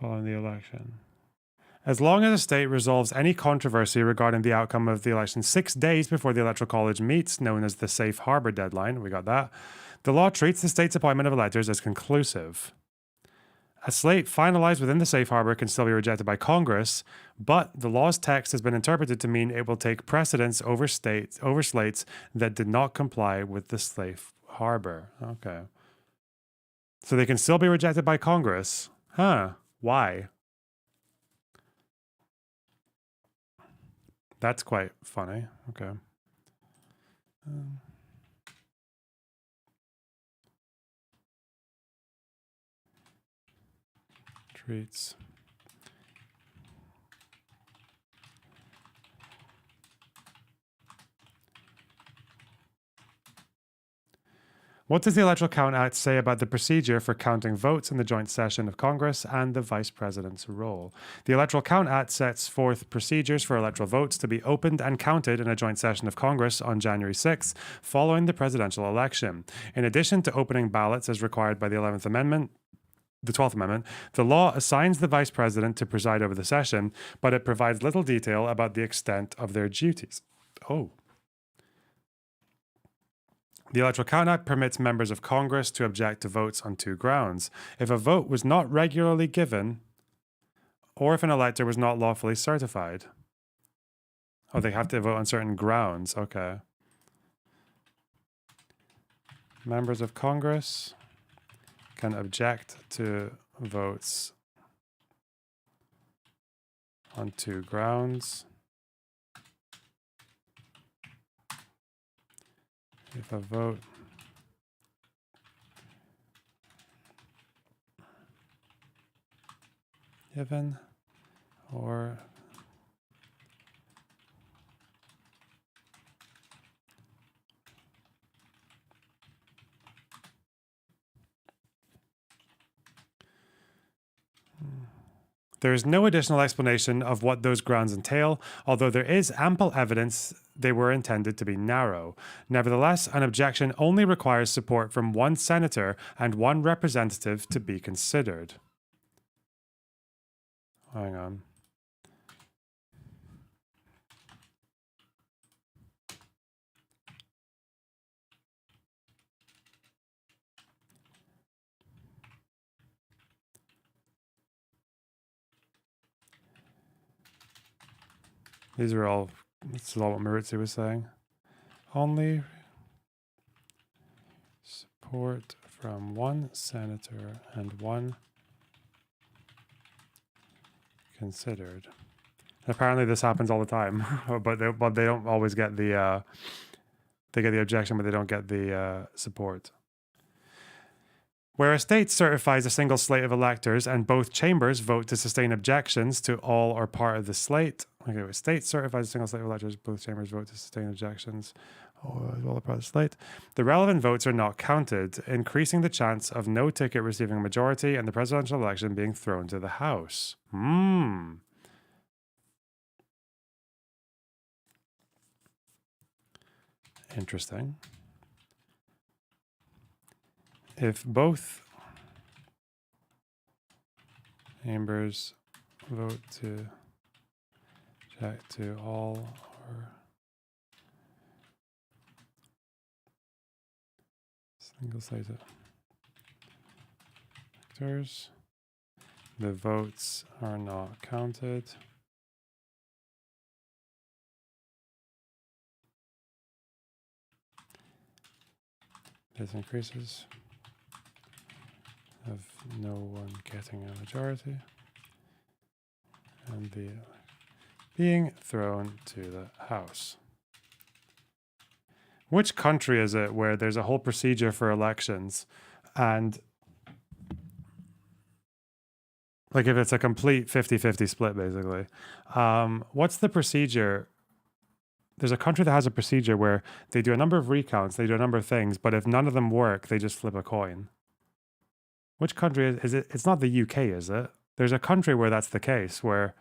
Following the election. As long as a state resolves any controversy regarding the outcome of the election 6 days before the Electoral College meets, known as the safe harbor deadline, we got that, the law treats the state's appointment of electors as conclusive. A slate finalized within the safe harbor can still be rejected by Congress, but the law's text has been interpreted to mean it will take precedence over slates that did not comply with the safe harbor. Okay. So they can still be rejected by Congress. Huh. Why? That's quite funny. Okay. Treats. What does the Electoral Count Act say about the procedure for counting votes in the joint session of Congress and the Vice President's role? The Electoral Count Act sets forth procedures for electoral votes to be opened and counted in a joint session of Congress on January 6th, following the presidential election. In addition to opening ballots as required by the 11th Amendment, the 12th Amendment, the law assigns the Vice President to preside over the session, but it provides little detail about the extent of their duties. Oh. The Electoral Count Act permits members of Congress to object to votes on two grounds. If a vote was not regularly given, or if an elector was not lawfully certified. Oh, they have to vote on certain grounds. Okay. Members of Congress can object to votes on two grounds. If a vote given or there is no additional explanation of what those grounds entail, although there is ample evidence they were intended to be narrow. Nevertheless, an objection only requires support from one senator and one representative to be considered. Hang on. These are all, this is all what Maritzi was saying. Only support from one senator and one considered. Apparently this happens all the time, but they don't always get the, they get the objection, but they don't get the support. Where a state certifies a single slate of electors and both chambers vote to sustain objections to all or part of the slate. Okay, where a state certifies a single slate of electors, both chambers vote to sustain objections or all or part of the slate. The relevant votes are not counted, increasing the chance of no ticket receiving a majority and the presidential election being thrown to the House. Interesting. If both chambers vote to object to all or single slate of electors, the votes are not counted. This increases of no one getting a majority and the being thrown to the House. Which country is it where there's a whole procedure for elections and like if it's a complete 50-50 split basically, what's the procedure? There's a country that has a procedure where they do a number of recounts, they do a number of things, but if none of them work, they just flip a coin. Which country is it? It's not the UK, is it? There's a country where that's the case, where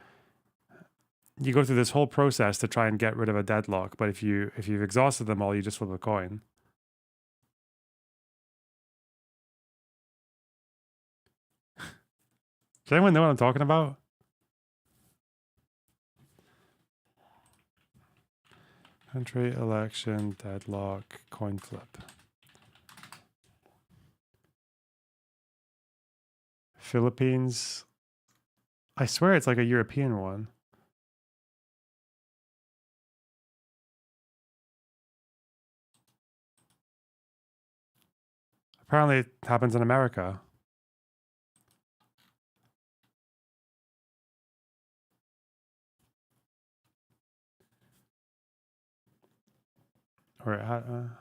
you go through this whole process to try and get rid of a deadlock, but if you've exhausted them all, you just flip a coin. Does anyone know what I'm talking about? Country, election, deadlock, coin flip. Philippines. I swear it's like a European one. Apparently it happens in America. Or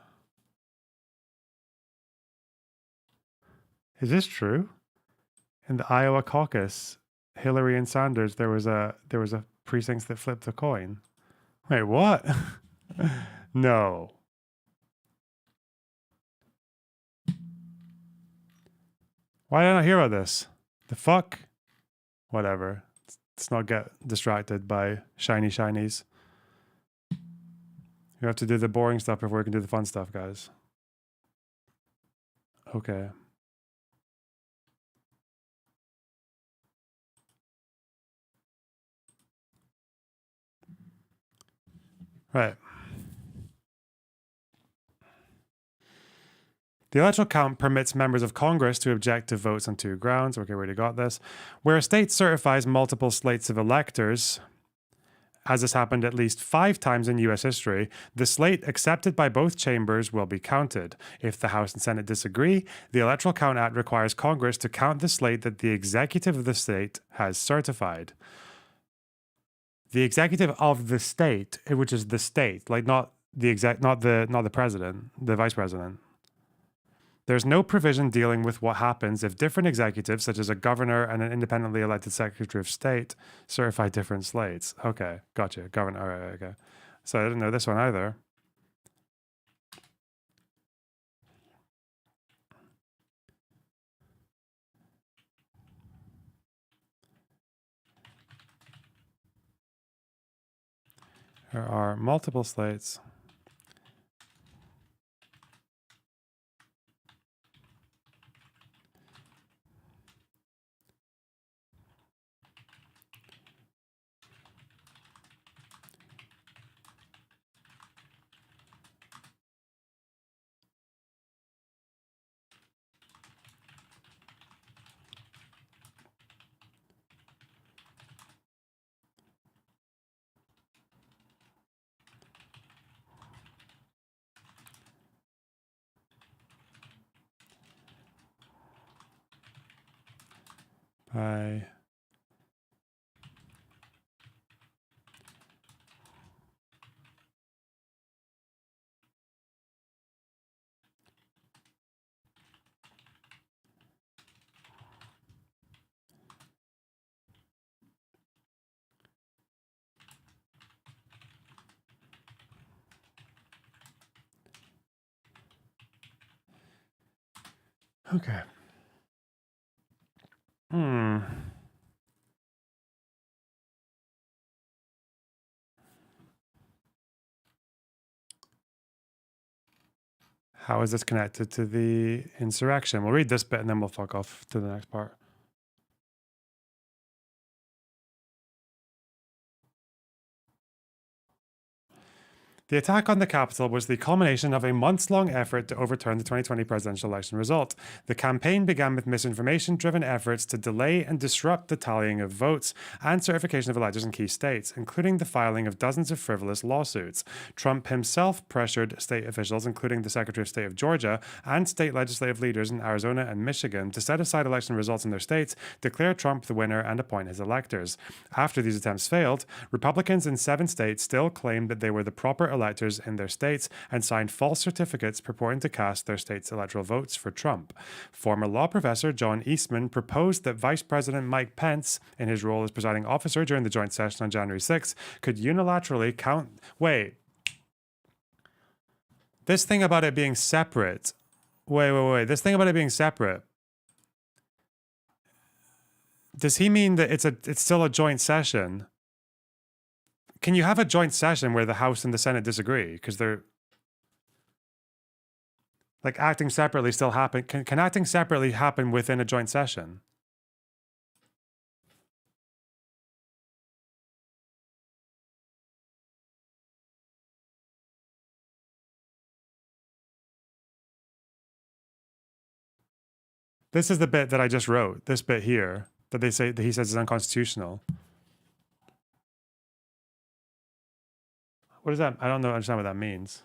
is this true? In the Iowa caucus, Hillary and Sanders, there was a precincts that flipped a coin. Wait, what? No. Why did I not hear about this? The fuck? Whatever. Let's not get distracted by shiny shinies. We have to do the boring stuff before we can do the fun stuff, guys. Okay. Right. The electoral count permits members of Congress to object to votes on two grounds. Okay, we already got this. Where a state certifies multiple slates of electors, as has happened at least 5 times in U.S. history, the slate accepted by both chambers will be counted. If the House and Senate disagree, the Electoral Count Act requires Congress to count the slate that the executive of the state has certified. The executive of the state, which is the state, like not the president, the vice president. There's no provision dealing with what happens if different executives, such as a governor and an independently elected secretary of state, certify different slates. Okay, gotcha. Governor, all right, okay. So I didn't know this one either. There are multiple slates. By okay. How is this connected to the insurrection? We'll read this bit and then we'll fuck off to the next part. The attack on the Capitol was the culmination of a months-long effort to overturn the 2020 presidential election result. The campaign began with misinformation-driven efforts to delay and disrupt the tallying of votes and certification of electors in key states, including the filing of dozens of frivolous lawsuits. Trump himself pressured state officials, including the Secretary of State of Georgia and state legislative leaders in Arizona and Michigan, to set aside election results in their states, declare Trump the winner, and appoint his electors. After these attempts failed, Republicans in 7 states still claimed that they were the proper electors in their states and signed false certificates purporting to cast their state's electoral votes for Trump. Former law professor John Eastman proposed that Vice President Mike Pence, in his role as presiding officer during the joint session on January 6th, could unilaterally count... Wait. This thing about it being separate... Wait. This thing about it being separate... Does he mean that it's still a joint session? Can you have a joint session where the House and the Senate disagree? Because they're... Like, acting separately still happen... Can acting separately happen within a joint session? This is the bit that I just wrote. This bit here that they say that he says is unconstitutional. What does that? I don't understand what that means.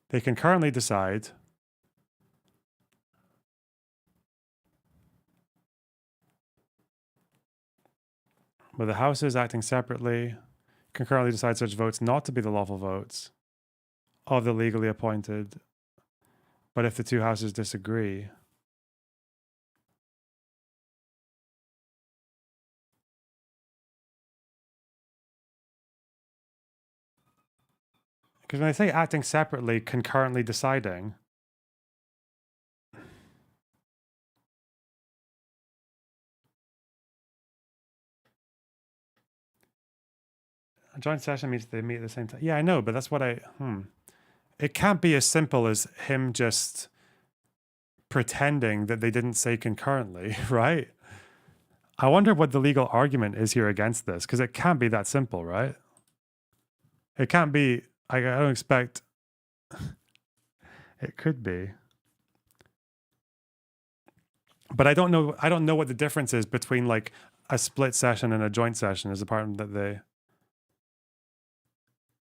They can currently decide. But the houses acting separately can currently decide such votes not to be the lawful votes of the legally appointed. But if the two houses disagree, because when they say acting separately, concurrently deciding, a joint session means they meet at the same time. Yeah, I know, but that's what It can't be as simple as him just pretending that they didn't say concurrently, right? I wonder what the legal argument is here against this, because it can't be that simple, right? It can't be, I don't expect, it could be. But I don't know what the difference is between like a split session and a joint session as a part that they...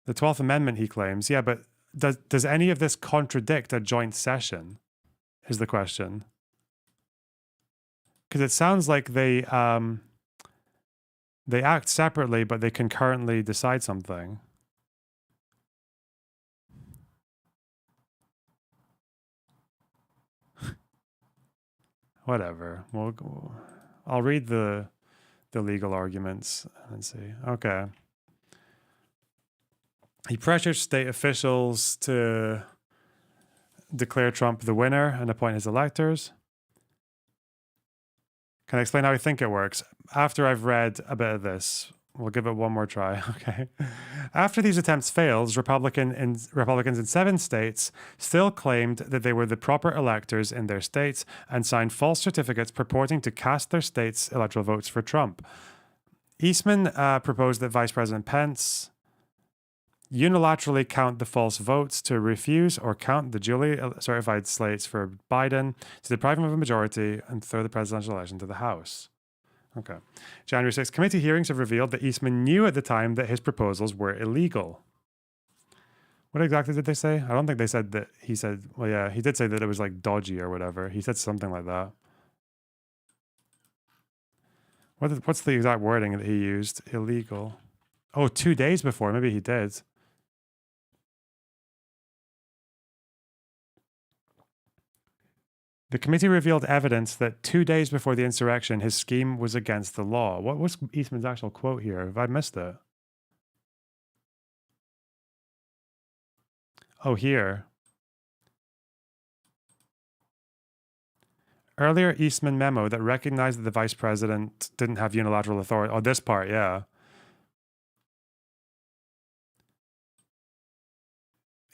The 12th Amendment, he claims, yeah, but does any of this contradict a joint session, is the question. Because it sounds like they act separately, but they concurrently decide something. Whatever. I'll read the legal arguments and see. Okay. He pressured state officials to declare Trump the winner and appoint his electors. Can I explain how I think it works? After I've read a bit of this, we'll give it one more try, okay? After these attempts failed, Republicans in 7 states still claimed that they were the proper electors in their states and signed false certificates purporting to cast their states' electoral votes for Trump. Eastman proposed that Vice President Pence unilaterally count the false votes to refuse or count the duly certified slates for Biden to deprive him of a majority and throw the presidential election to the House. Okay. January 6th, committee hearings have revealed that Eastman knew at the time that his proposals were illegal. What exactly did they say? I don't think they said that. He said, well, yeah, he did say that it was like dodgy or whatever. He said something like that. What's the exact wording that he used? Illegal. Oh, 2 days before. Maybe he did. The committee revealed evidence that 2 days before the insurrection, his scheme was against the law. What was Eastman's actual quote here? Have I missed it? Oh, here. Earlier Eastman memo that recognized that the vice president didn't have unilateral authority. Oh, this part, yeah.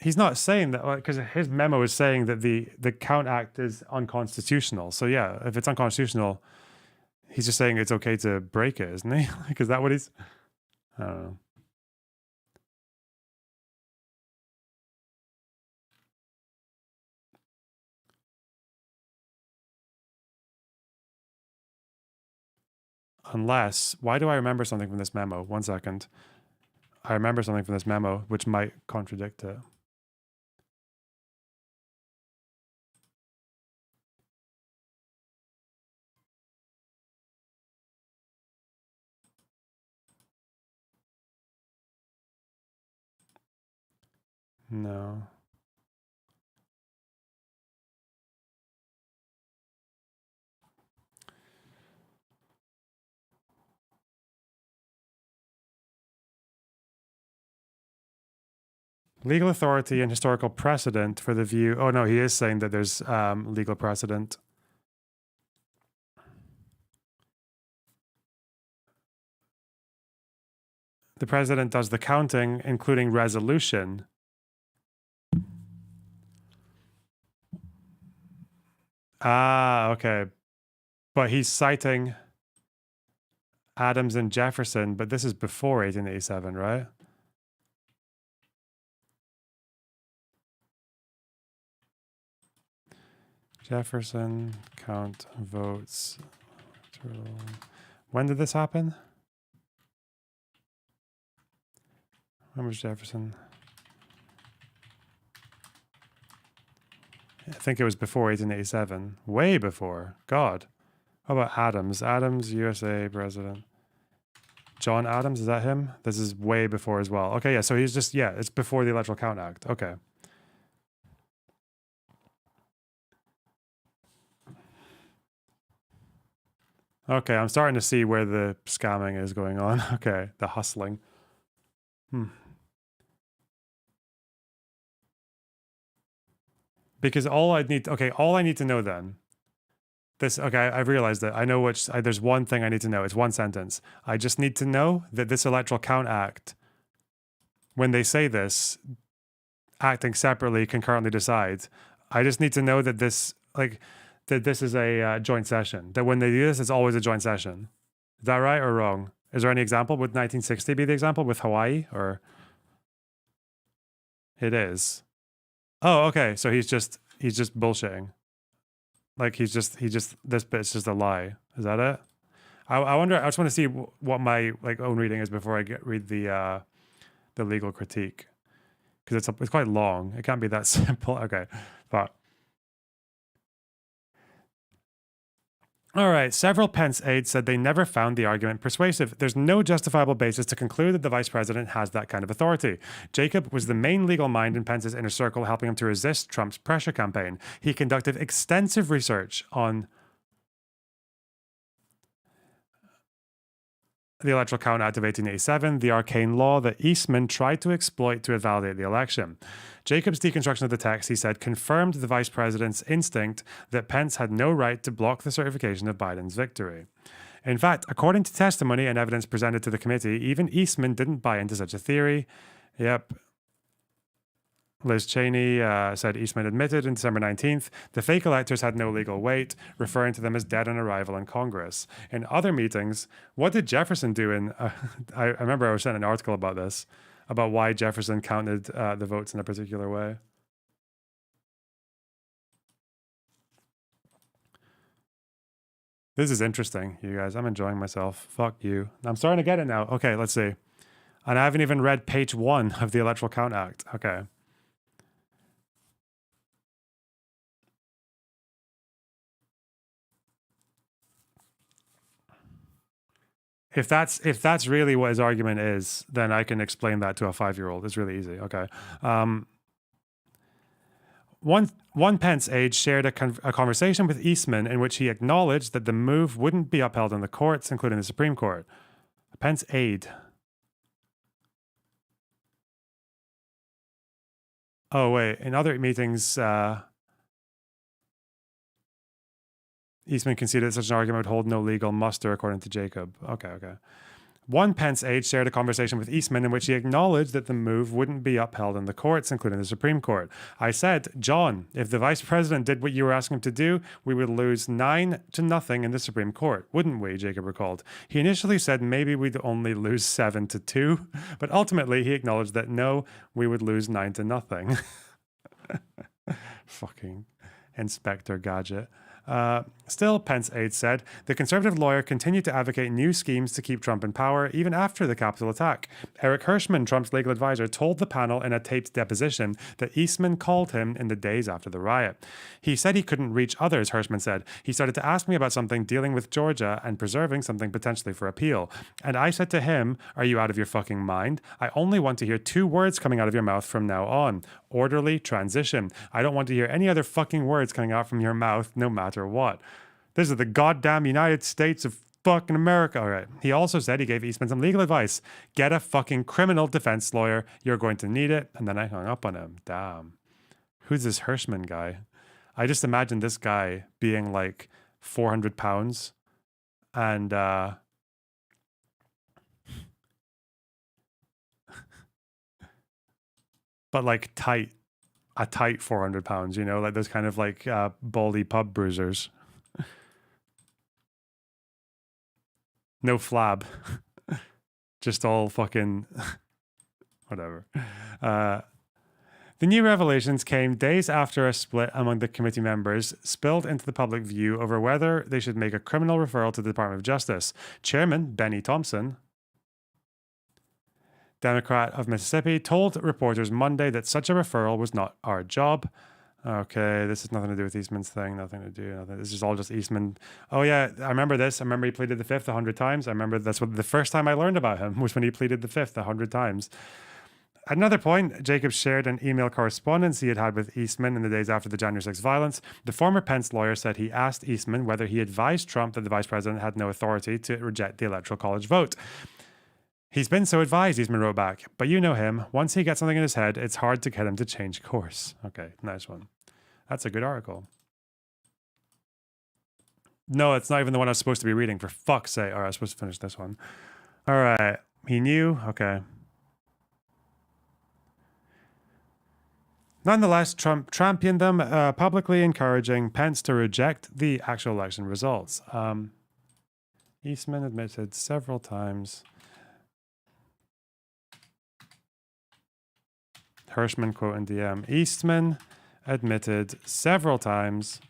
He's not saying that, because his memo is saying that the Count Act is unconstitutional. So yeah, if it's unconstitutional, he's just saying it's okay to break it, isn't he? Like, is that what he's... I don't know. Unless, why do I remember something from this memo? 1 second. I remember something from this memo which might contradict it. No. Legal authority and historical precedent for the view. Oh no, he is saying that there's legal precedent. The president does the counting, including resolution. Ah, okay. But he's citing Adams and Jefferson, but this is before 1887, right? Jefferson count votes. When did this happen? When was Jefferson? I think it was before 1887. Way before. God. How about Adams? Adams, USA president. John Adams, is that him? This is way before as well. Okay, yeah, so he's just, yeah, it's before the Electoral Count Act. Okay. Okay, I'm starting to see where the scamming is going on. Okay, the hustling. Because all I need to know then. I've realized that I know there's one thing I need to know. It's one sentence. I just need to know that this Electoral Count Act, when they say this, acting separately, concurrently decide, I just need to know that this is a joint session. That when they do this, it's always a joint session. Is that right or wrong? Is there any example? Would 1960 be the example with Hawaii, or? It is. Oh, okay. So he's just bullshitting. Like this bit's just a lie. Is that it? I wonder. I just want to see what my own reading is before I read the legal critique, because it's quite long. It can't be that simple. Okay, but. All right, several Pence aides said they never found the argument persuasive. There's no justifiable basis to conclude that the vice president has that kind of authority. Jacob was the main legal mind in Pence's inner circle, helping him to resist Trump's pressure campaign. He conducted extensive research on the Electoral Count Act of 1887, the arcane law that Eastman tried to exploit to invalidate the election. Jacob's deconstruction of the text, he said, confirmed the vice president's instinct that Pence had no right to block the certification of Biden's victory. In fact, according to testimony and evidence presented to the committee, even Eastman didn't buy into such a theory. Yep. Liz Cheney said Eastman admitted on December 19th the fake electors had no legal weight, referring to them as dead on arrival in Congress. In other meetings, what did Jefferson do in... I remember I was sent an article about this, about why Jefferson counted the votes in a particular way. This is interesting, you guys. I'm enjoying myself. Fuck you. I'm starting to get it now. Okay, let's see. And I haven't even read page 1 of the Electoral Count Act. Okay. If that's really what his argument is, then I can explain that to a 5-year-old. It's really easy. Okay. One Pence aide shared a conversation with Eastman in which he acknowledged that the move wouldn't be upheld in the courts, including the Supreme Court. A Pence aide. Oh, wait. In other meetings, Eastman conceded that such an argument would hold no legal muster, according to Jacob. Okay. One Pence aide shared a conversation with Eastman in which he acknowledged that the move wouldn't be upheld in the courts, including the Supreme Court. I said, John, if the vice president did what you were asking him to do, we would lose 9-0 in the Supreme Court, wouldn't we? Jacob recalled. He initially said maybe we'd only lose 7-2, but ultimately he acknowledged that no, we would lose 9-0. Fucking Inspector Gadget. Still, Pence aide said, the conservative lawyer continued to advocate new schemes to keep Trump in power even after the Capitol attack. Eric Hirschman, Trump's legal advisor, told the panel in a taped deposition that Eastman called him in the days after the riot. He said he couldn't reach others, Hirschman said. He started to ask me about something dealing with Georgia and preserving something potentially for appeal. And I said to him, are you out of your fucking mind? I only want to hear 2 words coming out of your mouth from now on. Orderly transition. I don't want to hear any other fucking words coming out from your mouth, no matter what. This is the goddamn United States of fucking America. All right. He also said he gave Eastman some legal advice. Get a fucking criminal defense lawyer. You're going to need it. And then I hung up on him. Damn. Who's this Hirschman guy? I just imagine this guy being like 400 pounds and but like tight, a tight 400 pounds, you know, like those kind of like baldy pub bruisers. No flab. Just all fucking whatever. The new revelations came days after a split among the committee members spilled into the public view over whether they should make a criminal referral to the Department of Justice. Chairman Benny Thompson, Democrat of Mississippi, told reporters Monday that such a referral was not our job. Okay, this has nothing to do with Eastman's thing, nothing to do, nothing. This is all just Eastman. Oh yeah, I remember this. I remember he pleaded the fifth 100 times. I remember that's what the first time I learned about him was when he pleaded the fifth 100 times. At another point, Jacobs shared an email correspondence he had with Eastman in the days after the January 6th violence. The former Pence lawyer said he asked Eastman whether he advised Trump that the vice president had no authority to reject the Electoral College vote. He's been so advised, Eastman wrote back. But you know him. Once he gets something in his head, it's hard to get him to change course. Okay, nice one. That's a good article. No, it's not even the one I was supposed to be reading. For fuck's sake. All right, I was supposed to finish this one. All right. He knew. Okay. Nonetheless, Trump championed them, publicly encouraging Pence to reject the actual election results. Eastman admitted several times. Hirschman quote in DM. Eastman admitted several times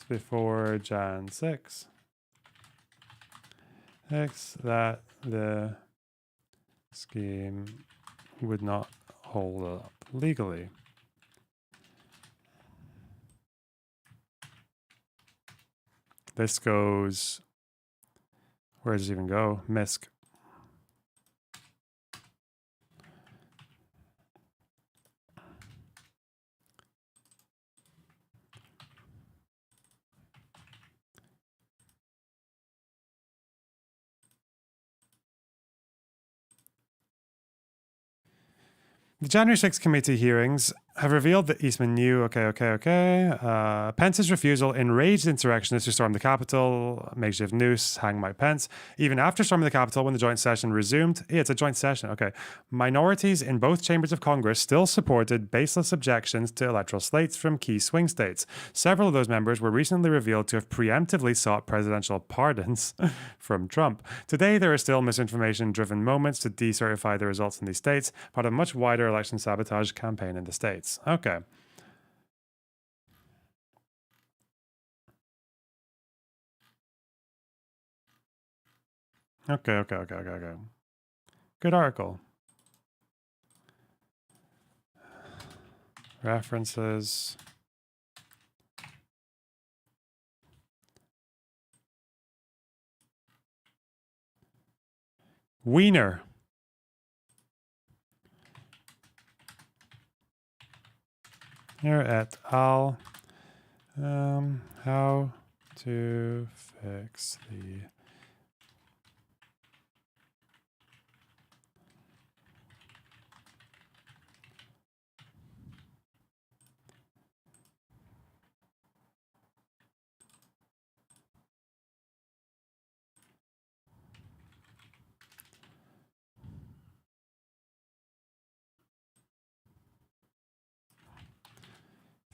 before Jan 6 that the scheme would not hold up legally. This goes, where does it even go? MISC. The January 6th committee hearings have revealed that Eastman knew, Pence's refusal enraged insurrectionists who stormed the Capitol, makeshift noose, hang Mike Pence. Even after storming the Capitol, when the joint session resumed, it's a joint session, minorities in both chambers of Congress still supported baseless objections to electoral slates from key swing states. Several of those members were recently revealed to have preemptively sought presidential pardons from Trump. Today, there are still misinformation-driven moments to decertify the results in these states, part of a much wider election sabotage campaign in the states. Okay. Okay. Good article. References. Wiener. Here et al. How to fix the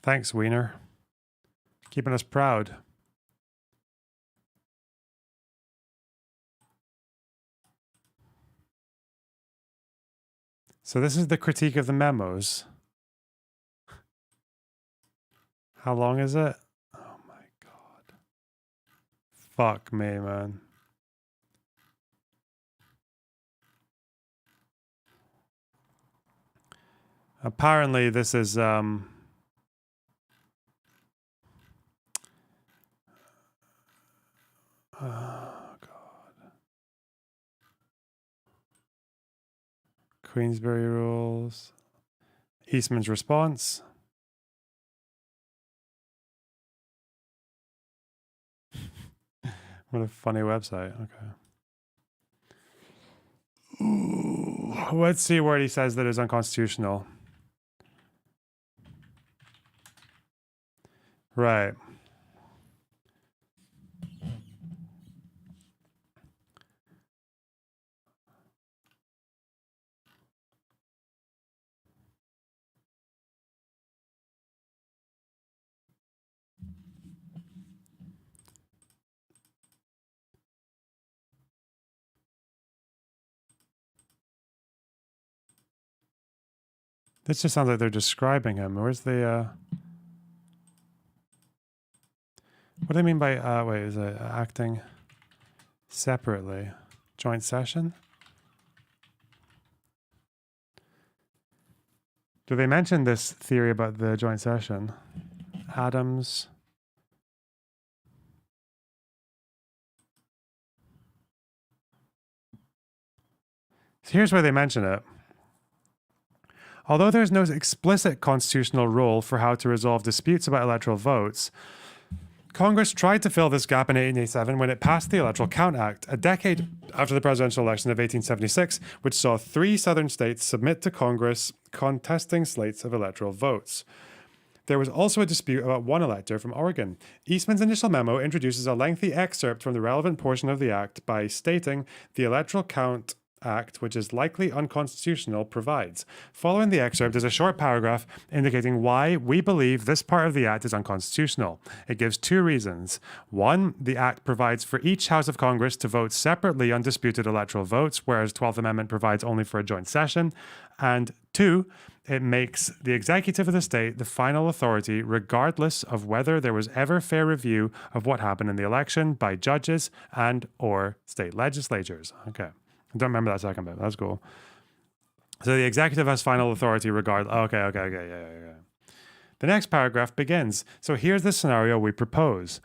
Thanks, Wiener. Keeping us proud. So this is the critique of the memos. How long is it? Oh my God. Fuck me, man. Apparently this is oh, God. Queensberry rules. Eastman's response. What a funny website. Okay. Ooh. Let's see where he says that is unconstitutional. Right. This just sounds like they're describing him. Where's the what do they mean by wait, is it acting separately? Joint session? Do they mention this theory about the joint session? Adams. So here's where they mention it. Although there is no explicit constitutional rule for how to resolve disputes about electoral votes, Congress tried to fill this gap in 1887 when it passed the Electoral Count Act, a decade after the presidential election of 1876, which saw 3 southern states submit to Congress contesting slates of electoral votes. There was also a dispute about one elector from Oregon. Eastman's initial memo introduces a lengthy excerpt from the relevant portion of the act by stating the Electoral Count Act, which is likely unconstitutional, provides. Following the excerpt is a short paragraph indicating why we believe this part of the act is unconstitutional. It gives 2 reasons. 1, the act provides for each House of Congress to vote separately on disputed electoral votes, whereas 12th Amendment provides only for a joint session. And 2, it makes the executive of the state the final authority regardless of whether there was ever fair review of what happened in the election by judges and or state legislatures. Okay. I don't remember that second bit. That's cool. So the executive has final authority regardless. Okay, yeah. The next paragraph begins. So here's the scenario we propose.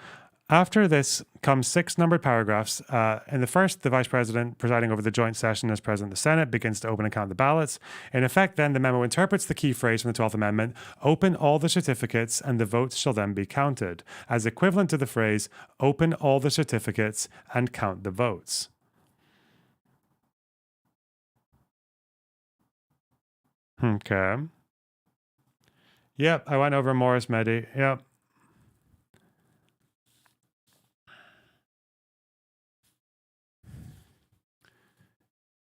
After this comes 6 numbered paragraphs. In the first, the vice president presiding over the joint session as president of the Senate begins to open and count the ballots. In effect, then, the memo interprets the key phrase from the 12th Amendment, open all the certificates and the votes shall then be counted, as equivalent to the phrase, open all the certificates and count the votes. Okay. Yep, I went over Morris Medi. Yep.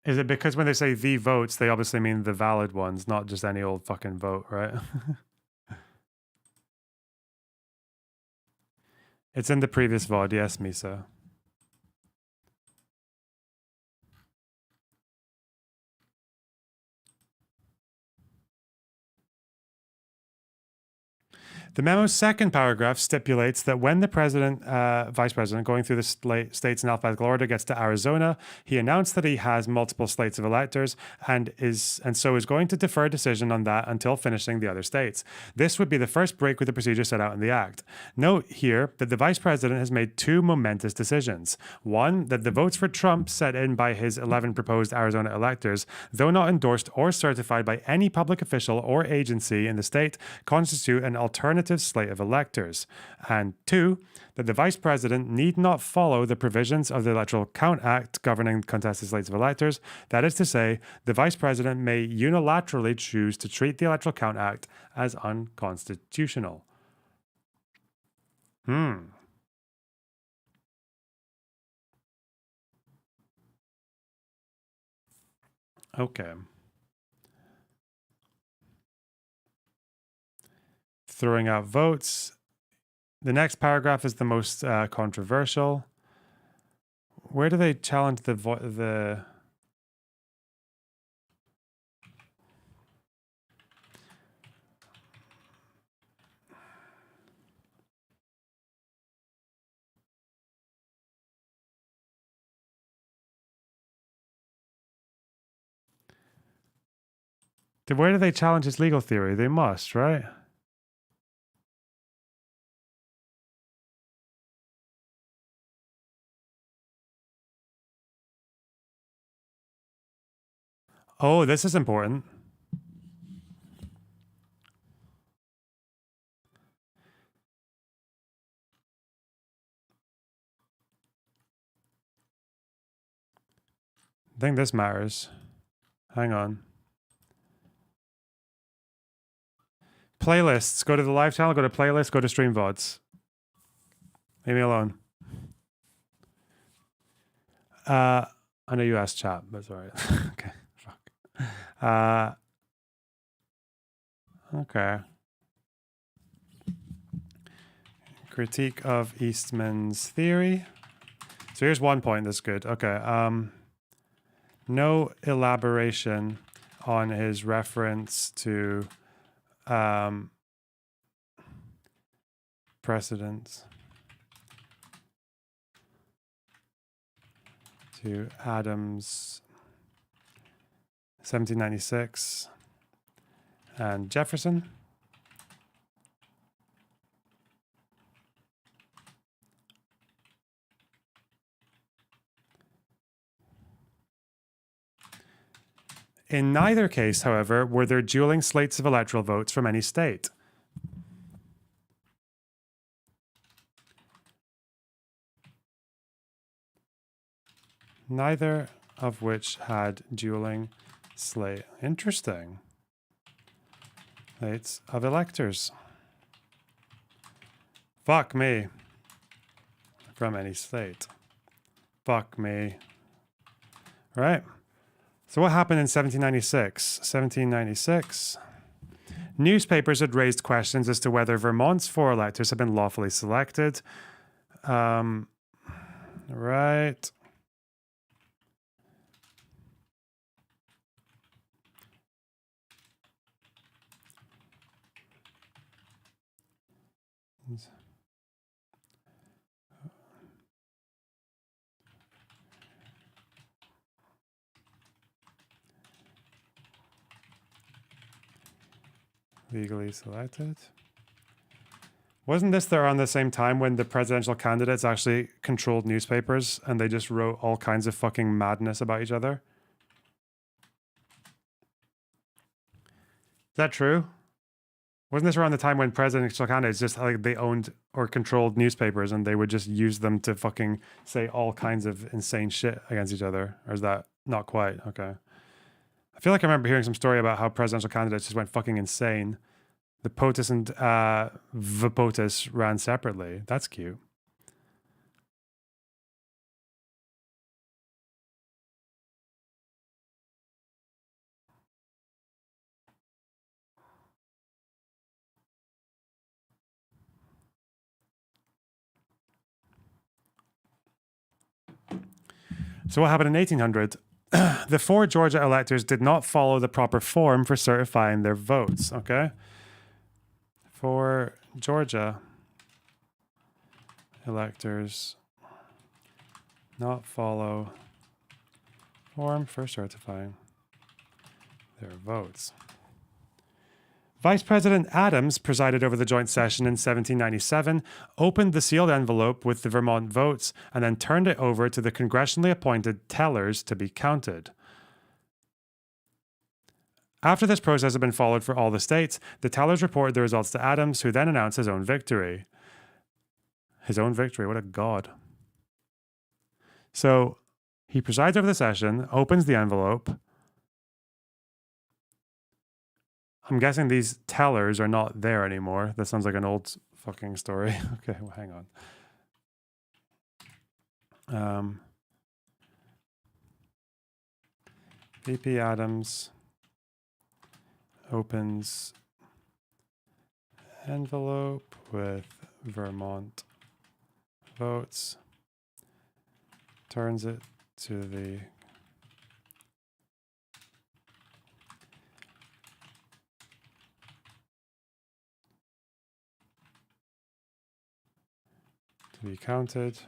Is it because when they say the votes, they obviously mean the valid ones, not just any old fucking vote, right? It's in the previous VOD, yes, Misa. The memo's second paragraph stipulates that when the vice president, going through the states in alphabetical order, gets to Arizona, he announced that he has multiple slates of electors and so is going to defer a decision on that until finishing the other states. This would be the first break with the procedure set out in the Act. Note here that the vice president has made 2 momentous decisions. 1, that the votes for Trump set in by his 11 proposed Arizona electors, though not endorsed or certified by any public official or agency in the state, constitute an alternative slate of electors, and 2, that the vice president need not follow the provisions of the Electoral Count Act governing contested slates of electors. That is to say, the vice president may unilaterally choose to treat the Electoral Count Act as unconstitutional. Okay. Throwing out votes. The next paragraph is the most controversial. Where do they challenge the where do they challenge his legal theory? They must, right? Oh, this is important. I think this matters. Hang on. Playlists. Go to the live channel, go to playlists, go to stream VODs. Leave me alone. I know you asked chat, but it's alright. Okay. Okay. Critique of Eastman's theory. So here's one point that's good. Okay. No elaboration on his reference to precedents to Adams 1796 and Jefferson. In neither case, however, were there dueling slates of electoral votes from any state. Neither of which had dueling slate. Interesting. Slates of electors. Fuck me. From any state. Fuck me. Right. So what happened in 1796? 1796. Newspapers had raised questions as to whether Vermont's 4 electors had been lawfully selected. Right. Legally selected. Wasn't this there around the same time when the presidential candidates actually controlled newspapers and they just wrote all kinds of fucking madness about each other? Is that true? Wasn't this around the time when presidential candidates just like they owned or controlled newspapers and they would just use them to fucking say all kinds of insane shit against each other? Or is that not quite? Okay. I feel like I remember hearing some story about how presidential candidates just went fucking insane. The POTUS and VPOTUS ran separately. That's cute. So what happened in 1800? The 4 Georgia electors did not follow the proper form for certifying their votes, okay? For Georgia electors not follow form for certifying their votes. Vice President Adams presided over the joint session in 1797, opened the sealed envelope with the Vermont votes, and then turned it over to the congressionally appointed tellers to be counted. After this process had been followed for all the states, the tellers reported the results to Adams, who then announced his own victory. His own victory, what a god. So he presides over the session, opens the envelope. I'm guessing these tellers are not there anymore. That sounds like an old fucking story. Okay, well, hang on. VP Adams opens envelope with Vermont votes, turns it to the to be counted.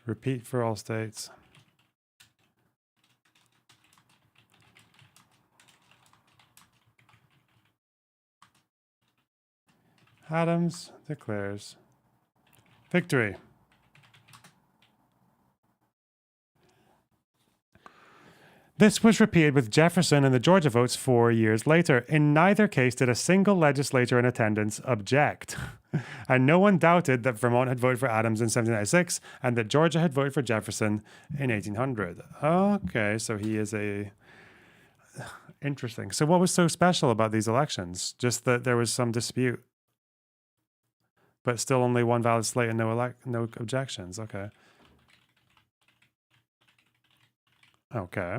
Repeat for all states. Adams declares victory. This was repeated with Jefferson and the Georgia votes 4 years later. In neither case did a single legislator in attendance object. And no one doubted that Vermont had voted for Adams in 1796 and that Georgia had voted for Jefferson in 1800. Okay, so he is a... Interesting. So what was so special about these elections? Just that there was some dispute, but still only one valid slate and no objections. Okay. Okay.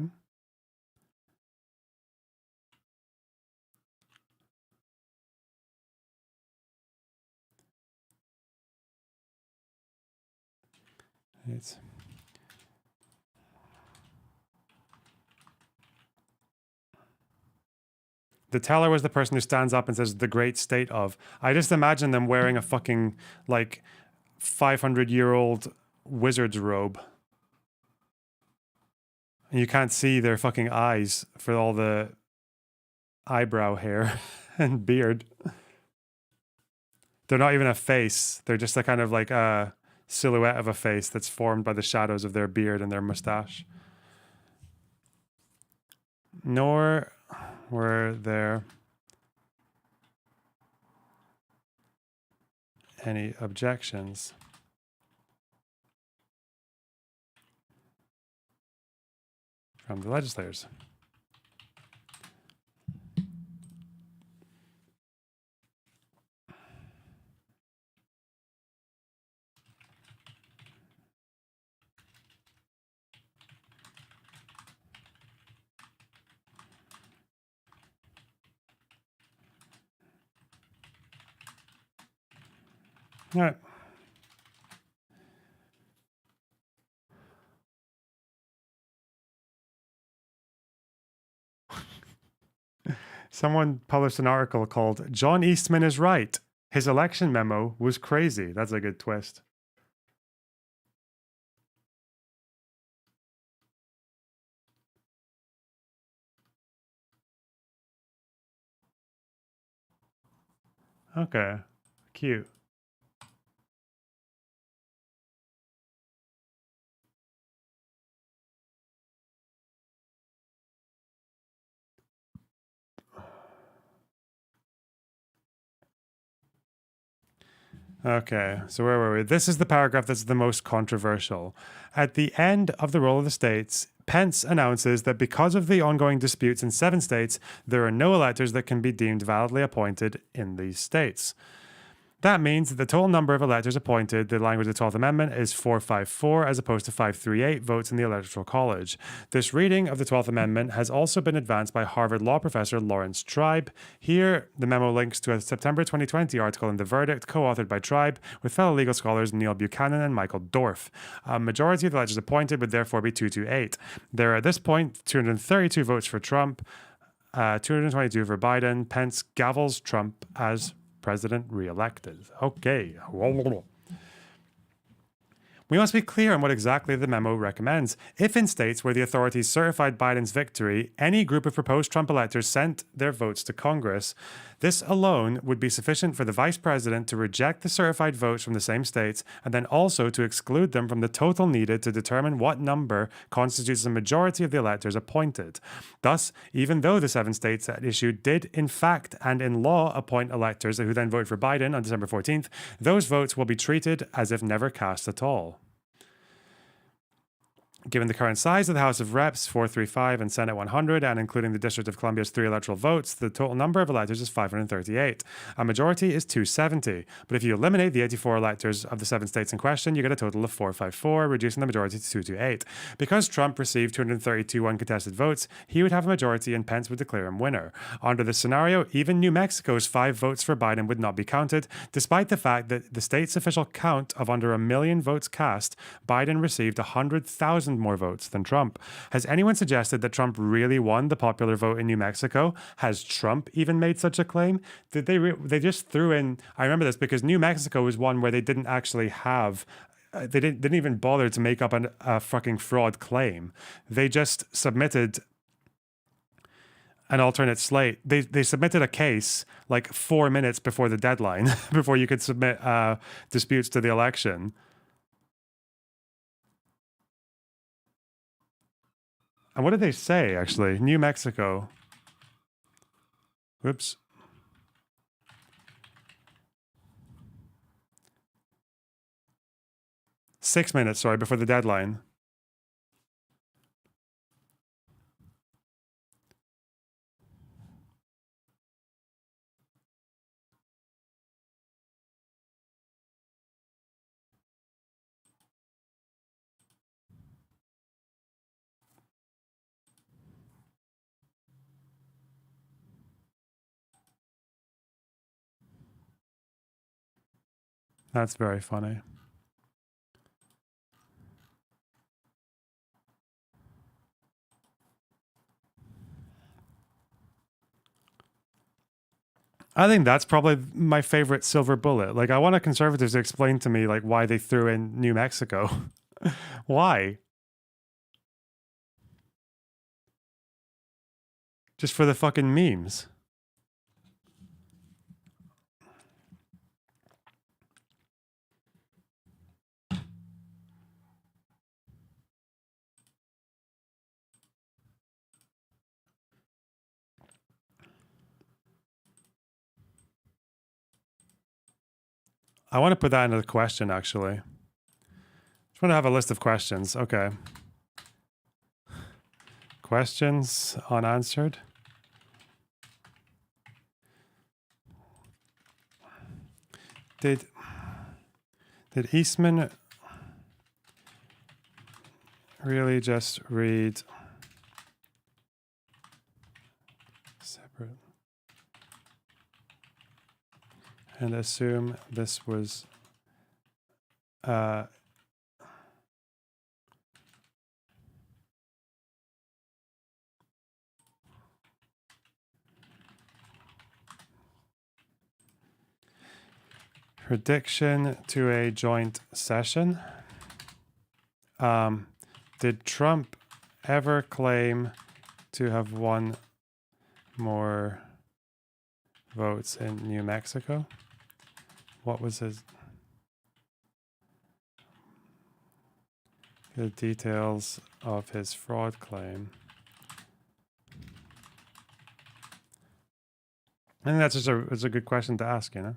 The teller was the person who stands up and says the great state of. I just imagine them wearing a fucking like 500-year-old wizard's robe. And you can't see their fucking eyes for all the eyebrow hair and beard. They're not even a face. They're just a kind of like a silhouette of a face that's formed by the shadows of their beard and their mustache. Nor were there any objections from the legislators. All right. Someone published an article called "John Eastman is Right. His election memo was crazy." That's a good twist. Okay. Cute. Okay, so where were we? This is the paragraph that's the most controversial. At the end of the role of the states, Pence announces that because of the ongoing disputes in 7 states, there are no electors that can be deemed validly appointed in these states. That means that the total number of electors appointed, the language of the 12th Amendment, is 454 as opposed to 538 votes in the Electoral College. This reading of the 12th Amendment has also been advanced by Harvard law professor Lawrence Tribe. Here, the memo links to a September 2020 article in The Verdict, co-authored by Tribe, with fellow legal scholars Neil Buchanan and Michael Dorf. A majority of the electors appointed would therefore be 228. There are at this point 232 votes for Trump, 222 for Biden. Pence gavels Trump as president re-elected. Okay. We must be clear on what exactly the memo recommends. If in states where the authorities certified Biden's victory, any group of proposed Trump electors sent their votes to Congress, this alone would be sufficient for the vice president to reject the certified votes from the same states and then also to exclude them from the total needed to determine what number constitutes the majority of the electors appointed. Thus, even though the 7 states at issue did in fact and in law appoint electors who then voted for Biden on December 14th, those votes will be treated as if never cast at all. Given the current size of the House of Reps, 435, and Senate 100, and including the District of Columbia's 3 electoral votes, the total number of electors is 538. A majority is 270. But if you eliminate the 84 electors of the 7 states in question, you get a total of 454, reducing the majority to 228. Because Trump received 232 uncontested votes, he would have a majority and Pence would declare him winner. Under this scenario, even New Mexico's 5 votes for Biden would not be counted, despite the fact that the state's official count of under 1 million votes cast, Biden received 100,000 more votes than Trump. Has anyone suggested that Trump really won the popular vote in New Mexico? Has Trump even made such a claim? Did they just threw in? I remember this because New Mexico was one where they didn't actually have. They didn't even bother to make up a fucking fraud claim. They just submitted an alternate slate. They submitted a case like 4 minutes before the deadline, before you could submit disputes to the election. And what did they say, actually? New Mexico. Whoops. Six minutes, sorry, before the deadline. That's very funny. I think that's probably my favorite silver bullet. Like, I want a conservatives to explain to me like why they threw in New Mexico. Why? Just for the fucking memes. I want to put that into the question, actually. Just want to have a list of questions. Okay. Questions unanswered. Did Eastman really just read separate and assume this was prediction to a joint session? Did Trump ever claim to have won more votes in New Mexico? What was the details of his fraud claim? I think that's just it's a good question to ask, you know?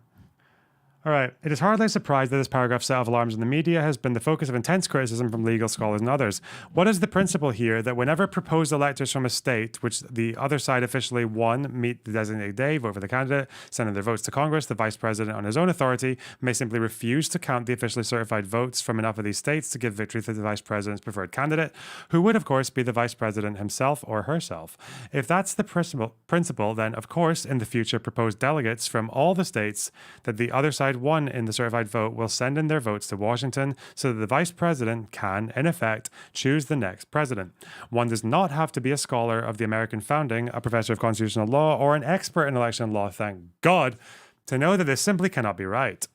All right. It is hardly a surprise that this paragraph's set of alarms in the media has been the focus of intense criticism from legal scholars and others. What is the principle here that whenever proposed electors from a state, which the other side officially won, meet the designated day, vote for the candidate, send their votes to Congress, the vice president on his own authority may simply refuse to count the officially certified votes from enough of these states to give victory to the vice president's preferred candidate, who would, of course, be the vice president himself or herself. If that's the principle, then, of course, in the future, proposed delegates from all the states that the other side won in the certified vote will send in their votes to Washington so that the vice president can, in effect, choose the next president. One does not have to be a scholar of the American founding, a professor of constitutional law, or an expert in election law, thank God, to know that this simply cannot be right.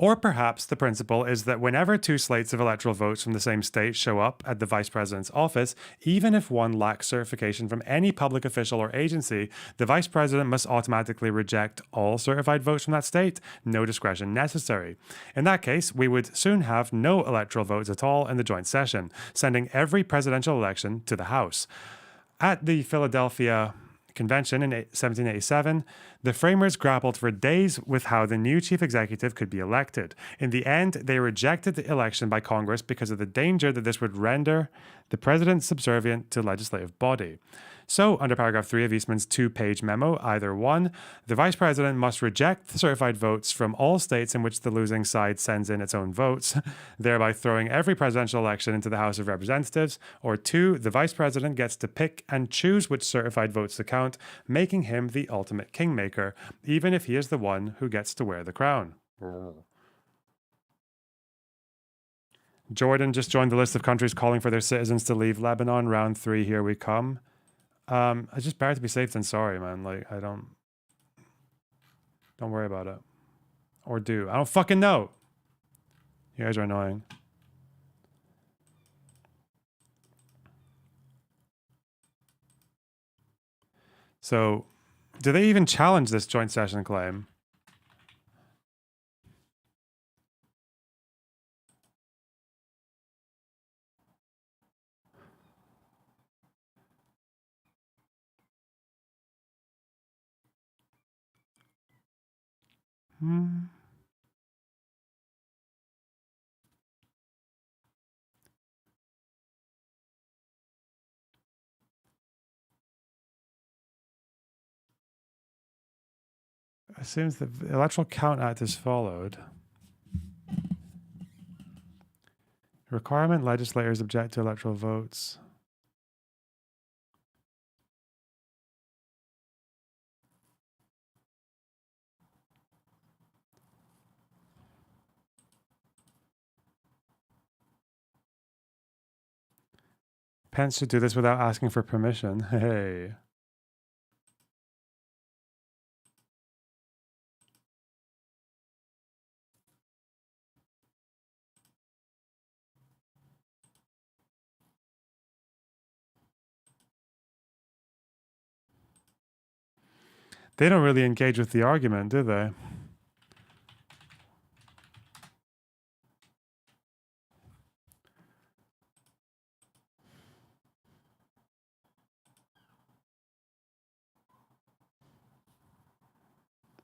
Or perhaps the principle is that whenever two slates of electoral votes from the same state show up at the vice president's office, even if one lacks certification from any public official or agency, the vice president must automatically reject all certified votes from that state, no discretion necessary. In that case, we would soon have no electoral votes at all in the joint session, sending every presidential election to the House. At the Philadelphia Convention in 1787, the framers grappled for days with how the new chief executive could be elected. In the end, they rejected the election by Congress because of the danger that this would render the president subservient to the legislative body. So, under paragraph 3 of Eastman's two-page memo, either one, the vice president must reject the certified votes from all states in which the losing side sends in its own votes, thereby throwing every presidential election into the House of Representatives, or two, the vice president gets to pick and choose which certified votes to count, making him the ultimate kingmaker, even if he is the one who gets to wear the crown. Jordan just joined the list of countries calling for their citizens to leave Lebanon. Round 3, here we come. It's just better to be safe than sorry, man. Like, don't worry about it. Or do. I don't fucking know. You guys are annoying. So, do they even challenge this joint session claim? Assumes the Electoral Count Act is followed. Requirement legislators object to electoral votes. Pence should do this without asking for permission. Hey. They don't really engage with the argument, do they?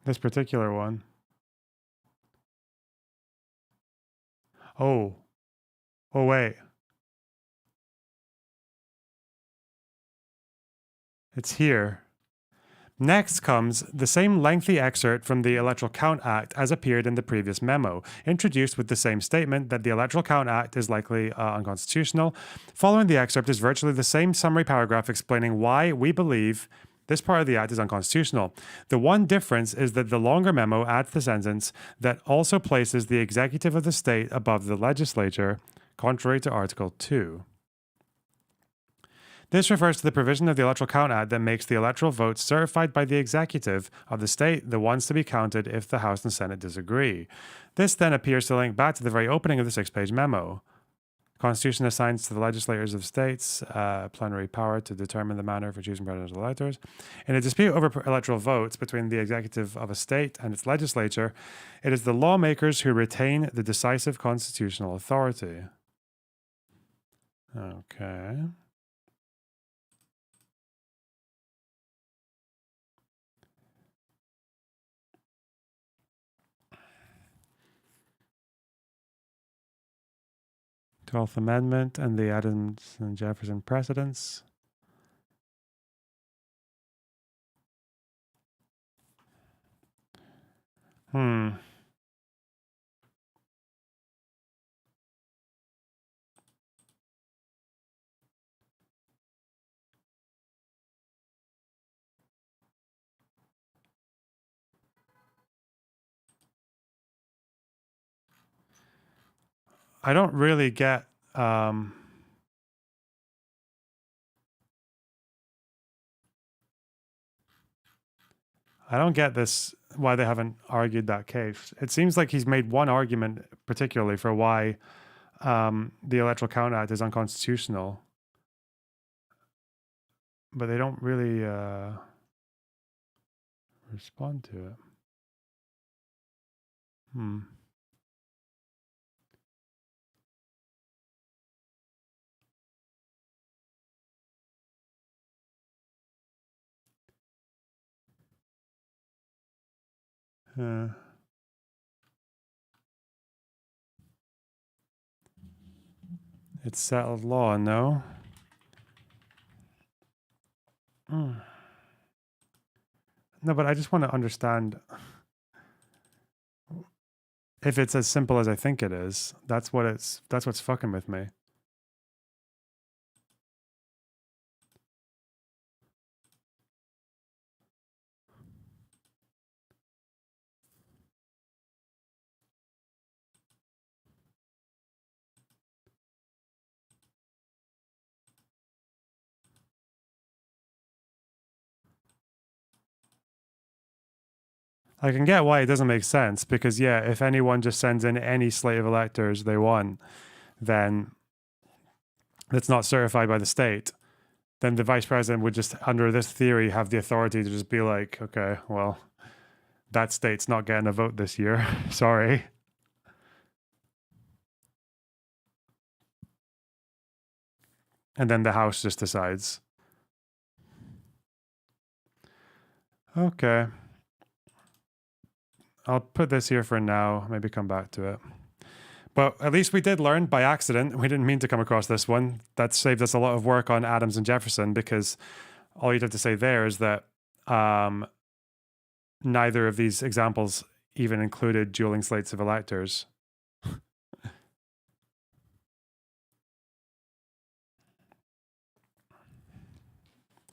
This particular one. Oh. Oh, wait. It's here. Next comes the same lengthy excerpt from the Electoral Count Act as appeared in the previous memo, introduced with the same statement that the Electoral Count Act is likely unconstitutional. Following the excerpt is virtually the same summary paragraph explaining why we believe this part of the act is unconstitutional. The one difference is that the longer memo adds the sentence that also places the executive of the state above the legislature, contrary to Article 2. This refers to the provision of the Electoral Count Act that makes the electoral votes certified by the executive of the state the ones to be counted if the House and Senate disagree. This then appears to link back to the very opening of the 6-page memo. The Constitution assigns to the legislators of states plenary power to determine the manner for choosing presidential electors. In a dispute over electoral votes between the executive of a state and its legislature, it is the lawmakers who retain the decisive constitutional authority. Okay. Twelfth Amendment and the Adams and Jefferson precedents. I don't really get I don't get this, why they haven't argued that case. It seems like he's made one argument particularly for why the Electoral Count Act is unconstitutional, but they don't really respond to it. It's settled law, no? No, but I just want to understand if it's as simple as I think it is. That's what's fucking with me. I can get why it doesn't make sense because, yeah, if anyone just sends in any slate of electors they want, then that's not certified by the state, then the vice president would just, under this theory, have the authority to just be like, okay, well, that state's not getting a vote this year. Sorry. And then the House just decides. Okay. I'll put this here for now, maybe come back to it. But at least we did learn by accident. We didn't mean to come across this one. That saved us a lot of work on Adams and Jefferson because all you'd have to say there is that neither of these examples even included dueling slates of electors.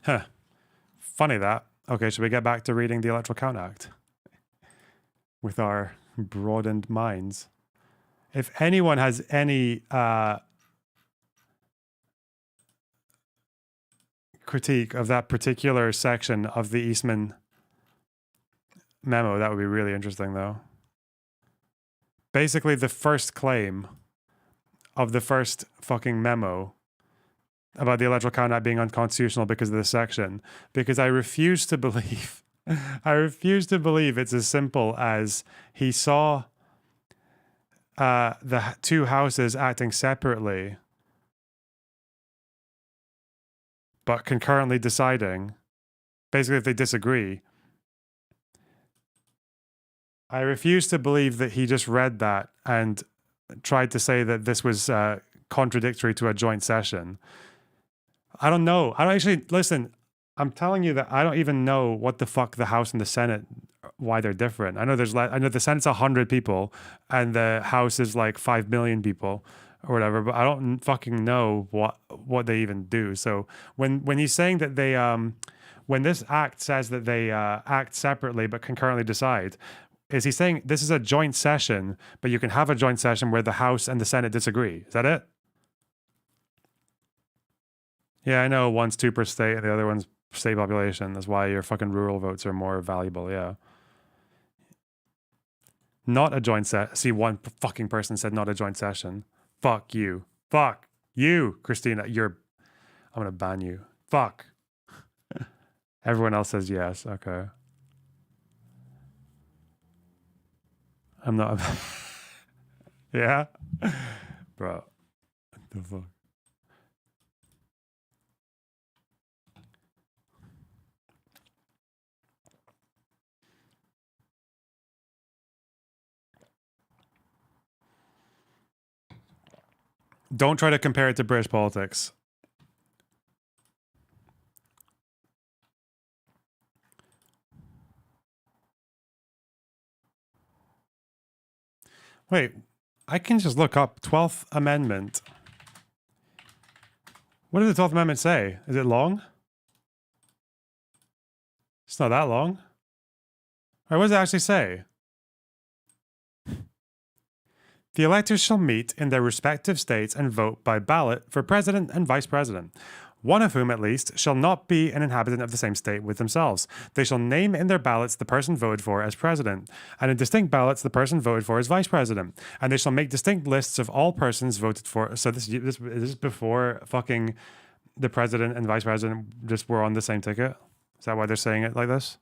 Huh. Funny that. Okay, should we get back to reading the Electoral Count Act? With our broadened minds. If anyone has any critique of that particular section of the Eastman memo, that would be really interesting, though. Basically, the first claim of the first fucking memo about the Electoral Count Act being unconstitutional because of this section, because I refuse to believe I refuse to believe it's as simple as he saw the two houses acting separately, but concurrently deciding, basically, if they disagree. I refuse to believe that he just read that and tried to say that this was contradictory to a joint session. I don't know. I don't actually, listen, I'm telling you that I don't even know what the fuck the House and the Senate, why they're different. I know I know the Senate's 100 people and the House is like 5 million people or whatever, but I don't fucking know what they even do. So when he's saying that they, when this act says that they act separately but concurrently decide, is he saying this is a joint session, but you can have a joint session where the House and the Senate disagree? Is that it? Yeah, I know one's 2 per state and the other one's state population. That's why your fucking rural votes are more valuable, yeah. Not a joint session. See, one fucking person said not a joint session. Fuck you. Fuck you, Christina. I'm going to ban you. Fuck. Everyone else says yes. Okay. I'm not. Yeah? Bro. What the fuck? Don't try to compare it to British politics. Wait, I can just look up 12th Amendment. What does the 12th Amendment say? Is it long? It's not that long. Or what does it actually say? The electors shall meet in their respective states and vote by ballot for president and vice president, one of whom at least shall not be an inhabitant of the same state with themselves. They shall name in their ballots the person voted for as president, and in distinct ballots the person voted for as vice president. And they shall make distinct lists of all persons voted for. So this is before fucking the president and vice president just were on the same ticket. Is that why they're saying it like this?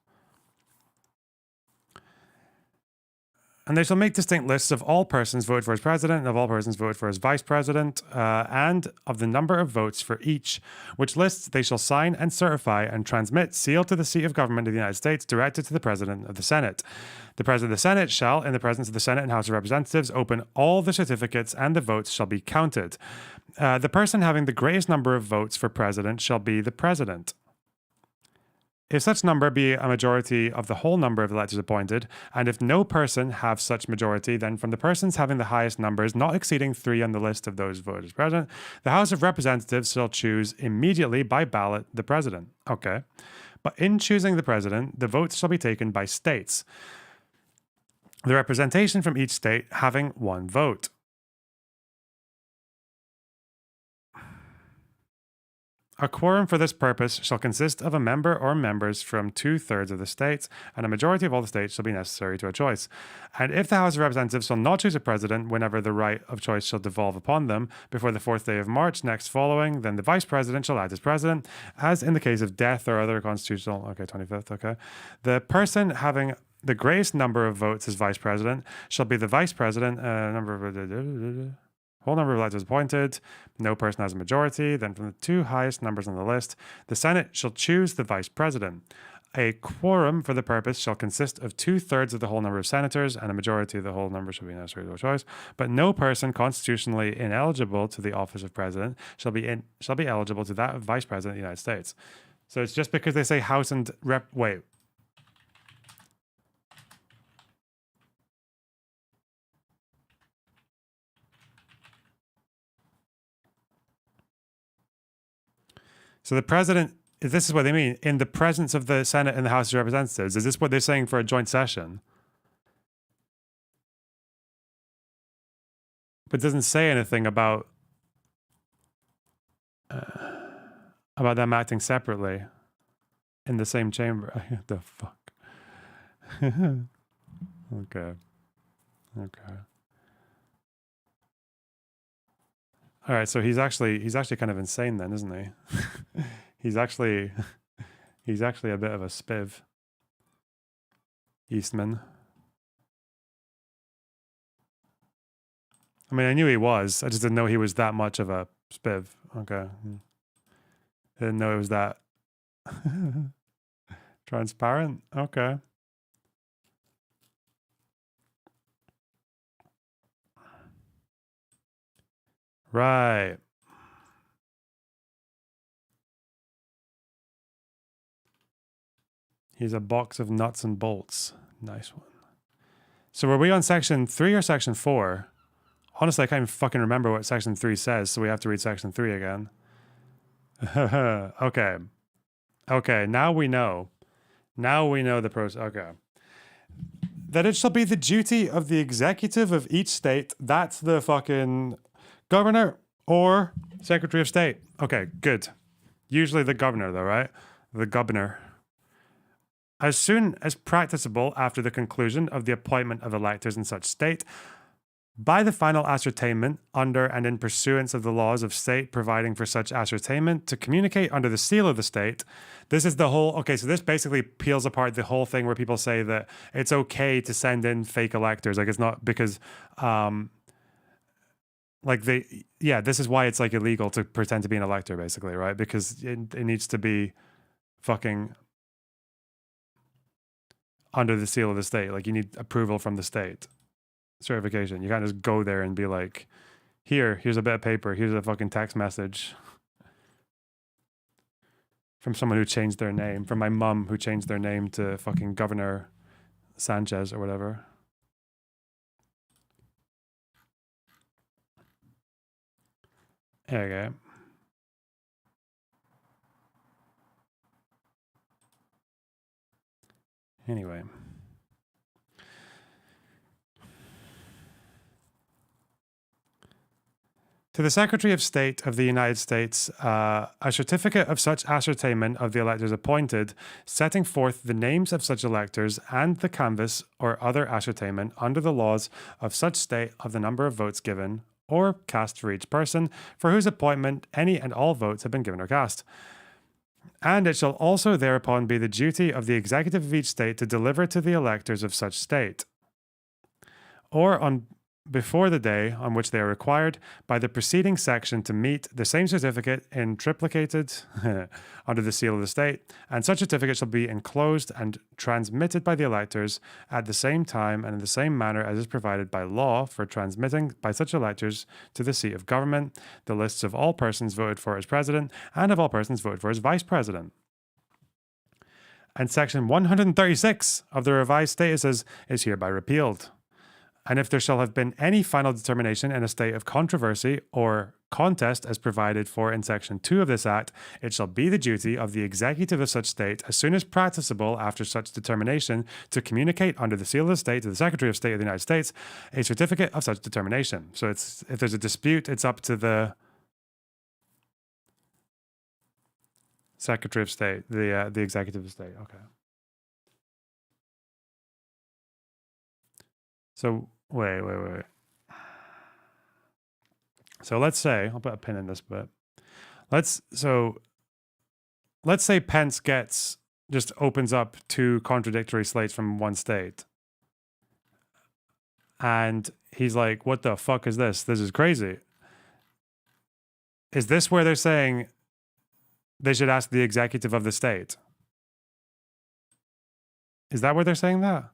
And they shall make distinct lists of all persons voted for as president and of all persons voted for as vice president, and of the number of votes for each, which lists they shall sign and certify and transmit, sealed to the seat of government of the United States, directed to the President of the Senate. The President of the Senate shall, in the presence of the Senate and House of Representatives, open all the certificates, and the votes shall be counted. The person having the greatest number of votes for president shall be the president. If such number be a majority of the whole number of electors appointed, and if no person have such majority, then from the persons having the highest numbers, not exceeding 3 on the list of those voted as president, the House of Representatives shall choose immediately by ballot the president. Okay. But in choosing the president, the votes shall be taken by states, the representation from each state having 1 vote. A quorum for this purpose shall consist of a member or members from 2/3 of the states, and a majority of all the states shall be necessary to a choice. And if the House of Representatives shall not choose a president whenever the right of choice shall devolve upon them before the 4th day of March next following, then the vice president shall act as president, as in the case of death or other constitutional. Okay, 25th. Okay, the person having the greatest number of votes as vice president shall be the vice president. Whole number of electors appointed, no person has a majority. Then from the 2 highest numbers on the list, the Senate shall choose the vice president. A quorum for the purpose shall consist of 2/3 of the whole number of senators, and a majority of the whole number shall be necessary to a choice. But no person constitutionally ineligible to the office of president shall be eligible to that of vice president of the United States. So it's just because they say House and wait. So the president, this is what they mean, in the presence of the Senate and the House of Representatives. Is this what they're saying for a joint session? But it doesn't say anything about them acting separately in the same chamber. What the fuck? Okay. All right, so he's actually kind of insane then, isn't he? he's actually a bit of a spiv. Eastman. I mean, I knew he was. I just didn't know he was that much of a spiv. Okay. I didn't know it was that transparent. Okay. Right. He's a box of nuts and bolts. Nice one. So were we on section 3 or section 4? Honestly, I can't even fucking remember what section 3 says, so we have to read section 3 again. Okay. Okay, now we know. Now we know the process. Okay. That it shall be the duty of the executive of each state, that's the fucking governor or secretary of state. Okay, good. Usually the governor, though, right? The governor. As soon as practicable after the conclusion of the appointment of electors in such state, by the final ascertainment under and in pursuance of the laws of state providing for such ascertainment, to communicate under the seal of the state. This is the whole, okay, so this basically peels apart the whole thing where people say that it's okay to send in fake electors. Like it's not because, this is why it's like illegal to pretend to be an elector, basically, right? Because it needs to be fucking under the seal of the state. Like you need approval from the state. Certification. You can't just go there and be like, here's a bit of paper, here's a fucking text message from someone who changed their name, from my mum who changed their name to fucking Governor Sanchez or whatever. There you go. Anyway. To the Secretary of State of the United States, a certificate of such ascertainment of the electors appointed, setting forth the names of such electors and the canvass or other ascertainment under the laws of such state of the number of votes given or cast for each person, for whose appointment any and all votes have been given or cast. And it shall also thereupon be the duty of the executive of each state to deliver to the electors of such state, or on before the day on which they are required by the preceding section to meet the same certificate in triplicated under the seal of the state, and such certificate shall be enclosed and transmitted by the electors at the same time and in the same manner as is provided by law for transmitting by such electors to the seat of government the lists of all persons voted for as president and of all persons voted for as vice president. And section 136 of the revised status is hereby repealed. And if there shall have been any final determination in a state of controversy or contest as provided for in Section 2 of this Act, it shall be the duty of the executive of such state, as soon as practicable after such determination, to communicate under the seal of the state to the Secretary of State of the United States a certificate of such determination. So it's if there's a dispute, it's up to the Secretary of State, the executive of state. Okay. So wait. So let's say, I'll put a pin in this bit. Let's say Pence just opens up 2 contradictory slates from one state. And he's like, what the fuck is this? This is crazy. Is this where they're saying they should ask the executive of the state? Is that where they're saying that?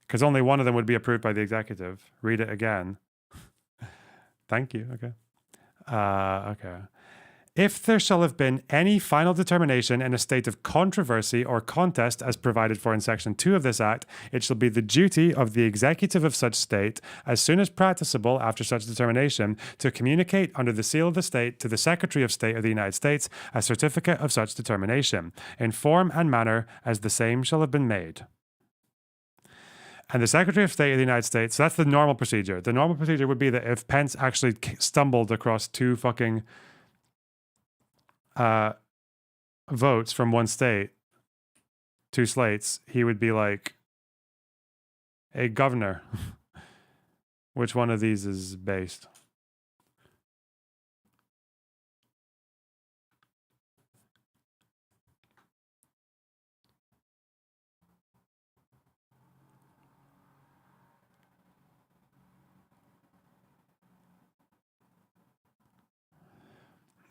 Because only one of them would be approved by the executive. Read it again. Thank you. Okay. Okay. If there shall have been any final determination in a state of controversy or contest as provided for in Section 2 of this Act, it shall be the duty of the executive of such state, as soon as practicable after such determination, to communicate under the seal of the state to the Secretary of State of the United States a certificate of such determination, in form and manner as the same shall have been made. And the Secretary of State of the United States, so that's the normal procedure. The normal procedure would be that if Pence actually stumbled across 2 fucking votes from one state, 2 slates, he would be like, hey, governor, which one of these is based?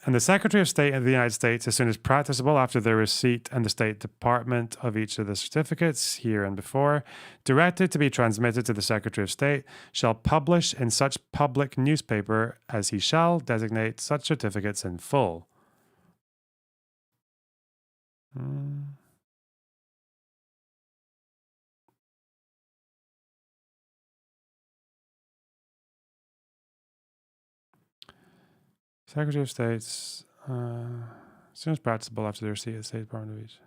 And the Secretary of State of the United States, as soon as practicable after the receipt and the State Department of each of the certificates, here and before, directed to be transmitted to the Secretary of State, shall publish in such public newspaper as he shall designate such certificates in full. Secretary of State's, as soon as practicable after the receipt of the State Department of each.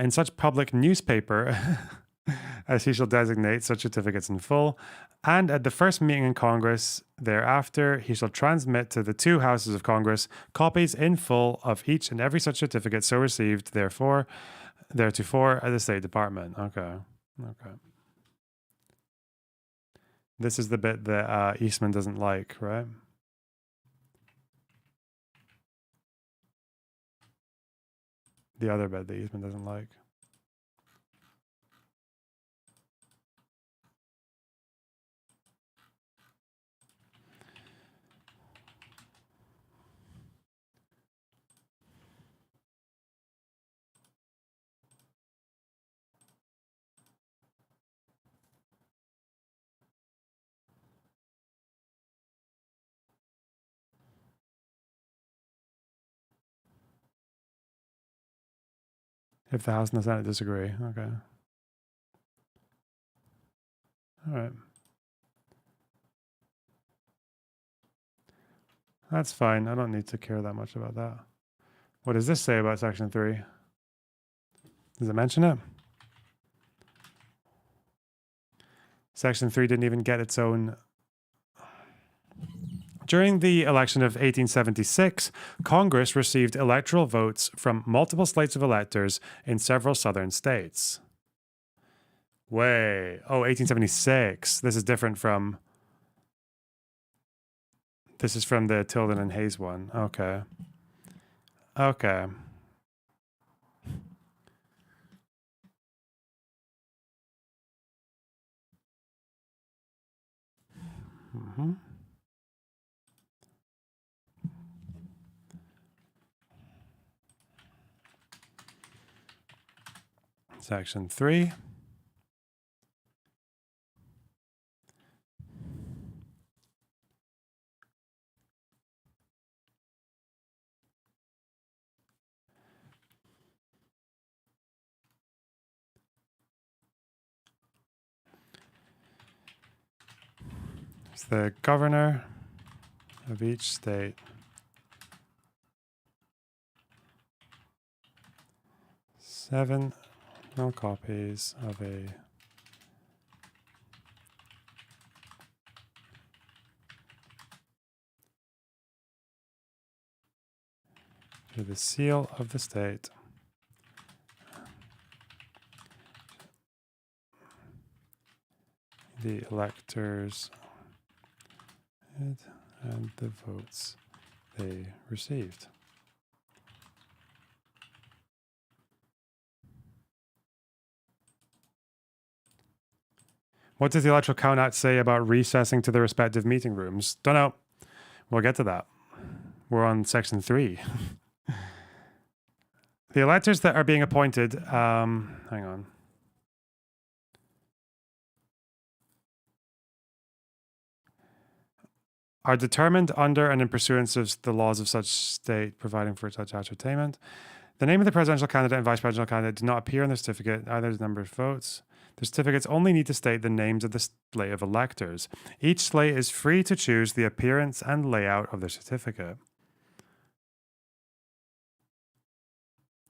In such public newspaper as he shall designate such certificates in full, and at the first meeting in Congress thereafter, he shall transmit to the two houses of Congress copies in full of each and every such certificate so received, theretofore at the State Department. Okay. This is the bit that Eastman doesn't like, right? The other bit that Eastman doesn't like. If the House and the Senate disagree. Okay. All right. That's fine. I don't need to care that much about that. What does this say about Section 3? Does it mention it? Section 3 didn't even get its own. During the election of 1876, Congress received electoral votes from multiple slates of electors in several southern states. Oh, 1876. This is different from... This is from the Tilden and Hayes one. Okay. Section 3. It's the governor of each state. Seven copies of a to the seal of the state. The electors and the votes they received. What does the Electoral Count Act say about recessing to the respective meeting rooms? Don't know. We'll get to that. We're on Section 3. The electors that are being appointed, hang on. Are determined under and in pursuance of the laws of such state, providing for such ascertainment. The name of the presidential candidate and vice presidential candidate do not appear in the certificate, either the number of votes. The certificates only need to state the names of the slate of electors. Each slate is free to choose the appearance and layout of the certificate.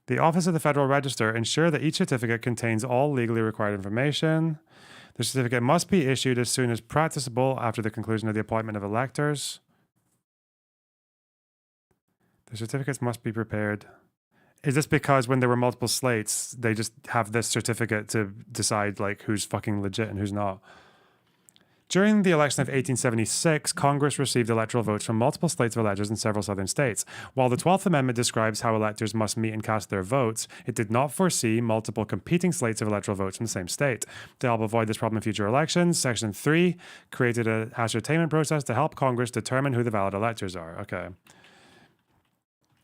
The Office of the Federal Register ensure that each certificate contains all legally required information. The certificate must be issued as soon as practicable after the conclusion of the appointment of electors. The certificates must be prepared. Is this because when there were multiple slates, they just have this certificate to decide like who's fucking legit and who's not? During the election of 1876, Congress received electoral votes from multiple slates of electors in several southern states. While the 12th Amendment describes how electors must meet and cast their votes, it did not foresee multiple competing slates of electoral votes from the same state. To help avoid this problem in future elections, Section 3 created an ascertainment process to help Congress determine who the valid electors are. Okay.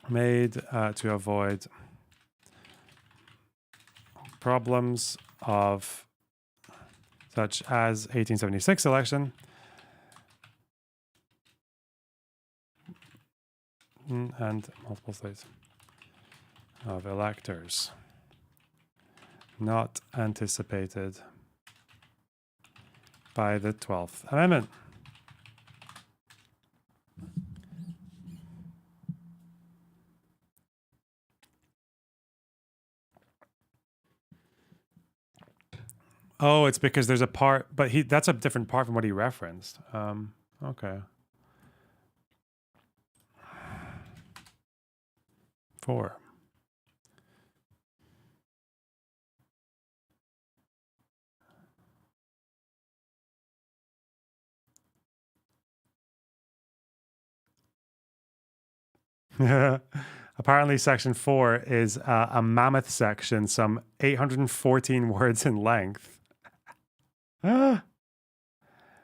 Made to avoid problems of such as 1876 election and multiple slates of electors not anticipated by the 12th Amendment. Oh, it's because there's a part, but that's a different part from what he referenced. Okay. 4. Apparently, Section 4 is a mammoth section, some 814 words in length.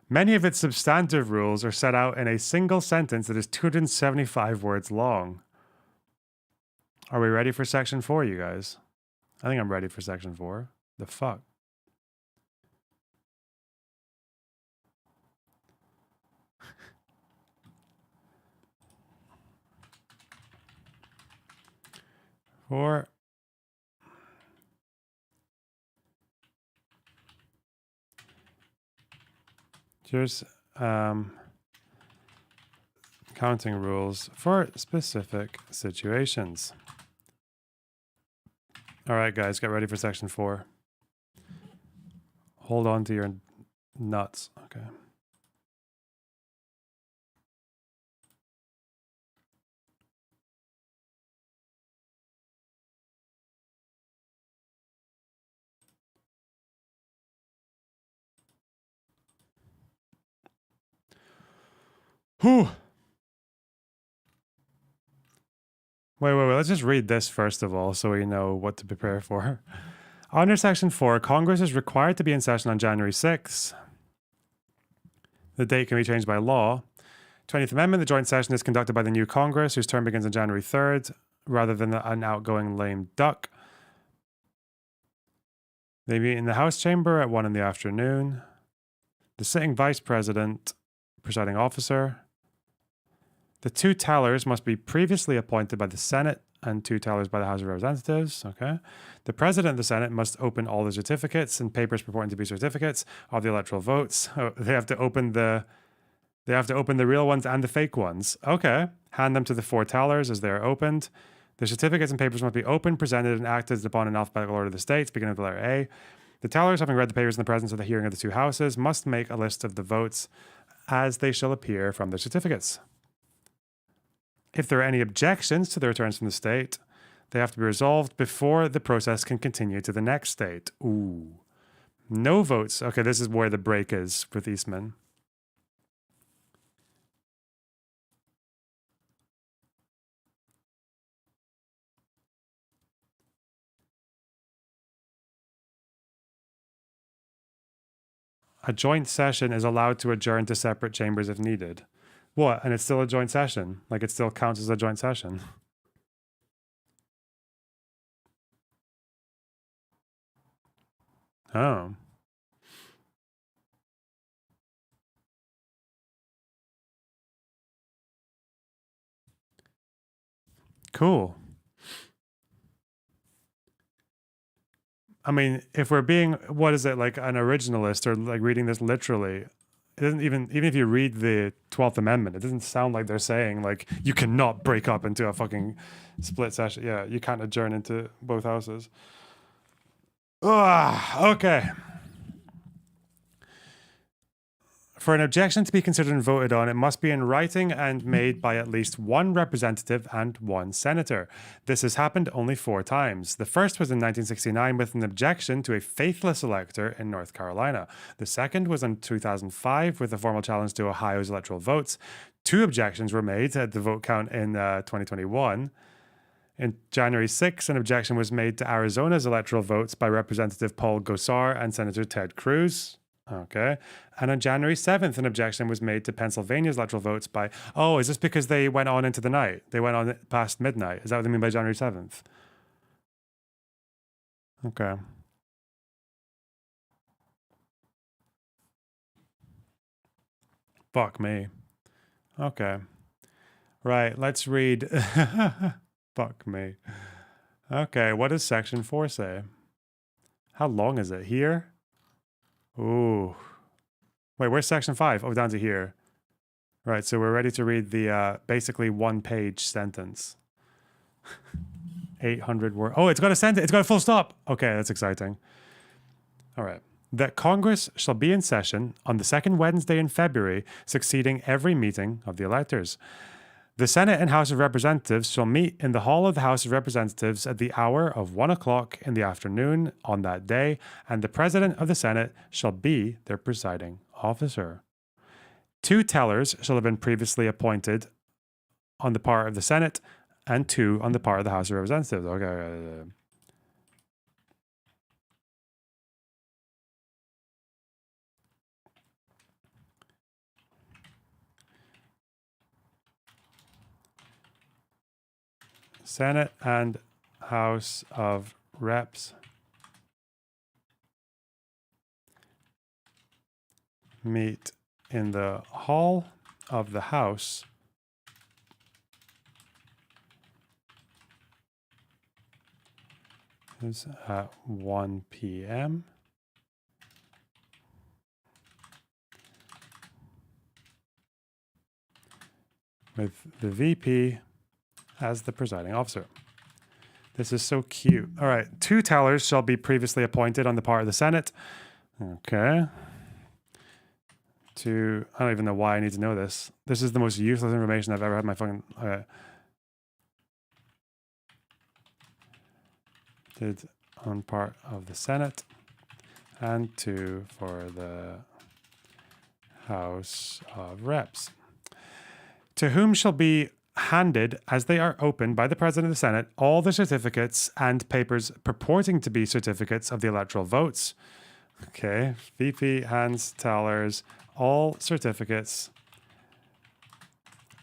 Many of its substantive rules are set out in a single sentence that is 275 words long. Are we ready for Section 4, you guys? I think I'm ready for Section 4. The fuck? Four. Here's counting rules for specific situations. All right, guys, get ready for Section 4. Hold on to your nuts. Okay. Whew. Wait. Let's just read this first of all so we know what to prepare for. Under Section 4, Congress is required to be in session on January 6th. The date can be changed by law. 20th Amendment, the joint session is conducted by the new Congress, whose term begins on January 3rd, rather than an outgoing lame duck. They meet in the House chamber at 1 in the afternoon. The sitting vice president, presiding officer. The 2 tellers must be previously appointed by the Senate and 2 tellers by the House of Representatives. Okay. The president of the Senate must open all the certificates and papers purporting to be certificates of the electoral votes. Oh, they have to open the real ones and the fake ones. Okay. Hand them to the 4 tellers as they are opened. The certificates and papers must be opened, presented, and acted upon in alphabetical order of the states, beginning with the letter A. The tellers, having read the papers in the presence of the hearing of the 2 houses, must make a list of the votes as they shall appear from their certificates. If there are any objections to the returns from the state, they have to be resolved before the process can continue to the next state. Ooh. No votes. Okay, this is where the break is with Eastman. A joint session is allowed to adjourn to separate chambers if needed. What? And it's still a joint session? Like it still counts as a joint session? Oh. Cool. I mean, if we're being, what is it, like an originalist or like reading this literally, it doesn't even if you read the 12th Amendment, it doesn't sound like they're saying like you cannot break up into a fucking split session. Yeah, you can't adjourn into both houses. Okay. For an objection to be considered and voted on, it must be in writing and made by at least one representative and one senator. This has happened only 4 times. The first was in 1969 with an objection to a faithless elector in North Carolina. The second was in 2005 with a formal challenge to Ohio's electoral votes. 2 objections were made at the vote count in 2021. In January 6, an objection was made to Arizona's electoral votes by Representative Paul Gosar and Senator Ted Cruz. Okay. And on January 7th, an objection was made to Pennsylvania's electoral votes by... Oh, is this because they went on into the night? They went on past midnight. Is that what they mean by January 7th? Okay. Fuck me. Okay. Right, let's read... Fuck me. Okay, what does section 4 say? How long is it? Here? Ooh. Wait, where's section 5? Oh, down to here. Right, so we're ready to read the basically 1-page sentence. 800 words. Oh, it's got a sentence. It's got a full stop. Okay, that's exciting. All right. That Congress shall be in session on the second Wednesday in February, succeeding every meeting of the electors. The Senate and House of Representatives shall meet in the hall of the House of Representatives at the hour of 1 o'clock in the afternoon on that day, and the President of the Senate shall be their presiding officer. 2 tellers shall have been previously appointed on the part of the Senate, and 2 on the part of the House of Representatives. Okay. Senate and House of Reps meet in the hall of the House is at 1 p.m. with the VP as the presiding officer. This is so cute. All right. 2 tellers shall be previously appointed on the part of the Senate. Okay. I don't even know why I need to know this. This is the most useless information I've ever had in my fucking... Okay. Did on part of the Senate and 2 for the House of Reps. To whom shall be handed, as they are opened by the President of the Senate, all the certificates and papers purporting to be certificates of the electoral votes. Okay, VP hands tellers all certificates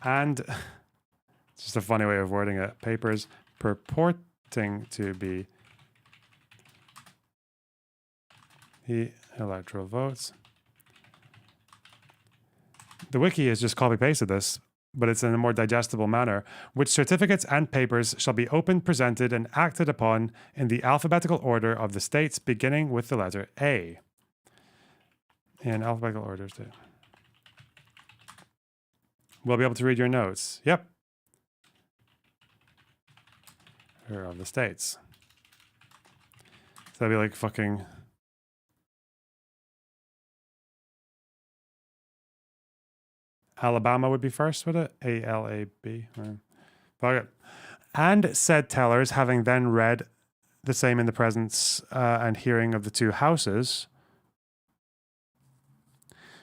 and, it's just a funny way of wording it, papers purporting to be the electoral votes. The wiki has just copy-pasted this, but it's in a more digestible manner, which certificates and papers shall be opened, presented, and acted upon in the alphabetical order of the states, beginning with the letter A. In alphabetical order. We'll be able to read your notes. Yep. Order of the states. So that'd be like fucking... Alabama would be first, would it? A-L-A-B. Okay. And said tellers, having then read the same in the presence and hearing of the 2 houses,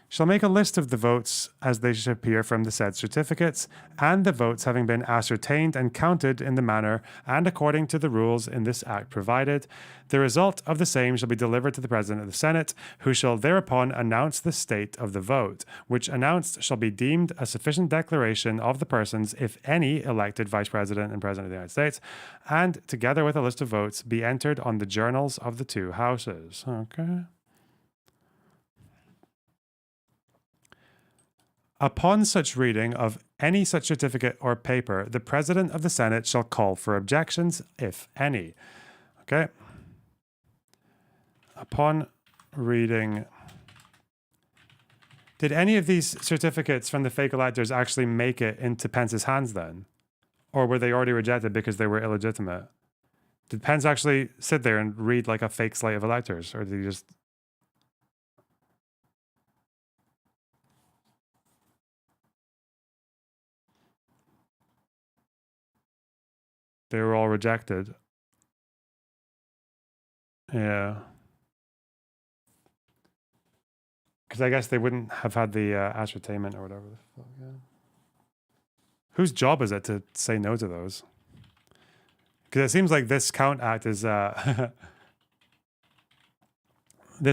shall make a list of the votes as they should appear from the said certificates, and the votes having been ascertained and counted in the manner and according to the rules in this act provided, the result of the same shall be delivered to the President of the Senate, who shall thereupon announce the state of the vote, which announced shall be deemed a sufficient declaration of the persons, if any, elected Vice President and President of the United States, and together with a list of votes be entered on the journals of the 2 houses. Okay. Upon such reading of any such certificate or paper, the President of the Senate shall call for objections, if any. Okay. Upon reading... Did any of these certificates from the fake electors actually make it into Pence's hands then? Or were they already rejected because they were illegitimate? Did Pence actually sit there and read like a fake slate of electors? Or did he just... They were all rejected. Yeah. Because I guess they wouldn't have had the ascertainment or whatever the fuck. Yeah. Whose job is it to say no to those? Because it seems like this Count Act is... this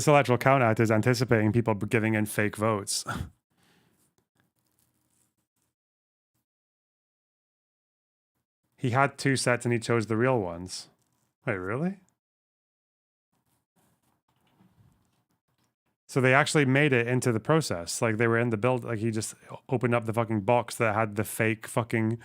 Electoral Count Act is anticipating people giving in fake votes. He had 2 sets and he chose the real ones. Wait, really? So they actually made it into the process. Like they were in the build, like he just opened up the fucking box that had the fake fucking...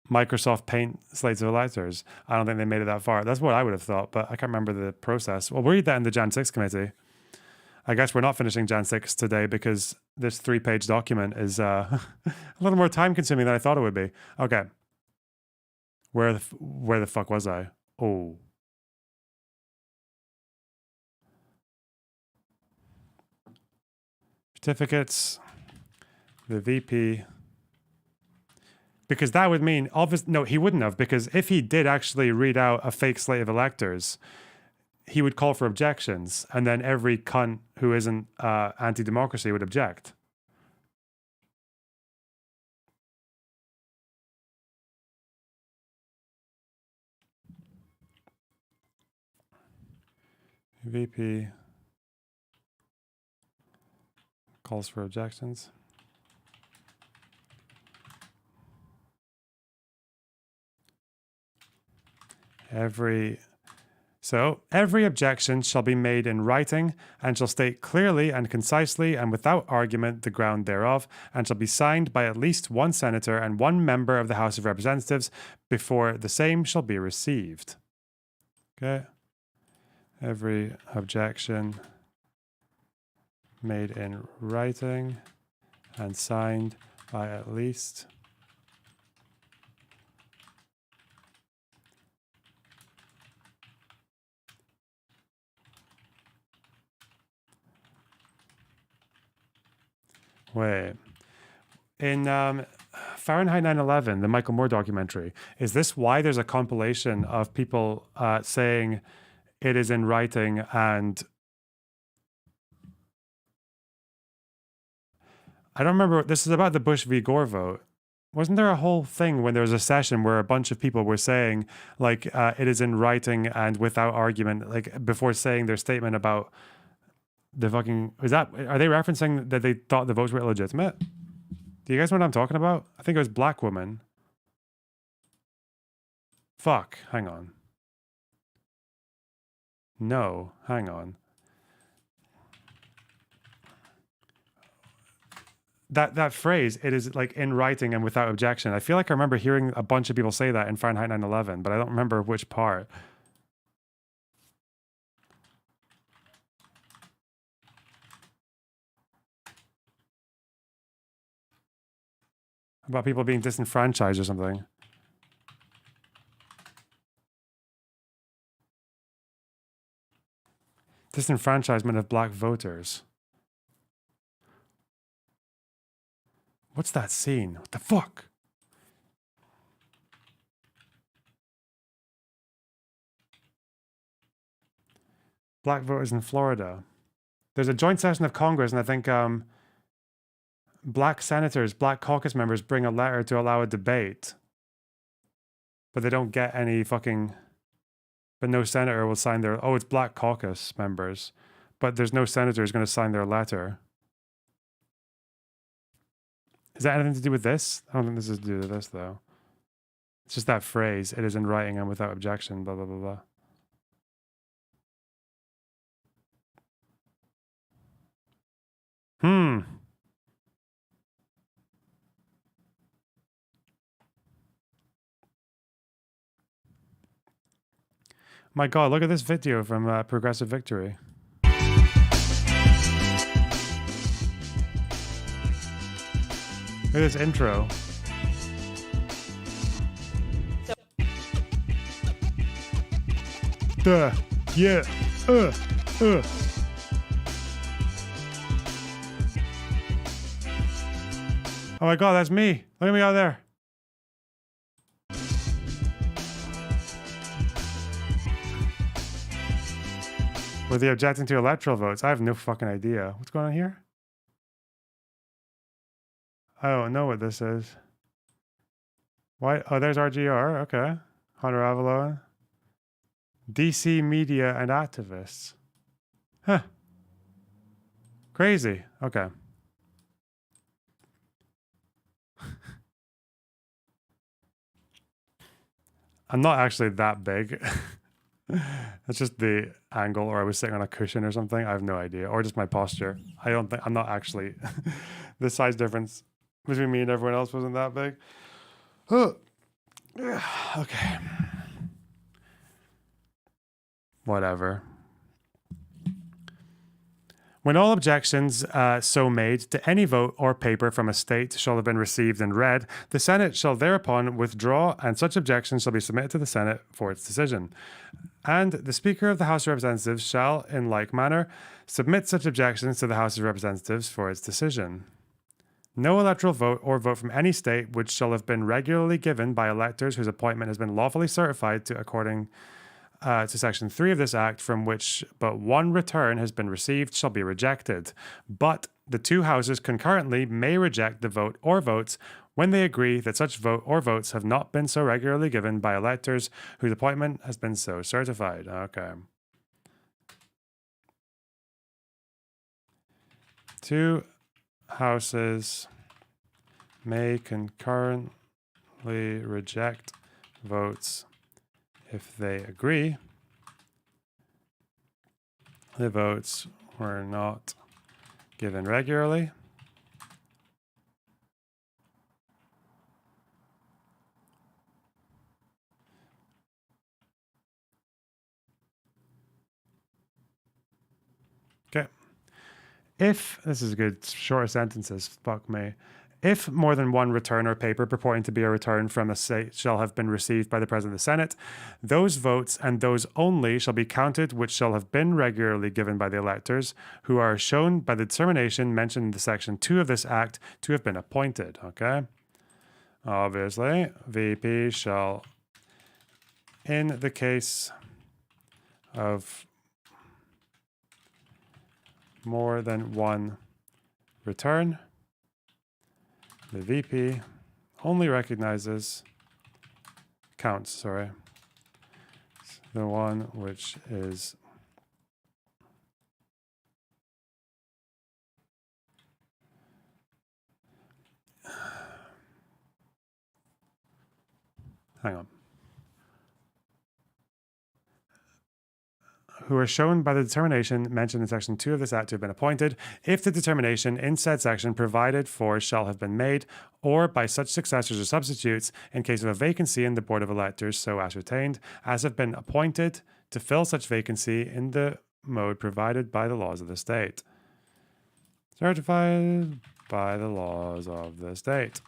Microsoft Paint slates of electors. I don't think they made it that far. That's what I would have thought, but I can't remember the process. Well, we'll read that in the Jan 6 committee. I guess we're not finishing Jan 6 today because this 3-page document is a little more time consuming than I thought it would be. Okay. Where the fuck was I? Oh. Certificates. The VP. Because that would mean, no, he wouldn't have, because if he did actually read out a fake slate of electors, he would call for objections, and then every cunt who isn't anti-democracy would object. VP calls for objections. Every objection shall be made in writing and shall state clearly and concisely and without argument the ground thereof, and shall be signed by at least 1 senator and 1 member of the House of Representatives before the same shall be received. Okay. Every objection made in writing and signed by at least Wait. In Fahrenheit 9/11, the Michael Moore documentary, is this why there's a compilation of people saying it is in writing and... I don't remember. This is about the Bush v. Gore vote. Wasn't there a whole thing when there was a session where a bunch of people were saying, like, it is in writing and without argument, like, before saying their statement about... the fucking... Are they referencing that they thought the votes were illegitimate? Do you guys know what I'm talking about? I think it was Black Woman. Fuck. Hang on. No. Hang on. That phrase, it is like in writing and without objection. I feel like I remember hearing a bunch of people say that in Fahrenheit 9/11, but I don't remember which part. About people being disenfranchised or something. Disenfranchisement of black voters. What's that scene? What the fuck? Black voters in Florida. There's a joint session of Congress, and I think black senators, black caucus members bring a letter to allow a debate. But they don't get any fucking... But no senator will sign their... Oh, it's black caucus members. But there's no senator who's going to sign their letter. Is that anything to do with this? I don't think this is to do with this, though. It's just that phrase, it is in writing and without objection, blah, blah, blah, blah. My God, look at this video from Progressive Victory. Look at this intro. Duh. Yeah. Oh my God, that's me. Look at me out there. Were they objecting to electoral votes? I have no fucking idea. What's going on here? I don't know what this is. Why? Oh, there's RGR. Okay. Hunter Avalon. DC media and activists. Huh. Crazy. Okay. I'm not actually that big. It's just the angle, or I was sitting on a cushion or something. I have no idea. Or just my posture. I don't think I'm not actually the size difference between me and everyone else wasn't that big. Okay. Whatever. When all objections so made to any vote or paper from a state shall have been received and read, the Senate shall thereupon withdraw, and such objections shall be submitted to the Senate for its decision. And the Speaker of the House of Representatives shall, in like manner, submit such objections to the House of Representatives for its decision. No electoral vote or vote from any state which shall have been regularly given by electors whose appointment has been lawfully certified to according to Section 3 of this Act, from which but one return has been received, shall be rejected. But the two houses concurrently may reject the vote or votes when they agree that such vote or votes have not been so regularly given by electors whose appointment has been so certified. Okay. Two houses may concurrently reject votes if they agree the votes were not given regularly. Okay. If, this is good, shorter sentences, fuck me. If more than one return or paper purporting to be a return from a state shall have been received by the President of the Senate, those votes and those only shall be counted which shall have been regularly given by the electors, who are shown by the determination mentioned in the Section 2 of this Act to have been appointed. Okay? Obviously, VP shall, in the case of more than one return, the VP only recognizes, counts, the one which is hang on. Who are shown by the determination mentioned in Section 2 of this Act to have been appointed, if the determination in said section provided for shall have been made, or by such successors or substitutes, in case of a vacancy in the Board of Electors so ascertained, as have been appointed to fill such vacancy in the mode provided by the laws of the state. Certified by the laws of the state.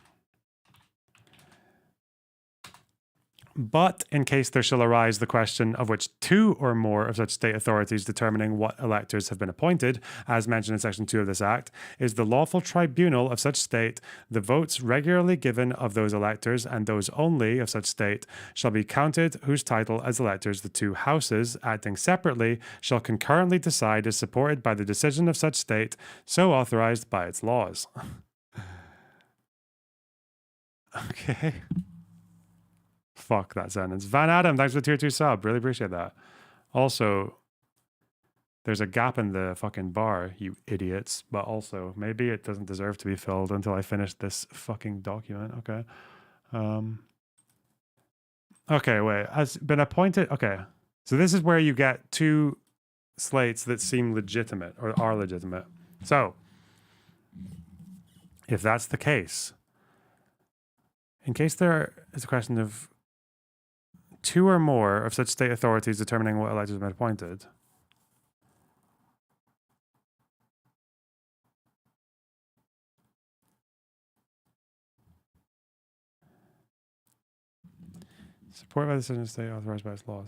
But in case there shall arise the question of which two or more of such state authorities determining what electors have been appointed, as mentioned in Section 2 of this Act, is the lawful tribunal of such state, the votes regularly given of those electors and those only of such state shall be counted, whose title as electors the two houses, acting separately, shall concurrently decide is supported by the decision of such state, so authorized by its laws. Okay. Fuck that sentence. Van Adam, thanks for the tier 2 sub. Really appreciate that. Also, there's a gap in the fucking bar, you idiots. But also, maybe it doesn't deserve to be filled until I finish this fucking document. Okay. Okay, wait. Has been appointed. Okay. So this is where you get two slates that seem legitimate or are legitimate. So, if that's the case, in case there is a question of two or more of such state authorities determining what electors have been appointed, supported by the decision of the state authorized by its laws.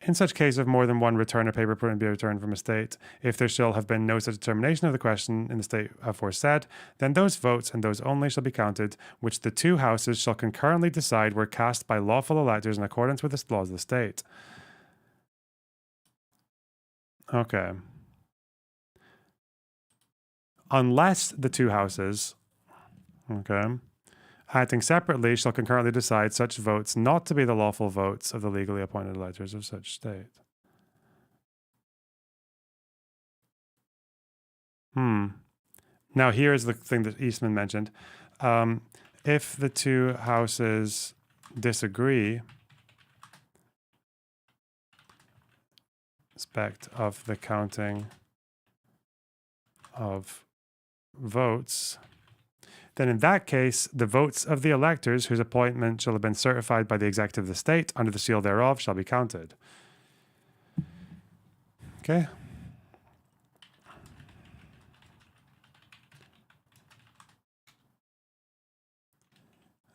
In such case, if more than one return or paper print be returned from a state, if there shall have been no such determination of the question in the state aforesaid, then those votes and those only shall be counted, which the two houses shall concurrently decide were cast by lawful electors in accordance with the laws of the state. Okay. Unless the two houses, okay, acting separately, shall concurrently decide such votes not to be the lawful votes of the legally appointed electors of such state. Now, here's the thing that Eastman mentioned. If the two houses disagree, respect of the counting of votes, then in that case, the votes of the electors whose appointment shall have been certified by the executive of the state under the seal thereof shall be counted. Okay.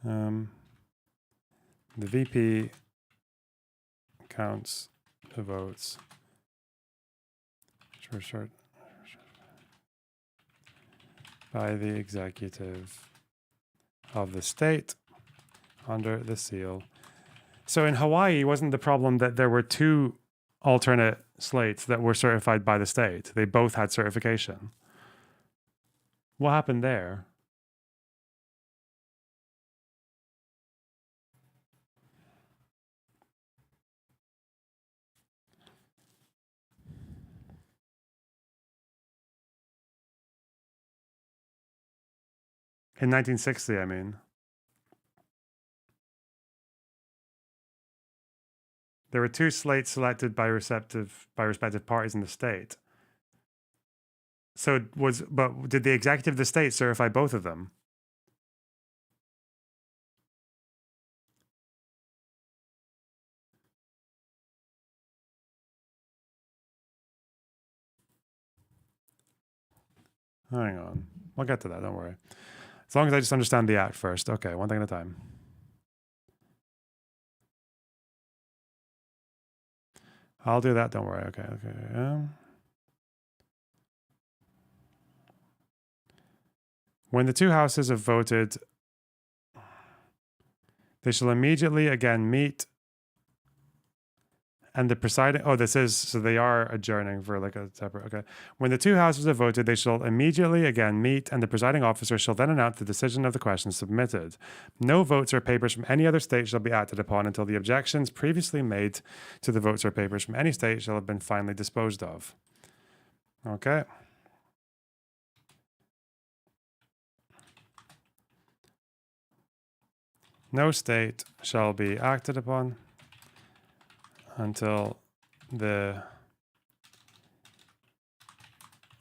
The VP counts the votes. Short. By the executive of the state under the seal. So in Hawaii, wasn't the problem that there were two alternate slates that were certified by the state? They both had certification. What happened there? In 1960, I mean. There were two slates selected by respective parties in the state. So did the executive of the state certify both of them? Hang on. We'll get to that, don't worry. As long as I just understand the act first. Okay, one thing at a time. I'll do that, don't worry. Okay. When the two houses have voted, they shall immediately again meet, and the presiding, so they are adjourning for like a separate, okay. When the two houses have voted, they shall immediately again meet, and the presiding officer shall then announce the decision of the question submitted. No votes or papers from any other state shall be acted upon until the objections previously made to the votes or papers from any state shall have been finally disposed of. Okay. No state shall be acted upon until the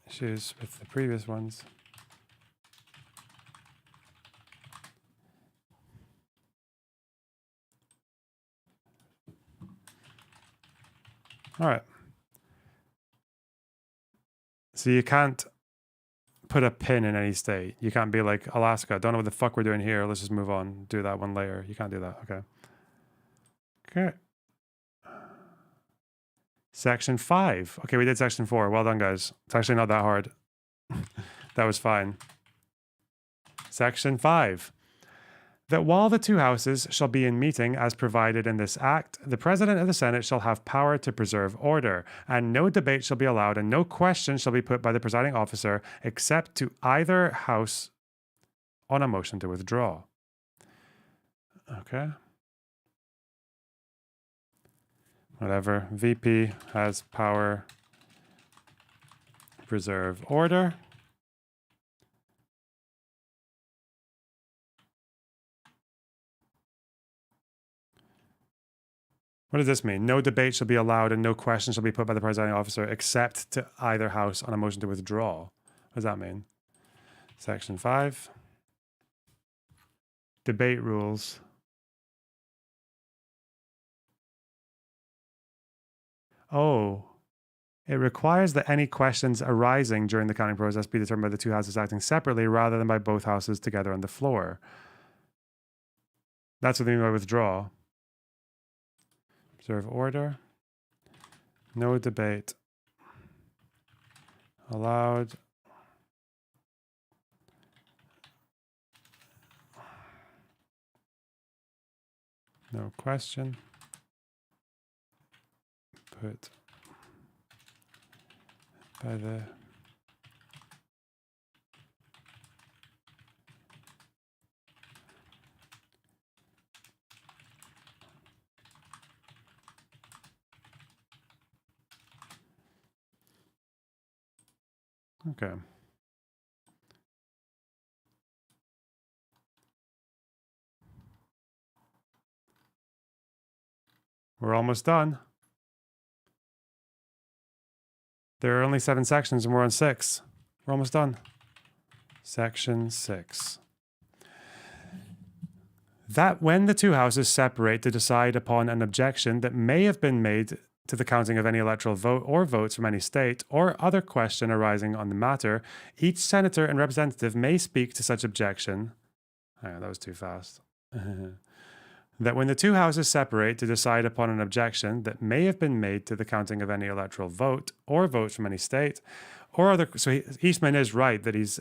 issues with the previous ones all right. So you can't put a pin in any state. You can't be like, Alaska, don't know what the fuck we're doing here. Let's just move on. Do that one later. You can't do that. Okay. Okay. Section 5. Okay, we did section 4. Well done, guys. It's actually not that hard. That was fine. Section 5. That while the two houses shall be in meeting as provided in this act, the President of the Senate shall have power to preserve order, and no debate shall be allowed, and no question shall be put by the presiding officer except to either house on a motion to withdraw. Okay. Whatever. VP has power to preserve order. What does this mean? No debate shall be allowed and no question shall be put by the presiding officer except to either house on a motion to withdraw. What does that mean? Section 5. Debate rules. Oh, it requires that any questions arising during the counting process be determined by the two houses acting separately rather than by both houses together on the floor. That's what they mean by withdraw. Preserve order. No debate allowed. No question put by the okay. We're almost done. There are only 7 sections and we're on 6. We're almost done. Section 6. That when the two houses separate to decide upon an objection that may have been made to the counting of any electoral vote or votes from any state or other question arising on the matter, each senator and representative may speak to such objection. Hang on, that was too fast. That when the two houses separate to decide upon an objection that may have been made to the counting of any electoral vote or votes from any state or other, so Eastman is right that it's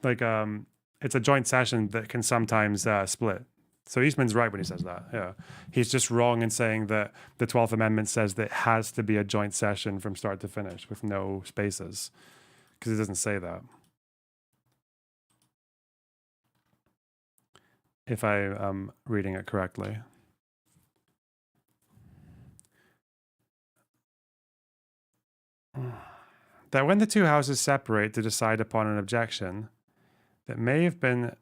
like it's a joint session that can sometimes split. So Eastman's right when he says that. Yeah, he's just wrong in saying that the 12th Amendment says that it has to be a joint session from start to finish with no spaces, because it doesn't say that. If I am reading it correctly. That when the two houses separate to decide upon an objection that may have been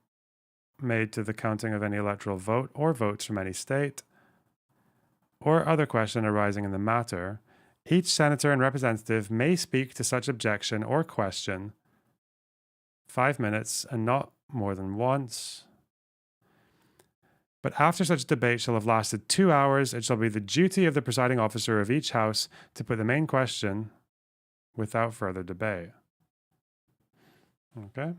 made to the counting of any electoral vote or votes from any state or other question arising in the matter, each senator and representative may speak to such objection or question 5 minutes and not more than once. But after such debate shall have lasted 2 hours, it shall be the duty of the presiding officer of each house to put the main question without further debate. Okay.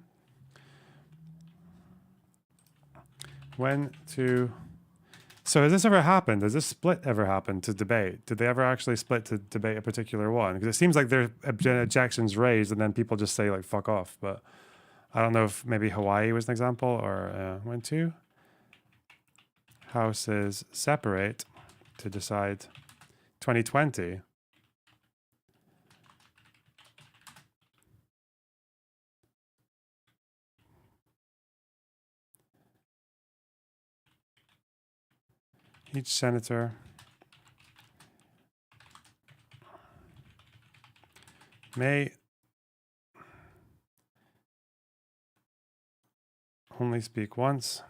So has this ever happened? Has this split ever happened to debate? Did they ever actually split to debate a particular one? Because it seems like there are objections raised and then people just say like, fuck off. But I don't know if maybe Hawaii was an example or when two houses separate to decide 2020. Each senator may only speak once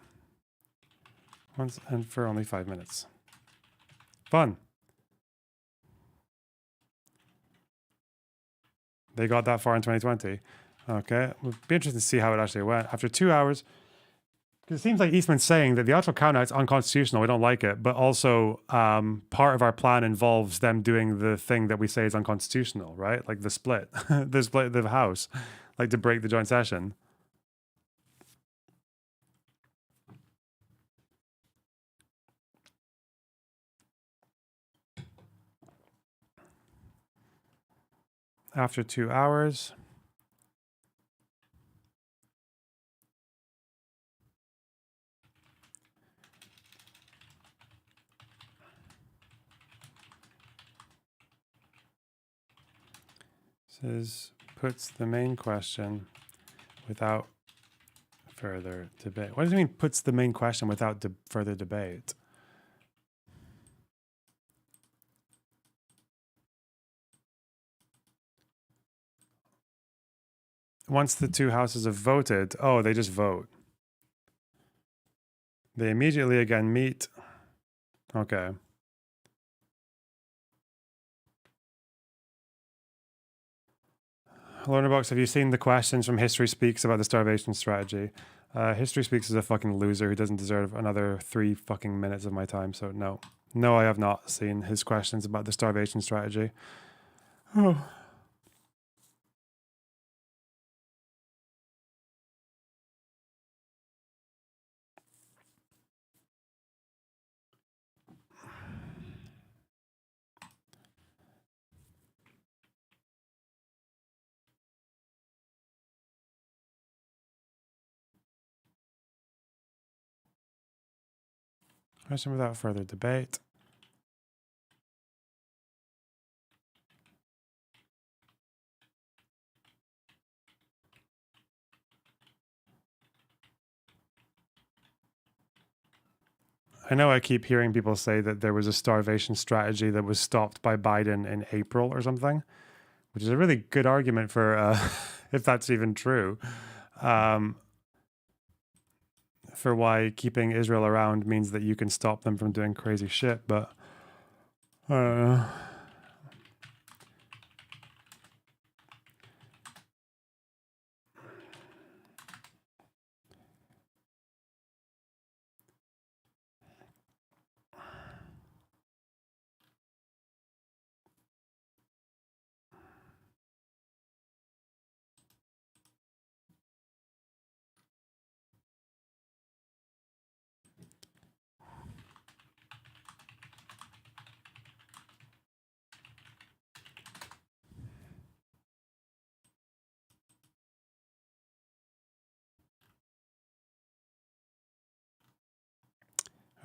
and for only 5 minutes. Fun. They got that far in 2020. Okay, it would be interesting to see how it actually went. After 2 hours, because it seems like Eastman's saying that the electoral count out's unconstitutional, we don't like it, but also part of our plan involves them doing the thing that we say is unconstitutional, right? Like the split, the split of the House, like to break the joint session. After 2 hours, says puts the main question without further debate. What does it mean puts the main question without further debate? Once the two houses have voted, oh, they just vote. They immediately again meet. Okay. Learnerbox, have you seen the questions from History Speaks about the starvation strategy? History Speaks is a fucking loser who doesn't deserve another 3 fucking minutes of my time, so no. No, I have not seen his questions about the starvation strategy. Oh. Question without further debate. I know I keep hearing people say that there was a starvation strategy that was stopped by Biden in April or something, which is a really good argument for if that's even true, for why keeping Israel around means that you can stop them from doing crazy shit. But I don't know.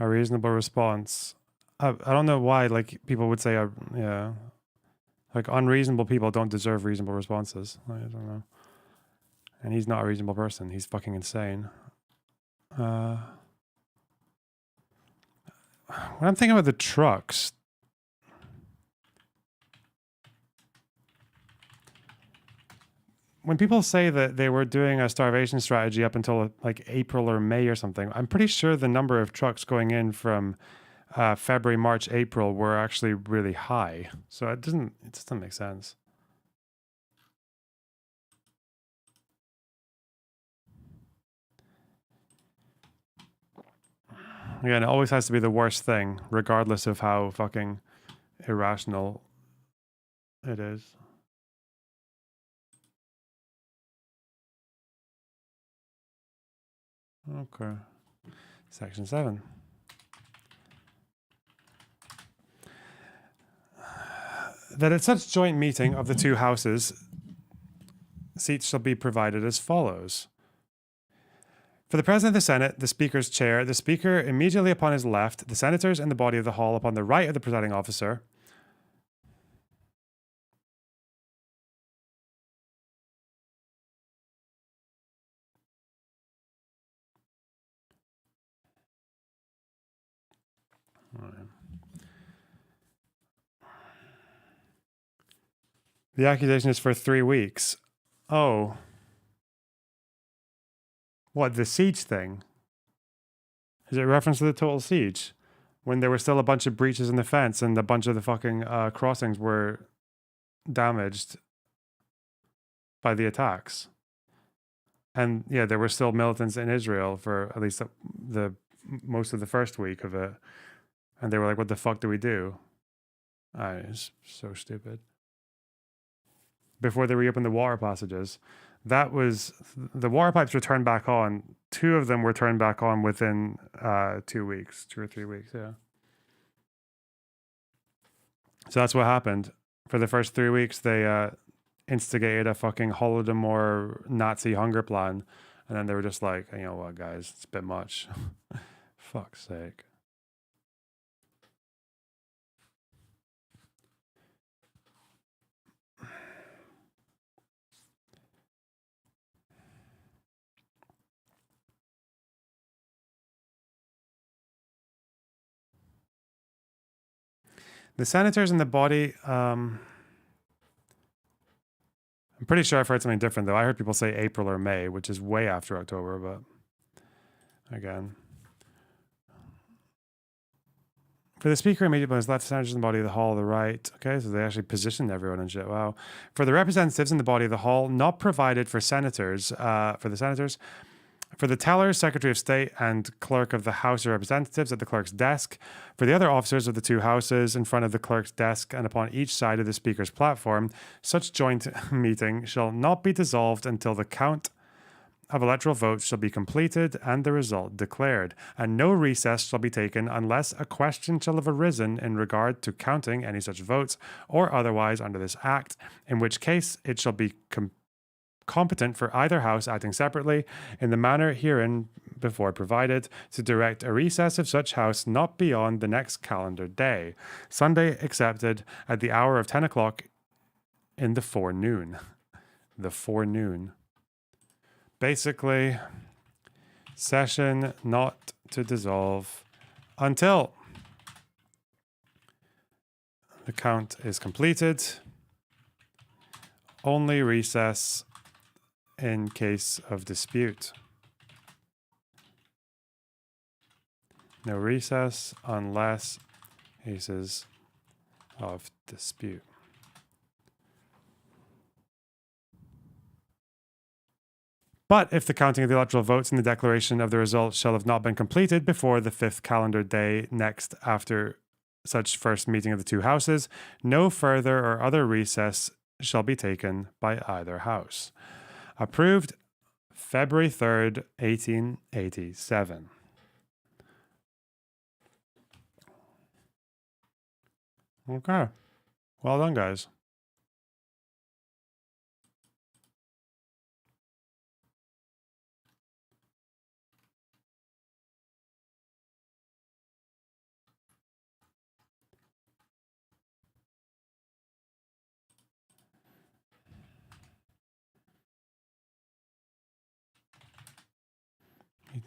A reasonable response. I don't know why, like, people would say, yeah, like, unreasonable people don't deserve reasonable responses. I don't know. And he's not a reasonable person. He's fucking insane. When I'm thinking about the trucks, when people say that they were doing a starvation strategy up until like April or May or something, I'm pretty sure the number of trucks going in from February, March, April were actually really high. So it just doesn't make sense. Again, it always has to be the worst thing, regardless of how fucking irrational it is. Okay. Section 7. That at such joint meeting of the two houses, seats shall be provided as follows. For the President of the Senate, the Speaker's chair, the Speaker immediately upon his left, the senators in the body of the hall upon the right of the presiding officer. The accusation is for 3 weeks. Oh. What, the siege thing? Is it a reference to the total siege? When there were still a bunch of breaches in the fence and a bunch of the fucking crossings were damaged by the attacks. And yeah, there were still militants in Israel for at least the most of the first week of it. And they were like, what the fuck do we do? It's so stupid. Before they reopened the water passages, that was, the water pipes were turned back on. 2 of them were turned back on within 2 weeks, 2 or 3 weeks, yeah. So that's what happened. For the first 3 weeks, they instigated a fucking Holodomor Nazi hunger plan. And then they were just like, you know what, guys, it's a bit much. Fuck's sake. The senators in the body, I'm pretty sure I've heard something different, though. I heard people say April or May, which is way after October, but again. For the Speaker immediately on his left, senators in the body of the hall, the right. Okay, so they actually positioned everyone and shit. Wow. For the representatives in the body of the hall, not provided for senators, for the teller, Secretary of State, and Clerk of the House of Representatives at the clerk's desk. For the other officers of the two houses in front of the clerk's desk and upon each side of the Speaker's platform, such joint meeting shall not be dissolved until the count of electoral votes shall be completed and the result declared, and no recess shall be taken unless a question shall have arisen in regard to counting any such votes or otherwise under this Act, in which case it shall be competent for either house acting separately in the manner herein before provided to direct a recess of such house not beyond the next calendar day, Sunday excepted at the hour of 10 o'clock in the forenoon. The forenoon. Basically, session not to dissolve until the count is completed. Only recess in case of dispute. No recess unless cases of dispute. But if the counting of the electoral votes and the declaration of the results shall have not been completed before the 5th calendar day next after such first meeting of the two houses, no further or other recess shall be taken by either house. Approved February 3rd, 1887. Okay. Well done, guys.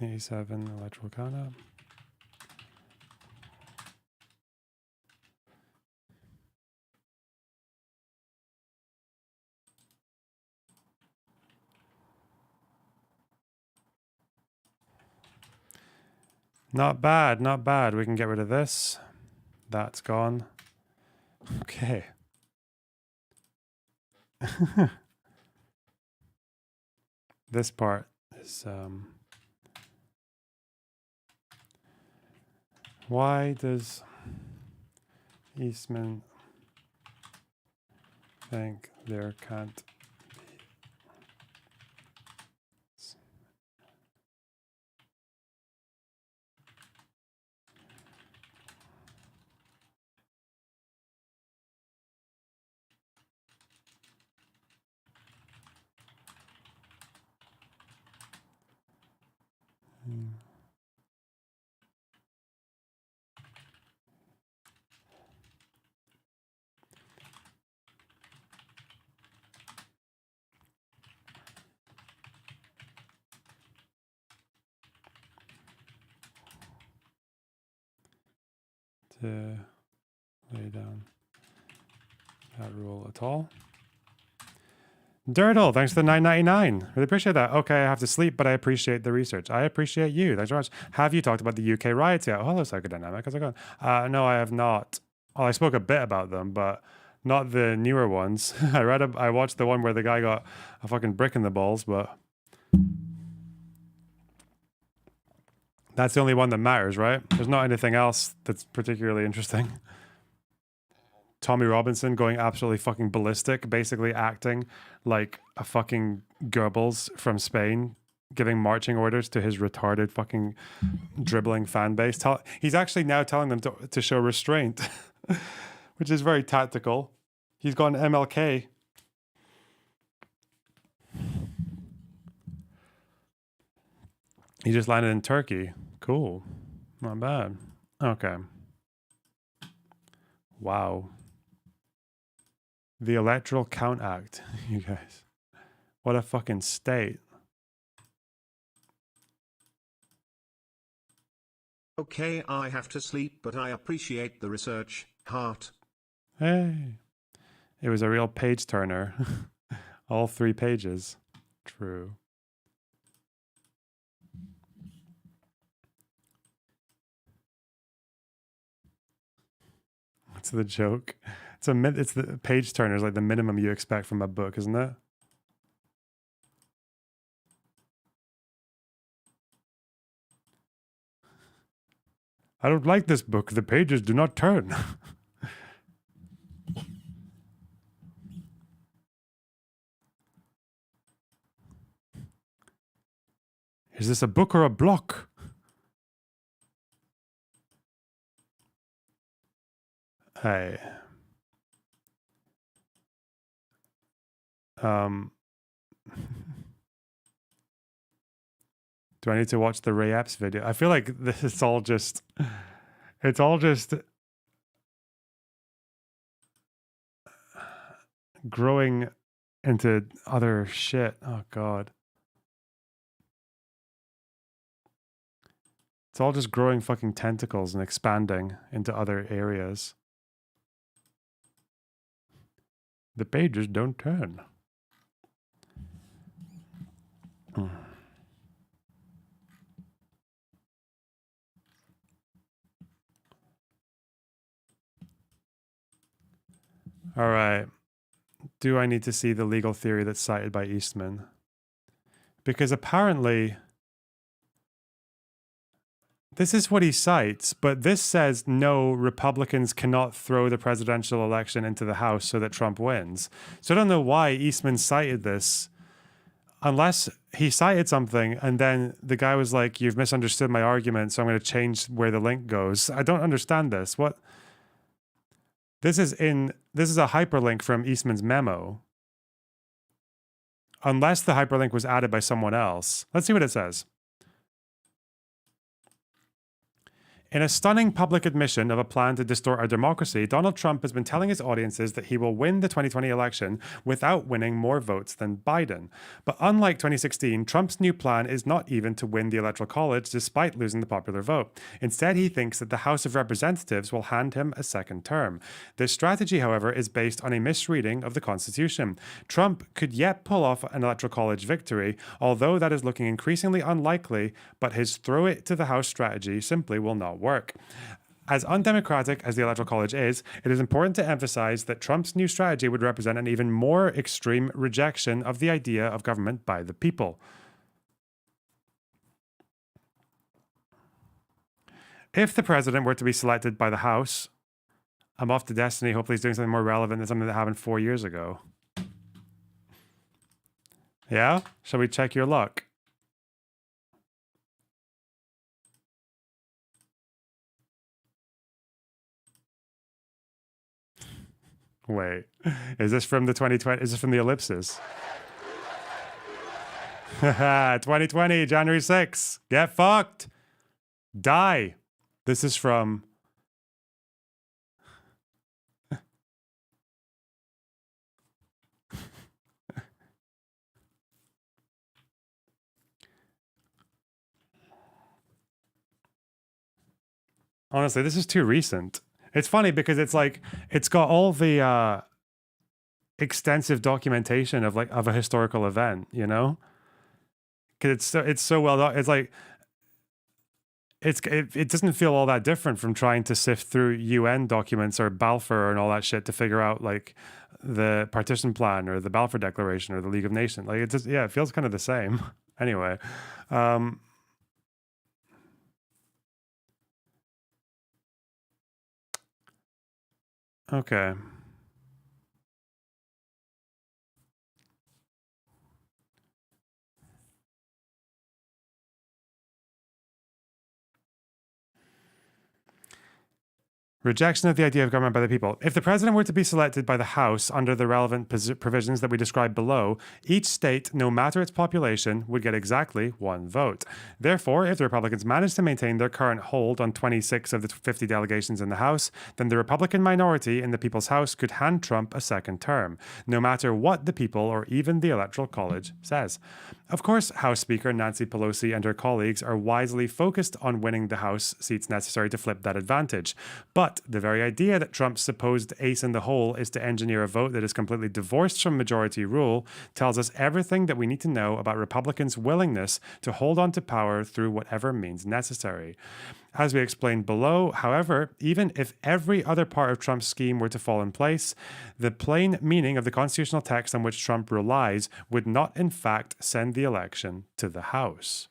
'87 electoral count-up. Not bad, not bad. We can get rid of this. That's gone. Okay. This part is why does Eastman think there can't be? To lay down that rule at all. Dirtle, thanks for the $9.99. Really appreciate that. Okay, I have to sleep, but I appreciate the research. I appreciate you. Thanks very much. Have you talked about the UK riots yet? Oh, hello, Psychodynamic. How's it going? No, I have not. Well, I spoke a bit about them, but not the newer ones. I watched the one where the guy got a fucking brick in the balls, but that's the only one that matters, right? There's not anything else that's particularly interesting. Tommy Robinson going absolutely fucking ballistic, basically acting like a fucking Goebbels from Spain, giving marching orders to his retarded fucking dribbling fan base. He's actually now telling them to show restraint, which is very tactical. He's gone MLK. He just landed in Turkey. Cool. Not bad. Okay. Wow. The Electoral Count Act, you guys. What a fucking state. Okay, I have to sleep, but I appreciate the research, heart. Hey. It was a real page turner. All 3 pages. True. What's the joke? It's the page turner is like the minimum you expect from a book, isn't it? I don't like this book. The pages do not turn. Is this a book or a block? Hey. Do I need to watch the Ray Epps video? I feel like this is all just... It's all just... growing into other shit. Oh, God. It's all just growing fucking tentacles and expanding into other areas. The pages don't turn. All right. Do I need to see the legal theory that's cited by Eastman? Because apparently, this is what he cites, but this says no, Republicans cannot throw the presidential election into the House so that Trump wins. So I don't know why Eastman cited this, unless he cited something and then the guy was like, you've misunderstood my argument, so I'm going to change where the link goes. I don't understand this. What? This is a hyperlink from Eastman's memo. Unless the hyperlink was added by someone else. Let's see what it says. In a stunning public admission of a plan to distort our democracy, Donald Trump has been telling his audiences that he will win the 2020 election without winning more votes than Biden. But unlike 2016, Trump's new plan is not even to win the Electoral College despite losing the popular vote. Instead, he thinks that the House of Representatives will hand him a second term. This strategy, however, is based on a misreading of the Constitution. Trump could yet pull off an Electoral College victory, although that is looking increasingly unlikely, but his throw it to the House strategy simply will not work. As undemocratic as the Electoral College is, it is important to emphasize that Trump's new strategy would represent an even more extreme rejection of the idea of government by the people. If the president were to be selected by the House, I'm off to Destiny. Hopefully he's doing something more relevant than something that happened 4 years ago. Yeah? Shall we check your luck? Wait, is this from the 2020? Is this from the ellipsis? 2020, January 6th. Get fucked. Die. This is from... Honestly, this is too recent. It's funny because it's like, it's got all the extensive documentation of a historical event, you know? Because it's so well done. It's like, it doesn't feel all that different from trying to sift through UN documents or Balfour and all that shit to figure out like the partition plan or the Balfour Declaration or the League of Nations. Like it just, yeah, it feels kind of the same. Anyway, okay. Rejection of the idea of government by the people. If the president were to be selected by the House under the relevant provisions that we described below, each state, no matter its population, would get exactly one vote. Therefore, if the Republicans managed to maintain their current hold on 26 of the 50 delegations in the House, then the Republican minority in the People's House could hand Trump a second term, no matter what the people or even the Electoral College says. Of course, House Speaker Nancy Pelosi and her colleagues are wisely focused on winning the House seats necessary to flip that advantage. But the very idea that Trump's supposed ace in the hole is to engineer a vote that is completely divorced from majority rule tells us everything that we need to know about Republicans' willingness to hold on to power through whatever means necessary. As we explained below, however, even if every other part of Trump's scheme were to fall in place, the plain meaning of the constitutional text on which Trump relies would not in fact send the election to the House.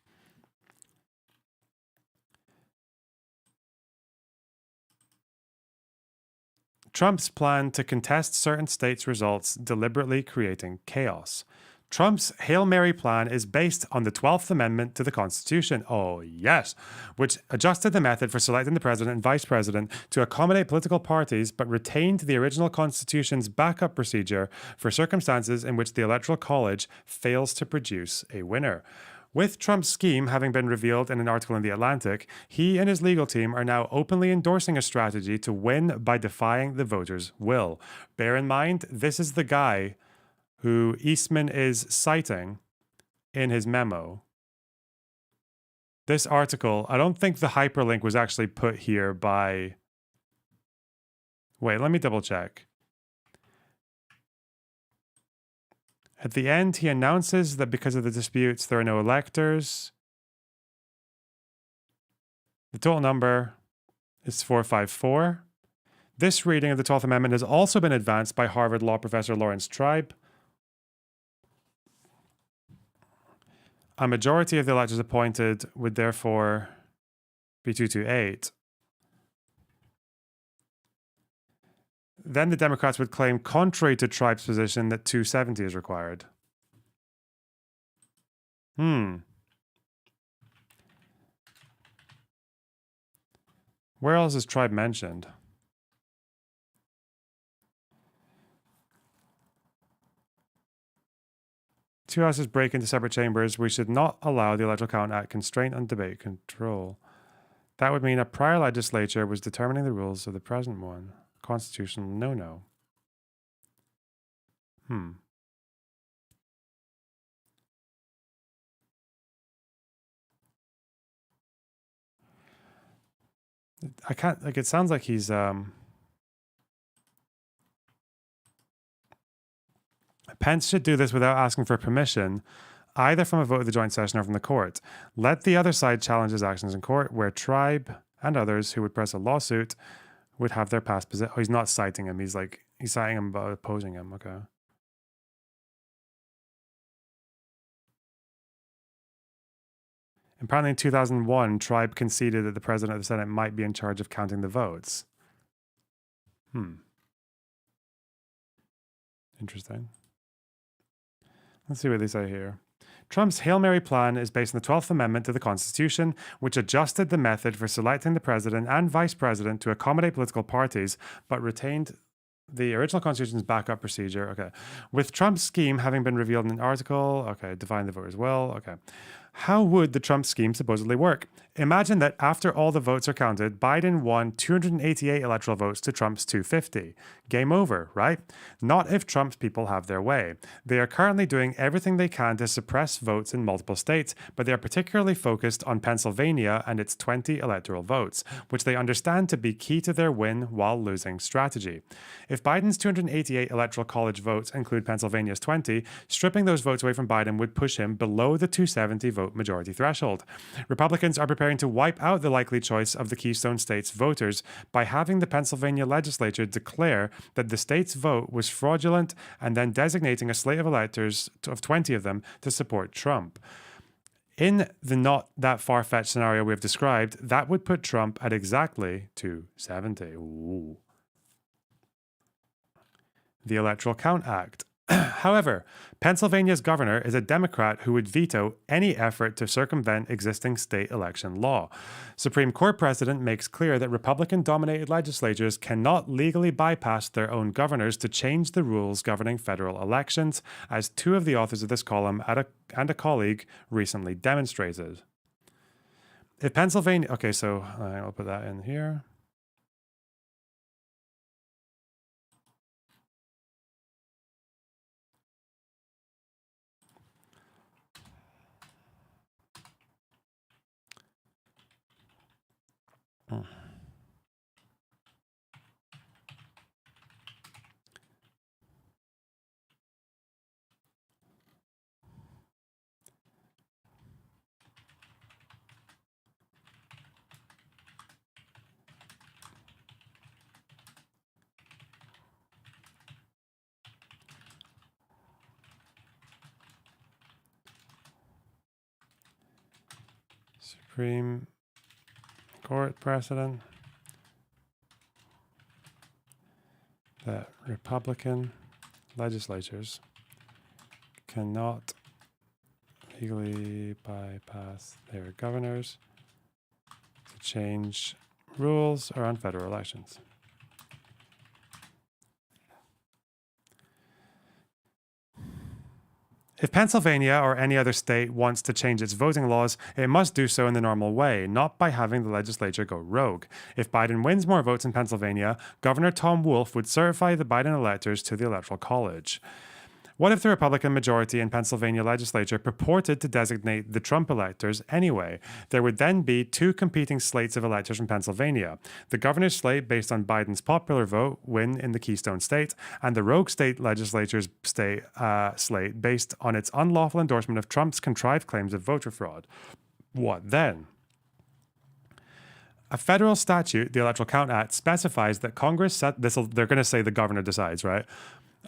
Trump's plan to contest certain states' results, deliberately creating chaos. Trump's Hail Mary plan is based on the 12th Amendment to the Constitution, oh yes, which adjusted the method for selecting the president and vice president to accommodate political parties, but retained the original Constitution's backup procedure for circumstances in which the Electoral College fails to produce a winner. With Trump's scheme having been revealed in an article in The Atlantic, he and his legal team are now openly endorsing a strategy to win by defying the voters' will. Bear in mind, this is the guy who Eastman is citing in his memo. This article, I don't think the hyperlink was actually put here by... Wait, let me double check. At the end, he announces that because of the disputes, there are no electors. The total number is 454. This reading of the 12th Amendment has also been advanced by Harvard law professor Lawrence Tribe. A majority of the electors appointed would therefore be 228. Then the Democrats would claim, contrary to Tribe's position, that 270 is required. Where else is Tribe mentioned? Two houses break into separate chambers. We should not allow the Electoral Count Act constraint on debate control. That would mean a prior legislature was determining the rules of the present one. Constitutional no-no. I can't, like, it sounds like he's, Pence should do this without asking for permission, either from a vote of the joint session or from the court. Let the other side challenge his actions in court, where Tribe and others who would press a lawsuit would have their past position. Oh, he's not citing him. He's citing him but opposing him. Okay. Apparently in 2001, Tribe conceded that the president of the Senate might be in charge of counting the votes. Interesting. Let's see what they say here. Trump's Hail Mary plan is based on the 12th Amendment to the Constitution, which adjusted the method for selecting the president and vice president to accommodate political parties, but retained the original Constitution's backup procedure. Okay. With Trump's scheme having been revealed in an article, okay, define the voters' will, okay. How would the Trump scheme supposedly work? Imagine that after all the votes are counted, Biden won 288 electoral votes to Trump's 250. Game over, right? Not if Trump's people have their way. They are currently doing everything they can to suppress votes in multiple states, but they are particularly focused on Pennsylvania and its 20 electoral votes, which they understand to be key to their win while losing strategy. If Biden's 288 electoral college votes include Pennsylvania's 20, stripping those votes away from Biden would push him below the 270 vote majority threshold. Republicans are preparing to wipe out the likely choice of the Keystone States voters by having the Pennsylvania legislature declare that the state's vote was fraudulent and then designating a slate of electors of 20 of them to support Trump. In the not that far-fetched scenario we have described, that would put Trump at exactly 270. Ooh. The Electoral Count Act. However, Pennsylvania's governor is a Democrat who would veto any effort to circumvent existing state election law. Supreme Court precedent makes clear that Republican-dominated legislatures cannot legally bypass their own governors to change the rules governing federal elections, as two of the authors of this column and a colleague recently demonstrated. If Pennsylvania... Okay, so I'll put that in here. Supreme Court precedent that Republican legislatures cannot legally bypass their governors to change rules around federal elections. If Pennsylvania or any other state wants to change its voting laws, it must do so in the normal way, not by having the legislature go rogue. If Biden wins more votes in Pennsylvania, Governor Tom Wolf would certify the Biden electors to the Electoral College. What if the Republican majority in Pennsylvania legislature purported to designate the Trump electors anyway? There would then be two competing slates of electors from Pennsylvania. The governor's slate based on Biden's popular vote win in the Keystone State, and the rogue state legislature's slate based on its unlawful endorsement of Trump's contrived claims of voter fraud. What then? A federal statute, the Electoral Count Act, specifies that Congress set this. They're going to say the governor decides, right?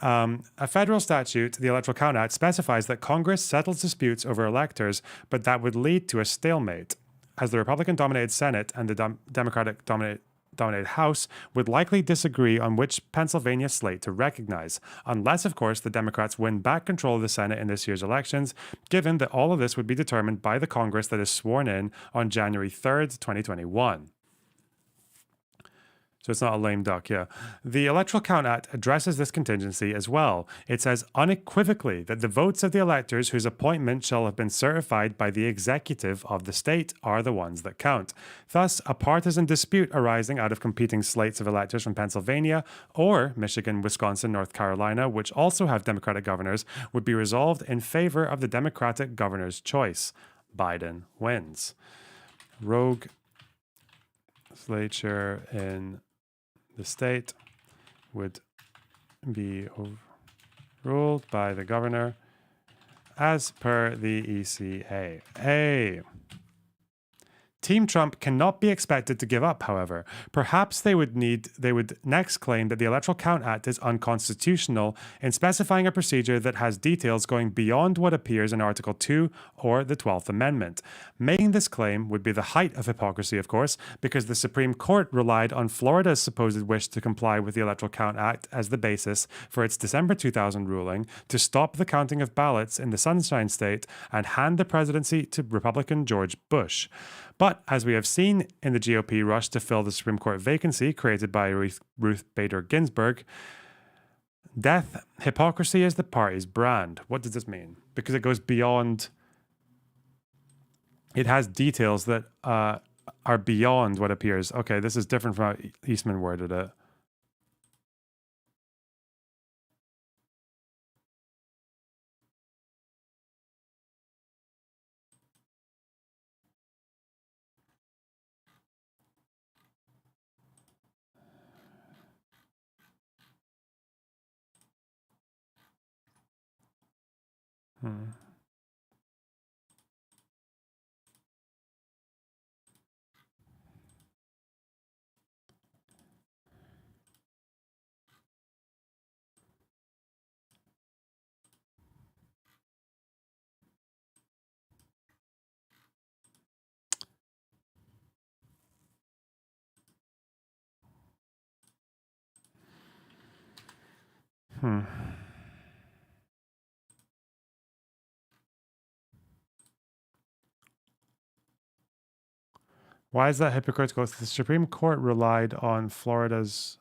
A federal statute, the Electoral Count Act, specifies that Congress settles disputes over electors, but that would lead to a stalemate, as the Republican-dominated Senate and the Democratic-dominated House would likely disagree on which Pennsylvania slate to recognize, unless, of course, the Democrats win back control of the Senate in this year's elections, given that all of this would be determined by the Congress that is sworn in on January 3rd, 2021. So it's not a lame duck, yeah. The Electoral Count Act addresses this contingency as well. It says unequivocally that the votes of the electors whose appointment shall have been certified by the executive of the state are the ones that count. Thus, a partisan dispute arising out of competing slates of electors from Pennsylvania or Michigan, Wisconsin, North Carolina, which also have Democratic governors, would be resolved in favor of the Democratic governor's choice. Biden wins. Rogue legislature in the state would be overruled by the governor as per the ECA. Team Trump cannot be expected to give up, however. Perhaps they would next claim that the Electoral Count Act is unconstitutional in specifying a procedure that has details going beyond what appears in Article 2 or the 12th Amendment. Making this claim would be the height of hypocrisy, of course, because the Supreme Court relied on Florida's supposed wish to comply with the Electoral Count Act as the basis for its December 2000 ruling to stop the counting of ballots in the Sunshine State and hand the presidency to Republican George Bush. But as we have seen in the GOP rush to fill the Supreme Court vacancy created by Ruth Bader Ginsburg, hypocrisy is the party's brand. What does this mean? Because it goes beyond, it has details that are beyond what appears. Okay, this is different from how Eastman worded it. Why is that hypocritical? The Supreme Court relied on Florida's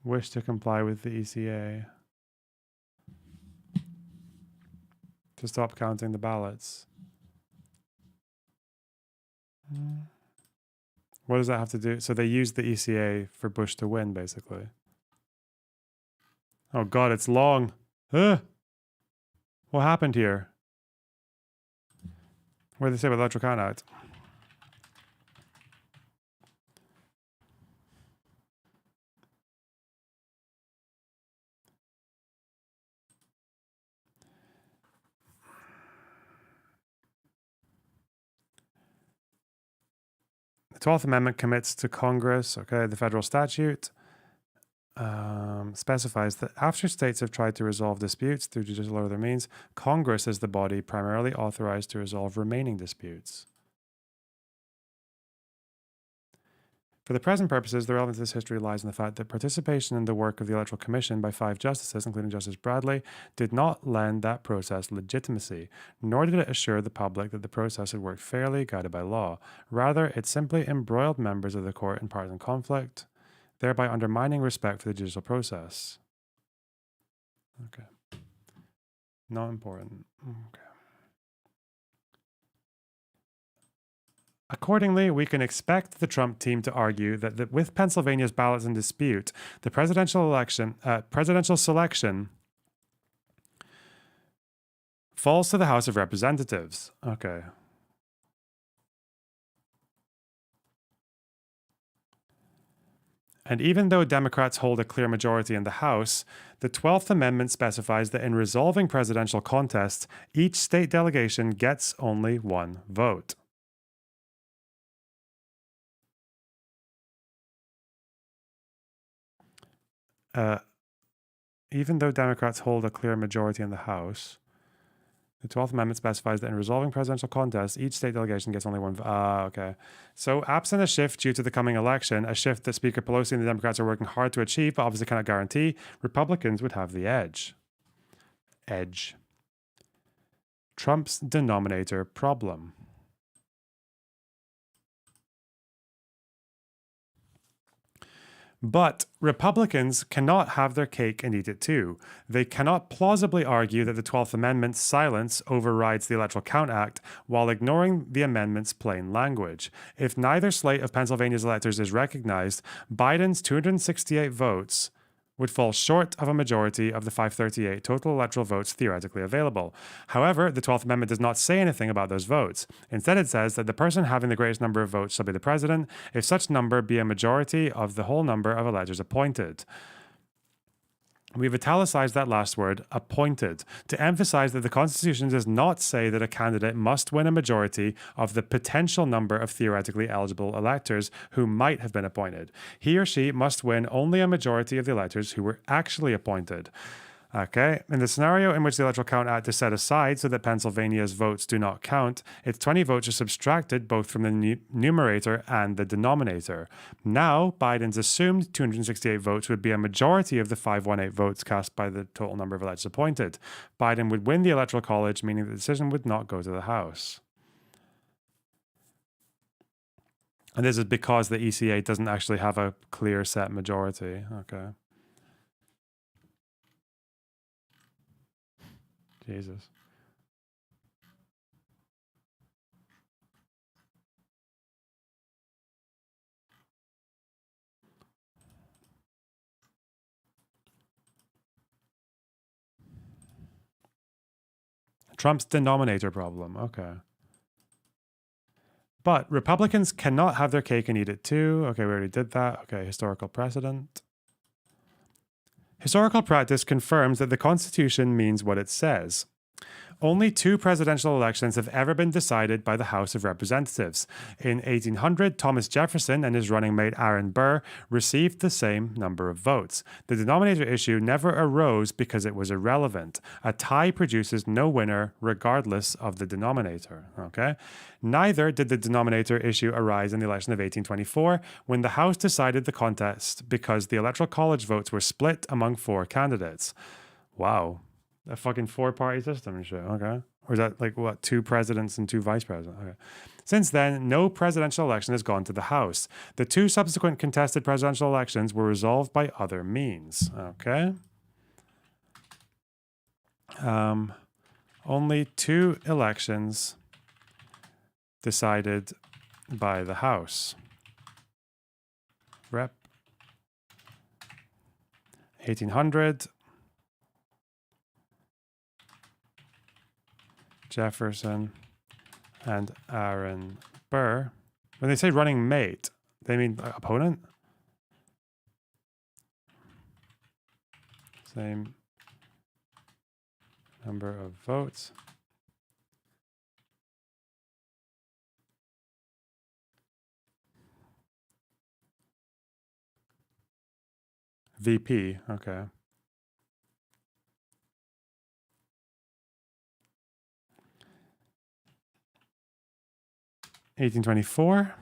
wish to comply with the ECA to stop counting the ballots. What does that have to do? So they used the ECA for Bush to win, basically. Oh God, it's long. What happened here? What did they say about the Electoral Count Act? The 12th Amendment commits to Congress, okay, the federal statute specifies that after states have tried to resolve disputes through judicial or other means, Congress is the body primarily authorized to resolve remaining disputes. For the present purposes, the relevance of this history lies in the fact that participation in the work of the Electoral Commission by 5 justices, including Justice Bradley, did not lend that process legitimacy, nor did it assure the public that the process had worked fairly, guided by law. Rather, it simply embroiled members of the court in partisan conflict, thereby undermining respect for the judicial process. Okay. Not important. Okay. Accordingly, we can expect the Trump team to argue that with Pennsylvania's ballots in dispute, the presidential selection falls to the House of Representatives. Okay. And even though Democrats hold a clear majority in the House, the 12th Amendment specifies that in resolving presidential contests, each state delegation gets only one vote. Even though Democrats hold a clear majority in the House, the 12th Amendment specifies that in resolving presidential contests, each state delegation gets only one vote. Okay. So, absent a shift due to the coming election, a shift that Speaker Pelosi and the Democrats are working hard to achieve, but obviously cannot guarantee, Republicans would have the edge. Trump's denominator problem. But Republicans cannot have their cake and eat it too. They cannot plausibly argue that the 12th Amendment's silence overrides the Electoral Count Act while ignoring the amendment's plain language. If neither slate of Pennsylvania's electors is recognized, Biden's 268 votes would fall short of a majority of the 538 total electoral votes theoretically available. However, the 12th Amendment does not say anything about those votes. Instead, it says that the person having the greatest number of votes shall be the president, if such number be a majority of the whole number of electors appointed. We've italicized that last word, appointed, to emphasize that the Constitution does not say that a candidate must win a majority of the potential number of theoretically eligible electors who might have been appointed. He or she must win only a majority of the electors who were actually appointed. Okay, in the scenario in which the Electoral Count Act is set aside so that Pennsylvania's votes do not count, its 20 votes are subtracted both from the numerator and the denominator. Now, Biden's assumed 268 votes would be a majority of the 518 votes cast by the total number of electors appointed. Biden would win the Electoral College, meaning the decision would not go to the House. And this is because the ECA doesn't actually have a clear set majority. Okay. Jesus. Trump's denominator problem. Okay. But Republicans cannot have their cake and eat it too. Okay, we already did that. Okay, historical precedent. Historical practice confirms that the Constitution means what it says. Only 2 presidential elections have ever been decided by the House of Representatives. In 1800, Thomas Jefferson and his running mate Aaron Burr received the same number of votes. The denominator issue never arose because it was irrelevant. A tie produces no winner regardless of the denominator. Okay? Neither did the denominator issue arise in the election of 1824 when the House decided the contest because the Electoral College votes were split among 4 candidates. Wow. A fucking 4-party system and shit, okay? Or is that like what, 2 presidents and 2 vice presidents? Okay. Since then, no presidential election has gone to the House. The 2 subsequent contested presidential elections were resolved by other means, okay? Only 2 elections decided by the House. Rep. 1800. Jefferson and Aaron Burr. When they say running mate, they mean opponent? Same number of votes. VP, okay. 1824.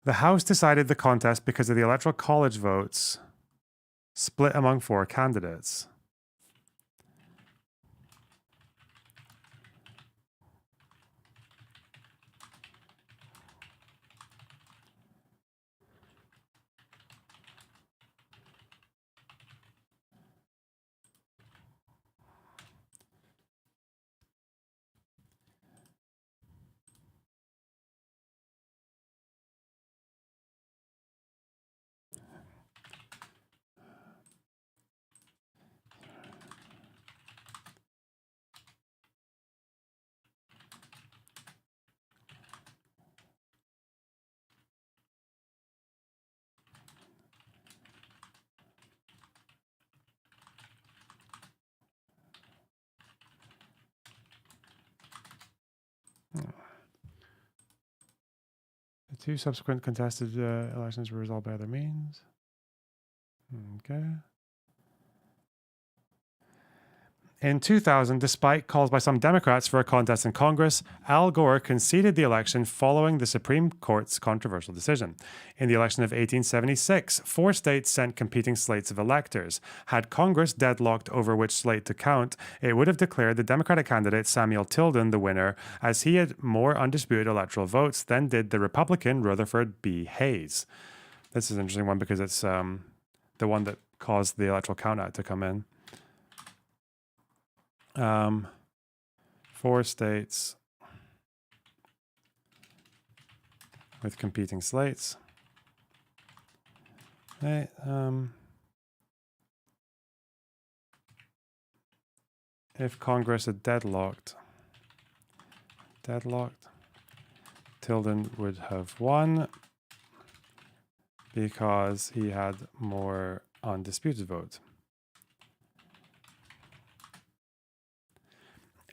The House decided the contest because of the Electoral College votes split among 4 candidates. 2 subsequent contested elections were resolved by other means. Okay. In 2000, despite calls by some Democrats for a contest in Congress, Al Gore conceded the election following the Supreme Court's controversial decision. In the election of 1876, 4 states sent competing slates of electors. Had Congress deadlocked over which slate to count, it would have declared the Democratic candidate Samuel Tilden the winner, as he had more undisputed electoral votes than did the Republican Rutherford B. Hayes. This is an interesting one because it's the one that caused the Electoral Count Act to come in. 4 states with competing slates. Okay, if Congress had deadlocked, Tilden would have won because he had more undisputed votes.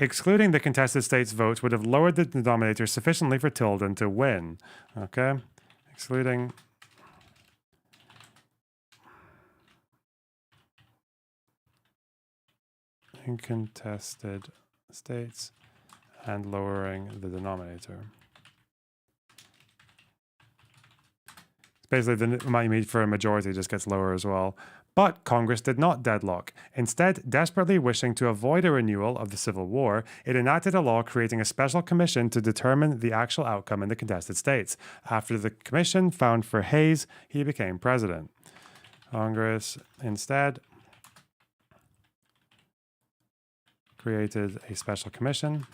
Excluding the contested states' votes would have lowered the denominator sufficiently for Tilden to win. Okay? Excluding uncontested states and lowering the denominator. Basically, the amount you need for a majority just gets lower as well. But Congress did not deadlock. Instead, desperately wishing to avoid a renewal of the Civil War, it enacted a law creating a special commission to determine the actual outcome in the contested states. After the commission found for Hayes, he became president. Congress instead created a special commission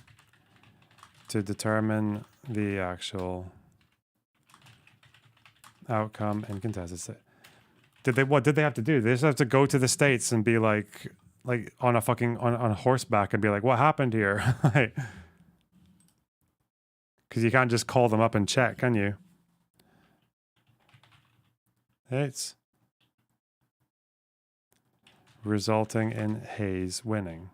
to determine the actual outcome in contested states. What did they have to do? They just have to go to the states and be like on a horseback and be like, what happened here? Because you can't just call them up and check, can you? It's resulting in Hayes winning.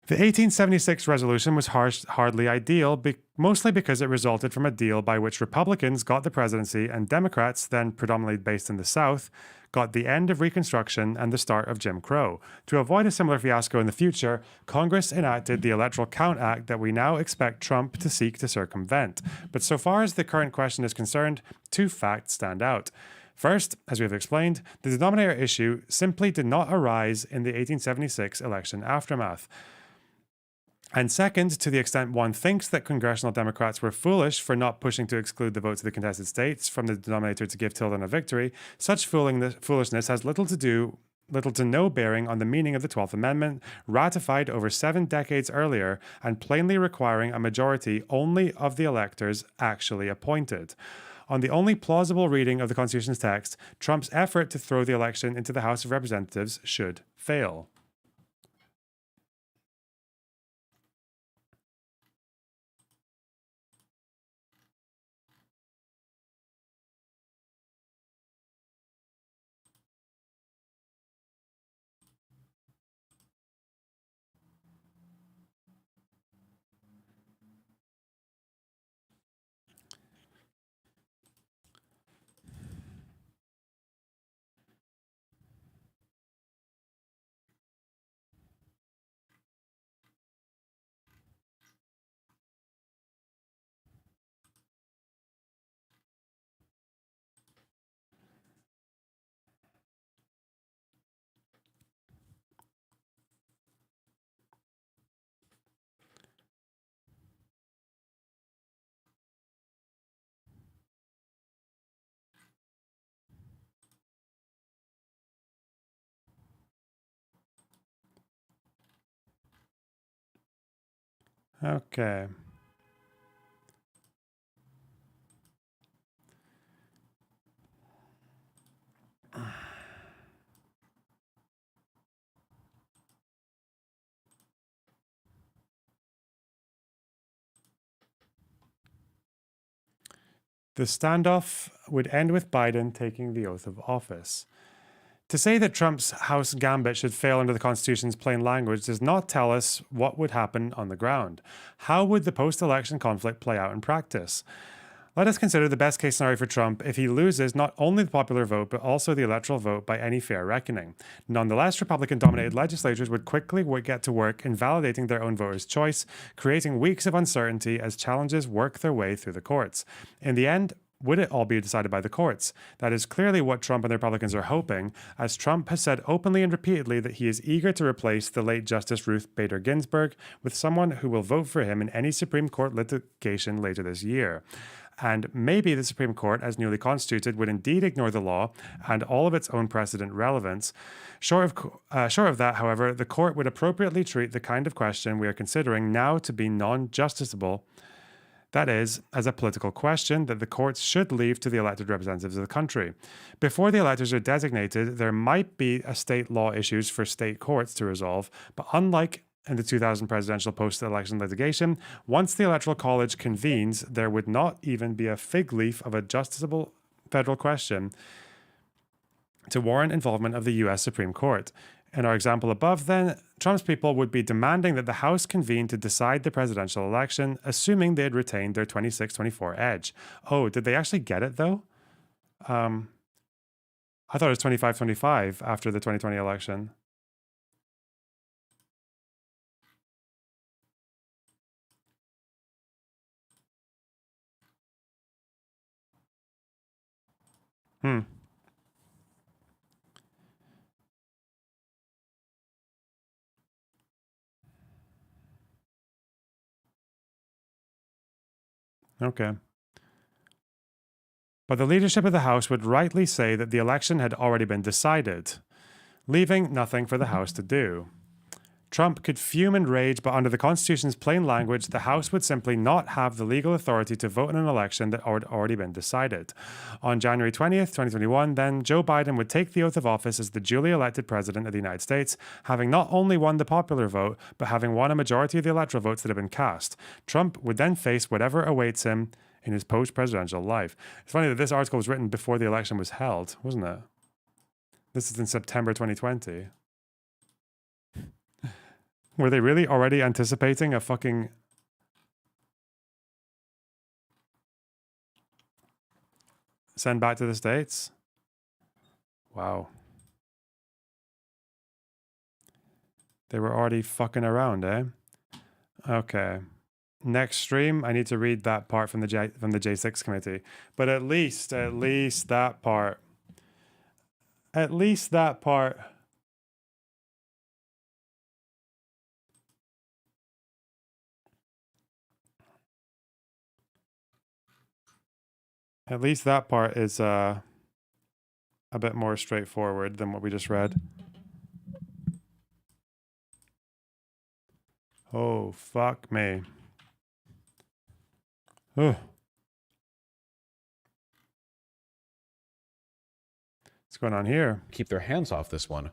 The 1876 resolution was hardly ideal, mostly because it resulted from a deal by which Republicans got the presidency and Democrats, then predominantly based in the South, got the end of Reconstruction and the start of Jim Crow. To avoid a similar fiasco in the future, Congress enacted the Electoral Count Act that we now expect Trump to seek to circumvent. But so far as the current question is concerned, 2 facts stand out. First, as we have explained, the denominator issue simply did not arise in the 1876 election aftermath. And second, to the extent one thinks that congressional Democrats were foolish for not pushing to exclude the votes of the contested states from the denominator to give Tilden a victory, such foolishness has little to no bearing on the meaning of the 12th Amendment, ratified over 7 decades earlier and plainly requiring a majority only of the electors actually appointed. On the only plausible reading of the Constitution's text, Trump's effort to throw the election into the House of Representatives should fail. Okay. The standoff would end with Biden taking the oath of office. To say that Trump's House gambit should fail under the Constitution's plain language does not tell us what would happen on the ground. How would the post-election conflict play out in practice? Let us consider the best case scenario for Trump if he loses not only the popular vote, but also the electoral vote by any fair reckoning. Nonetheless, Republican-dominated legislatures would quickly get to work invalidating their own voters' choice, creating weeks of uncertainty as challenges work their way through the courts. In the end, would it all be decided by the courts? That is clearly what Trump and the Republicans are hoping, as Trump has said openly and repeatedly that he is eager to replace the late Justice Ruth Bader Ginsburg with someone who will vote for him in any Supreme Court litigation later this year. And maybe the Supreme Court, as newly constituted, would indeed ignore the law and all of its own precedent relevance. Short of that, however, the court would appropriately treat the kind of question we are considering now to be non-justiciable. That is, as a political question that the courts should leave to the elected representatives of the country. Before the electors are designated, there might be state law issues for state courts to resolve, but unlike in the 2000 presidential post-election litigation, once the Electoral College convenes, there would not even be a fig leaf of a justiciable federal question to warrant involvement of the U.S. Supreme Court. In our example above, then, Trump's people would be demanding that the House convene to decide the presidential election, assuming they had retained their 26-24 edge. Oh, did they actually get it, though? I thought it was 25-25 after the 2020 election. Okay. But the leadership of the House would rightly say that the election had already been decided, leaving nothing for the House to do. Trump could fume and rage, but under the Constitution's plain language, the House would simply not have the legal authority to vote in an election that had already been decided. On January 20th, 2021, then, Joe Biden would take the oath of office as the duly elected president of the United States, having not only won the popular vote, but having won a majority of the electoral votes that had been cast. Trump would then face whatever awaits him in his post-presidential life. It's funny that this article was written before the election was held, wasn't it? This is in September 2020. Were they really already anticipating a fucking... send back to the States? Wow. They were already fucking around, eh? Okay. Next stream, I need to read that part from the J6 committee. But at least that part. At least that part. At least that part is a bit more straightforward than what we just read. Oh, fuck me. Ugh. What's going on here? Keep their hands off this one.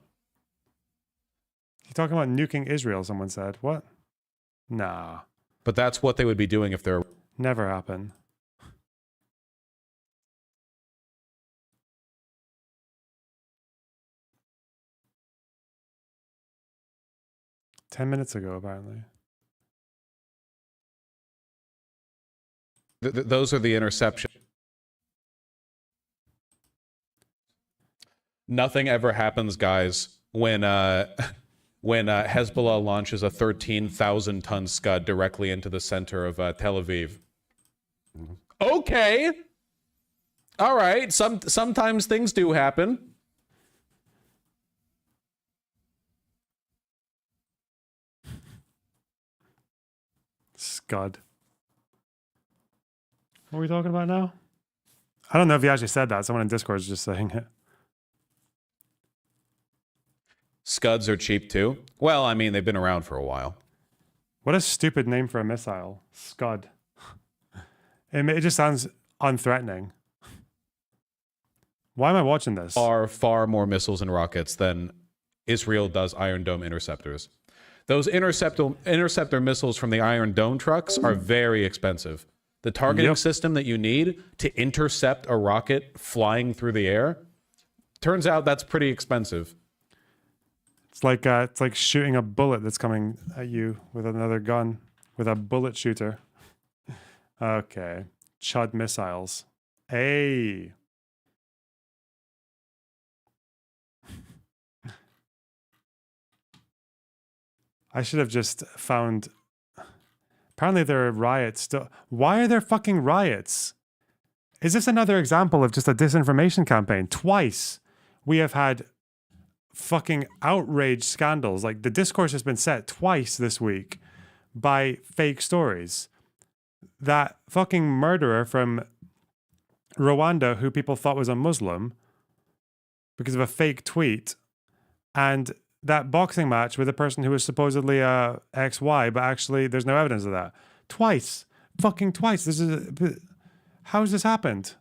You're talking about nuking Israel, someone said. What? Nah. But that's what they would be doing if they're... Never happen. Ten minutes ago, apparently. Those are the interceptions. Nothing ever happens, guys, when Hezbollah launches a 13,000-ton Scud directly into the center of Tel Aviv. Okay. All right. Sometimes things do happen. Scud. What are we talking about now? I don't know if he actually said that. Someone in Discord is just saying it. Scuds are cheap too. Well, I mean, they've been around for a while. What a stupid name for a missile. Scud. It just sounds unthreatening. Why am I watching this? Are far more missiles and rockets than Israel does Iron Dome interceptors. Those interceptor missiles from the Iron Dome trucks are very expensive. The targeting system that you need to intercept a rocket flying through the air turns out that's pretty expensive. It's like shooting a bullet that's coming at you with another gun, with a bullet shooter. Okay. Chud missiles. Hey. I should have just found... Apparently there are riots still. Why are there fucking riots? Is this another example of just a disinformation campaign? Twice we have had fucking outrage scandals. Like, the discourse has been set twice this week by fake stories. That fucking murderer from Rwanda, who people thought was a Muslim because of a fake tweet, and that boxing match with a person who was supposedly a XY, but actually there's no evidence of that. Twice. Fucking twice. How has this happened?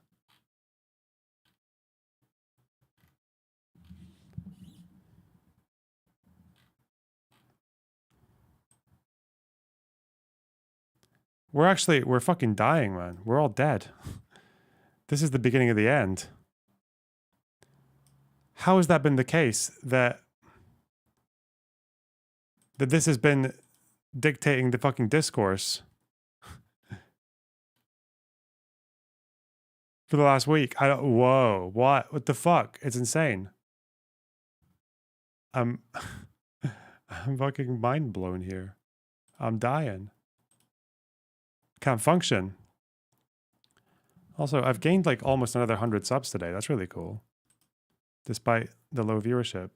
We're fucking dying, man. We're all dead. This is the beginning of the end. How has that been the case that this has been dictating the fucking discourse for the last week? Whoa, what the fuck? It's insane. I'm fucking mind blown here. I'm dying. Can't function. Also, I've gained like almost another 100 subs today. That's really cool. Despite the low viewership.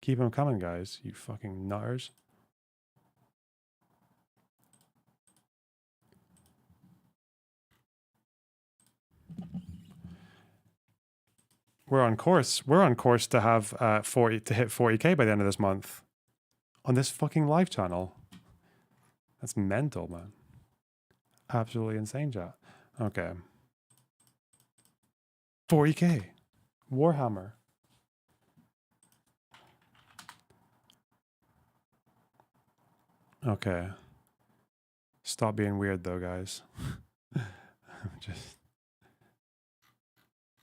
Keep them coming, guys. You fucking nutters. We're on course. We're on course to have hit 40K by the end of this month on this fucking live channel. That's mental, man. Absolutely insane, chat. Okay. 40K. Warhammer. Okay. Stop being weird though, guys. Just...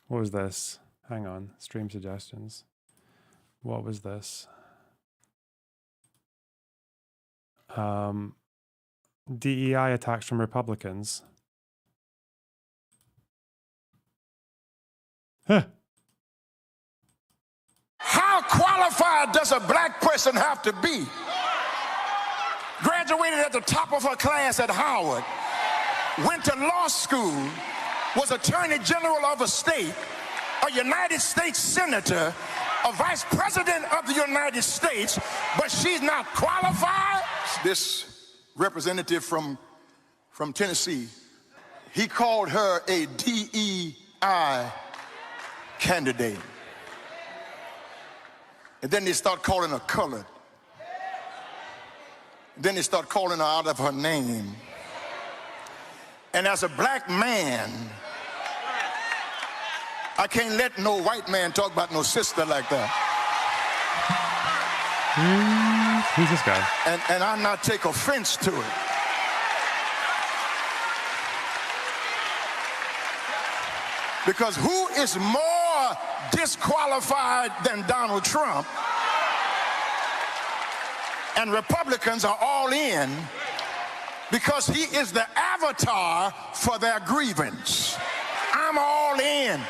What was this? Hang on. Stream suggestions. What was this? DEI attacks from Republicans. Huh. How qualified does a black person have to be? Graduated at the top of her class at Howard, went to law school, was Attorney General of a state, a United States Senator, a Vice President of the United States, but she's not qualified? This representative from Tennessee, he called her a DEI candidate. And then they start calling her colored. Then they start calling her out of her name. And as a black man, I can't let no white man talk about no sister like that. Who's this guy? And I not take offense to it. Because who is more disqualified than Donald Trump? And Republicans are all in because he is the avatar for their grievance. I'm all in.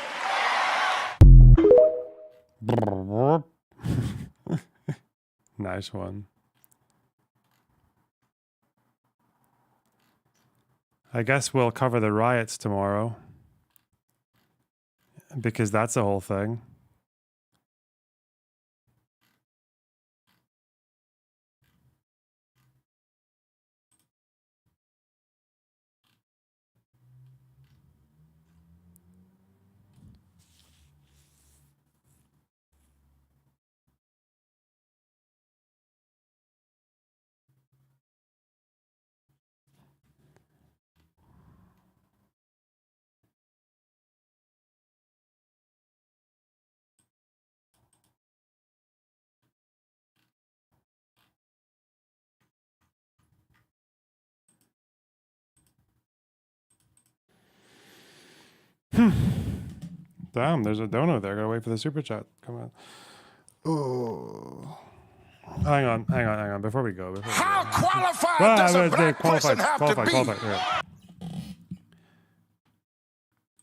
Nice one. I guess we'll cover the riots tomorrow. Because that's the whole thing. Damn, there's a dono there. Gotta wait for the super chat. Come on. Oh. Hang on. Before we go. How qualified does a black person have to be? Yeah.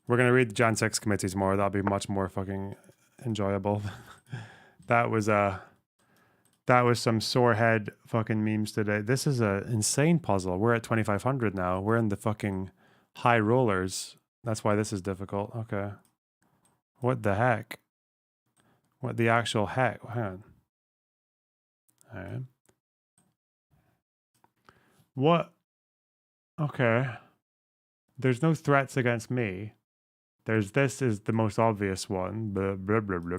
We're gonna read the Jan 6 committees more. That'll be much more fucking enjoyable. That was some sore head fucking memes today. This is a insane puzzle. We're at 2500 now. We're in the fucking high rollers. That's why this is difficult. Okay. What the heck? What the actual heck? Hang on. All right. What? Okay. There's no threats against me. This is the most obvious one. Blah, blah, blah, blah.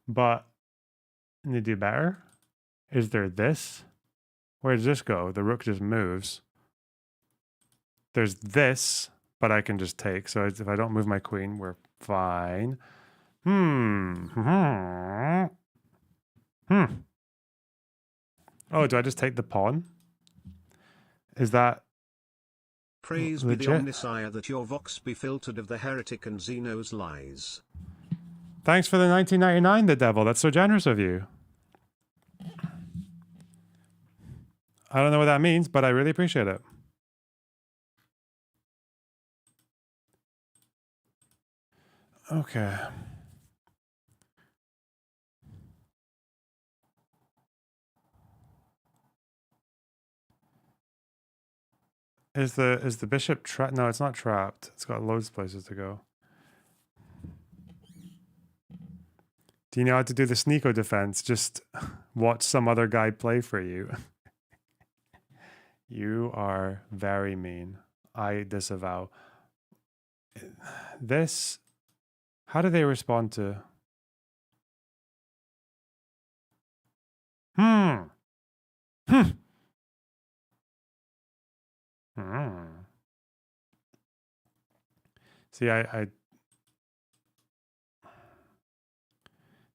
But, can you do better? Is there this? Where does this go? The rook just moves. There's this, but I can just take. So if I don't move my queen, we're fine. Oh, do I just take the pawn? Is that Praise legit? be the Omnissiah that your vox be filtered of the heretic and Zeno's lies. Thanks for the 1999, the devil. That's so generous of you. I don't know what that means, but I really appreciate it. Okay. Is the bishop trapped? No, it's not trapped. It's got loads of places to go. Do you know how to do the Sneeko defense? Just watch some other guy play for you. You are very mean. I disavow. This, how do they respond to? See,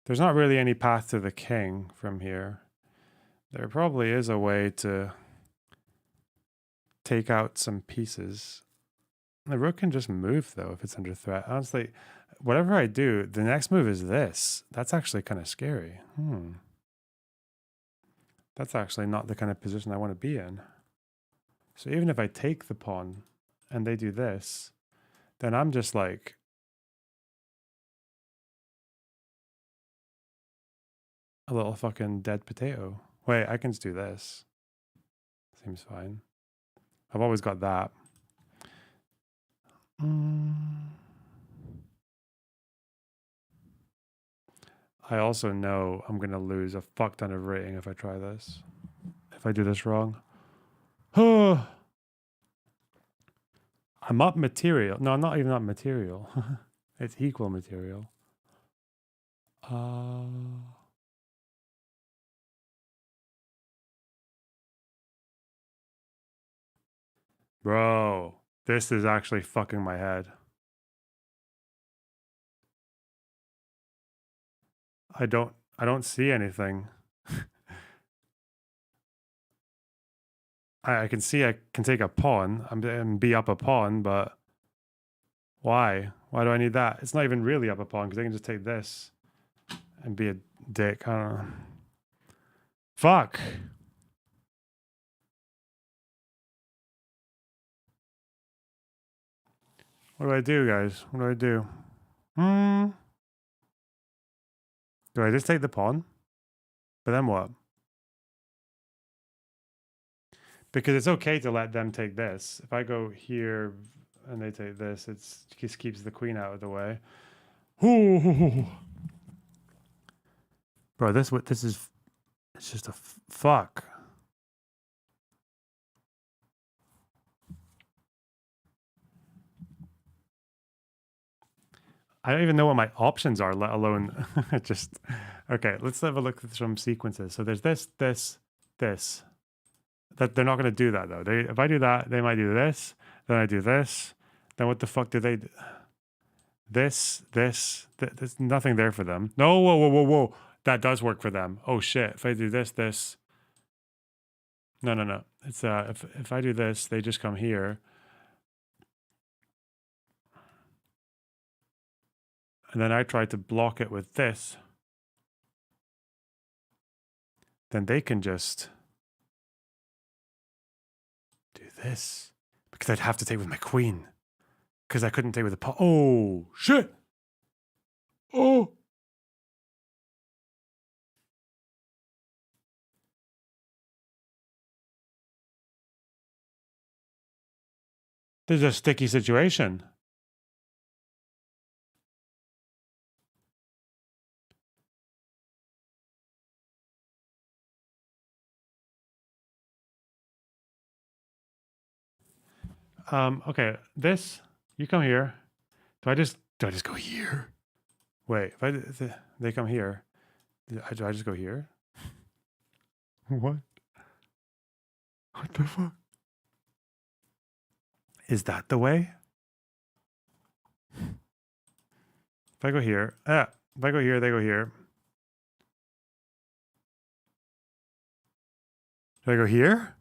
there's not really any path to the king from here. There probably is a way to take out some pieces. The rook can just move, though, if it's under threat. Honestly, whatever I do, the next move is this. That's actually kind of scary. That's actually not the kind of position I want to be in. So even if I take the pawn and they do this, then I'm just like... a little fucking dead potato. Wait, I can just do this. Seems fine. I've always got that. I also know I'm going to lose a fuck ton of rating if I try this. If I do this wrong. I'm up material. No, I'm not even up material. It's equal material. Bro, this is actually fucking my head. I don't see anything. I can see I can take a pawn and be up a pawn, but why? Why do I need that? It's not even really up a pawn because I can just take this and be a dick. I don't know. Fuck. What do I do, guys? What do I do? Do I just take the pawn? But then what? Because it's okay to let them take this. If I go here and they take this, it just keeps the queen out of the way. Ooh. Bro, this is... It's just a fuck. I don't even know what my options are, let alone just... Okay, let's have a look at some sequences. So there's this. That they're not going to do that, though. If I do that, they might do this. Then I do this. Then what the fuck do they do? This. There's nothing there for them. No, whoa. That does work for them. Oh, shit. If I do this. No. It's if I do this, they just come here. and then I try to block it with this, then they can just do this. Because I'd have to take with my queen. Because I couldn't take with the pawn. Oh, shit! Oh! There's a sticky situation. Okay, this, you come here. Do I just go here? Wait, if they come here, do I just go here? What? What the fuck? Is that the way? If I go here, if I go here, they go here. Do I go here?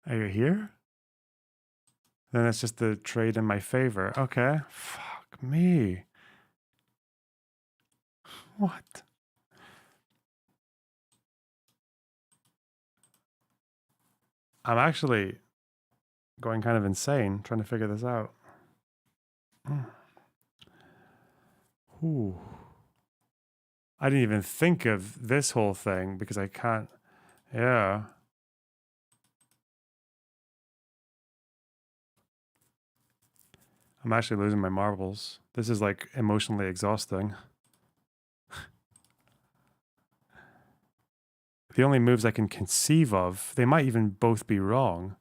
Are you here? Then it's just the trade in my favor. Okay. Fuck me. What? I'm actually going kind of insane trying to figure this out. Ooh. I didn't even think of this whole thing because I can't. Yeah. I'm actually losing my marbles. This is like emotionally exhausting. The only moves I can conceive of, they might even both be wrong.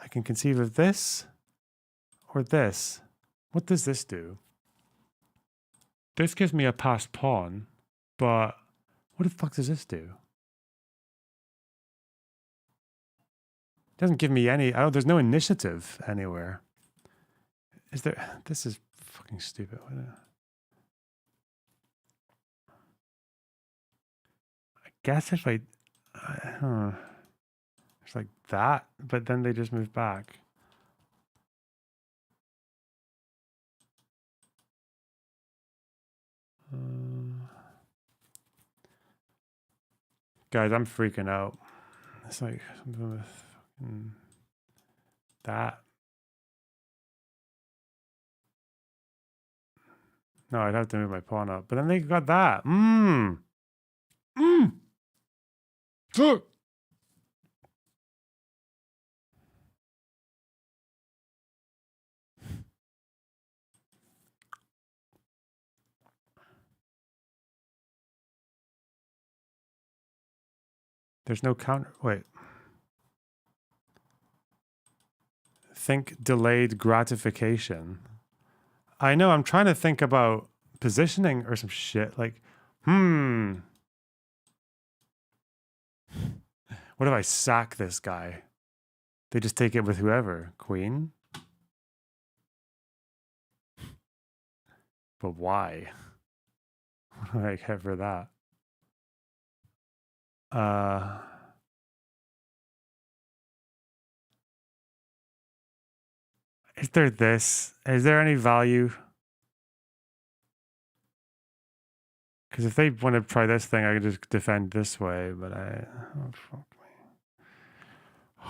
I can conceive of this or this. What does this do? This gives me a passed pawn, but what the fuck does this do? Doesn't give me any. Oh, there's no initiative anywhere. Is there? This is fucking stupid. I guess if it's like that, but then they just move back. Guys, I'm freaking out. It's like something with fucking that. No, I'd have to move my pawn up. But then they got that. Fuck. There's no counter. Wait. Think delayed gratification. I know, I'm trying to think about positioning or some shit. Like, what if I sack this guy? They just take it with whoever. Queen? But why? What do I get for that? Is there this? Is there any value? Because if they want to try this thing, I could just defend this way, but oh, fuck me.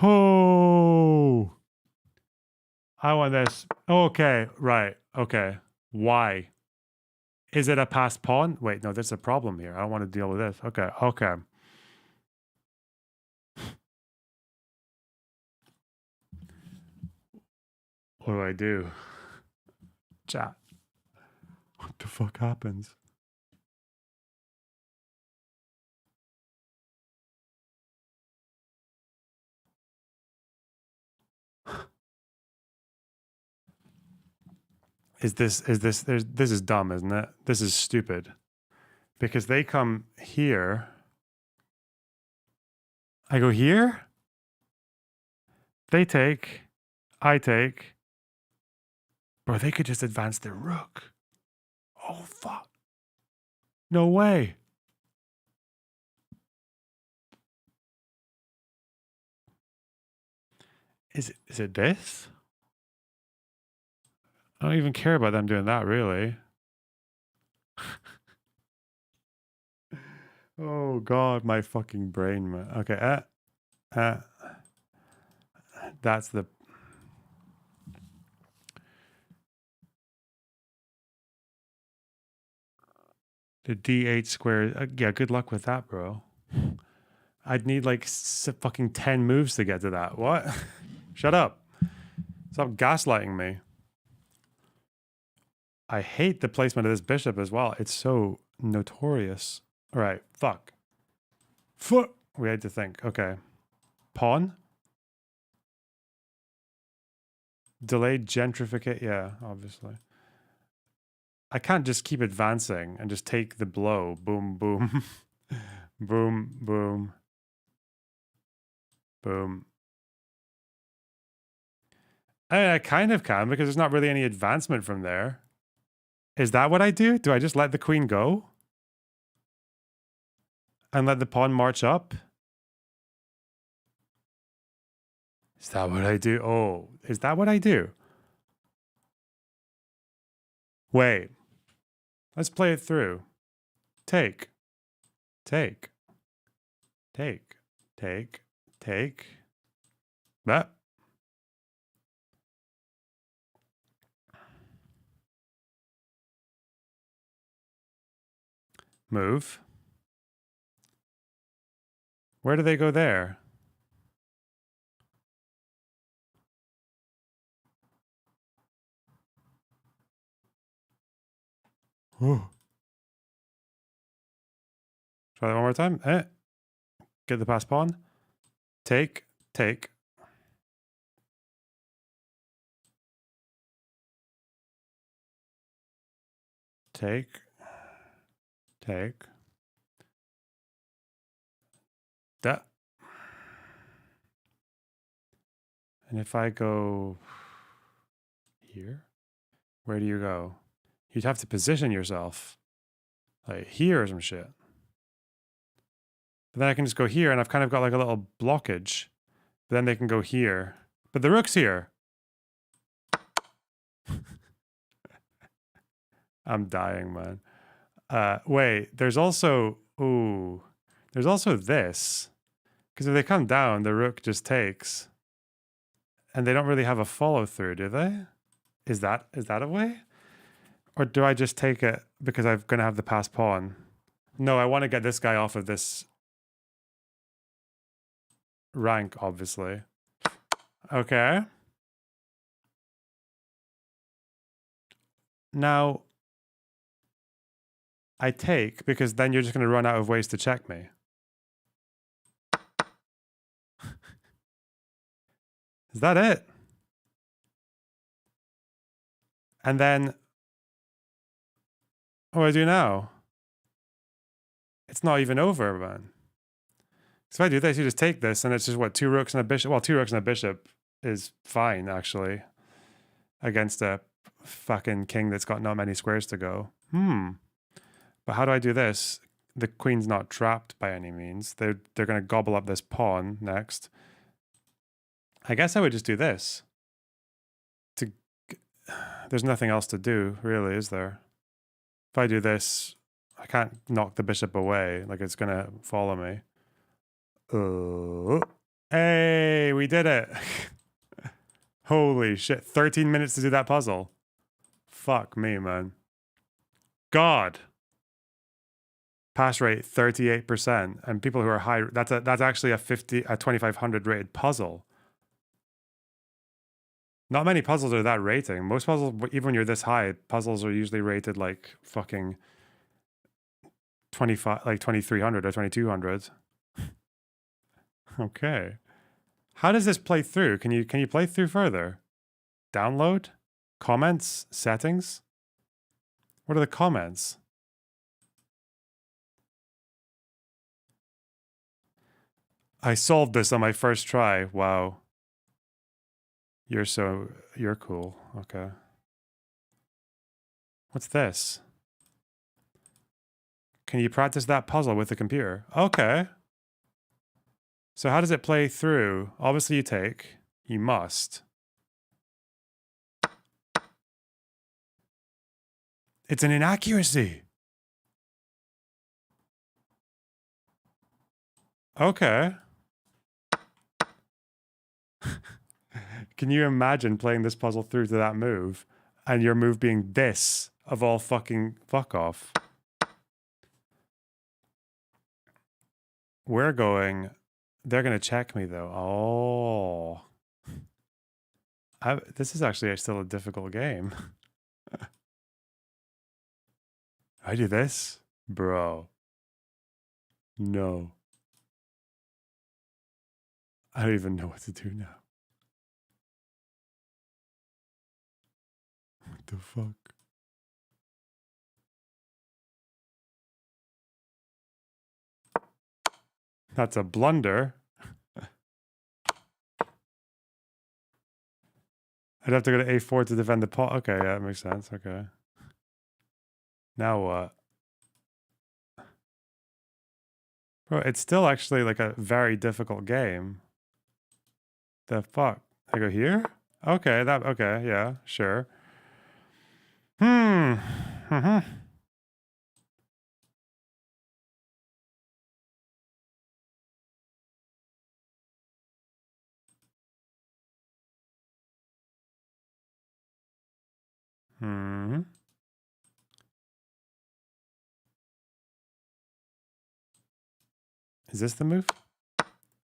Oh! I want this. Okay, right. Okay. Why? Is it a passed pawn? Wait, no, there's a problem here. I don't want to deal with this. Okay, okay. What do I do? Chat. What the fuck happens? This is dumb, isn't it? This is stupid. Because they come here. I go here. They take. I take. Bro, they could just advance their rook. Oh, fuck. No way. Is it this? I don't even care about them doing that, really. Oh God, my fucking brain, man. Okay, that's the. The D8 square. Yeah, good luck with that, bro. I'd need like fucking 10 moves to get to that. What? Shut up. Stop gaslighting me. I hate the placement of this bishop as well. It's so notorious. All right, fuck. Fuck. We had to think. Okay. Pawn? Delayed gentrification. Yeah, obviously. I can't just keep advancing and just take the blow. Boom, boom. Boom, boom. Boom. I kind of can because there's not really any advancement from there. Is that what I do? Do I just let the queen go? And let the pawn march up? Is that what I do? Oh, is that what I do? Wait. Let's play it through. Take. Take. Take. Take. Take. That. Move. Where do they go there? Ooh. Try that one more time. Get the pass pawn. Take. Take. Take. Take. That. And if I go here, where do you go? You'd have to position yourself like here or some shit. But then I can just go here and I've kind of got like a little blockage. But then they can go here. But the rook's here. I'm dying, man. Wait, there's also, ooh, there's also this. Because if they come down, the rook just takes. And they don't really have a follow through, do they? Is that a way? Or do I just take it because I'm going to have the pass pawn? No, I want to get this guy off of this rank, obviously. Okay. Now, I take because then you're just going to run out of ways to check me. Is that it? And then, what do I do now? It's not even over, man. So if I do this, you just take this, and it's just what, 2 rooks and a bishop. Well, 2 rooks and a bishop is fine, actually, against a fucking king that's got not many squares to go. But how do I do this? The queen's not trapped by any means. They're going to gobble up this pawn next. I guess I would just do this. There's nothing else to do, really, is there? If I do this, I can't knock the bishop away. Like, it's going to follow me. Oh. Hey, we did it. Holy shit. 13 minutes to do that puzzle. Fuck me, man. God. Pass rate 38%. And people who are high, that's actually a 2500 rated puzzle. Not many puzzles are that rating. Most puzzles, even when you're this high, puzzles are usually rated like fucking 25, like 2300 or 2200. Okay. How does this play through? Can you play through further? Download? Comments? Settings? What are the comments? I solved this on my first try. Wow. You're cool. Okay. What's this? Can you practice that puzzle with the computer? Okay. So how does it play through? Obviously you take. You must. It's an inaccuracy. Okay. Can you imagine playing this puzzle through to that move and your move being this of all fucking fuck off? We're going. They're going to check me though. Oh. This is actually still a difficult game. I do this? Bro. No. I don't even know what to do now. What the fuck? That's a blunder. I'd have to go to A4 to defend the pawn. Okay, yeah, that makes sense. Okay. Now what? Bro, it's still actually like a very difficult game. The fuck? I go here? Okay, okay, yeah, sure. Mm-hmm. Hmm. Is this the move?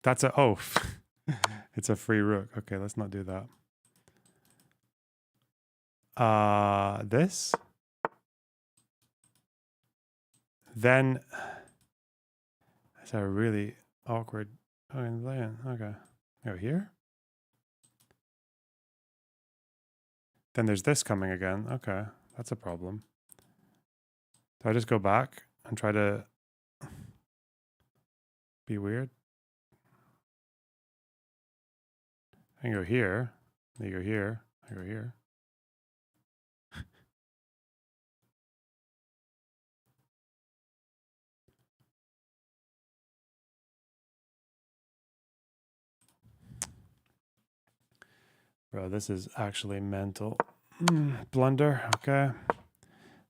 That's a it's a free rook. Okay, let's not do that. This. Then that's a really awkward okay. Go here. Then there's this coming again. Okay, that's a problem. Do I just go back and try to be weird? I can go here. Then you go here. I go here. Bro, this is actually mental. Blunder. Okay.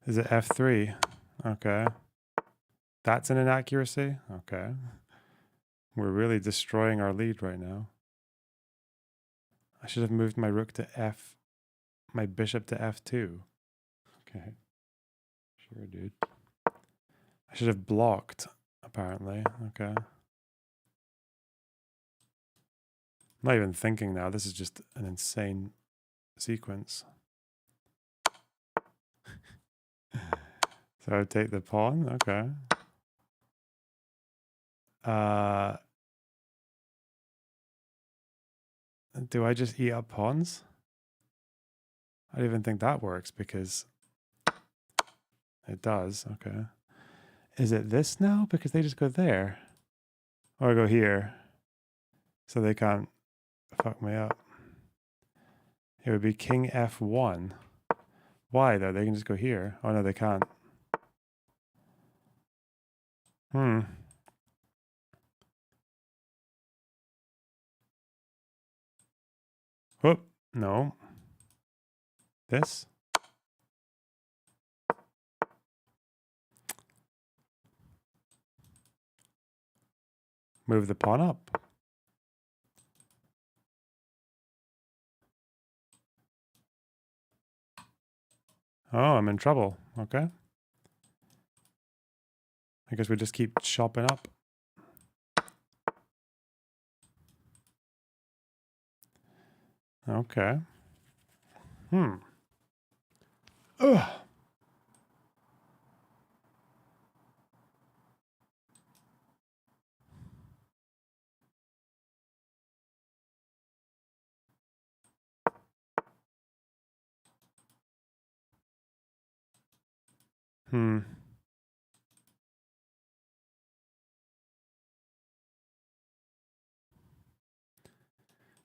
Is it F3? Okay. That's an inaccuracy? Okay. We're really destroying our lead right now. I should have moved my rook to F, my bishop to F2. Okay. Sure, dude. I should have blocked, apparently. Okay. I'm not even thinking now. This is just an insane sequence. So I would take the pawn. Okay. Do I just eat up pawns? I don't even think that works because it does. Okay. Is it this now? Because they just go there. Or I go here. So they can't fuck me up. It would be king F1. Why though? They can just go here. Oh no, they can't. Whoop. No. This. Move the pawn up. Oh, I'm in trouble. Okay. I guess we just keep chopping up. Okay. Ugh.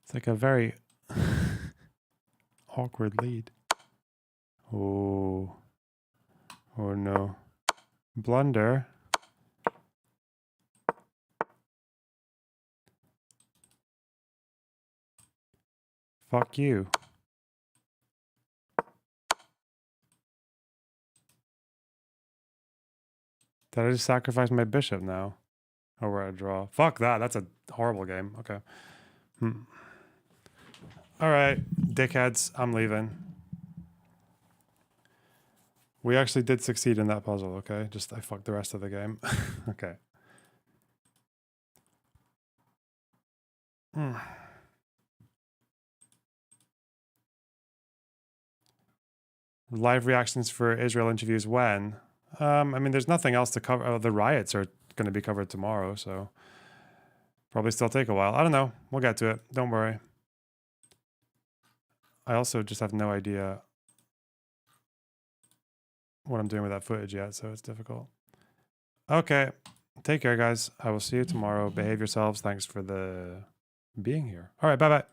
It's like a very awkward lead. Oh. Oh no. Blunder. Fuck you. Did I just sacrifice my bishop now? Or we're at a draw. Fuck that. That's a horrible game. Okay. All right, dickheads. I'm leaving. We actually did succeed in that puzzle, okay? Just I fucked the rest of the game. Okay. Live reactions for Israel interviews when? I mean, there's nothing else to cover. Oh, the riots are going to be covered tomorrow, so probably still take a while. I don't know. We'll get to it. Don't worry. I also just have no idea what I'm doing with that footage yet, so it's difficult. Okay. Take care, guys. I will see you tomorrow. Behave yourselves. Thanks for the being here. All right. Bye-bye.